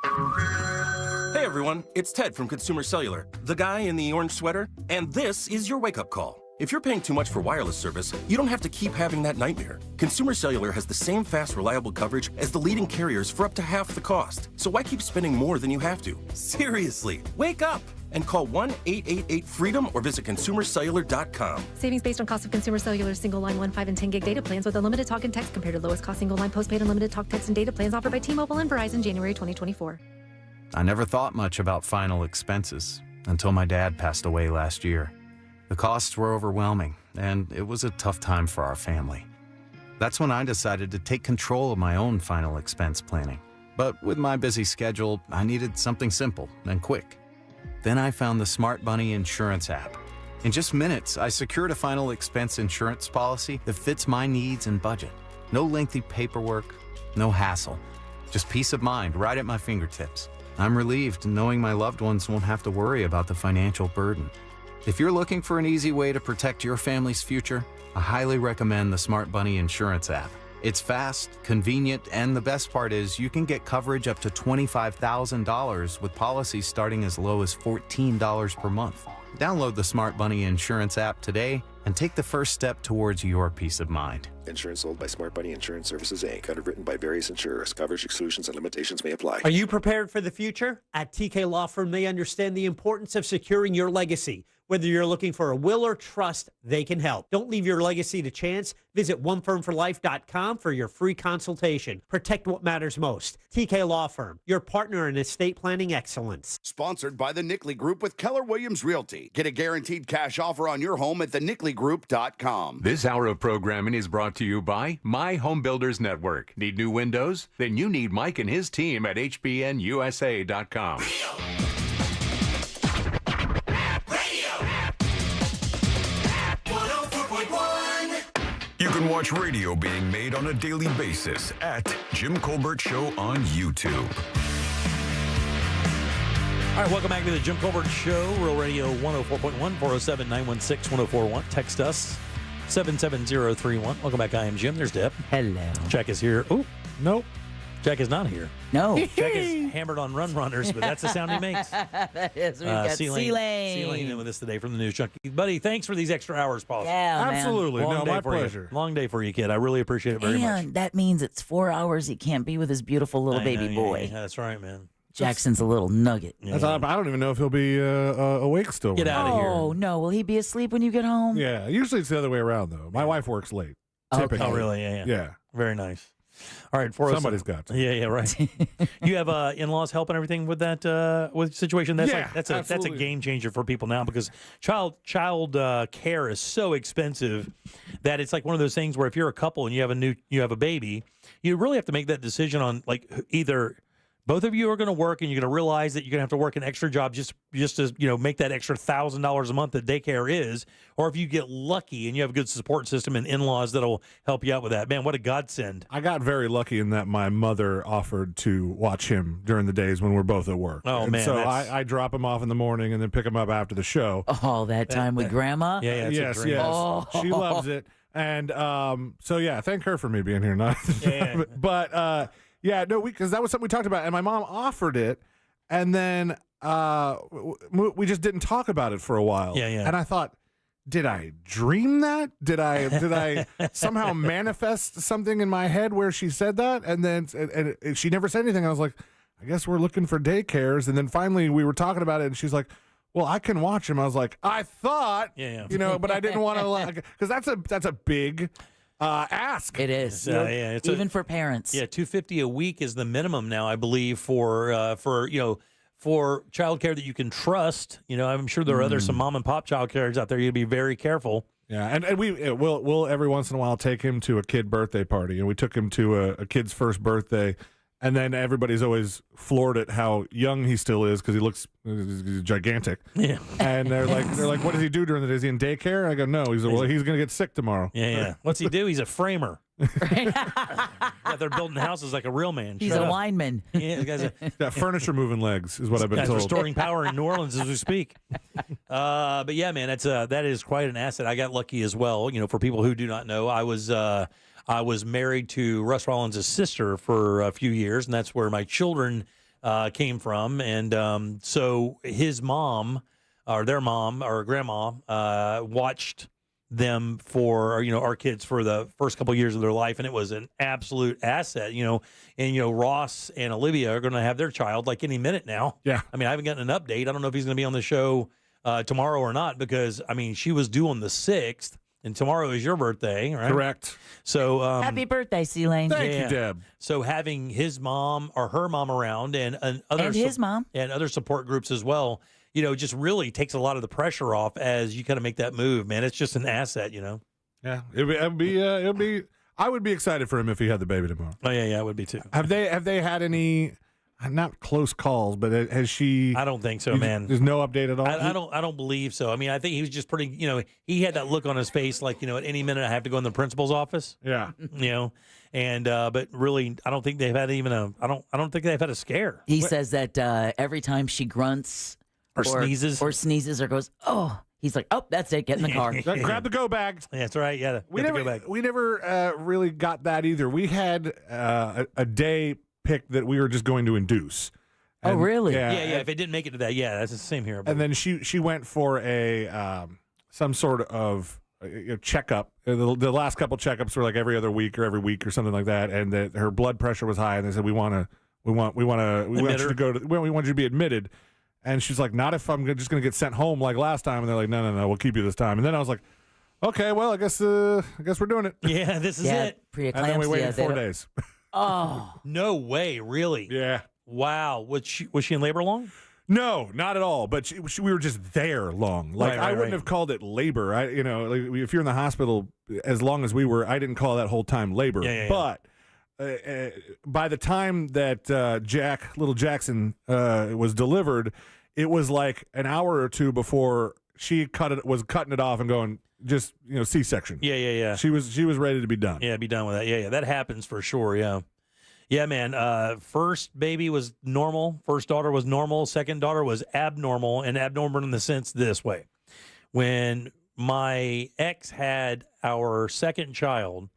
Hey everyone, it's Ted from Consumer Cellular, the guy in the orange sweater, and this is your wake-up call. If you're paying too much for wireless service, you don't have to keep having that nightmare. Consumer Cellular has the same fast, reliable coverage as the leading carriers for up to half the cost. So why keep spending more than you have to? Seriously, wake up! and call 1-888-FREEDOM or visit consumercellular.com. Savings based on cost of consumer cellular single line 1, 5, and 10 gig data plans with unlimited talk and text compared to lowest cost single line postpaid unlimited talk, text, and data plans offered by T-Mobile and Verizon January 2024. I never thought much about final expenses until my dad passed away last year. The costs were overwhelming, and it was a tough time for our family. That's when I decided to take control of my own final expense planning. But with my busy schedule, I needed something simple and quick. Then I found the Smart Bunny Insurance app. In just minutes, I secured a final expense insurance policy that fits my needs and budget. No lengthy paperwork, no hassle, just peace of mind right at my fingertips. I'm relieved knowing my loved ones won't have to worry about the financial burden. If you're looking for an easy way to protect your family's future, I highly recommend the Smart Bunny Insurance app. It's fast, convenient, and the best part is you can get coverage up to $25,000 with policies starting as low as $14 per month. Download the Smart Bunny Insurance app today and take the first step towards your peace of mind. Insurance sold by Smart Bunny Insurance Services, Inc. Underwritten by various insurers. Coverage exclusions and limitations may apply. Are you prepared for the future? At TK Law Firm, they understand the importance of securing your legacy. Whether you're looking for a will or trust, they can help. Don't leave your legacy to chance. Visit onefirmforlife.com for your free consultation. Protect what matters most. TK Law Firm, your partner in estate planning excellence. Sponsored by the Nickley Group with Keller Williams Realty. Get a guaranteed cash offer on your home at thenickley.com. This hour of programming is brought to you by My Home Builders Network. Need new windows? Then you need Mike and his team at hbnusa.com. You can watch radio being made on a daily basis at Jim Colbert Show on YouTube. All right, welcome back to the Jim Colbert Show, Real Radio 104.1, 407-916-1041. Text us, 77031. Welcome back. I am Jim. There's Deb. Hello. Jack is here. Oh, nope. Jack is not here. No. Jack is hammered on run runners, but that's the sound he makes. That is. We've got C-Lane. C-Lane in with us today from the News Junkie. Buddy, thanks for these extra hours, Paul. Yeah, man. Absolutely. Long No, day my for you. pleasure. Long day for you, kid. I really appreciate it very much. And that means it's 4 hours he can't be with his beautiful little baby boy. Yeah, that's right, man. Jackson's a little nugget. That's I don't even know if he'll be awake still. Get out of here. Oh, no. Will he be asleep when you get home? Yeah, usually it's the other way around, though. My wife works late. Okay. Typically. Oh, really? Yeah. Yeah. Very nice. All right, Somebody's got to. Yeah, right. You have in-laws help and everything with that with situation. That's that's a game changer for people now because child care is so expensive that it's like one of those things where if you're a couple and you have a baby, you really have to make that decision on like either both of you are going to work and you're going to realize that you're going to have to work an extra job just to make that extra $1,000 a month that daycare is, or if you get lucky and you have a good support system and in-laws that'll help you out with that. Man, what a godsend. I got very lucky in that my mother offered to watch him during the days when we're both at work. Oh, and man. So I drop him off in the morning and then pick him up after the show. Oh, that time with Grandma? Yeah, yes. Oh. She loves it. And so, yeah, thank her for me being here. Yeah. But, yeah, no, because that was something we talked about, and my mom offered it, and then we just didn't talk about it for a while. Yeah. And I thought, did I dream that? Did I somehow manifest something in my head where she said that? And then and she never said anything. I was like, I guess we're looking for daycares. And then finally we were talking about it, and she's like, well, I can watch him. I was like, I thought, but I didn't want to, because that's a big ask. It is. It's even for parents. Yeah, $250 a week is the minimum now, I believe, for childcare that you can trust. I'm sure there are some mom and pop childcares out there. You'd be very careful. Yeah, and we'll every once in a while take him to a kid birthday party, and we took him to a kid's first birthday. And then everybody's always floored at how young he still is because he looks gigantic. Yeah. And they're like, what does he do during the day? Is he in daycare? I go, no. He's going to get sick tomorrow. Yeah. What's he do? He's a framer. Yeah, they're building houses like a real man. He's a lineman. Yeah, the guy's got furniture moving legs is what I've been told. Restoring power in New Orleans as we speak. But yeah, man, that is quite an asset. I got lucky as well. For people who do not know, I was married to Russ Rollins' sister for a few years, and that's where my children came from. And so his mom, or their mom, or grandma, watched them for, our kids for the first couple of years of their life, and it was an absolute asset, and Ross and Olivia are going to have their child like any minute now. Yeah. I mean, I haven't gotten an update. I don't know if he's going to be on the show tomorrow or not, because I mean, she was due on the 6th, and tomorrow is your birthday, right? Correct. So Happy birthday, Sealane. Thank you, Deb. So having his mom or her mom around and other And his mom. and other support groups as well, just really takes a lot of the pressure off as you kind of make that move, man. It's just an asset, Yeah, it'd be. I would be excited for him if he had the baby tomorrow. Oh yeah, I would be too. Have they had any, not close calls, but has she? I don't think so, man. There's no update at all. I don't believe so. I mean, I think he was just pretty. He had that look on his face, like at any minute I have to go in the principal's office. Yeah. And but really, I don't think they've had even a. I don't think they've had a scare. He says that every time she grunts Or sneezes. or goes, oh, he's like, oh, that's it. Get in the car. Grab the go bag. That's right. Yeah, We get the never, go bag. we never really got that either. We had a day picked that we were just going to induce. Oh, really? Yeah. If it didn't make it to that, that's the same here. And then she went for a some sort of checkup. The last couple checkups were like every other week or every week or something like that. And that her blood pressure was high, and they said we want you to go to we want you to be admitted. And she's like, not if I'm just going to get sent home like last time. And they're like, no, we'll keep you this time. And then I was like, okay, well, I guess we're doing it. Yeah, this is it. And then we waited 4 days. Oh, no way, really? Yeah. Wow. Was she in labor long? No, not at all. But we were just there long. Like I wouldn't have called it labor. If you're in the hospital as long as we were, I didn't call that whole time labor. Yeah. But by the time that little Jackson was delivered, it was like an hour or two before she was cutting it off and going just C-section. Yeah. She was ready to be done. Yeah, be done with that. Yeah. That happens for sure. Yeah, man. First baby was normal. First daughter was normal. Second daughter was abnormal, and abnormal in the sense this way: when my ex had our second child,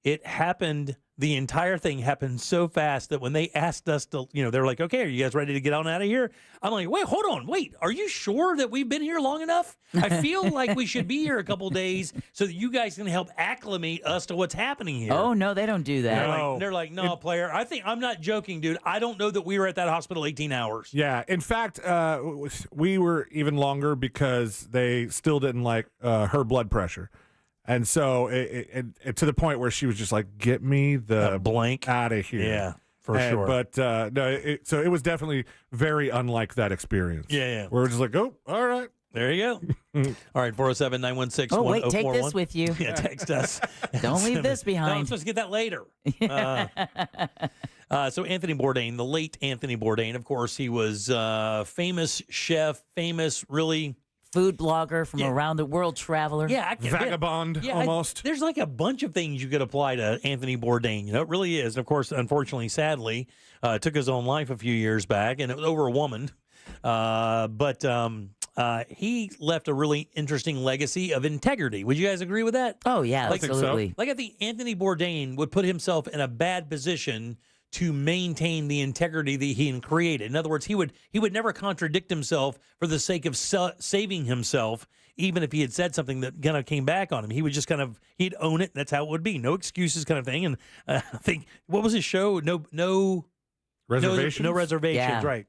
it happened. The entire thing happened so fast that when they asked us to, they were like, okay, are you guys ready to get on out of here? I'm like, wait, hold on. Wait, are you sure that we've been here long enough? I feel like we should be here a couple days so that you guys can help acclimate us to what's happening here. Oh, no, they don't do that. They're like, no, player. I'm not joking, dude. I don't know that we were at that hospital 18 hours. Yeah. In fact, we were even longer because they still didn't like her blood pressure. And so it to the point where she was just like, get me the blank out of here. Yeah, for sure. But no, so it was definitely very unlike that experience. Yeah. Where we're just like, oh, all right. There you go. All right, 407-916-1041. Oh, wait, take this with you. Yeah, text us. Don't leave this behind. No, I'm supposed to get that later. So Anthony Bourdain, the late Anthony Bourdain, of course, he was famous chef, really... food blogger from around the world, traveler. Yeah. Vagabond, almost. There's like a bunch of things you could apply to Anthony Bourdain. It really is. And of course, unfortunately, sadly, took his own life a few years back, and it was over a woman. But he left a really interesting legacy of integrity. Would you guys agree with that? Oh, yeah, absolutely. Like I think Anthony Bourdain would put himself in a bad position to maintain the integrity that he created. In other words, he would never contradict himself for the sake of saving himself, even if he had said something that kind of came back on him. He would just he'd own it. And that's how it would be. No excuses kind of thing. And I think, what was his show? No reservations. No reservations, yeah. Right.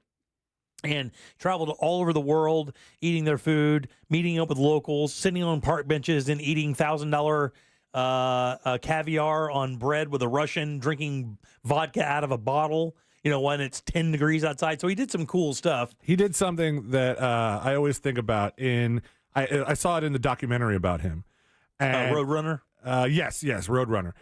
And traveled all over the world, eating their food, meeting up with locals, sitting on park benches and eating $1,000 caviar on bread with a Russian, drinking vodka out of a bottle, when it's 10 degrees outside. So he did some cool stuff. He did something that I always think about I saw it in the documentary about him. And, Roadrunner? Yes, Roadrunner.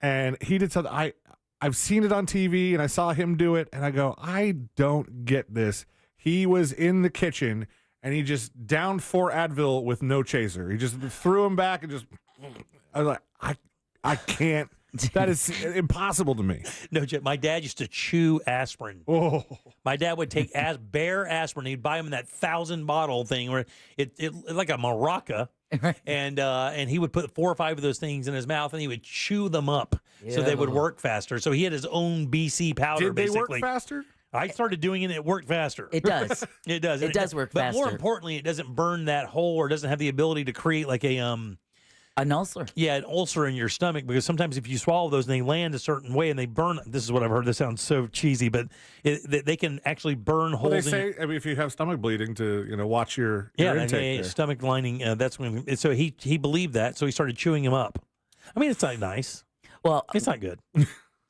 And he did something, I've seen it on TV and I saw him do it and I go, I don't get this. He was in the kitchen and he just downed 4 Advil with no chaser. He just threw him back and just... I was like, I can't. That is impossible to me. No, my dad used to chew aspirin. Oh. My dad would take bare aspirin. He'd buy them in that 1,000-bottle thing where it like a maraca, and he would put 4 or 5 of those things in his mouth and he would chew them up so they would work faster. So he had his own BC powder. Did they basically work faster? I started doing it. It worked faster. It does. It does. It does work but faster. But more importantly, it doesn't burn that hole or doesn't have the ability to create like a An ulcer. Yeah, an ulcer in your stomach, because sometimes if you swallow those and they land a certain way and they burn, this is what I've heard. This sounds so cheesy, but they can actually burn holes. Well, they say, I mean, if you have stomach bleeding, to watch your intake. Yeah, stomach lining. That's when. So he believed that, so he started chewing him up. I mean, it's not nice. Well, it's not good.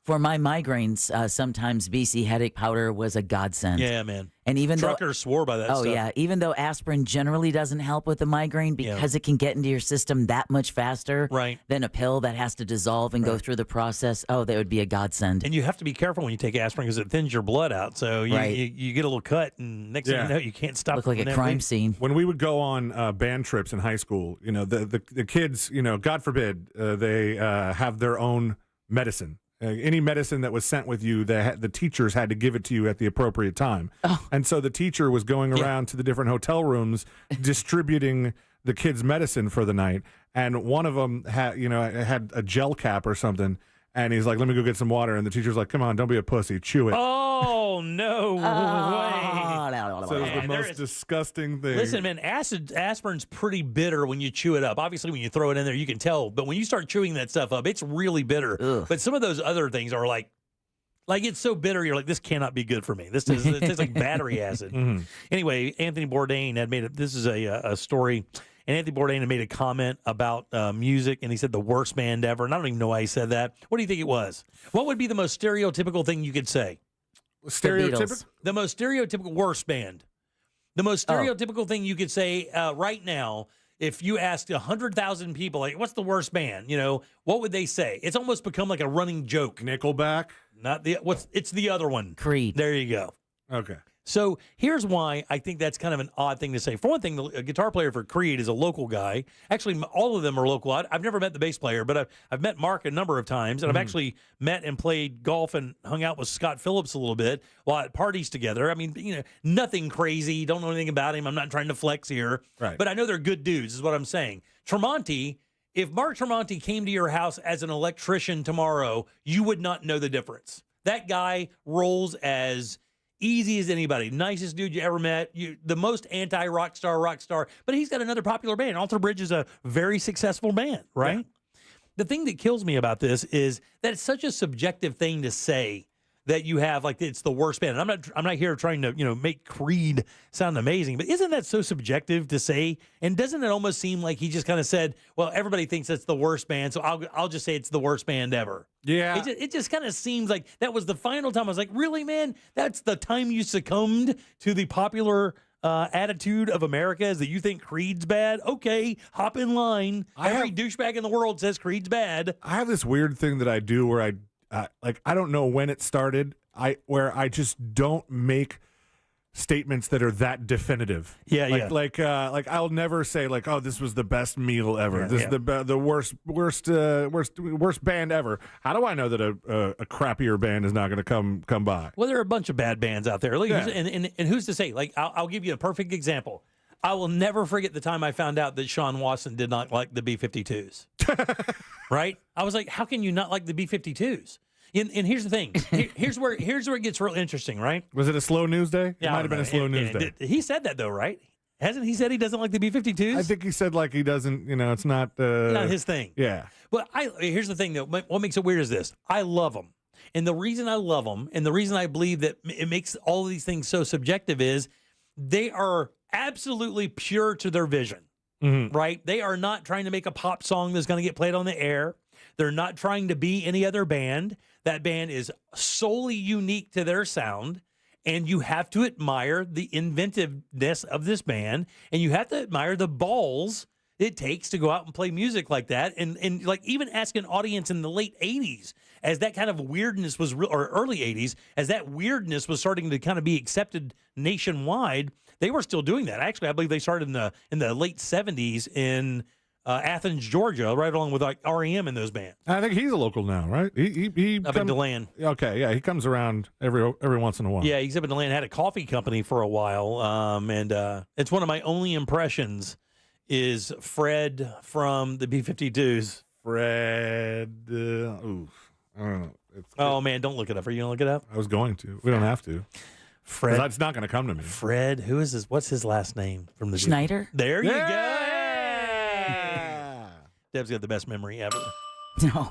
For my migraines, sometimes BC headache powder was a godsend. Yeah, man. And even truckers swore by that stuff. Oh, yeah. Even though aspirin generally doesn't help with the migraine because it can get into your system that much faster than a pill that has to dissolve and go through the process, that would be a godsend. And you have to be careful when you take aspirin because it thins your blood out. So you get a little cut, and next thing you know, you can't stop. Look like a crime scene. When we would go on band trips in high school, the kids, God forbid, they have their own medicine. Any medicine that was sent with you, the teachers had to give it to you at the appropriate time. And so the teacher was going around to the different hotel rooms distributing the kids' medicine for the night. And one of them had a gel cap or something. And he's like, let me go get some water. And the teacher's like, come on, don't be a pussy. Chew it. Oh, no way. So it was the most disgusting thing. Listen, man, aspirin's pretty bitter when you chew it up. Obviously, when you throw it in there, you can tell. But when you start chewing that stuff up, it's really bitter. Ugh. But some of those other things are like it's so bitter, you're like, this cannot be good for me. It tastes like battery acid. Mm-hmm. Anyway, Anthony Bourdain had made this is a story. And Anthony Bourdain had made a comment about music, and he said the worst band ever. And I don't even know why he said that. What do you think it was? What would be the most stereotypical thing you could say? Stereotypical? The most stereotypical worst band. The most stereotypical thing you could say right now, if you asked 100,000 people, like, what's the worst band? What would they say? It's almost become like a running joke. Nickelback? It's the other one. Creed. There you go. Okay. So here's why I think that's kind of an odd thing to say. For one thing, the guitar player for Creed is a local guy. Actually, all of them are local. I've never met the bass player, but I've met Mark a number of times, and I've actually met and played golf and hung out with Scott Phillips a little bit while at parties together. I mean, nothing crazy. Don't know anything about him. I'm not trying to flex here. Right. But I know they're good dudes is what I'm saying. Tremonti, if Mark Tremonti came to your house as an electrician tomorrow, you would not know the difference. That guy rolls as easy as anybody. Nicest dude you ever met. The most anti-rock star. But he's got another popular band. Alter Bridge is a very successful band, right? Yeah. The thing that kills me about this is that it's such a subjective thing to say that you have, like, it's the worst band. And I'm not here trying to, make Creed sound amazing, but isn't that so subjective to say? And doesn't it almost seem like he just kind of said, well, everybody thinks it's the worst band, so I'll just say it's the worst band ever. Yeah. It just kind of seems like that was the final time. I was like, really, man? That's the time you succumbed to the popular attitude of America, is that you think Creed's bad? Okay, hop in line. Every douchebag in the world says Creed's bad. I have this weird thing that I do where I don't know when it started, where I just don't make statements that are that definitive. Like I'll never say like, oh, this was the best meal ever. This is the worst band ever. How do I know that a crappier band is not going to come by? Well, there are a bunch of bad bands out there. Like, and who's to say? Like, I'll give you a perfect example. I will never forget the time I found out that Sean Watson did not like the B-52s. Right? I was like, how can you not like the B-52s? And here's the thing. Here's where it gets real interesting, right? Was it a slow news day? It might have been a slow news day. He said that, though, right? Hasn't he said he doesn't like the B-52s? I think he said, like, he doesn't, it's not his thing. Yeah. But here's the thing, though. What makes it weird is this. I love them. And the reason I love them, and the reason I believe that it makes all of these things so subjective, is they are absolutely pure to their vision, right? They are not trying to make a pop song that's going to get played on the air. They're not trying to be any other band. That band is solely unique to their sound, and you have to admire the inventiveness of this band, and you have to admire the balls it takes to go out and play music like that. And like, even ask an audience in the late 80s, as that kind of weirdness was or early 80s, as that weirdness was starting to kind of be accepted nationwide, they were still doing that. Actually, I believe they started in the late 70s in Athens, Georgia, right along with like REM and those bands. I think he's a local now, right? He up in DeLand. Okay, yeah, he comes around every once in a while. Yeah, he's up in DeLand. Had a coffee company for a while, and it's one of my only impressions is Fred from the B-52s. Fred, I don't know. Oh man, don't look it up. Are you gonna look it up? I was going to. We don't have to. Fred, it's not going to come to me. Fred, who is this? What's his last name from the Schneider? There you go. Deb's got the best memory ever. No.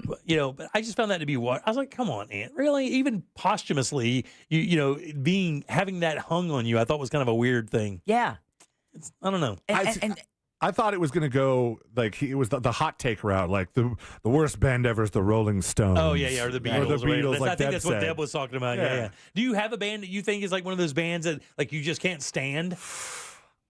But, but I just found that to be what I was like, come on, Aunt, really? Even posthumously, having that hung on you, I thought was kind of a weird thing. Yeah. I don't know. I thought it was going to go like it was the hot take route, like the worst band ever is the Rolling Stones. Oh yeah, or the Beatles. Or the Beatles, I like think that's what said. Deb was talking about. Yeah. Do you have a band that you think is like one of those bands that like you just can't stand?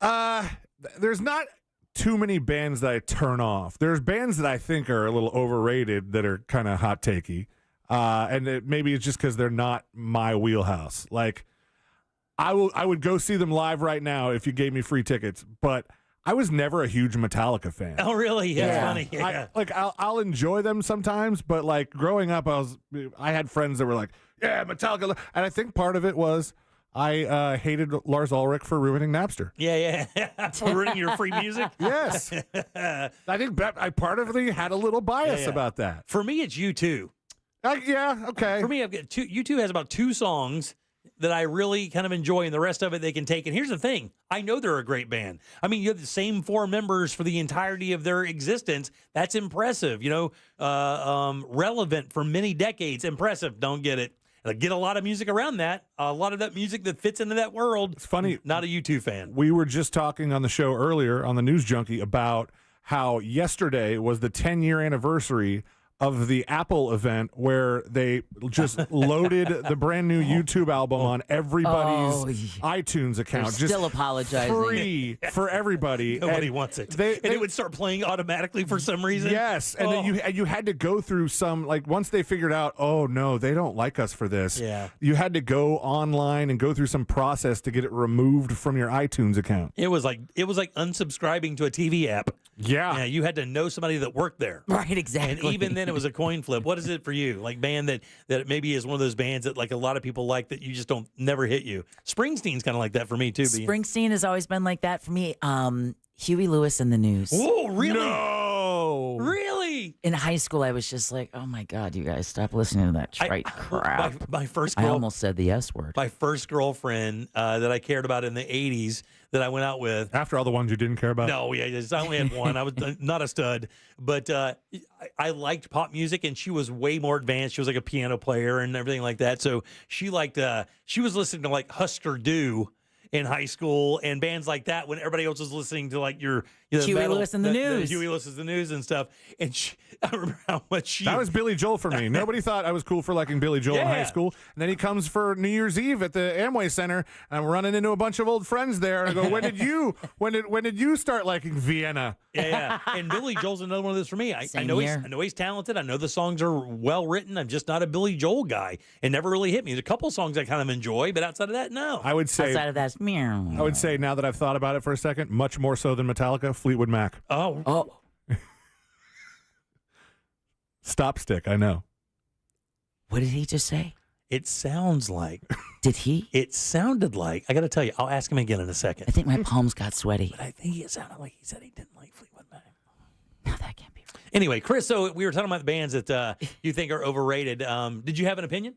There's not too many bands that I turn off. There's bands that I think are a little overrated that are kind of hot takey, and maybe it's just because they're not my wheelhouse. Like I would go see them live right now if you gave me free tickets, but I was never a huge Metallica fan. Oh, really? Yeah, that's funny. Yeah. I'll enjoy them sometimes, but like growing up, I had friends that were like, yeah, Metallica, and I think part of it was I hated Lars Ulrich for ruining Napster. Yeah. For ruining your free music? Yes. I think I partly had a little bias about that. For me, it's U2. Yeah, okay. For me, I've got U2 has about 2 songs that I really kind of enjoy, and the rest of it they can take. And here's the thing. I know they're a great band. I mean, you have the same 4 members for the entirety of their existence. That's impressive. Relevant for many decades. Impressive. Don't get it. Get a lot of music around that. A lot of that music that fits into that world. It's funny. Not a U2 fan. We were just talking on the show earlier on the News Junkie about how yesterday was the 10-year anniversary of the Apple event where they just loaded the brand new YouTube album on everybody's iTunes account. They're still just apologizing. Free for everybody. Nobody wants it. And it would start playing automatically for some reason. Yes, and then you had to go through some, like once they figured out, oh no, they don't like us for this. Yeah. You had to go online and go through some process to get it removed from your iTunes account. It was like unsubscribing to a TV app. Yeah. You had to know somebody that worked there. Right, exactly. And even then it was a coin flip. What is it for you? Like band that maybe is one of those bands that like a lot of people like that you just don't never hit you. Springsteen's kind of like that for me too. Springsteen has always been like that for me. Huey Lewis and the News. Oh, really? No. Really? In high school, I was just like, oh my God, you guys stop listening to that trite crap. My first I girl, almost said the S word. My first girlfriend that I cared about in the 80s that I went out with. After all the ones you didn't care about? No, I only had one. I was not a stud. But I liked pop music, and she was way more advanced. She was like a piano player and everything like that. So she was listening to like Husker Du in high school and bands like that when everybody else was listening to like your Huey metal, Lewis and the News. Huey Lewis and the News and stuff. And I remember how much that was Billy Joel for me. Nobody thought I was cool for liking Billy Joel in high school. And then he comes for New Year's Eve at the Amway Center, and I'm running into a bunch of old friends there. And I go, when did you start liking Vienna? Yeah. And Billy Joel's another one of those for me. I know he's talented. I know the songs are well written. I'm just not a Billy Joel guy. It never really hit me. There's a couple songs I kind of enjoy, but outside of that, no. I would say outside of that, I would say now that I've thought about it for a second, much more so than Metallica, Fleetwood Mac. Oh. Stop stick, I know. What did he just say? It sounds like. Did he? It sounded like. I got to tell you, I'll ask him again in a second. I think my palms got sweaty. But I think it sounded like he said he didn't like Fleetwood Mac. No, that can't be right. Anyway, Chris, so we were talking about the bands that you think are overrated. Did you have an opinion?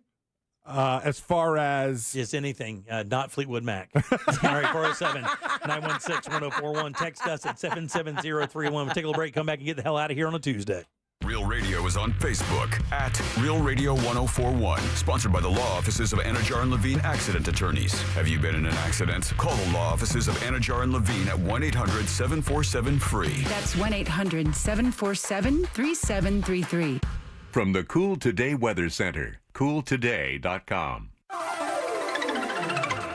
As far as just anything, not Fleetwood Mac. All right, 407-916-1041. Text us at 77031. We'll take a little break, come back and get the hell out of here on a Tuesday. Real Radio is on Facebook at Real Radio 1041. Sponsored by the law offices of Anajar and Levine Accident Attorneys. Have you been in an accident? Call the law offices of Anajar and Levine at 1-800-747-FREE. That's 1-800-747-3733. From the Cool Today Weather Center, cooltoday.com.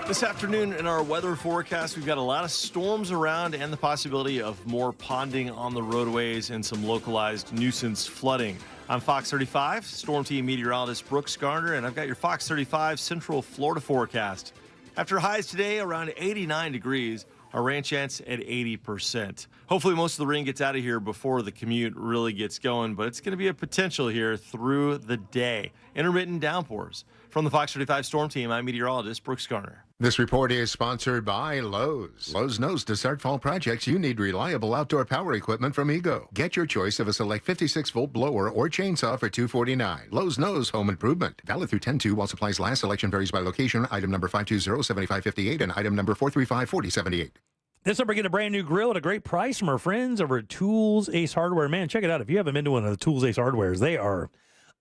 This afternoon in our weather forecast, we've got a lot of storms around and the possibility of more ponding on the roadways and some localized nuisance flooding. I'm Fox 35, Storm Team meteorologist Brooks Garner, and I've got your Fox 35 Central Florida forecast. After highs today around 89 degrees, our rain chance at 80%. Hopefully most of the rain gets out of here before the commute really gets going, but it's going to be a potential here through the day. Intermittent downpours. From the Fox 35 Storm Team, I'm meteorologist Brooks Garner. This report is sponsored by Lowe's. Lowe's knows to start fall projects, you need reliable outdoor power equipment from Ego. Get your choice of a select 56-volt blower or chainsaw for $249. Lowe's knows home improvement. Valid through 10/2 while supplies last. Selection varies by location. Item number 520-7558 and item number 435-4078. This summer, get a brand new grill at a great price from our friends over at Tools Ace Hardware. Man, check it out. If you haven't been to one of the Tools Ace Hardwares, they are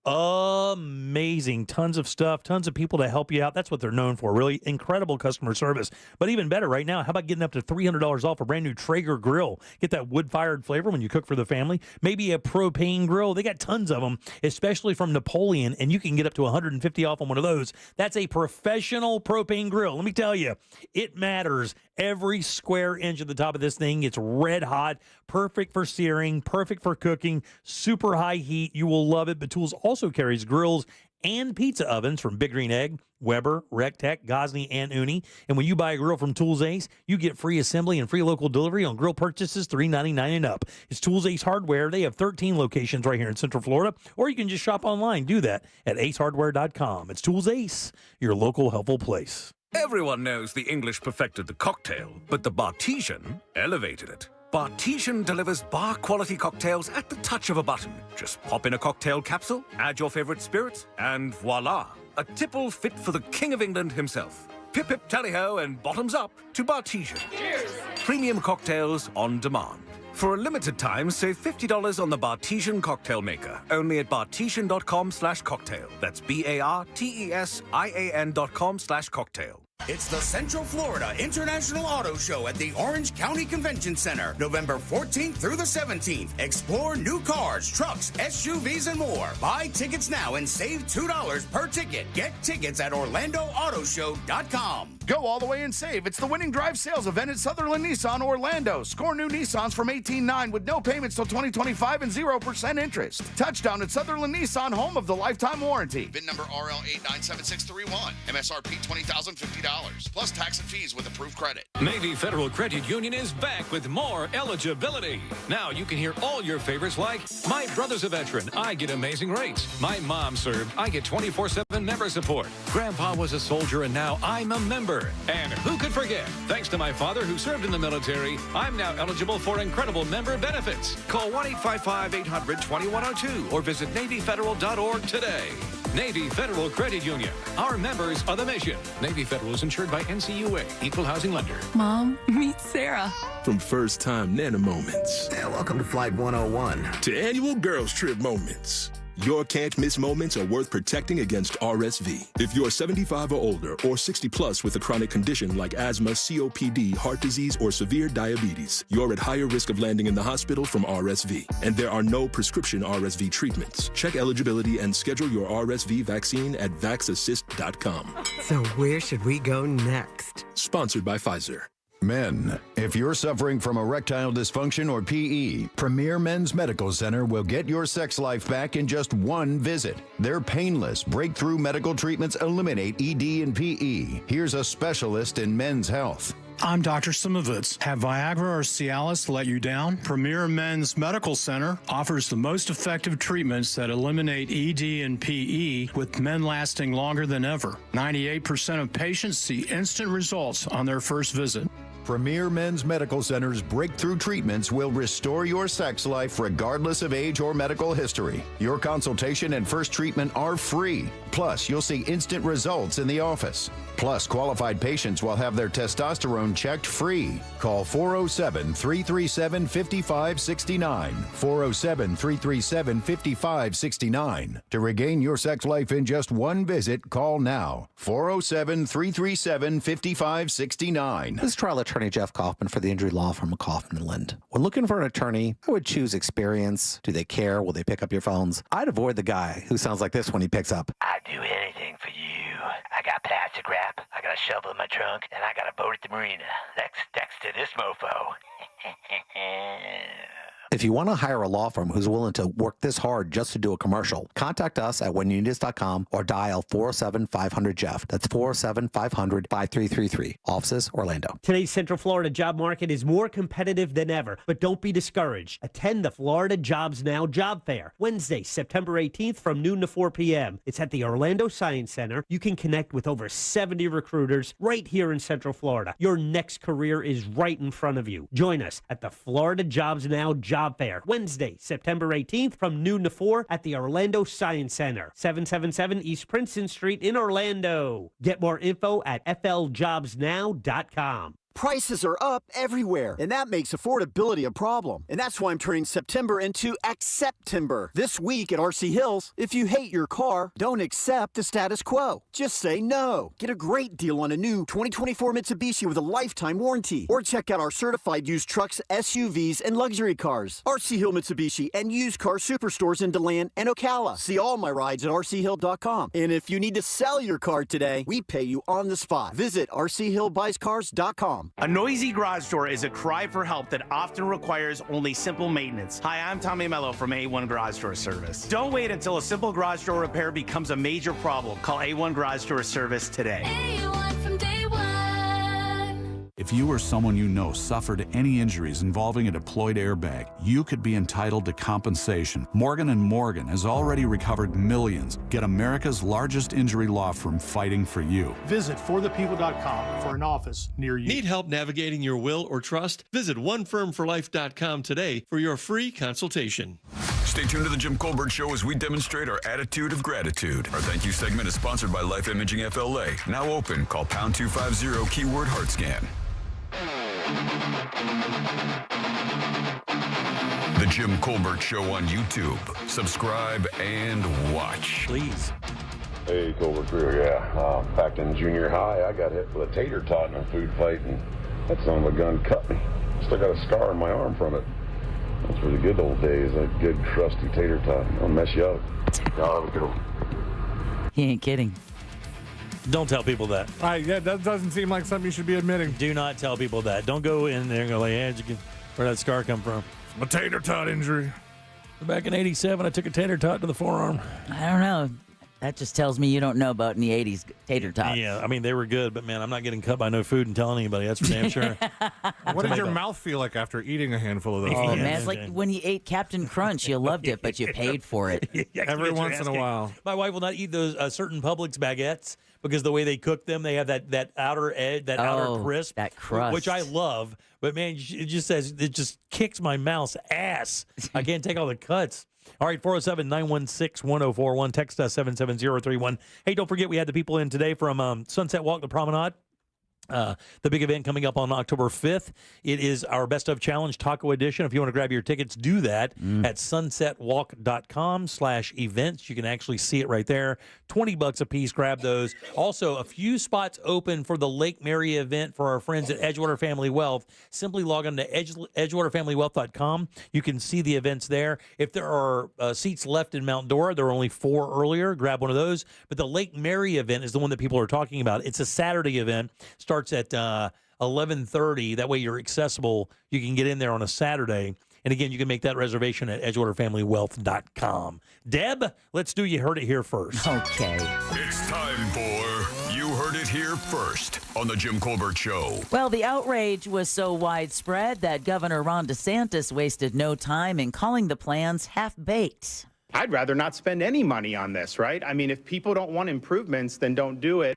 amazing. Tons of stuff, tons of people to help you out. That's what they're known for. Really incredible customer service. But even better right now, how about getting up to $300 off a brand new Traeger grill? Get that wood-fired flavor when you cook for the family. Maybe a propane grill. They got tons of them, especially from Napoleon, and you can get up to $150 off on one of those. That's a professional propane grill. Let me tell you, it matters. Every square inch of the top of this thing, it's red hot, perfect for searing, perfect for cooking, super high heat. You will love it. But Tools also carries grills and pizza ovens from Big Green Egg, Weber, Rectech, Gosney, and Uni. And when you buy a grill from Tools Ace, you get free assembly and free local delivery on grill purchases $3.99 and up. It's Tools Ace Hardware. They have 13 locations right here in Central Florida, or you can just shop online. Do that at acehardware.com. It's Tools Ace, your local helpful place. Everyone knows the English perfected the cocktail, but the Bartesian elevated it. Bartesian delivers bar-quality cocktails at the touch of a button. Just pop in a cocktail capsule, add your favorite spirits, and voila, a tipple fit for the King of England himself. Pip pip tally-ho and bottoms up to Bartesian. Cheers! Premium cocktails on demand. For a limited time, save $50 on the Bartesian cocktail maker. Only at bartesian.com/cocktail. That's BARTESIAN.com/cocktail. It's the Central Florida International Auto Show at the Orange County Convention Center, November 14th through the 17th. Explore new cars, trucks, SUVs, and more. Buy tickets now and save $2 per ticket. Get tickets at OrlandoAutoShow.com. Go all the way and save. It's the winning drive sales event at Sutherland Nissan Orlando. Score new Nissans from 18.9 with no payments till 2025 and 0% interest. Touchdown at Sutherland Nissan, home of the lifetime warranty. VIN number RL897631. MSRP $20,050. Plus tax and fees with approved credit. Navy Federal Credit Union is back with more eligibility. Now you can hear all your favorites like, my brother's a veteran, I get amazing rates. My mom served, I get 24/7 member support. Grandpa was a soldier and now I'm a member. And who could forget, thanks to my father who served in the military, I'm now eligible for incredible member benefits. Call 1-855-800-2102 or visit NavyFederal.org today. Navy Federal Credit Union. Our members are the mission. Navy Federal is insured by NCUA, Equal Housing Lender. Mom, meet Sarah. From first-time Nana moments. And welcome to Flight 101. To annual girls trip moments. Your can't-miss moments are worth protecting against RSV. If you're 75 or older or 60 plus with a chronic condition like asthma, COPD, heart disease, or severe diabetes, you're at higher risk of landing in the hospital from RSV. And there are no prescription RSV treatments. Check eligibility and schedule your RSV vaccine at vaxassist.com. So where should we go next? Sponsored by Pfizer. Men, if you're suffering from erectile dysfunction or PE, Premier Men's Medical Center will get your sex life back in just one visit. Their painless, breakthrough medical treatments eliminate ED and PE. Here's a specialist in men's health. I'm Dr. Simovitz. Have Viagra or Cialis let you down? Premier Men's Medical Center offers the most effective treatments that eliminate ED and PE, with men lasting longer than ever. 98% of patients see instant results on their first visit. Premier Men's Medical Center's breakthrough treatments will restore your sex life regardless of age or medical history. Your consultation and first treatment are free. Plus, you'll see instant results in the office. Plus, qualified patients will have their testosterone checked free. Call 407-337-5569. 407-337-5569. To regain your sex life in just one visit, call now. 407-337-5569. This is trial attorney Jeff Kaufman for the injury law firm of Kaufman & Lind. When looking for an attorney, I would choose experience. Do they care? Will they pick up your phones? I'd avoid the guy who sounds like this when he picks up. I'd do anything for you. I got plastic wrap, I got a shovel in my trunk, and I got a boat at the marina. Next to this mofo. If you want to hire a law firm who's willing to work this hard just to do a commercial, contact us at whenyouneedus.com or dial 407-500-JEFF. That's 407-500-5333. Offices, Orlando. Today's Central Florida job market is more competitive than ever, but don't be discouraged. Attend the Florida Jobs Now Job Fair, Wednesday, September 18th from noon to 4 p.m. It's at the Orlando Science Center. You can connect with over 70 recruiters right here in Central Florida. Your next career is right in front of you. Join us at the Florida Jobs Now Job Fair, Wednesday, September 18th from noon to 4 at the Orlando Science Center, 777 East Princeton Street in Orlando. Get more info at fljobsnow.com. Prices are up everywhere, and that makes affordability a problem. And that's why I'm turning September into Accept-timber. This week at RC Hills, if you hate your car, don't accept the status quo. Just say no. Get a great deal on a new 2024 Mitsubishi with a lifetime warranty. Or check out our certified used trucks, SUVs, and luxury cars. RC Hill Mitsubishi and used car superstores in DeLand and Ocala. See all my rides at rchill.com. And if you need to sell your car today, we pay you on the spot. Visit rchillbuyscars.com. A noisy garage door is a cry for help that often requires only simple maintenance. Hi, I'm Tommy Mello from A1 Garage Door Service. Don't wait until a simple garage door repair becomes a major problem. Call A1 Garage Door Service today. A1 from day one. If you or someone you know suffered any injuries involving a deployed airbag, you could be entitled to compensation. Morgan & Morgan has already recovered millions. Get America's largest injury law firm fighting for you. Visit forthepeople.com for an office near you. Need help navigating your will or trust? Visit onefirmforlife.com today for your free consultation. Stay tuned to the Jim Colbert Show as we demonstrate our attitude of gratitude. Our thank you segment is sponsored by Life Imaging FLA. Now open. Call pound 250 keyword heart scan. The Jim Colbert Show on YouTube. Subscribe and watch. Please. Hey, Colbert Crew, yeah. Back in junior high, I got hit with a tater tot in a food fight, and that son of a gun cut me. Still got a scar on my arm from it. Those were the good old days, that good, crusty tater tot. I'll mess you up. Y'all have a good one. He ain't kidding. Don't tell people that. Yeah, that doesn't seem like something you should be admitting. Do not tell people that. Don't go in there and go like, hey, where'd that scar come from? My tater tot injury. Back in 87, I took a tater tot to the forearm. I don't know. That just tells me you don't know about in the 80s tater tots. Yeah, I mean, they were good, but man, I'm not getting cut by no food and telling anybody. That's for damn sure. What did your mouth feel like after eating a handful of those? Oh, things? man, it's like when you ate Captain Crunch. You loved it, but you paid for it. Every once in a while. My wife will not eat those certain Publix baguettes because the way they cook them, they have that outer edge, outer crisp. That crust. Which I love. But man, it just kicks my mouth's ass. I can't take all the cuts. All right, 407-916-1041. Text us 77031. Hey, don't forget we had the people in today from Sunset Walk, the Promenade. The big event coming up on October 5th. It is our Best of Challenge Taco Edition. If you want to grab your tickets, do that at sunsetwalk.com/events. You can actually see it right there. $20 a piece. Grab those. Also, a few spots open for the Lake Mary event for our friends at Edgewater Family Wealth. Simply log on to edgewaterfamilywealth.com. You can see the events there. If there are seats left in Mount Dora, there were only 4 earlier. Grab one of those. But the Lake Mary event is the one that people are talking about. It's a Saturday event. Starts at 11:30. That way you're accessible. You can get in there on a Saturday. And again, you can make that reservation at edgewaterfamilywealth.com. Deb, let's do You Heard It Here first. Okay. It's time for You Heard It Here first on the Jim Colbert Show. Well, the outrage was so widespread that Governor Ron DeSantis wasted no time in calling the plans half-baked. I'd rather not spend any money on this, right? I mean, if people don't want improvements, then don't do it.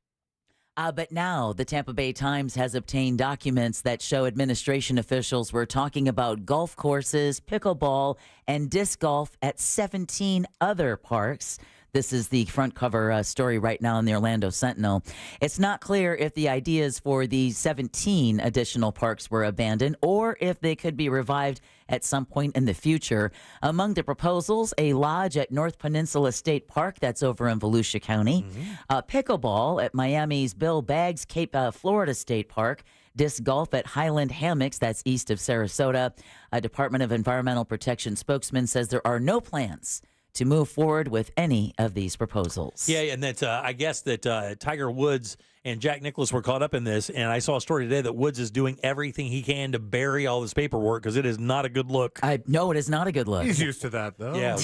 But now the Tampa Bay Times has obtained documents that show administration officials were talking about golf courses, pickleball, and disc golf at 17 other parks. This is the front cover story right now in the Orlando Sentinel. It's not clear if the ideas for the 17 additional parks were abandoned or if they could be revived at some point in the future. Among the proposals, a lodge at North Peninsula State Park, that's over in Volusia County, pickleball at Miami's Bill Baggs Cape Florida State Park, disc golf at Highland Hammocks, that's east of Sarasota. A Department of Environmental Protection spokesman says there are no plans to move forward with any of these proposals. Yeah, and that I guess that Tiger Woods and Jack Nicklaus were caught up in this, and I saw a story today that Woods is doing everything he can to bury all this paperwork because it is not a good look. No, it is not a good look. He's used to that, though. Yeah,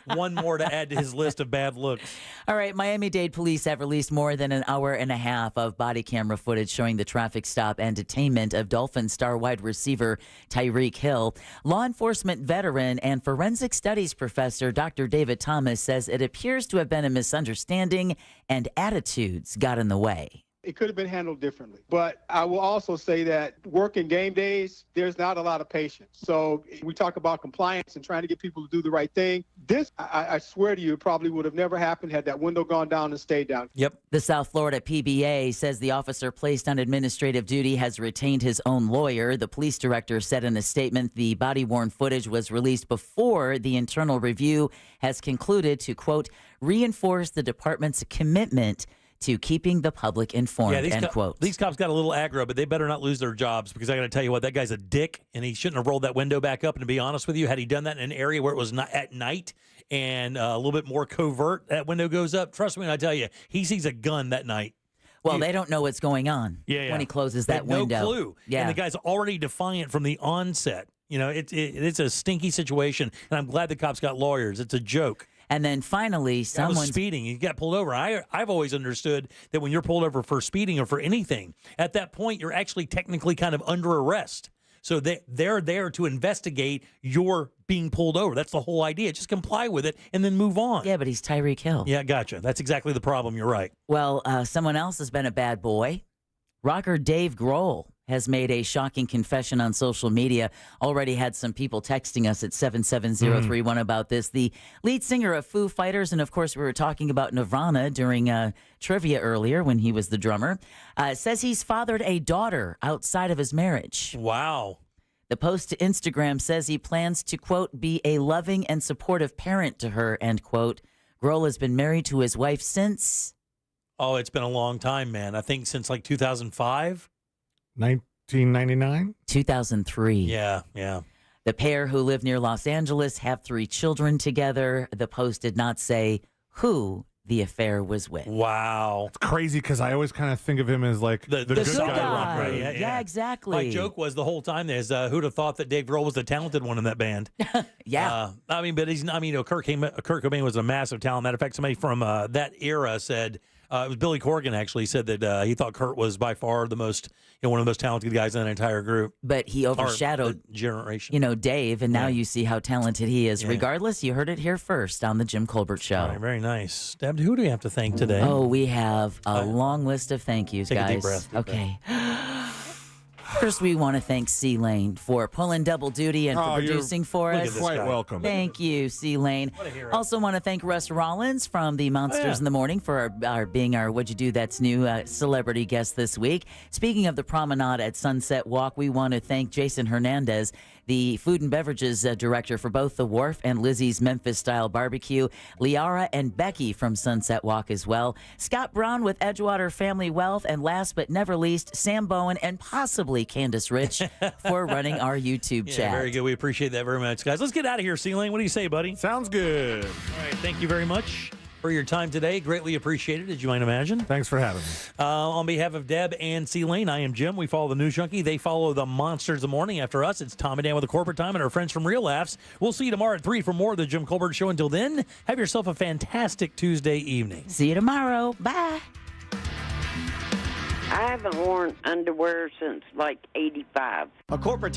one more to add to his list of bad looks. All right, Miami-Dade police have released more than an hour and a half of body camera footage showing the traffic stop and detainment of Dolphin star wide receiver Tyreek Hill. Law enforcement veteran and forensic studies professor Dr. David Thomas says it appears to have been a misunderstanding and attitudes got in the way. It could have been handled differently. But I will also say that working game days, there's not a lot of patience. So we talk about compliance and trying to get people to do the right thing. This, I swear to you, it probably would have never happened had that window gone down and stayed down. Yep. The South Florida PBA says the officer placed on administrative duty has retained his own lawyer. The police director said in a statement the body-worn footage was released before the internal review has concluded to, quote, reinforce the department's commitment to keeping the public informed, end quote. These cops got a little aggro, but they better not lose their jobs, because I got to tell you what, that guy's a dick, and he shouldn't have rolled that window back up. And to be honest with you, had he done that in an area where it was not at night and a little bit more covert, that window goes up. Trust me when I tell you, he sees a gun that night. Well, they don't know what's going on when he closes that window. No clue. Yeah. And the guy's already defiant from the onset. You know, it's a stinky situation, and I'm glad the cops got lawyers. It's a joke. And then finally, someone speeding. He got pulled over. I've always understood that when you're pulled over for speeding or for anything, at that point you're actually technically kind of under arrest. So they're there to investigate your being pulled over. That's the whole idea. Just comply with it and then move on. Yeah, but he's Tyreek Hill. Yeah, gotcha. That's exactly the problem. You're right. Well, someone else has been a bad boy. Rocker Dave Grohl has made a shocking confession on social media. Already had some people texting us at 77031 about this. The lead singer of Foo Fighters, and of course we were talking about Nirvana during trivia earlier when he was the drummer, says he's fathered a daughter outside of his marriage. Wow. The post to Instagram says he plans to, quote, be a loving and supportive parent to her, end quote. Grohl has been married to his wife since... Oh, it's been a long time, man. I think since like 2005. 1999? 2003. Yeah. The pair, who live near Los Angeles, have 3 children together. The post did not say who the affair was with. Wow. It's crazy because I always kind of think of him as like the good guy. Rocker. Yeah, exactly. My joke was the whole time is who'd have thought that Dave Grohl was the talented one in that band? Yeah. I mean, but he's. I mean, Kurt Cobain was a massive talent. Matter of fact, somebody from that era said. It was Billy Corgan actually said that he thought Kurt was by far the most, one of the most talented guys in that entire group. But he overshadowed generation. Dave, and now you see how talented he is. Yeah. Regardless, you heard it here first on the Jim Colbert Show. All right, very nice. Deb, who do we have to thank today? Oh, we have a long list of thank yous, Take guys. a deep breath. Okay. First, we want to thank C-Lane for pulling double duty and for producing for us. You're quite welcome. Thank you, C-Lane. Also want to thank Russ Rollins from the Monsters in the Morning for our being our What'd You Do That's New celebrity guest this week. Speaking of the promenade at Sunset Walk, we want to thank Jason Hernandez, the food and beverages director for both the Wharf and Lizzie's Memphis-style barbecue, Liara and Becky from Sunset Walk as well, Scott Brown with Edgewater Family Wealth, and last but never least, Sam Bowen and possibly Candace Rich for running our YouTube chat. Very good. We appreciate that very much, guys. Let's get out of here, C-Lane. What do you say, buddy? Sounds good. All right. Thank you very much for your time today. Greatly appreciated, as you might imagine. Thanks for having me. On behalf of Deb and C-Lane, I am Jim. We follow the News Junkie. They follow the Monsters of the Morning. After us, it's Tom and Dan with the Corporate Time and our friends from Real Laughs. We'll see you tomorrow at 3 for more of the Jim Colbert Show. Until then, have yourself a fantastic Tuesday evening. See you tomorrow. Bye. I haven't worn underwear since like 85. A corporate